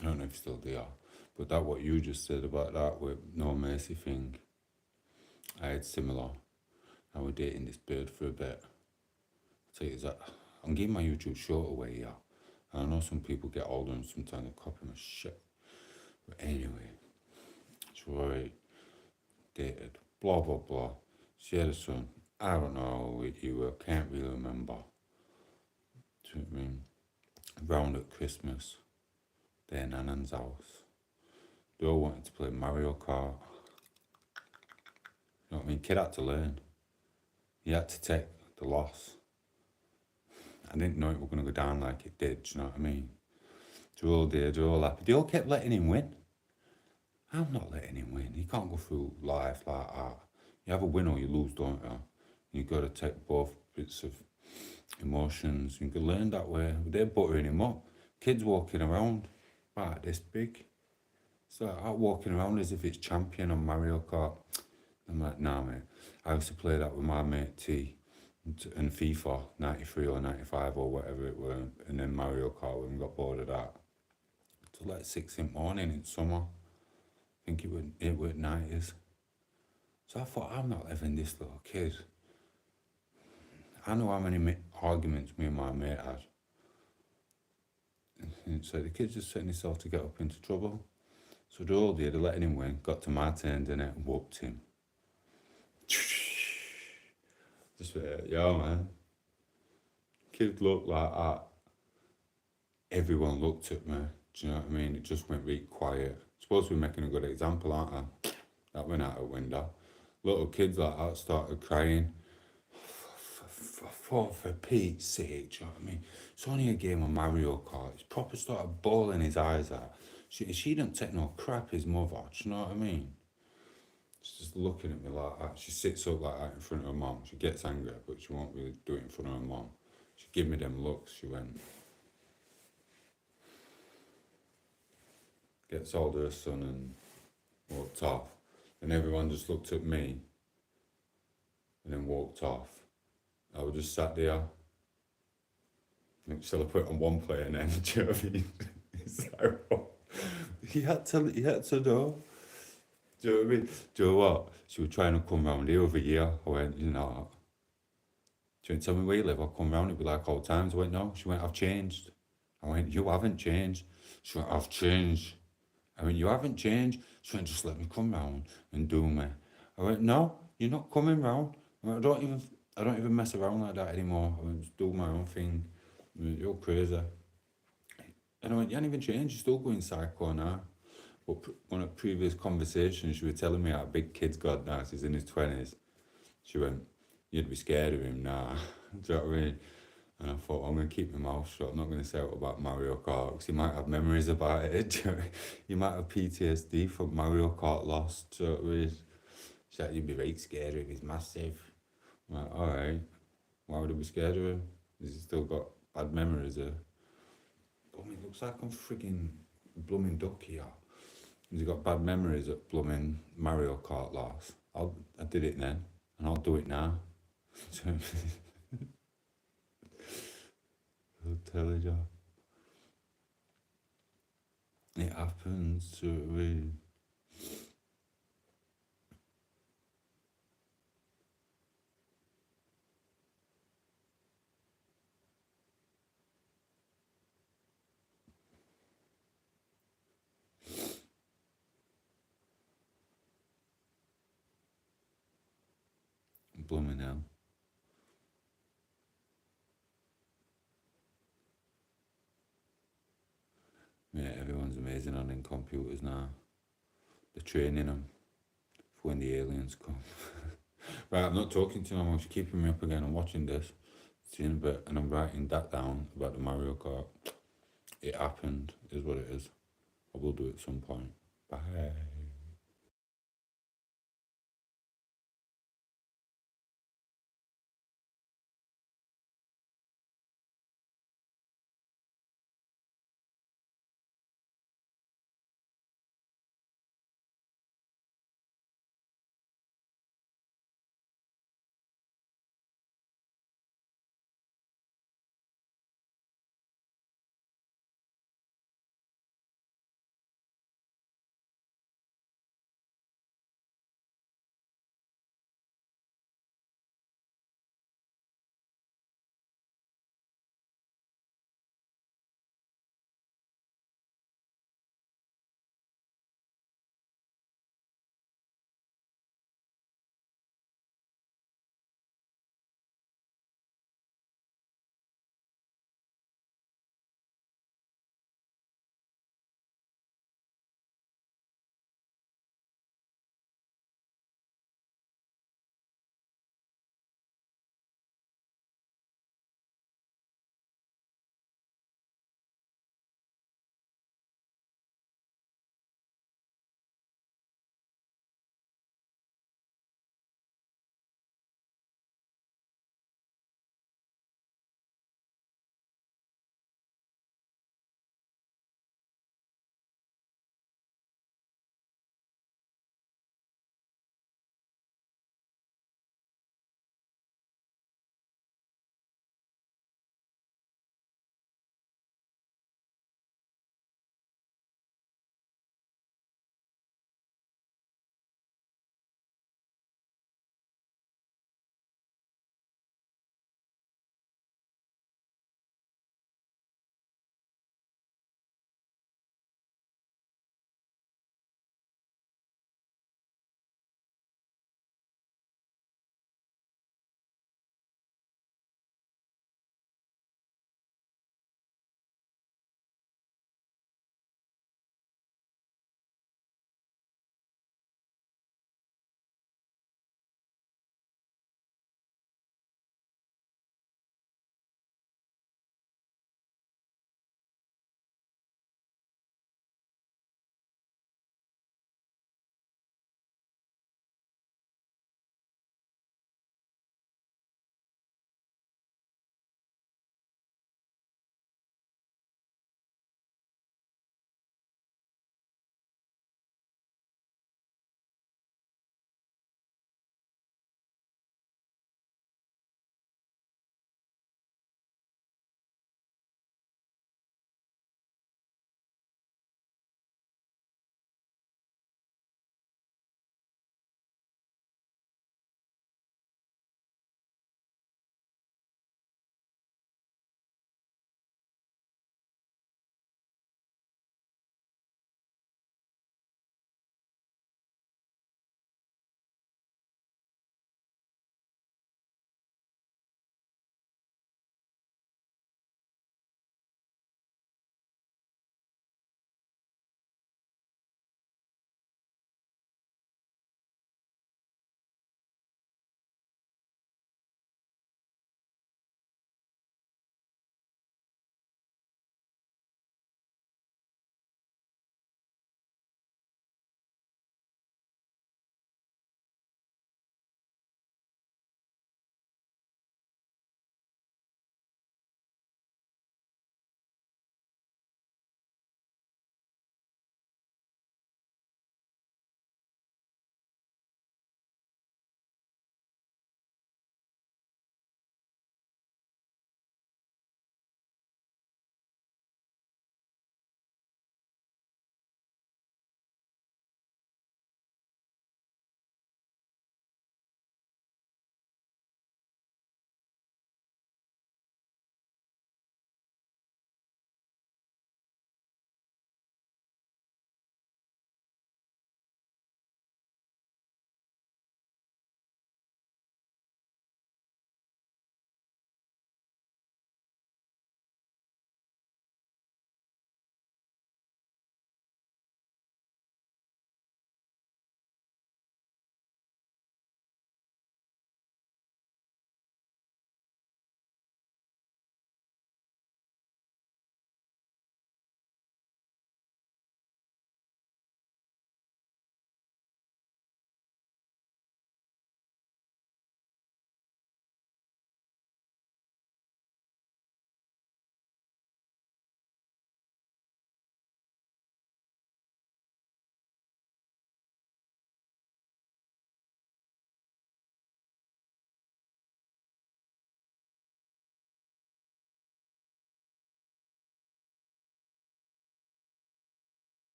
I don't know if still they are, but that what you just said about that with no mercy thing, I had similar. I was dating this bird for a bit. So is that I'm giving my YouTube short away, yeah. And I know some people get older and sometimes they copy my shit. But anyway, so I dated, blah blah blah. She had a son. I don't know with you, I can't really remember. Do you know what I mean? Round at Christmas, their nan's house. They all wanted to play Mario Kart. You know what I mean? Kid had to learn. He had to take the loss. I didn't know it was going to go down like it did, do you know what I mean? They're all there, they're all happy. They all kept letting him win. I'm not letting him win. He can't go through life like that. You have a win or you lose, don't you? You've got to take both bits of emotions. You can learn that way. They're buttering him up. Kids walking around like this big. It's like out walking around as if it's champion on Mario Kart. I'm like, nah, mate. I used to play that with my mate T and FIFA 93 or 95 or whatever it were, and then Mario Kart when we got bored of that. Till like 6 in the morning in summer. I think it were 90s. So I thought, I'm not having this little kid. I know how many arguments me and my mate had. And so the kid's just setting himself to get up into trouble. So they're all there, they're letting him win. Got to my turn, didn't it? Whooped him. Just yeah, man. Kid looked like that. Everyone looked at me. Do you know what I mean? It just went really quiet. Supposed to be making a good example, aren't I? That went out the window. Little kids like that started crying. For Pete's sake, do you know what I mean? It's only a game of Mario Kart. He's proper started bawling his eyes out. She didn't take no crap, his mother, do you know what I mean? She's just looking at me like that. She sits up like that in front of her mom. She gets angry, but she won't really do it in front of her mom. She give me them looks. She went, gets hold of her son and walked off. And everyone just looked at me and then walked off. I was just sat there. Shall I put on one player and then, do you know what I mean? It's like, what? He had to know. Do you know what I mean? Do you know what? She was trying to come round here over here. I went, you know, she went, tell me where you live. I'll come round. It'd be like old times. I went, no. She went, I've changed. I went, you haven't changed. She went, I've changed. I went, you haven't changed. She went, just let me come round and do me. I went, no, you're not coming round. I went, I don't even mess around like that anymore. I went, just do my own thing. I went, you're crazy. And I went, you haven't even changed. You're still going psycho now. But on a previous conversation, she was telling me how big kid's got now. She's in his 20s. She went, you'd be scared of him now. Do you know what I mean? And I thought, I'm going to keep my mouth shut. I'm not going to say about Mario Kart because he might have memories about it. You might have PTSD from Mario Kart lost. Do you know what I mean? She said, you'd be very scared of him. He's massive. I'm like, all right. Why would I be scared of him? Has he still got bad memories of? I mean, it looks like I'm frigging blooming duck here. Has he got bad memories at blooming Mario Kart lost? I did it then, and I'll do it now. I'll tell you. It happens to me. Blooming hell. Yeah, everyone's amazing on in computers now. They're training them for when the aliens come. Right, I'm not talking to them. I'm just keeping me up again. I'm watching this, seeing a bit, and I'm writing that down about the Mario Kart. It happened, is what it is. I will do it at some point. Bye.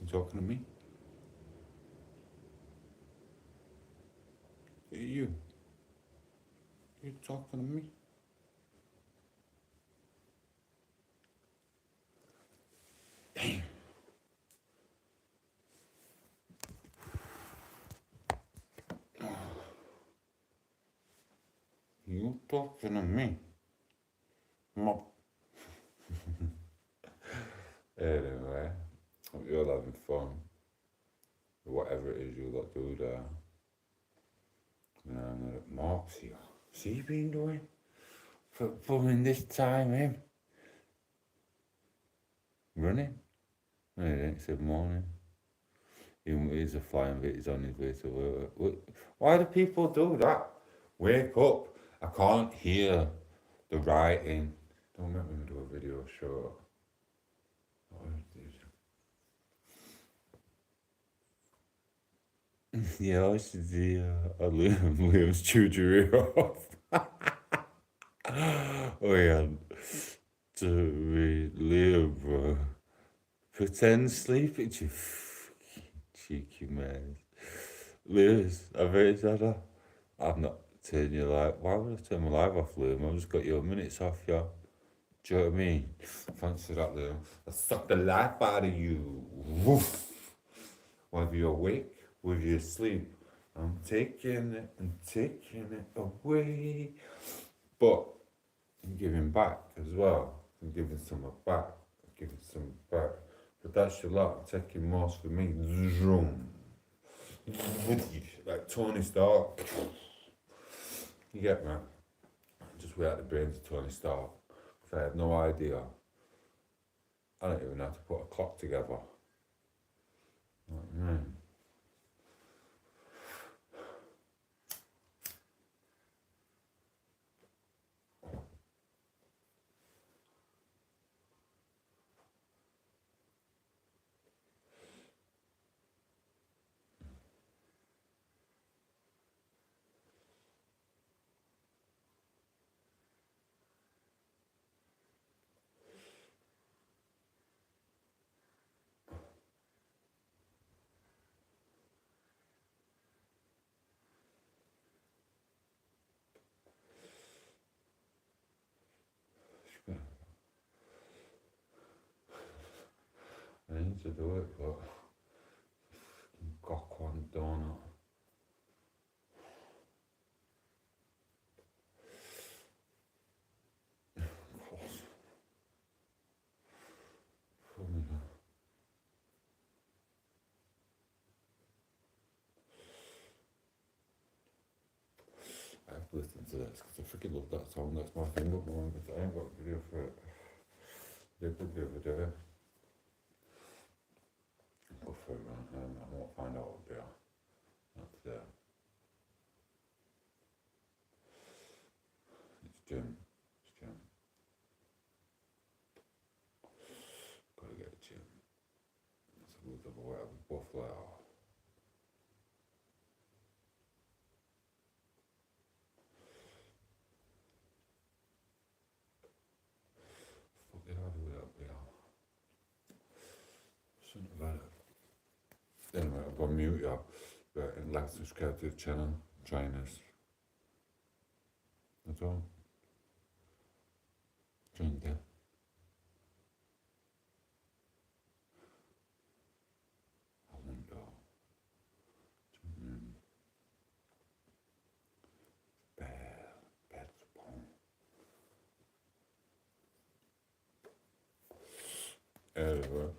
talking to me? You. You talking to me? Damn. You talking to me? No. Anyway, hope you're all having fun. Whatever it is you got to do there. Mark's here. What's he been doing? For in this time, him? Running? No, he didn't say morning. He's a flying bit, he's on his way to work. Why do people do that? Wake up. I can't hear the writing. Don't make me do a video show. Yeah, I should see Liam's tutorial off. Oh yeah, to be Liam, bro. Pretend sleeping, you cheeky man. Liz, I bet that I've not turned your live. Why would I turn my live off, Liam? I've just got your minutes off, yeah. Do you know what I mean? Thanks for that, Liam. I suck the life out of you. Woof. Whether you're awake, whether you're asleep, I'm taking it away. But I'm giving back as well. I'm giving some back. I'm giving some back. But that's your lot. I'm taking most for me. Zoom. Like Tony Stark. You get me? Just without the brains of Tony Stark. Because I had no idea. I don't even know how to put a clock together. I need to do it, but got one donut. I have to listen to this because I freaking love that song. That's my thing at the moment. I ain't got a video for it. They could do a video. Go for it, man. I won't find out what they are. Not today. It's Jim. It's Jim. Gotta get Jim. That's a good of whatever. Both like, oh. Fuck it, I'll do that, yeah. Shouldn't have had it. Anyway, I've got mute you. But like, subscribe to the channel. Join us. That's all. Join there. I won't go. Bad spawn. Anyway.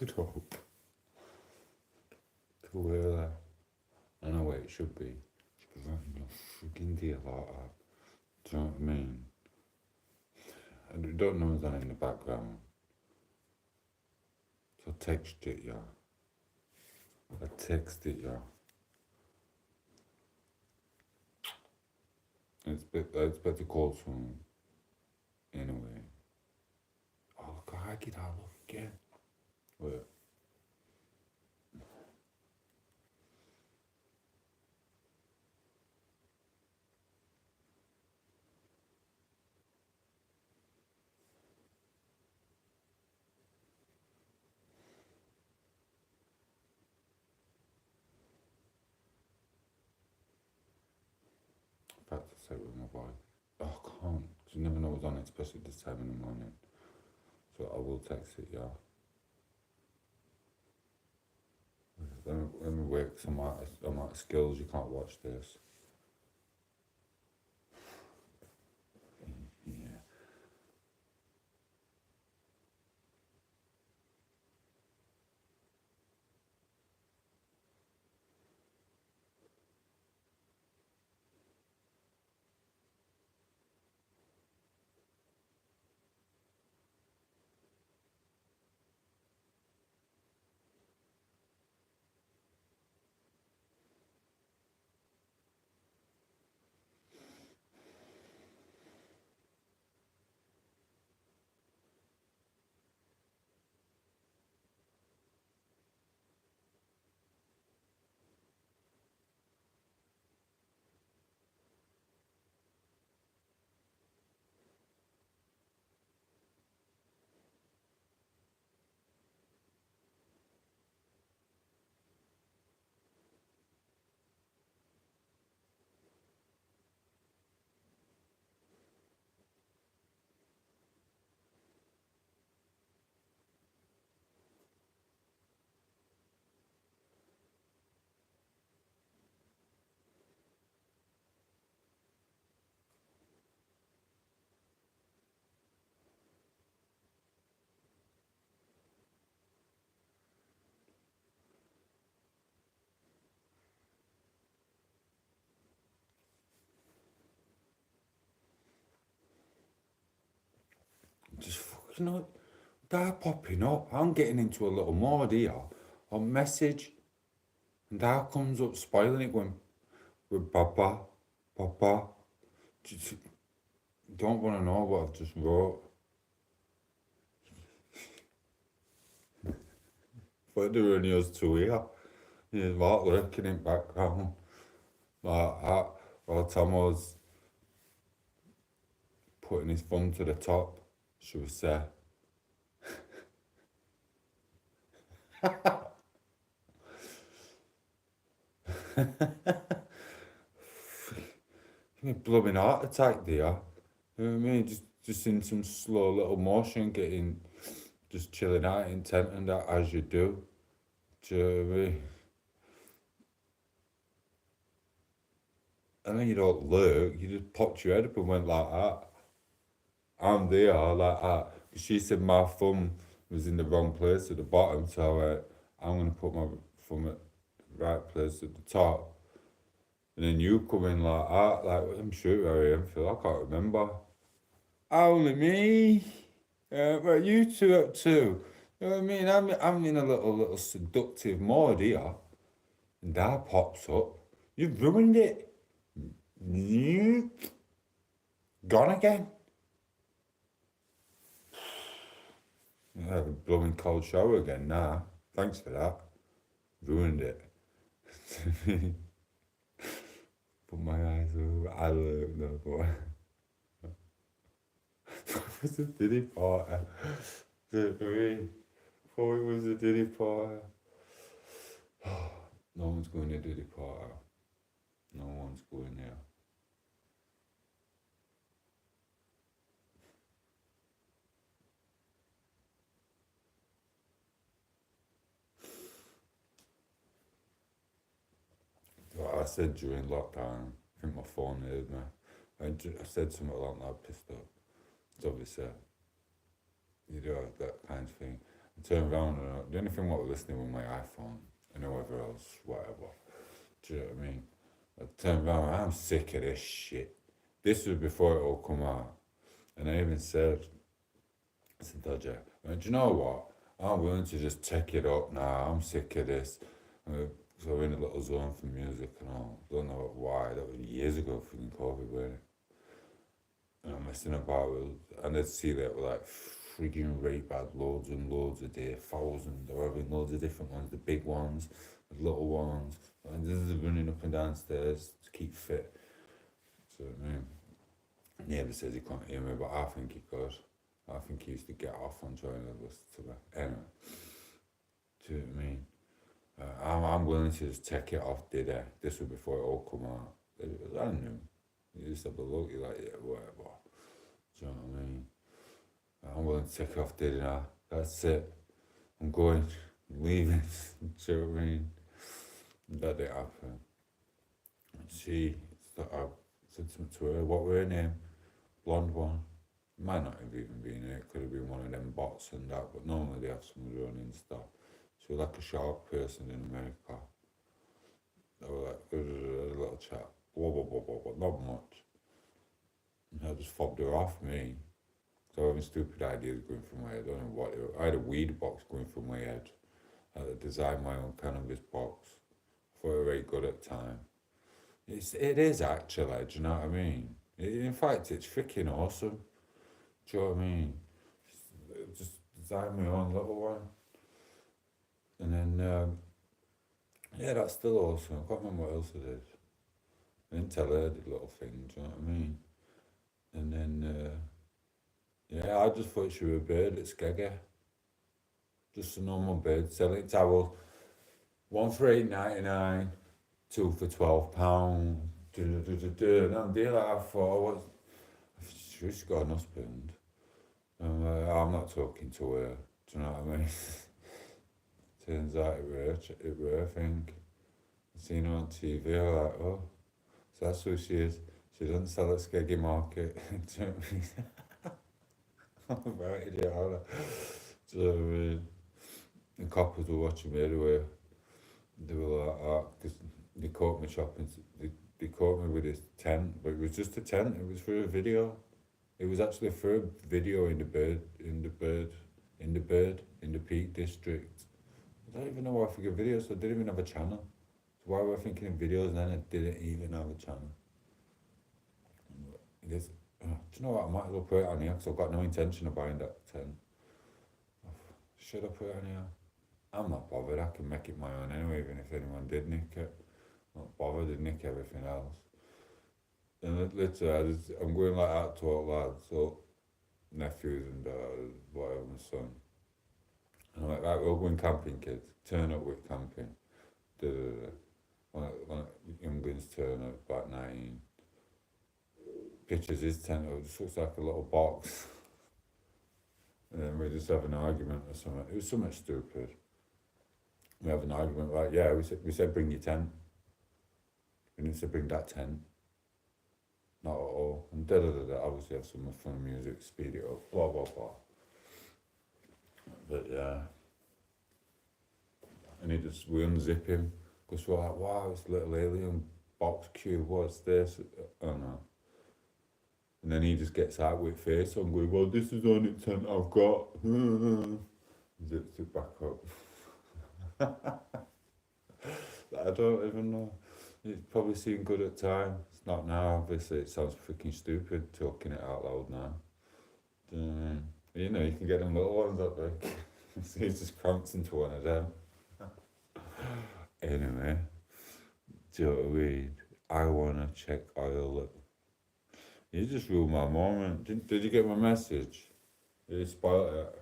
it up too early. I know where it should be. Should be right in your freaking deal like that. Do you know what I mean? I don't know what's on in the background. So I text it, yeah. I text it, yeah. I expect to call soon. Anyway. Oh, look, I get out again. Wait. About to say with my boy. Oh, I can't. Cause you never know what's on it, especially this time in the morning. So I will text it, yeah. Let me wait, because I'm out of skills, you can't watch this. Yeah. Just fucking know, they're popping up. I'm getting into a little mode here on message, and that comes up spoiling it going with Papa. Just, don't want to know what I've just wrote. But there were only us two here. There's Mark lurking in background. Like that, while tom8os putting his thumb to the top, should we say. Give me a blooming heart attack there. You know what I mean? Just in some slow little motion, just chilling out, intent and that as you do. Do you know what I mean? And then you don't look, you just popped your head up and went like that. I'm there like that. She said my thumb was in the wrong place at the bottom, so I went, I'm gonna put my thumb at the right place at the top. And then you come in like that, like I'm sure where I am, Phil, I can't remember. Only me. What you two up to? You know what I mean? I'm in a little seductive mode here, and that pops up. You've ruined it. Gone again. I have a blooming cold shower again now. Thanks for that. Ruined it. Put my eyes over. I love no boy. It was a Diddy party. Thought it was a Diddy party. No one's going to Diddy party. No one's going there. Like I said during lockdown, I think my phone heard me. I said something like that, pissed up. It's obviously, you do have that kind of thing. turn around and the only thing what we're listening with my iPhone and whoever else, whatever. Do you know what I mean? I turned around, I'm sick of this shit. This was before it all come out. And I even said, I said, Dodger, do you know what? I'm willing to just take it up now. I'm sick of this. So we're in a little zone for music and all. Don't know why. That was years ago, freaking COVID, wasn't it? And I'm messing about with, and I'd see that like frigging rape had loads and loads of day, thousands, or having loads of different ones, the big ones, the little ones, and this is running up and down stairs to keep fit. So I mean, neighbour says he can't hear me, but I think he could. I think he used to get off on trying to listen to me. Anyway, do you know what I mean? I'm willing to just take it off, did I? This was before it all come out. I knew. You just have a look, you're like, yeah, whatever. Do you know what I mean? I'm willing to take it off, didn't I? That's it. I'm going, I'm leaving. Do you know what I mean? And that didn't happen. And I said to her, what were her name? Blonde one. Might not have even been it, could have been one of them bots and that, but normally they have some of their own Insta. She was like a sharp person in America. They were like, a little chat, blah, not much. And I just fobbed her off me. So having stupid ideas going through my head, I don't know what, I had a weed box going through my head. I had to design my own cannabis box. I thought I was very good at the time. It is actually, do you know what I mean? In fact, it's freaking awesome. Do you know what I mean? Just design my own little one. And then, yeah, that's still awesome. I can't remember what else I did. I didn't tell her I did little things, do you know what I mean? And then, yeah, I just thought she was a bird at Skegger. Just a normal bird, selling towels. One for £8.99, two for £12. And I'm deal like I thought, she's got an husband. I'm not talking to her, do you know what I mean? Turns out it were, I think. I seen her on TV, I was like, oh, so that's who she is. She doesn't sell at Skeggy Market. Do you know what I mean? I'm about idiot, I know. Do you know what I mean? The coppers were watching me anyway. They were like, because they caught me shopping. They caught me with this tent, but it was just a tent. It was for a video. It was actually for a video in the Peak District. I don't even know why I forget videos. So I didn't even have a channel. So why were I thinking of videos and then I didn't even have a channel? Do you know what? I might as well put it on here because I've got no intention of buying that tent. Should I put it on here? I'm not bothered. I can make it my own anyway, even if anyone did nick it. I'm not bothered to nick everything else. And literally, I'm going like that to all lads, so nephews and whatever, my son. And I'm like, right, we're going camping, kids. Turn up with camping. When youngins turn up, about 19. Pictures his tent, it just looks like a little box. And then we just have an argument or something. It was something stupid. We have an argument like, yeah, we said bring your tent. We didn't say bring that tent. Not at all. And obviously have some fun music, speed it up, blah, blah, blah. But yeah. And we unzip him. Because we're like, wow, this little alien box cube, what's this? I don't know. And then he just gets out with face on going, well, this is the only tent I've got. Zips it back up. I don't even know. It probably seemed good at the time. It's not now, obviously. It sounds freaking stupid talking it out loud now. You know, you can get them little ones up there. So he just cramps into one of them. Anyway, do you know what I mean? I want to check oil. You just ruined my moment. Did you get my message? You spoiled it.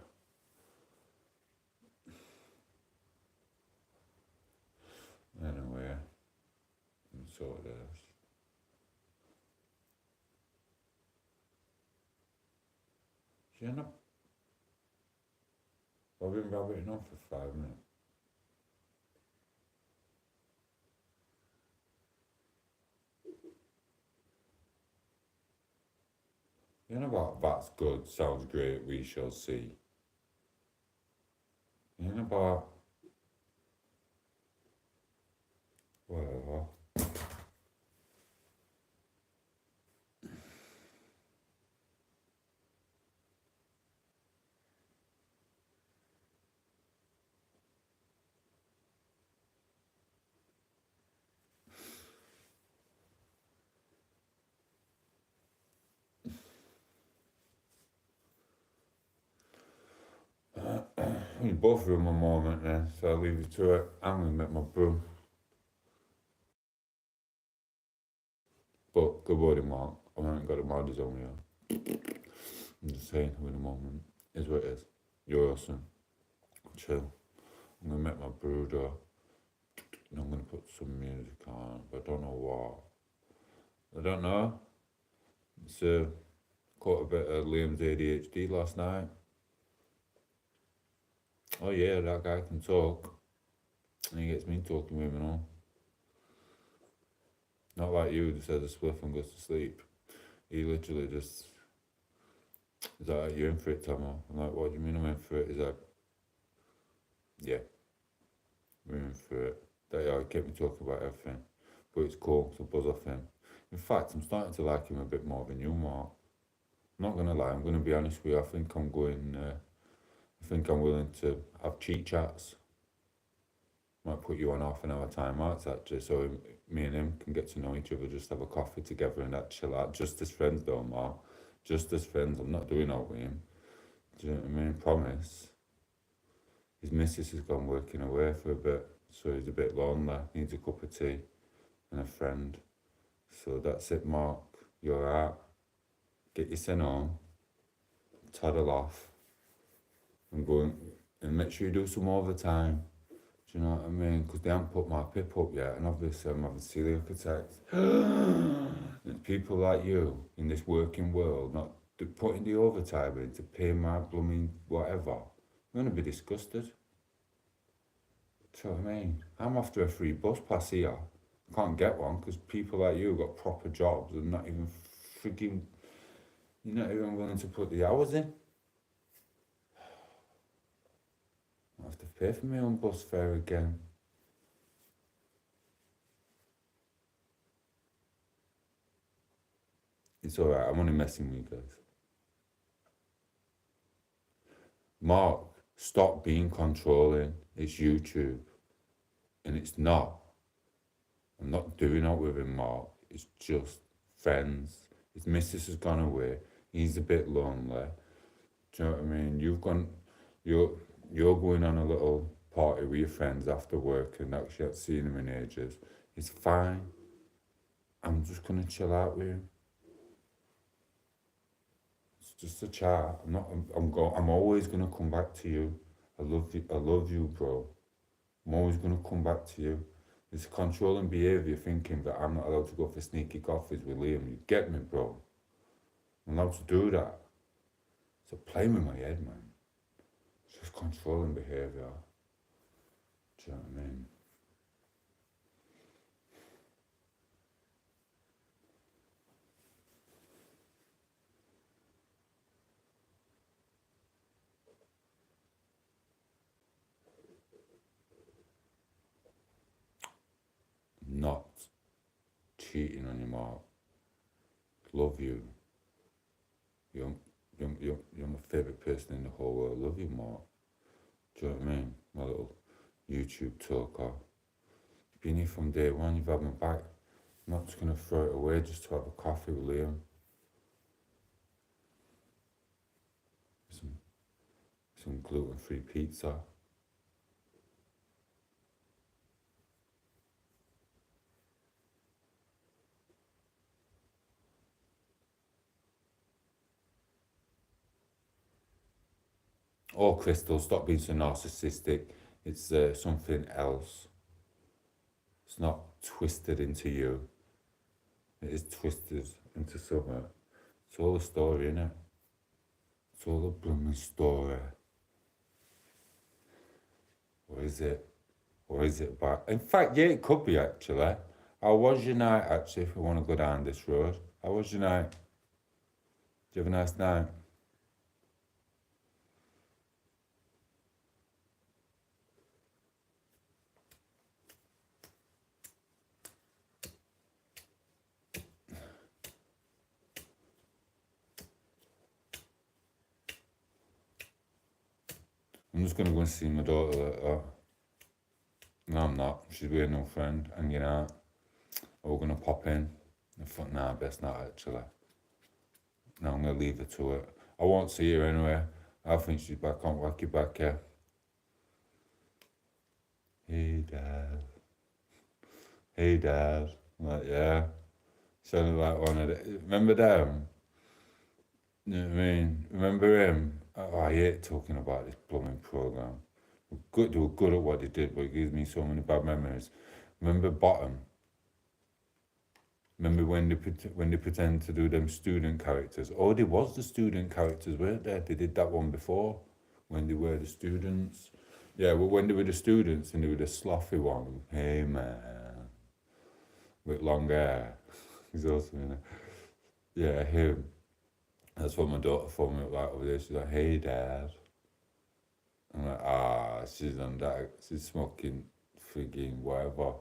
Anyway, so it is. You know, I've been rabbiting on for 5 minutes. You know what? That's good. Sounds great. We shall see. but whatever. You both ruined my moment then, so I'll leave you to it. I'm gonna make my brew. But good morning, Mark. I haven't got a mod on here. I'm just saying who in the moment is what it is. You're awesome. Chill. I'm gonna make my brew though. And I'm gonna put some music on, but I don't know what. I don't know. It's caught a bit of Liam's ADHD last night. Oh yeah, that guy can talk. And he gets me talking with him and all. Not like you, just has a spliff and goes to sleep. He literally just, he's like, you in for it, Tomo? I'm like, what do you mean I'm in for it? He's like, yeah, we're in for it. He kept me talking about everything. But it's cool, so buzz off him. In fact, I'm starting to like him a bit more than you, Mark. I'm not gonna lie, I'm gonna be honest with you. I think I'm willing to have cheat chats. Might put you on half an hour timeouts actually, so me and him can get to know each other, just have a coffee together and that chill out. Just as friends though, Mark. Just as friends. I'm not doing all with him. Do you know what I mean? Promise. His missus has gone working away for a bit, so he's a bit lonely. Needs a cup of tea and a friend. So that's it, Mark. You're out. Get your sin on. Toddle off. And go and make sure you do some overtime. Do you know what I mean? Because they haven't put my PIP up yet, and obviously I'm having celiac attacks. There's people like you in this working world not putting the overtime in to pay my blooming whatever. I'm going to be disgusted. Do you know what I mean? I'm after a free bus pass here. I can't get one because people like you have got proper jobs and not even freaking, you're not even willing to put the hours in. I have to pay for my own bus fare again. It's alright, I'm only messing with you guys. Mark, stop being controlling. It's YouTube. And it's not. I'm not doing it with him, Mark. It's just friends. His missus has gone away. He's a bit lonely. Do you know what I mean? You're going on a little party with your friends after work and actually haven't seen him in ages. It's fine. I'm just gonna chill out with him. It's just a chat. I'm always gonna come back to you. I love you, bro. I'm always gonna come back to you. It's controlling behaviour thinking that I'm not allowed to go for sneaky coffees with Liam. You get me, bro? I'm allowed to do that. So playing with my head, man. It's just controlling behaviour. Do you know what I mean? Not cheating on you, Mark. Love you. You're my favourite person in the whole world. Love you, Mark. Do you know what I mean? My little YouTube talker. You've been here from day one, you've had my back. I'm not just going to throw it away just to have a coffee with Liam. Some gluten-free pizza. Oh, Crystal, stop being so narcissistic. It's something else. It's not twisted into you. It is twisted into something. It's all a story, innit? It's all a blooming story. Or is it? Or is it about... In fact, yeah, it could be, actually. How was your night, actually, if we want to go down this road? How was your night? Did you have a nice night? I'm just gonna go and see my daughter later. No, I'm not. She's with a new friend, hanging out. We're gonna pop in. I thought, nah, best not actually. No, I'm gonna leave her to it. I won't see her anyway. I think she's back on Wacky back here. Hey dad. Hey dad. I'm like, yeah. Sounded like one of the. Remember them? You know what I mean? Remember him? Oh, I hate talking about this plumbing program. Good, they were good at what they did, but it gives me so many bad memories. Remember Bottom? Remember when they pretend to do them student characters? Oh, there was the student characters, weren't there? They did that one before, when they were the students. Yeah, well, when they were the students and they were the slothy one. Hey man, with long hair. He's awesome, isn't he? Yeah, him. That's what my daughter phoned me up like over there. She's like, hey dad. I'm like, she's on that. She's smoking frigging whatever.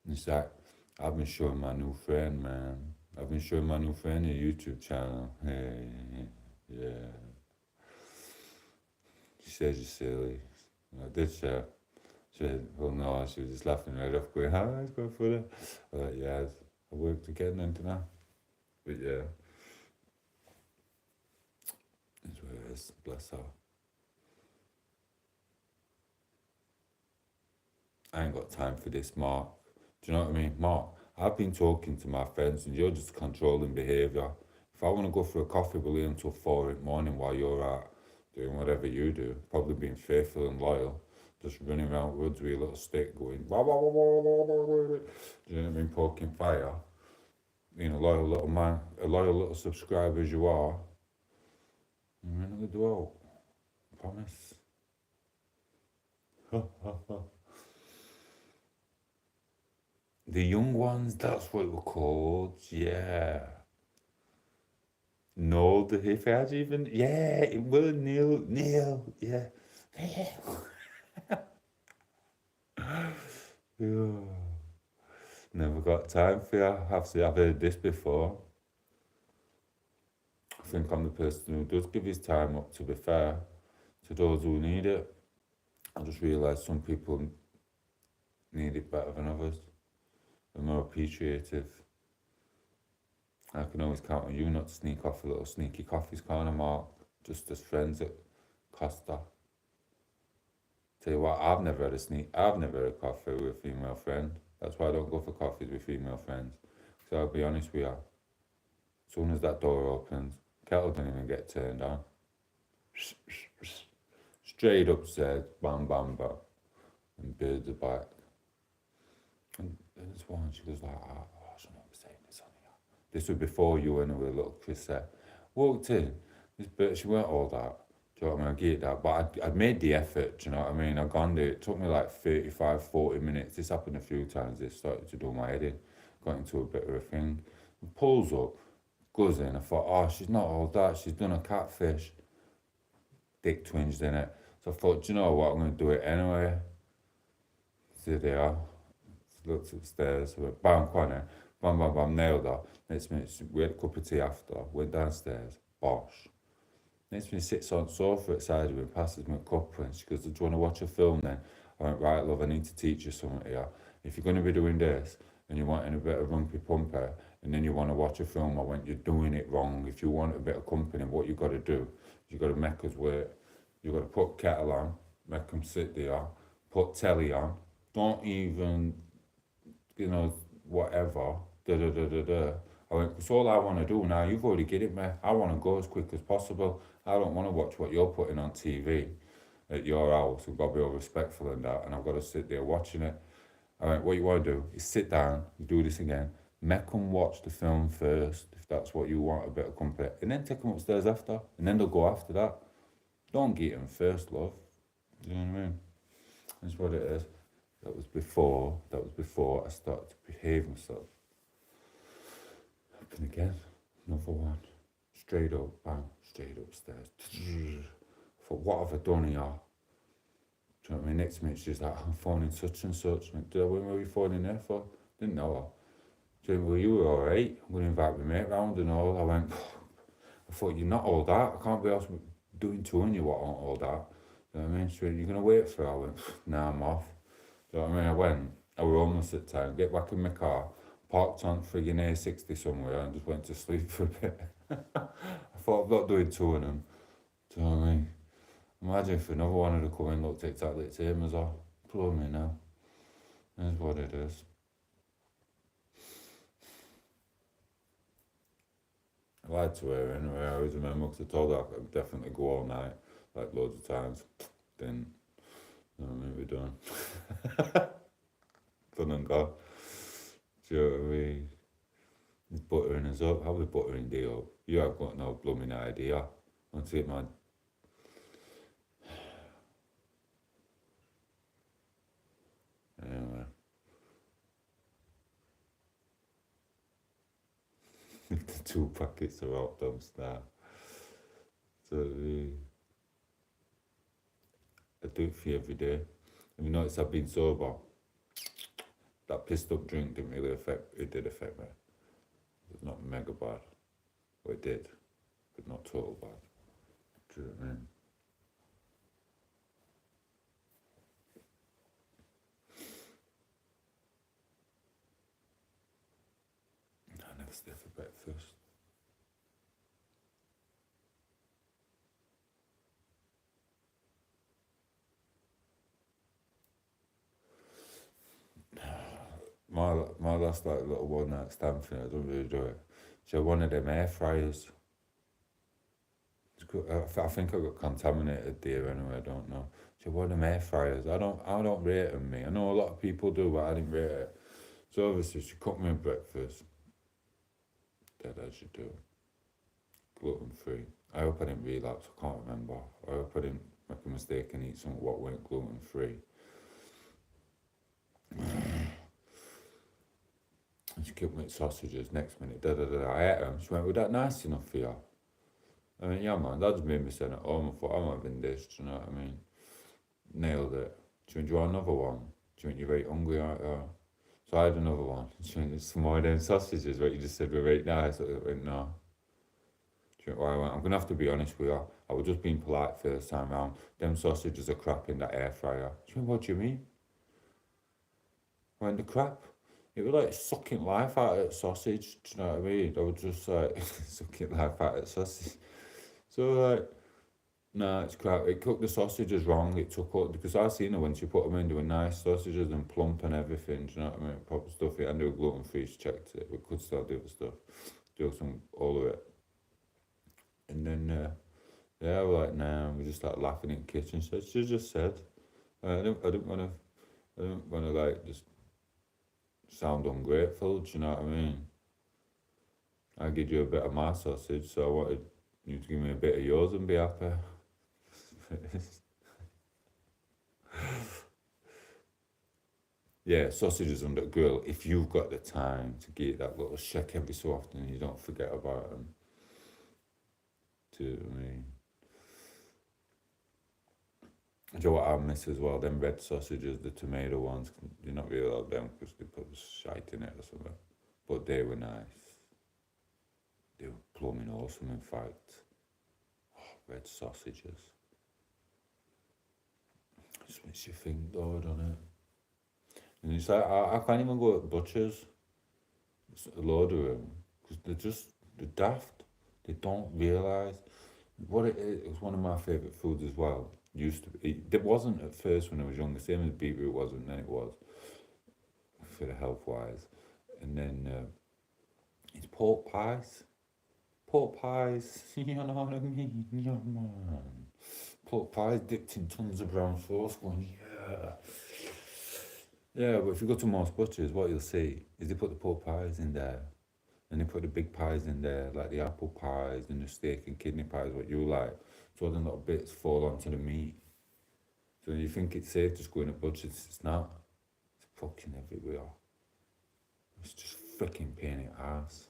And she's like, I've been showing my new friend, man. I've been showing my new friend your YouTube channel. Hey, yeah. She says you're silly. I did say. She said, well, no, she was just laughing right off, going, hi, it's quite funny. I was like, yeah, I worked again into that. But yeah. That's what it is. Bless her. I ain't got time for this, Mark. Do you know what I mean? Mark, I've been talking to my friends and you're just controlling behaviour. If I want to go for a coffee, we'll leave until 4 in the morning while you're out doing whatever you do, probably being faithful and loyal, just running around woods with a little stick going, wah, wah, wah, wah, wah, wah, wah. Do you know what I mean? Poking fire. Being a loyal little man, a loyal little subscriber as you are. I'm not going to do out. I promise. The young ones, that's what we're called, yeah. No, if I had even, yeah, it will, Neil, yeah. Yeah. Never got time for you. I've heard this before. I think I'm the person who does give his time up, to be fair, to those who need it. I just realise some people need it better than others. They're more appreciative. I can always count on you not to sneak off a little sneaky coffees corner, Mark, just as friends at Costa. Tell you what, I've never had a coffee with a female friend. That's why I don't go for coffees with female friends. So I'll be honest with you, as soon as that door opens, kettle don't even get turned on. Straight upstairs, bam, bam, bam, and birds are back. And there's one, she goes like, I shouldn't be saying this on here. This was before you went with little Chris said. Walked in, this bitch, she weren't all that. Do you know what I mean? I get that, but I'd made the effort, do you know what I mean? I'd gone there, it took me like 35, 40 minutes. This happened a few times, this started to do my head in. Got into a bit of a thing. Pulls up, goes in, I thought, she's not all that, she's done a catfish. Dick twinged in it. So I thought, do you know what, I'm going to do it anyway. So there I looked upstairs, went bam, corner, bam, bam, bam, nailed her. Next minute, we had a cup of tea after, went downstairs, bosh. Next minute, sits on the sofa outside of me, passes me a cup, and she goes, do you want to watch a film then? I went, right, love, I need to teach you something here. If you're going to be doing this, and you're wanting a bit of rumpy pumper, and then you want to watch a film, I went, you're doing it wrong. If you want a bit of company, what you got to do, you got to make us wait. You got to put kettle on, make them sit there, put telly on, don't even, whatever, da. I went, because all I want to do now, you've already get it, man. I want to go as quick as possible. I don't want to watch what you're putting on TV at your house. We've got to be all respectful and that, and I've got to sit there watching it. I went, what you want to do is sit down, do this again, make them watch the film first, if that's what you want, a bit of company, and then take them upstairs after, and then they'll go after that. Don't get them first, love. Do you know what I mean? That's what it is. That was before I started to behave myself. And again, another one. Straight up, bang, straight upstairs. For what have I done here? Do you know what I mean? Next minute she's like, I'm phoning such and such. I went, when were you phoning there for? Didn't know her. She went, well, you were alright. I'm going to invite my mate round and all. I went, I thought, you're not all that. I can't be else doing to you what aren't all that. You know what I mean? She went, "You gonna wait for her?" I went, "Nah, I'm off." You know what I mean? I went, I was homeless at the time, get back in my car, parked on friggin' A60 somewhere and just went to sleep for a bit. I thought, I'm not doing two of them. Do you know what I mean? Imagine if another one had come in, looked exactly the same as her. Blow me now. That's what it is. I lied to her anyway, I always remember, because I told her I could definitely go all night, like loads of times. Then, you know what I mean, we're done. Done and gone. Do you know what I mean? He's buttering us up. How we buttering the up? You have got no blooming idea. That's it, man. Anyway. The 2 packets are out dumpster. So I do it for you every day. Have you noticed I've been sober? That pissed up drink didn't really affect, it did affect me. It's not mega bad. Well, it did, but not total bad. Do you know what I mean? I never stay for breakfast. My last like little one night stand thing, I don't really do it. She had one of them air fryers. I think I got contaminated there anyway, I don't know. She had one of them air fryers. I don't rate them, me. I know a lot of people do, but I didn't rate it. So obviously she cooked me a breakfast. Dead as you do. Gluten free. I hope I didn't relapse, I can't remember. I hope I didn't make a mistake and eat something what went gluten free. And she cooked me sausages next minute. Da da da. I ate them. She went, "Was that nice enough for you?" I mean, yeah, man, that's made me sitting at home. I thought, I'm having this, do you know what I mean? Nailed it. She went, "Do you want another one?" She went, "You're very hungry, aren't you?" So I had another one. She went, "There's some more of them sausages, what you just said were very nice." I went, "No." She went, "Well," I went, "I'm going to have to be honest with you. I was just being polite first time round. Them sausages are crap in that air fryer." She went, "What do you mean?" I went, "The crap. It was like sucking life out of sausage, do you know what I mean? I was just like sucking life out of sausage." So like, nah, it's crap. It cooked the sausages wrong. It took up, because I seen her when she put them in, they were nice sausages and plump and everything. Do you know what I mean? Proper stuff. And they were gluten free. She checked it. We could still do the stuff. Do some all of it. And then yeah, we're like, nah. We just started laughing in the kitchen. So she just said, I didn't want to. I didn't want to like just sound ungrateful. Do you know what I mean? I give you a bit of my sausage, so I wanted you to give me a bit of yours and be happy. Yeah, sausages on the grill. If you've got the time to give it that little shake every so often, you don't forget about them. Do you know what I mean? Do you know what I miss as well? Them red sausages, the tomato ones. You're not really allowed them because they put shite in it or something. But they were nice. They were plumbing awesome, in fact. Oh, red sausages. Just makes you think, though, doesn't it? And it's like, I can't even go to butchers. It's a load of them. Because they're daft. They don't realise what it is. It's one of my favourite foods as well. Used to be. It wasn't at first when I was younger, same as beetroot wasn't, then it was, for the health wise. And then it's pork pies. Pork pies, you know what I mean? Yeah, man. Pork pies dipped in tons of brown sauce, going, yeah. Yeah, but if you go to most butchers, what you'll see is they put the pork pies in there, and they put the big pies in there, like the apple pies and the steak and kidney pies, what you like. So the little bits fall onto the meat. So you think it's safe just going to butchers, it's not. It's fucking everywhere. It's just freaking pain in the ass.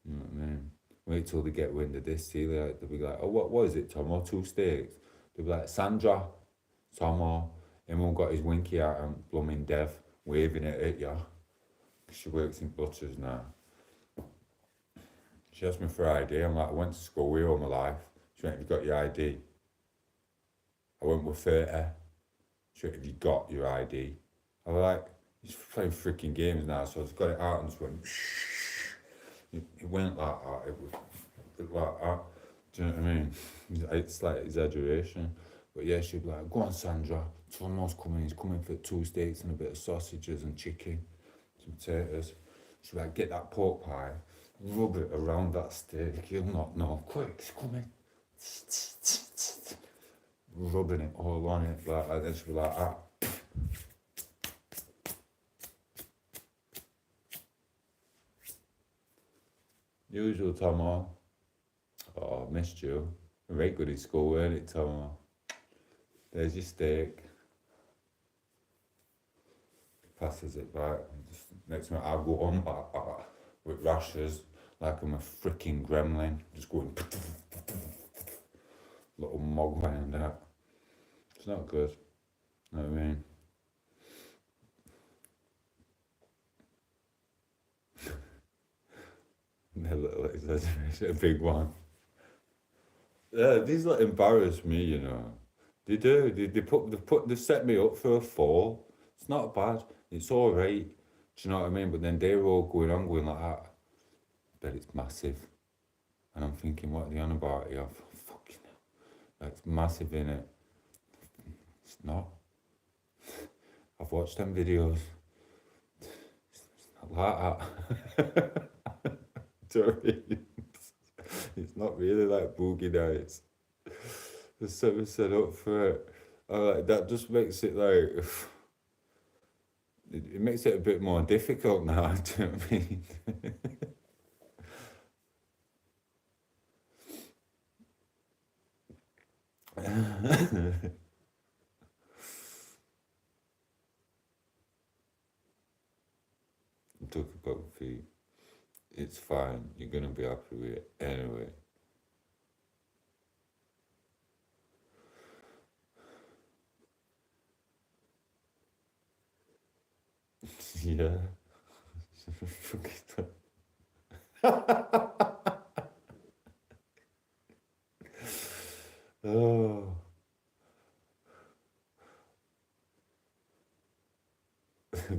You know what I mean? Wait till they get wind of this, see, like, they'll be like, "Oh, what is it, Tom? Or 2 steaks?" They'll be like, "Sandra, Tomo." Everyone got his winky out and blooming Dev waving it at you. She works in butchers now. She asked me for ID. I'm like, "I went to school with you all my life." She went, "Have you got your ID?" went with 30. Straight, have you got your ID? I was like, he's playing freaking games now, so I just got it out and just went, shh. It went like that, it was like that. Do you know what I mean? It's like exaggeration. But yeah, she'd be like, go on, Sandra, Tom's coming, he's coming for 2 steaks and a bit of sausages and chicken, some potatoes. She'd be like, get that pork pie, rub it around that steak, he'll not know. Quick, it's coming. Rubbing it all on it, like, and then she'd be like, ah. Usual Tomo. Oh, missed you. Very good at school, weren't it, Tomo? There's your steak. Passes it back. Just, next minute I go on with rashes like I'm a freaking gremlin. Just going little mug round out. It's not good. You know what I mean? A little exaggeration, a big one. Yeah, these like embarrass me, you know. They do. They set me up for a fall. It's not bad. It's all right. Do you know what I mean? But then they're all going like that. But it's massive. And I'm thinking, what are they on about here? Fucking hell. It's massive in it. It's not. I've watched them videos. It's not like that. Do you know what I mean? It's not really like boogie nights. The set up for it. Like, that just makes it like it makes it a bit more difficult now. Do you know what I mean? Talk about feet. It's fine. You're gonna be happy with it anyway. Yeah. Oh.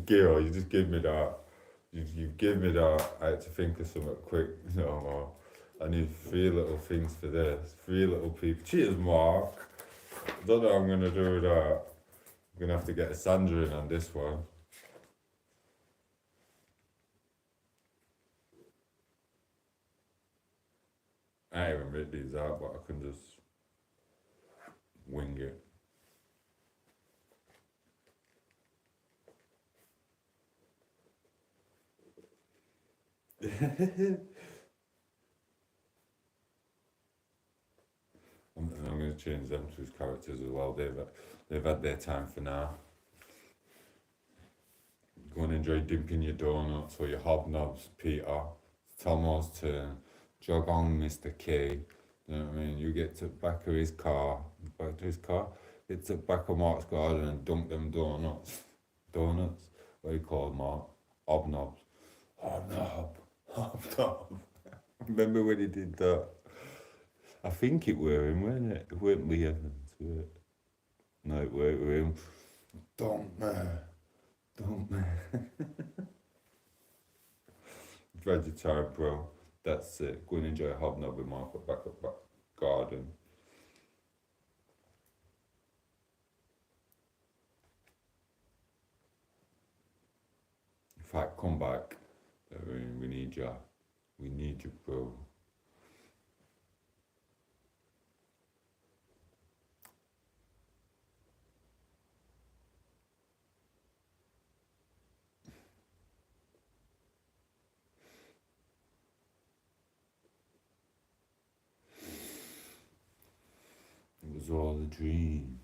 Gil, you just give me that. You give me that. I had to think of something quick. No, I need 3 little things for this. 3 little people. Cheers, Mark. Don't know how I'm gonna do that. I'm gonna have to get a Sandra in on this one. I ain't even written these out, but I can just wing it. I'm going to change them to his characters as well. They've had their time for now. Go and enjoy dipping your donuts or your hobnobs, Peter. It's Tom's turn. Jog on, Mr. K. You know what I mean? You get to the back of his car, get to the back of Mark's garden and dunk them donuts. Donuts? What do you call them, Mark? Hobnobs. Hobnob. Remember when he did that? I think it were him, wasn't it? It weren't Lee Evans, were it? No, it weren't him. Don't me. Vegetarian, bro. That's it. Go and enjoy a hobnob with Mark back garden. In fact, come back. We need you. We need you, bro. It was all a dream.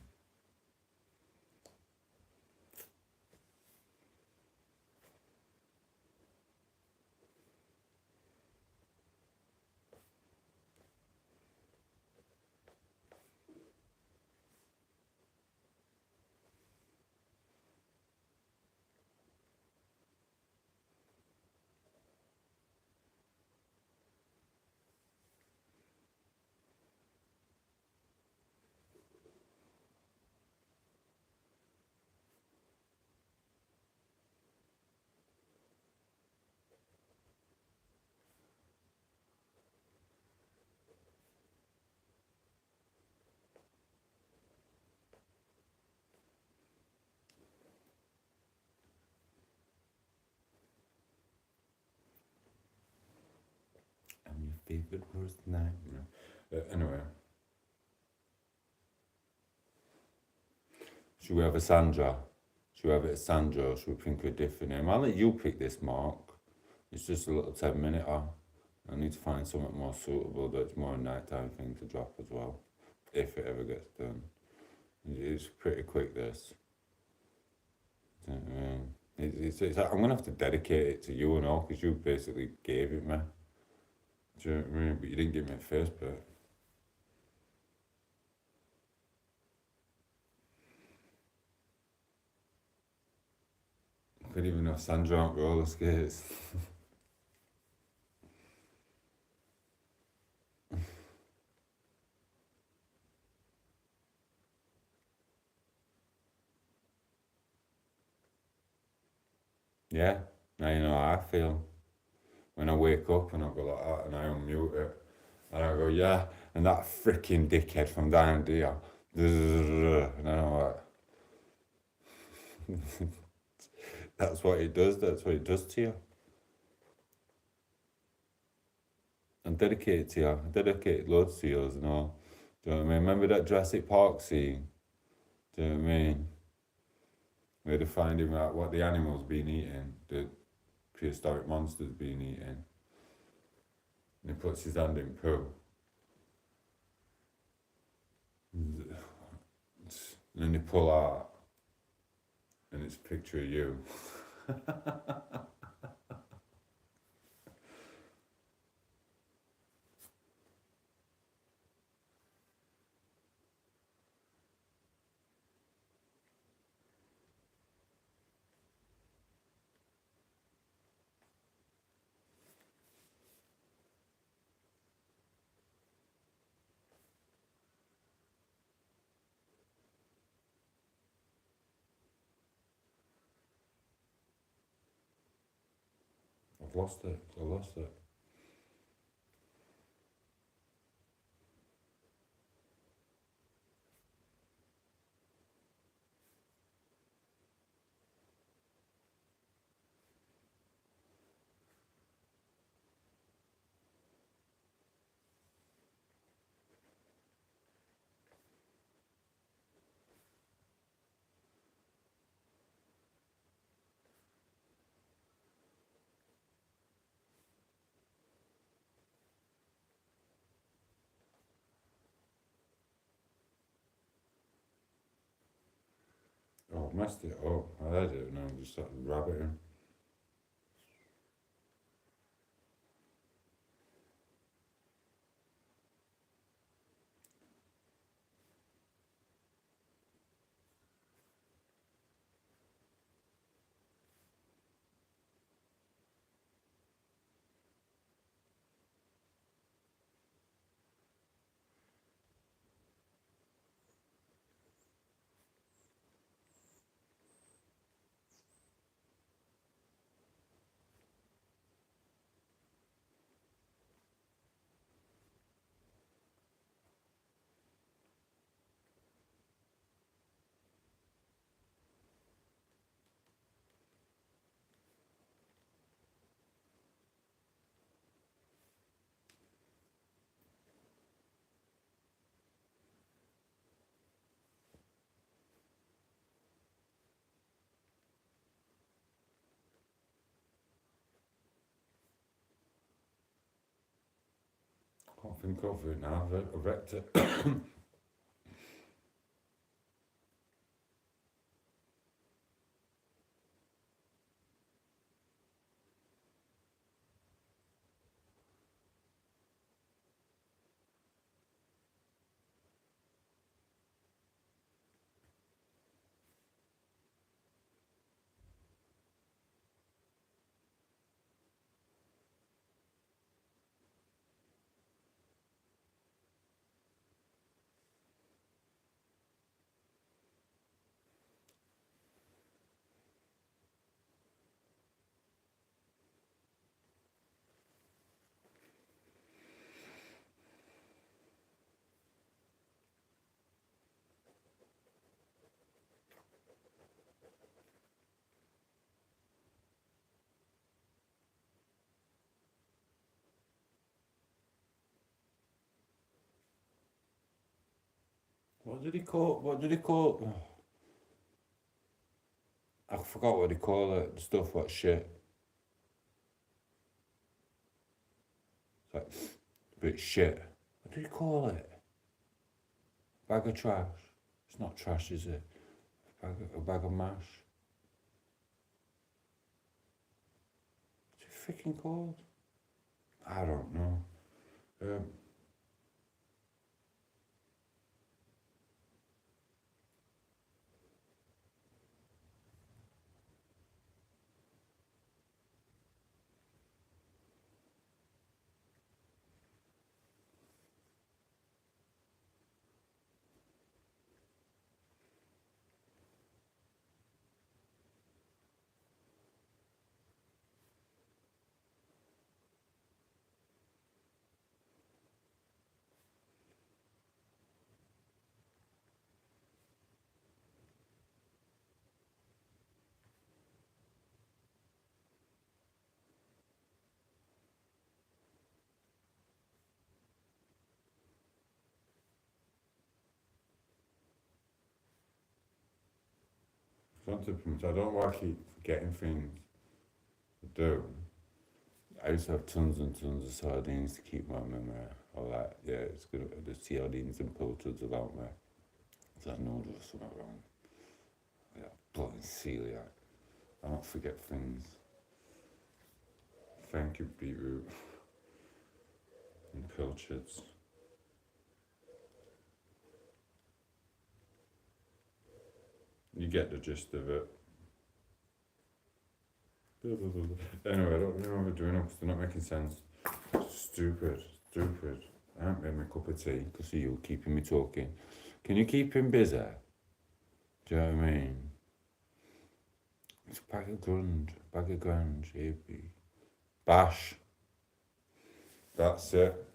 favorite worst nightmare. Anyway, should we have a Sandra? Should we have it as Sandra, or should we think of a different name? I'll let you pick this, Mark. It's just a little 10-minute. I need to find something more suitable that's more a nighttime thing to drop as well, if it ever gets done. It's pretty quick, this. It's like, I'm gonna have to dedicate it to you and all, because you basically gave it me. Do you know what I mean? But you didn't give me a first bit. I couldn't even know Sandra on roller skates. Yeah, now you know how I feel. When I wake up and I go like that and I unmute it and I go, yeah, and that freaking dickhead from down there, and I'm like, that's what it does to you. I'm dedicated to you. I dedicated loads to yours and all. Do you know what I mean? Remember that Jurassic Park scene? Do you know what I mean? Where they're finding out what the animals been eating, the prehistoric monsters been eating. And he puts his hand in poo. And then they pull out, and it's a picture of you. I've lost it. I lost it. Oh, I messed it up. I had it and I just started rabbiting. Can't think of it now. I've wrecked it. What did he call? What did he call? I forgot what he call it. The stuff what shit. It's like a bit shit. What did he call it? Bag of trash. It's not trash, is it? A bag of mash. What's it freaking called? I don't know. I don't want to keep forgetting things to do. I used to have tons and tons of sardines to keep my memory. Or like, yeah, it's good. There's sardines and pilchards about me. So I know there's something wrong. Yeah, bloody celiac. I don't forget things. Thank you, beetroot and pilchards. You get the gist of it. Anyway, I don't know what we're doing because they're not making sense. Stupid. I haven't made my cup of tea because of you keeping me talking. Can you keep him busy? Do you know what I mean? It's bag of grunge, AB. Bash. That's it.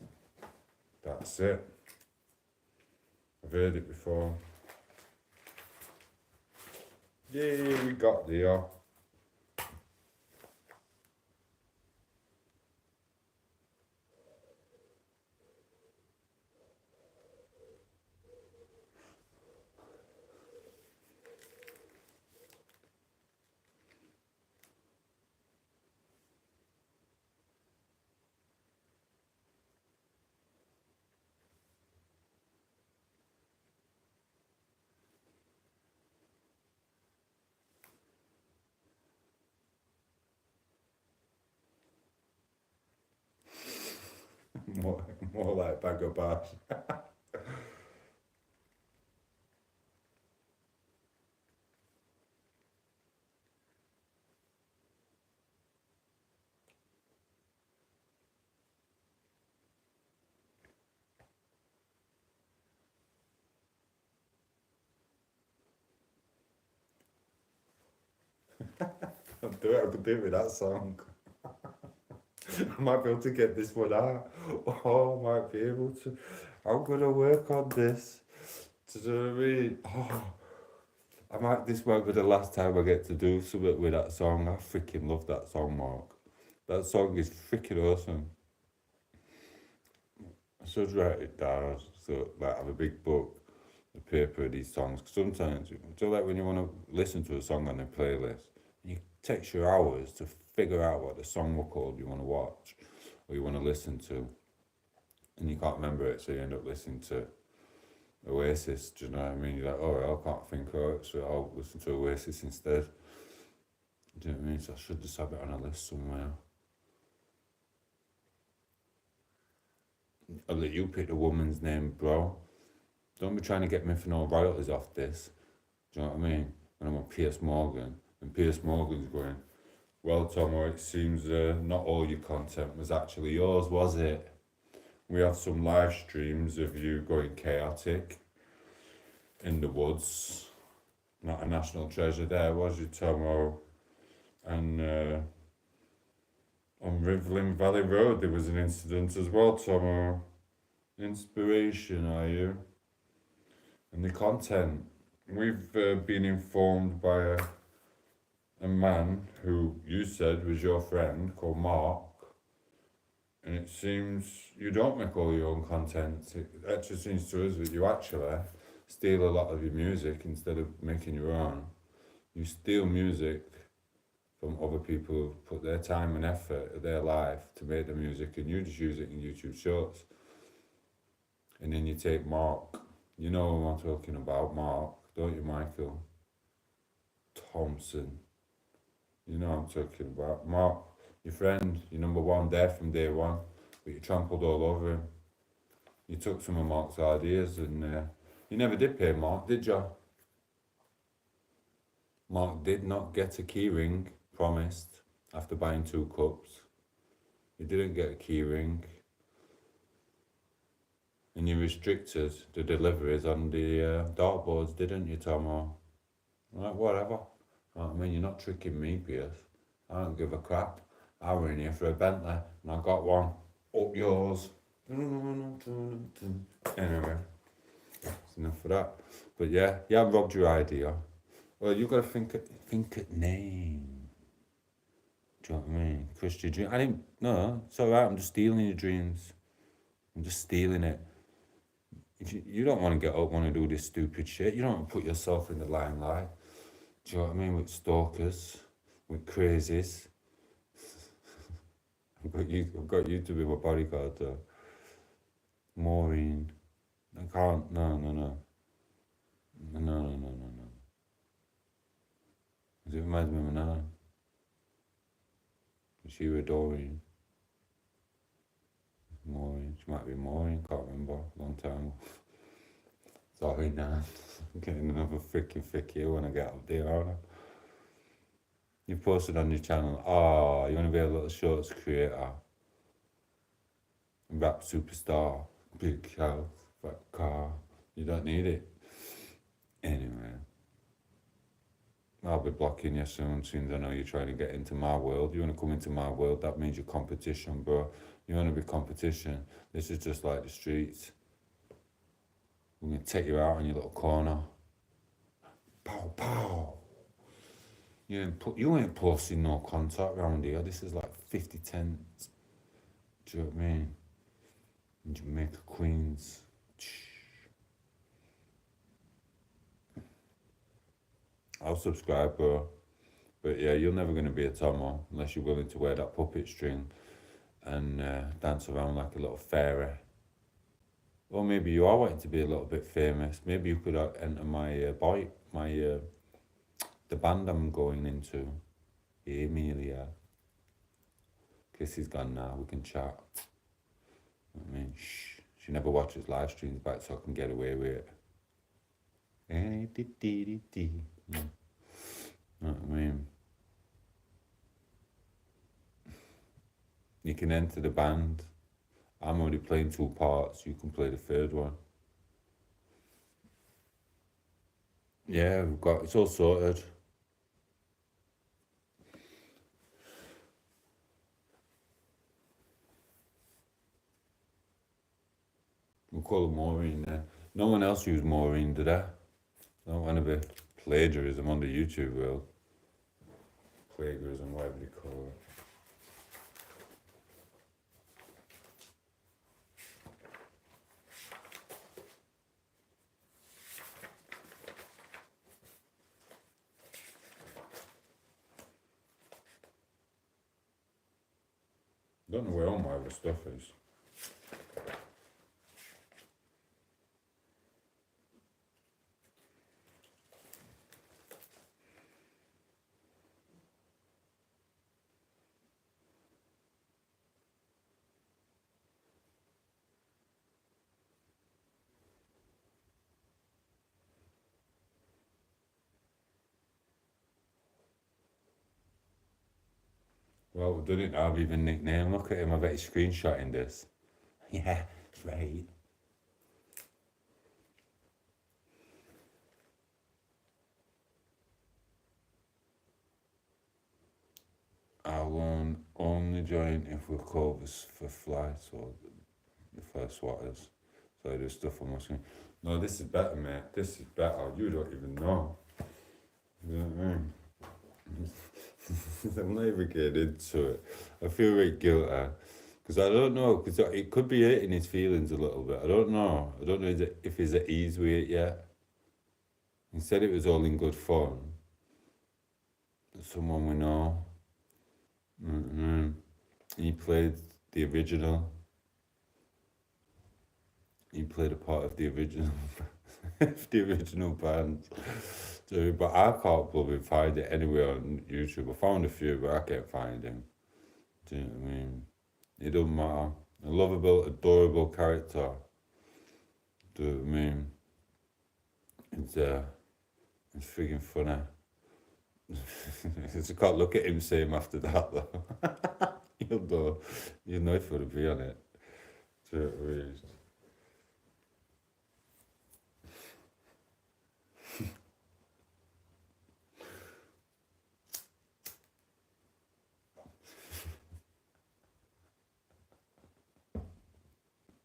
I've heard it before. Yay, we got there. More like bag of bash. I could do it with that song. I might be able to get this one out. Oh, I might be able to. I'm gonna work on this. Do you know what I mean? Oh, this might be the last time I get to do something with that song. I freaking love that song, Mark. That song is freaking awesome. I should write it down. So, like, have a big book, the paper of these songs. Cause sometimes, do you like when you want to listen to a song on a playlist, and it takes you hours to figure out what the song will called you want to watch or you want to listen to, and you can't remember it, so you end up listening to Oasis. Do you know what I mean? You're like, oh, I can't think of it, so I'll listen to Oasis instead. Do you know what I mean? So I should just have it on a list somewhere. I'll let you pick the woman's name, bro. Don't be trying to get me for no royalties off this. Do you know what I mean? When I'm on Piers Morgan, and Piers Morgan's going, well, Tomo, it seems not all your content was actually yours, was it? We have some live streams of you going chaotic in the woods. Not a national treasure there, was you, Tomo? And on Rivlin Valley Road, there was an incident as well, Tomo. Inspiration, are you? And the content. We've been informed by a man who you said was your friend called Mark, and it seems you don't make all your own content. It actually seems to us that you actually steal a lot of your music instead of making your own. You steal music from other people who put their time and effort of their life to make the music, and you just use it in YouTube shorts. And then you take Mark, you know who I'm talking about, Mark, don't you, Michael? Thompson. You know what I'm talking about. Mark, your friend, your number one there from day one, but you trampled all over him. You took some of Mark's ideas and you never did pay Mark, did you? Mark did not get a keyring promised after buying 2 cups. He didn't get a keyring. And you restricted the deliveries on the dartboards, didn't you, Tomo? Like, whatever. I mean, you're not tricking me, Pierce. I don't give a crap. I were in here for a Bentley and I got one. Up yours. Anyway, that's enough for that. But yeah, I robbed your idea. Well, you got to think at name. Do you know what I mean? Crush your dream. I didn't. No, it's all right. I'm just stealing your dreams. I'm just stealing it. If you don't want to get up, want to do this stupid shit, you don't want to put yourself in the limelight. Do you know what I mean? With stalkers, with crazies. I've got you to be my bodyguard though. Maureen. I can't. No. It reminds me of my nana. She was Doreen. Maureen. She might be Maureen, can't remember. Long time. Sorry, Nan. I'm getting another freaking thick here when I get up there, aren't I? You've posted on your channel, you want to be a little shorts creator. Rap superstar. Big house, fat car. You don't need it. Anyway. I'll be blocking you soon as I know you're trying to get into my world. You want to come into my world, that means you're competition, bro. You want to be competition. This is just like the streets. We're going to take you out in your little corner. Pow, pow. You ain't posting no contact around here. This is like 50 tents. Do you know what I mean? In Jamaica, Queens. I'll subscribe, bro. But yeah, you're never going to be a Tomo unless you're willing to wear that puppet string and dance around like a little fairy. Or maybe you are wanting to be a little bit famous. Maybe you could enter my the band I'm going into. Hey, Amelia. Kissy's gone now, we can chat. I mean, shh. She never watches live streams back so I can get away with it. You know what I mean? You can enter the band. I'm already playing 2 parts. You can play the 3rd one. Yeah, it's all sorted. We'll call it Maureen there. No one else used Maureen, did I? I don't want to be plagiarism on the YouTube world. Plagiarism, whatever you call it. Don't know where all my other stuff is. Well, we've done it now, I've even nickname. Look at him, I bet he's screenshotting this. Yeah, that's right. I'll only join if we're covers for flights or the first waters. So I do stuff on my screen. No, this is better, mate. This is better. You don't even know. You know what I mean? I'm not even getting into it. I feel very guilty. Because I don't know, because it could be hurting his feelings a little bit. I don't know if he's at ease with it yet. He said it was all in good fun. Someone we know. Mm-hmm. He played the original. He played a part of the original, the original band. So, but I can't bloody find it anywhere on YouTube. I found a few, but I can't find him. Do you know what I mean? It doesn't matter. A lovable, adorable character. Do you know what I mean? It's freaking funny. You can't look at him same after that though. You'll know if it'll be on it. Do you know what I mean?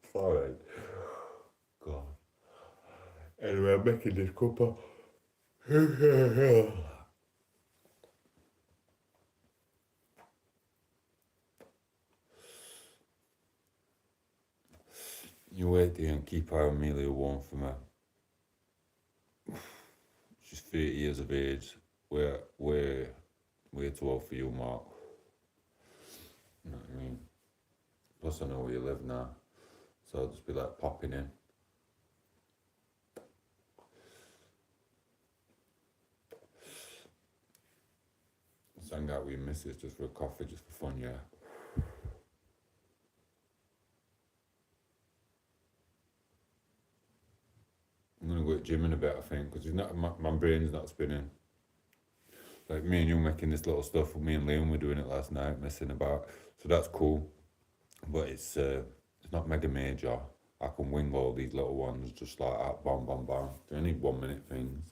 It's alright. God. Anyway, I'm making this cuppa. You wait there and keep our Amelia warm for me. She's 30 years of age. We're too old for you, Mark. You know what I mean? Plus I know where you live now. So I'll just be like popping in. Just hang out with your missus just for a coffee, just for fun, yeah. I'm gonna go to the gym in a bit, I think, because my brain's not spinning. Like me and you making this little stuff, me and Liam were doing it last night, messing about. So that's cool. But it's not mega major. I can wing all these little ones just like that, bam, bam, bam. They're only 1 minute things.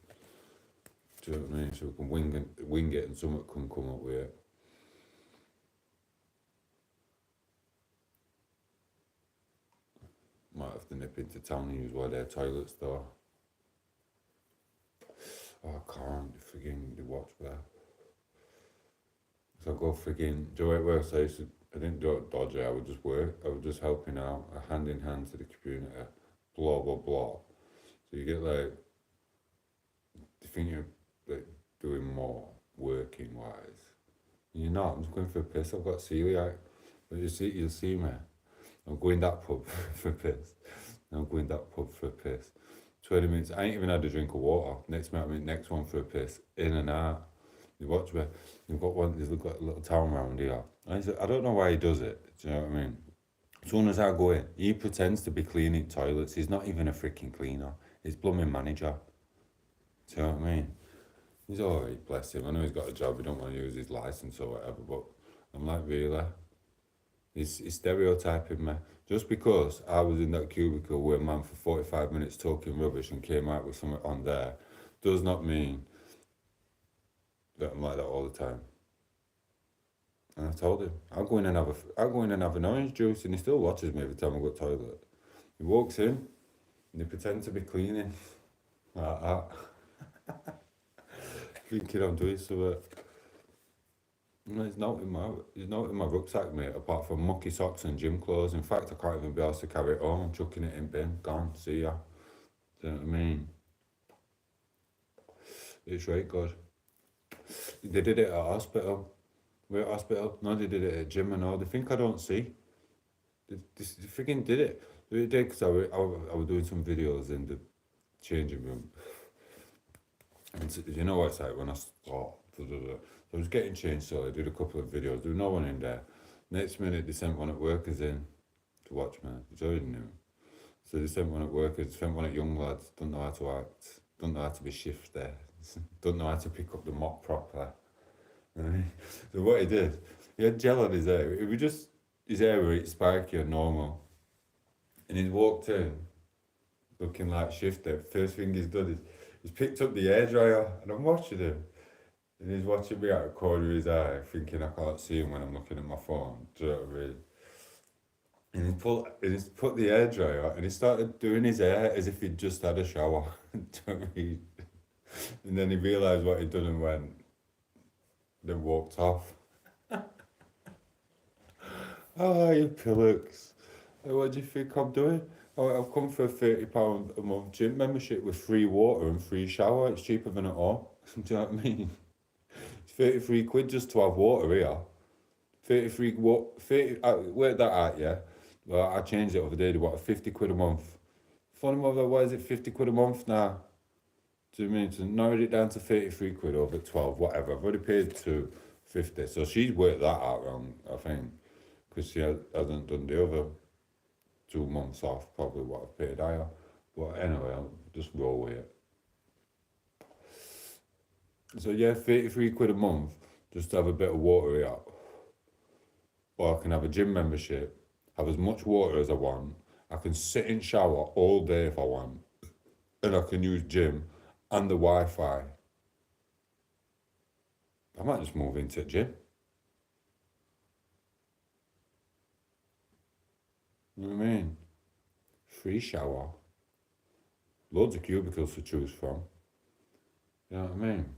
Do you know what I mean? So we can wing it and something can come up with it. Might have to nip into town and use one of their toilets though. Oh, I can't frigging watch there. So I go frigging, do it works. I didn't do it dodgy, I would just work. I was just helping out, a hand in hand to the community, blah, blah, blah. So you get like, you think you're like doing more working wise. And you're not, I'm just going for a piss, I've got celiac. But you'll see me. I'm going that pub for a piss. I'm going that pub for a piss. 20 minutes, I ain't even had a drink of water. Next minute, next one for a piss. In and out. You watch me. You've got a little town round here. I don't know why he does it. Do you know what I mean? As soon as I go in, he pretends to be cleaning toilets. He's not even a freaking cleaner. He's blooming manager. Do you know what I mean? He's alright, bless him. I know he's got a job, he don't want to use his license or whatever, but I'm like, really? He's stereotyping me. Just because I was in that cubicle with a man for 45 minutes talking rubbish and came out with something on there, does not mean that I'm like that all the time. And I told him, I'll go in and have an orange juice, and he still watches me every time I go to the toilet. He walks in and he pretends to be cleaning like that. Thinking I'm doing something. No, he's not in my rucksack, mate, apart from mucky socks and gym clothes. In fact, I can't even be asked to carry it home. I'm chucking it in bin. Gone. See ya. Do you know what I mean? It's right good. They did it at hospital. We're at hospital. No, they did it at gym and all. They think I don't see. They freaking did it. They did because I was doing some videos in the changing room. And you know what it's like when I start. So I was getting changed, so I did a couple of videos. There was no one in there. Next minute, they sent one at workers in to watch me, which I already knew. So they sent one at workers, sent one at young lads, don't know how to act, don't know how to be shift there, don't know how to pick up the mop properly. So what he did, he had gel on his hair. It was just, his hair was spiky and normal. And he walked in, looking like shifter. First thing he's done is, he's picked up the hairdryer, and I'm watching him. And he's watching me out of the corner of his eye, thinking I can't see him when I'm looking at my phone. Do you know what I mean? And he's put the hairdryer and he started doing his hair as if he'd just had a shower. Do you know what I mean? And then he realised what he'd done and went, then walked off. Oh, you pillocks. What do you think I'm doing? Oh, I've come for a £30 a month gym membership with free water and free shower. It's cheaper than at all. Do you know what I mean? It's 33 quid just to have water here. 33 what 30 work that out, yeah. Well, I changed it the other day to what 50 quid a month. Funny mother, why is it 50 quid a month now? Do you mean to narrow it down to 33 quid over 12, whatever? I've already paid 250, so she's worked that out wrong, I think, because she hasn't done the other 2 months off, probably what I've paid higher. But anyway, I'll just roll with it. So yeah, 33 quid a month just to have a bit of water here. Or I can have a gym membership, have as much water as I want. I can sit in shower all day if I want. And I can use gym and the Wi-Fi. I might just move into gym. You know what I mean? Free shower. Loads of cubicles to choose from. You know what I mean?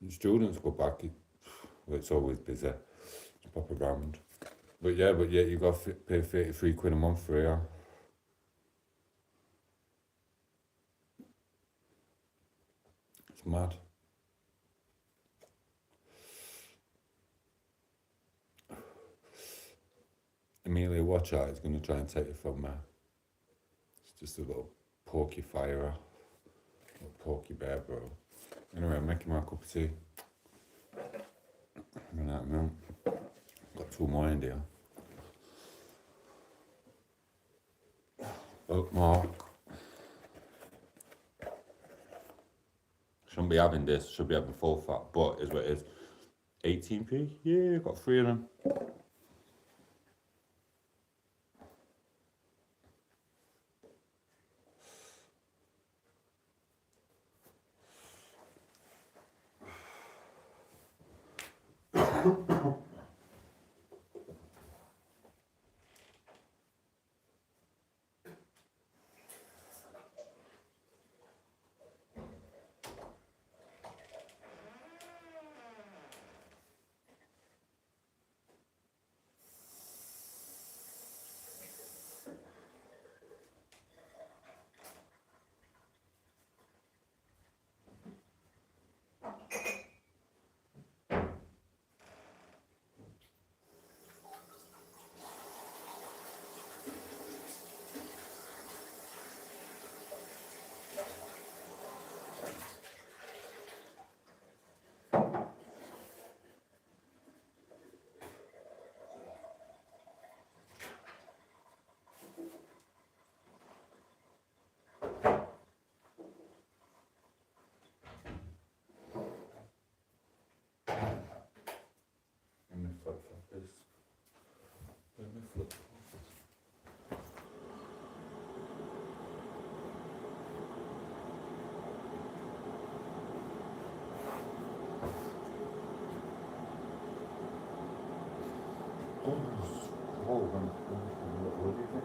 And students go back, it's always busy. It's proper round. But yeah, you got to pay 33 quid a month for here. It's mad. Amelia, watch out, he's going to try and take it from me. It's just a little porky fire. Little porky bear, bro. Anyway, I'm making my cup of tea. And that milk. Got 2 more in there. Bookmark. Shouldn't be having this, should be having full fat, but is what it is. 18p? Yeah, got 3 of them. Let me flip this. Let me flip. What do you think?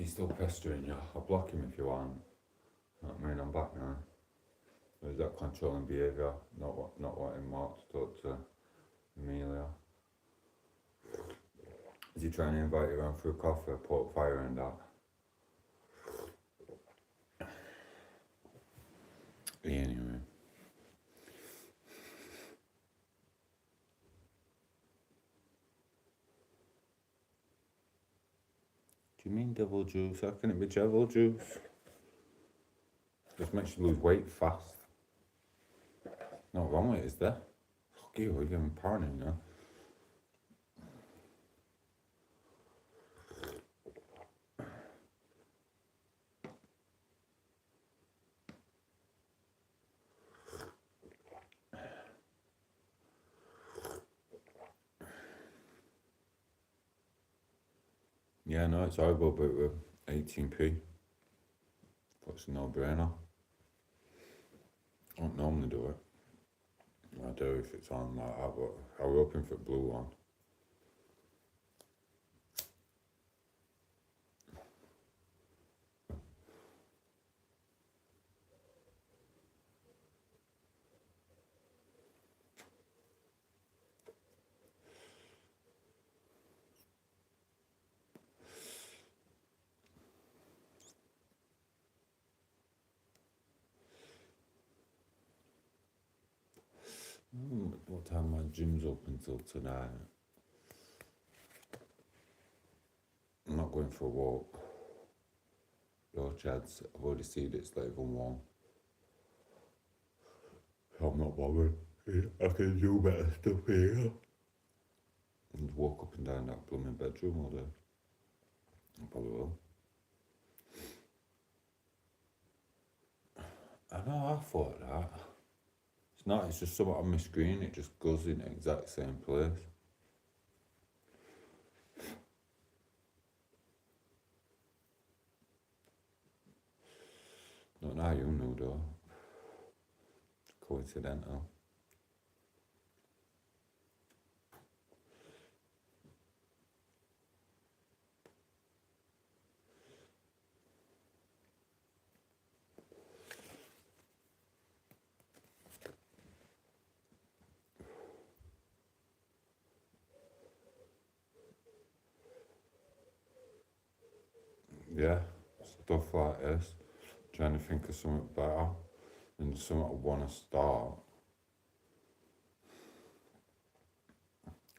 He's still pestering you. I'll block him if you want. You know what I mean? I'm back now. There's that controlling behaviour, not wanting Mark to talk to Amelia. Is he trying to invite you around for a coffee, put fire in that? Anyway. Do you mean devil juice? How can it be devil juice? Just makes you lose weight fast. Not wrong with it, is there? Fuck you, you're getting paranoid now. Yeah, no, it's horrible, but with 18p, it's a no-brainer. I don't normally do it. I do if it's on like that, but I was hoping for blue one. What time my gym's up until tonight? I'm not going for a walk. Your chads, I've already seen it's late on one. I'm not bothered. I can do better stuff here. And walk up and down that blooming bedroom all day. I probably will. I know, I thought that. It's not, it's just something on my screen, it just goes in the exact same place. Not now you know though. Coincidental. Yeah, stuff like this. Trying to think of something better and something I want to start.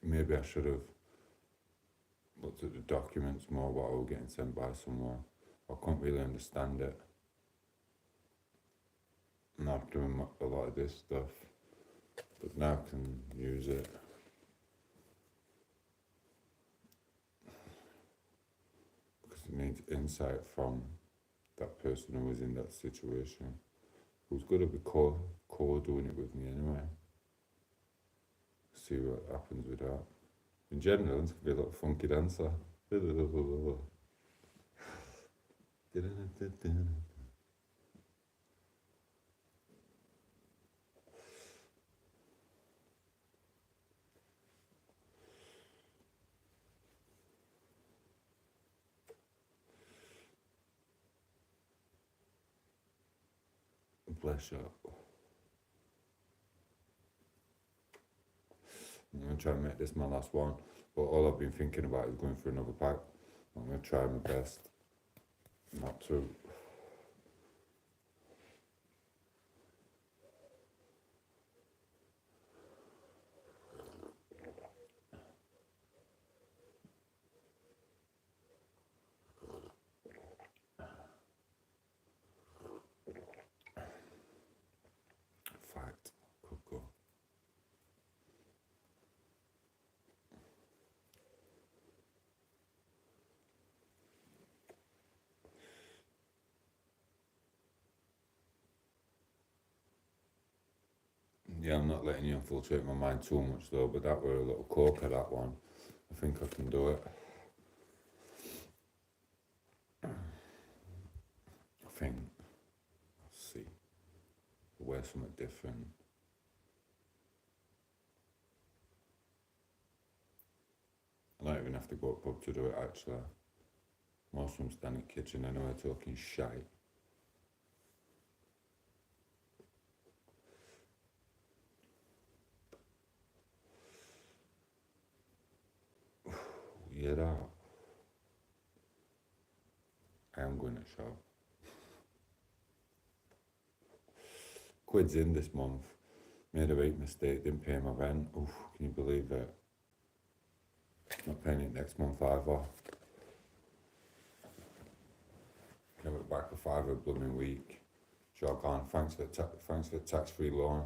Maybe I should have looked at the documents more, what I was getting sent by somewhere. I couldn't really understand it. I'm not doing a lot of this stuff, but now I can use it. Because it needs insight from that person who was in that situation, who's going to be doing it with me anyway. See what happens with that. In general, it's going to be a little funky dancer. Bless you. I'm going to try and make this my last one, but all I've been thinking about is going for another pack. I'm going to try my best not to. Fact, could go. Yeah, I'm not letting you infiltrate my mind too much though, but that were a little corker, that one. I think I can do it. I think, let's see, wear something different. I don't even have to go up pub to do it actually. Most of them stand in the kitchen anyway, talking shite. Yeah, that. I am going to shop. Quid's in this month. Made a big mistake, didn't pay my rent. Oof, can you believe it? Not paying it next month either. Give it back a fiver blooming week. Jog on, thanks for the tax-free loan.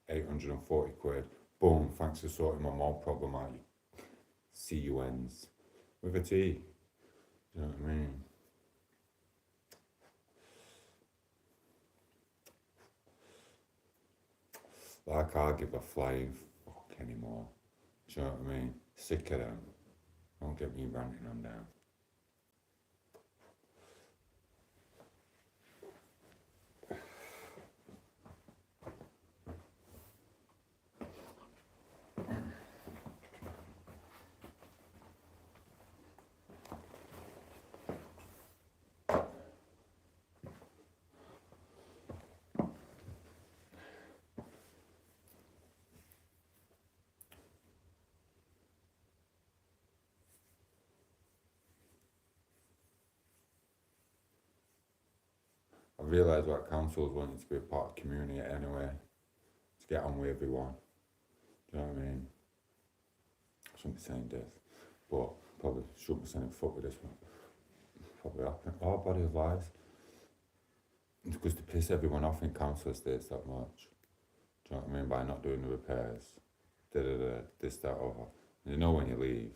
840 quid. Boom, thanks for sorting my mom problem out. CUNs. With a T. Do you know what I mean? Like, I give a flying fuck anymore. Do you know what I mean? Sick of them. Don't get me ranting on them. I realise what councils wanting to be a part of the community anyway, to get on with everyone. Do you know what I mean? I shouldn't be saying this, but probably shouldn't be saying fuck with this one. Probably happen. Oh, body of lies. It's because to piss everyone off in council estates that much. Do you know what I mean? By not doing the repairs. This, that, over. And you know when you leave,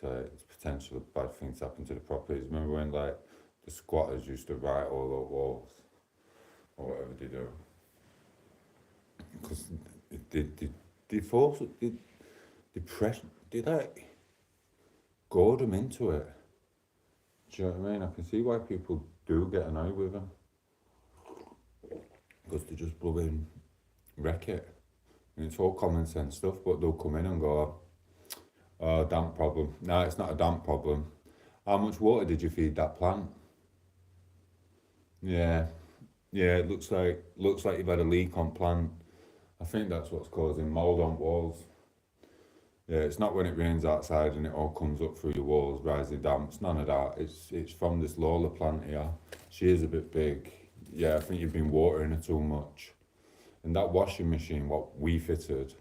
so it's potential bad things happen to the properties. Remember when like the squatters used to write all those walls or whatever they do? Because they force they press, they like goad them into it. Do you know what I mean? I can see why people do get annoyed with them. Because they just blooming wreck it. And it's all common sense stuff, but they'll come in and go, oh, damp problem. No, it's not a damp problem. How much water did you feed that plant? Yeah, it looks like you've had a leak on plant. I think that's what's causing mould on walls. Yeah, it's not when it rains outside and it all comes up through your walls, rising damp. It's none of that. It's from this Lola plant here. She is a bit big. Yeah, I think you've been watering her too much. And that washing machine, what we fitted,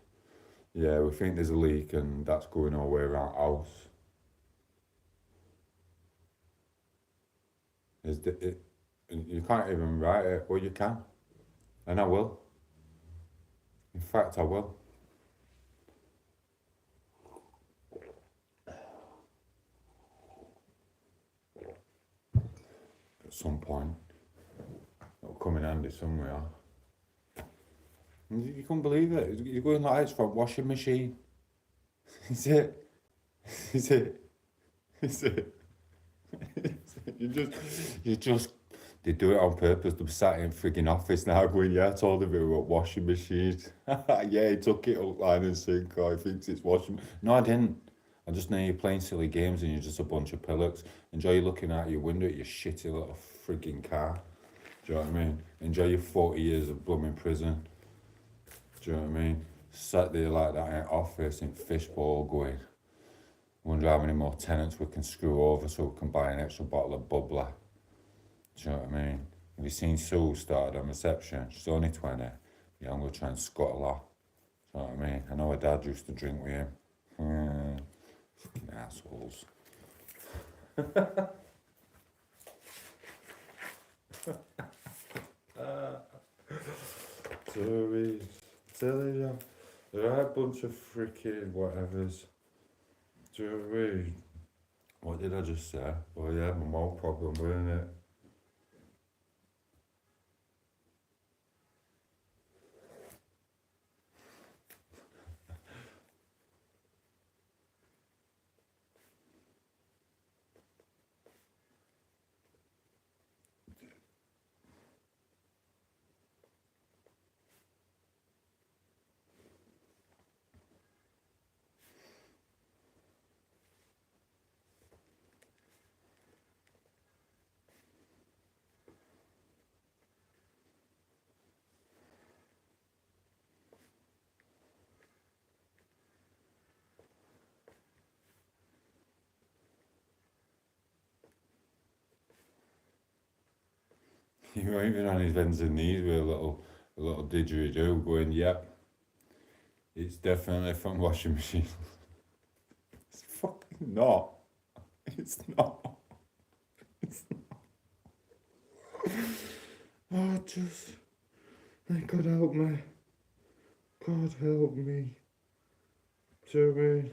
yeah, we think there's a leak and that's going all the way around the house. You can't even write it. Well, you can. And I will. In fact, I will. At some point. It'll come in handy somewhere. You can't believe it. You're going like it's from washing machine. Is it? Is it? Is it? You just, they do it on purpose. They're sat in a frigging office now going, yeah, I told him it was a washing machine. Yeah, he took it up line and sink. Oh, he thinks it's washing. No, I didn't. I just know you're playing silly games and you're just a bunch of pillocks. Enjoy looking out your window at your shitty little frigging car. Do you know what I mean? Enjoy your 40 years of blooming prison. Do you know what I mean? Sat there like that in office in fishbowl going, wonder how many more tenants we can screw over so we can buy an extra bottle of bubbler. Do you know what I mean? Have you seen Sue started on reception? She's only 20. Yeah, I'm going to try and scuttle her. Do you know what I mean? I know her dad used to drink with him. Fucking assholes. Sorry. Telling you. They're a bunch of freaking whatevers. Do you know what I mean? What did I just say? Oh yeah, my mole problem, wasn't it? He were even on his hands and knees with a little didgeridoo going, yep, it's definitely from washing machine. It's fucking not. It's not. It's not. Oh, just, God help me. God help me. Do you know what I mean?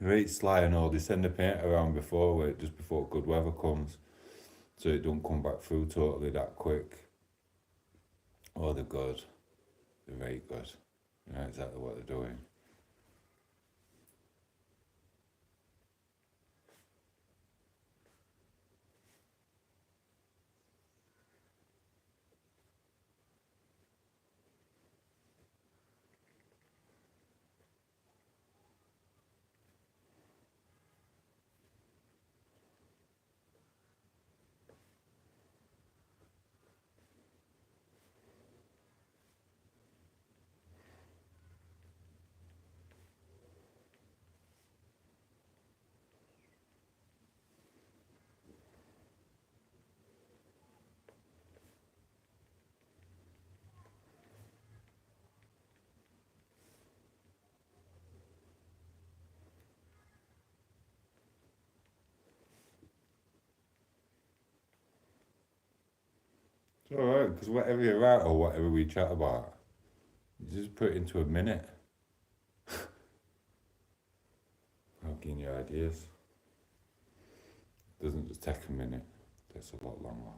Right, Sly and all, they send the paint around before, just before good weather comes, so it don't come back through totally that quick. Oh, they're good. They're very good. They know exactly what they're doing. It's alright, because whatever you write or whatever we chat about, you just put it into a minute. I'll give you ideas. It doesn't just take a minute, it takes a lot longer.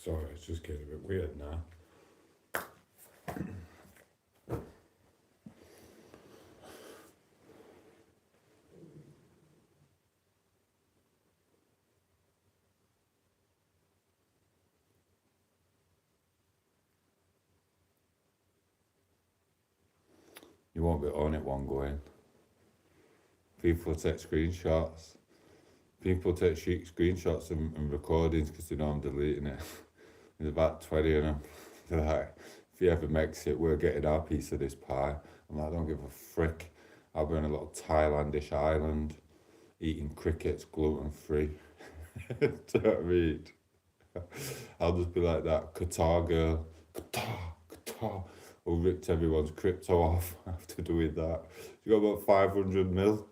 Sorry, it's just getting a bit weird now. You won't be on it one going. People take screenshots. People take screenshots and recordings because they know I'm deleting it. There's about 20 of them. They're like, if he ever makes it, we're getting our piece of this pie. I'm like, I don't give a frick. I'll be on a little Thailandish island eating crickets gluten-free. Do you know what I mean? I'll just be like that Qatar girl. Qatar, Qatar. Who ripped everyone's crypto off after doing that. She got about 500 mil.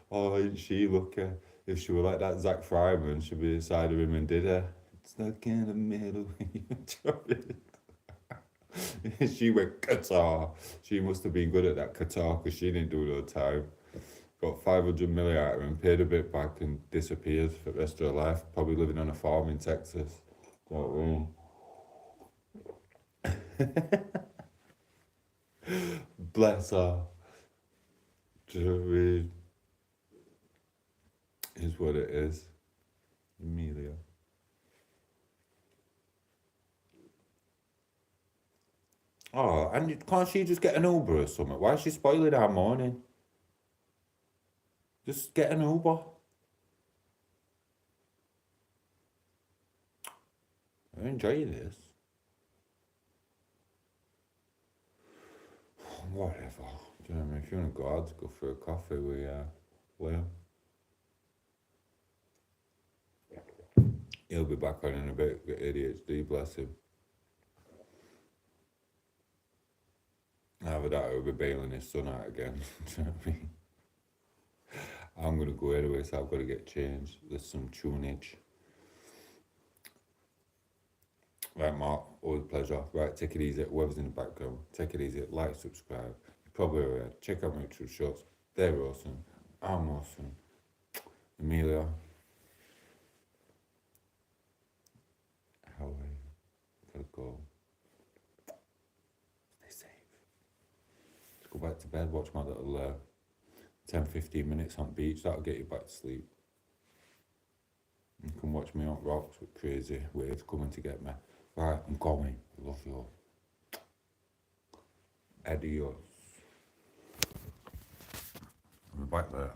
Oh, ain't she lucky? If she were like that Zach Fryman, she'd be inside of him and did her. Stuck in the middle. She went Qatar. She must have been good at that Qatar because she didn't do no time. Got 500 million out of him, paid a bit back and disappeared for the rest of her life. Probably living on a farm in Texas. You know what I mean? Bless her. Do you know what I mean? Is what it is. Amelia. Oh, and can't she just get an Uber or something? Why is she spoiling our morning? Just get an Uber. I enjoy this. Whatever. Do you know what I mean? If you want to go out, go for a coffee with Liam. He'll be back on in a bit. Got ADHD, bless him. Either that or he'll be bailing his son out again. Do you know what I mean? I'm going to go anyway, so I've got to get changed. There's some tunage. Right, Mark, always a pleasure. Right, take it easy. Whoever's in the background, take it easy. Like, subscribe. You probably already. Check out my true shots. They're awesome. I'm awesome. Amelia. How are you? Gotta go. Stay safe. Let's go back to bed. Watch my little 10-15 minutes on beach. That'll get you back to sleep. You can watch me on rocks with crazy waves coming to get me. Right, I'm going. Love you all. Adios. I'll be back there.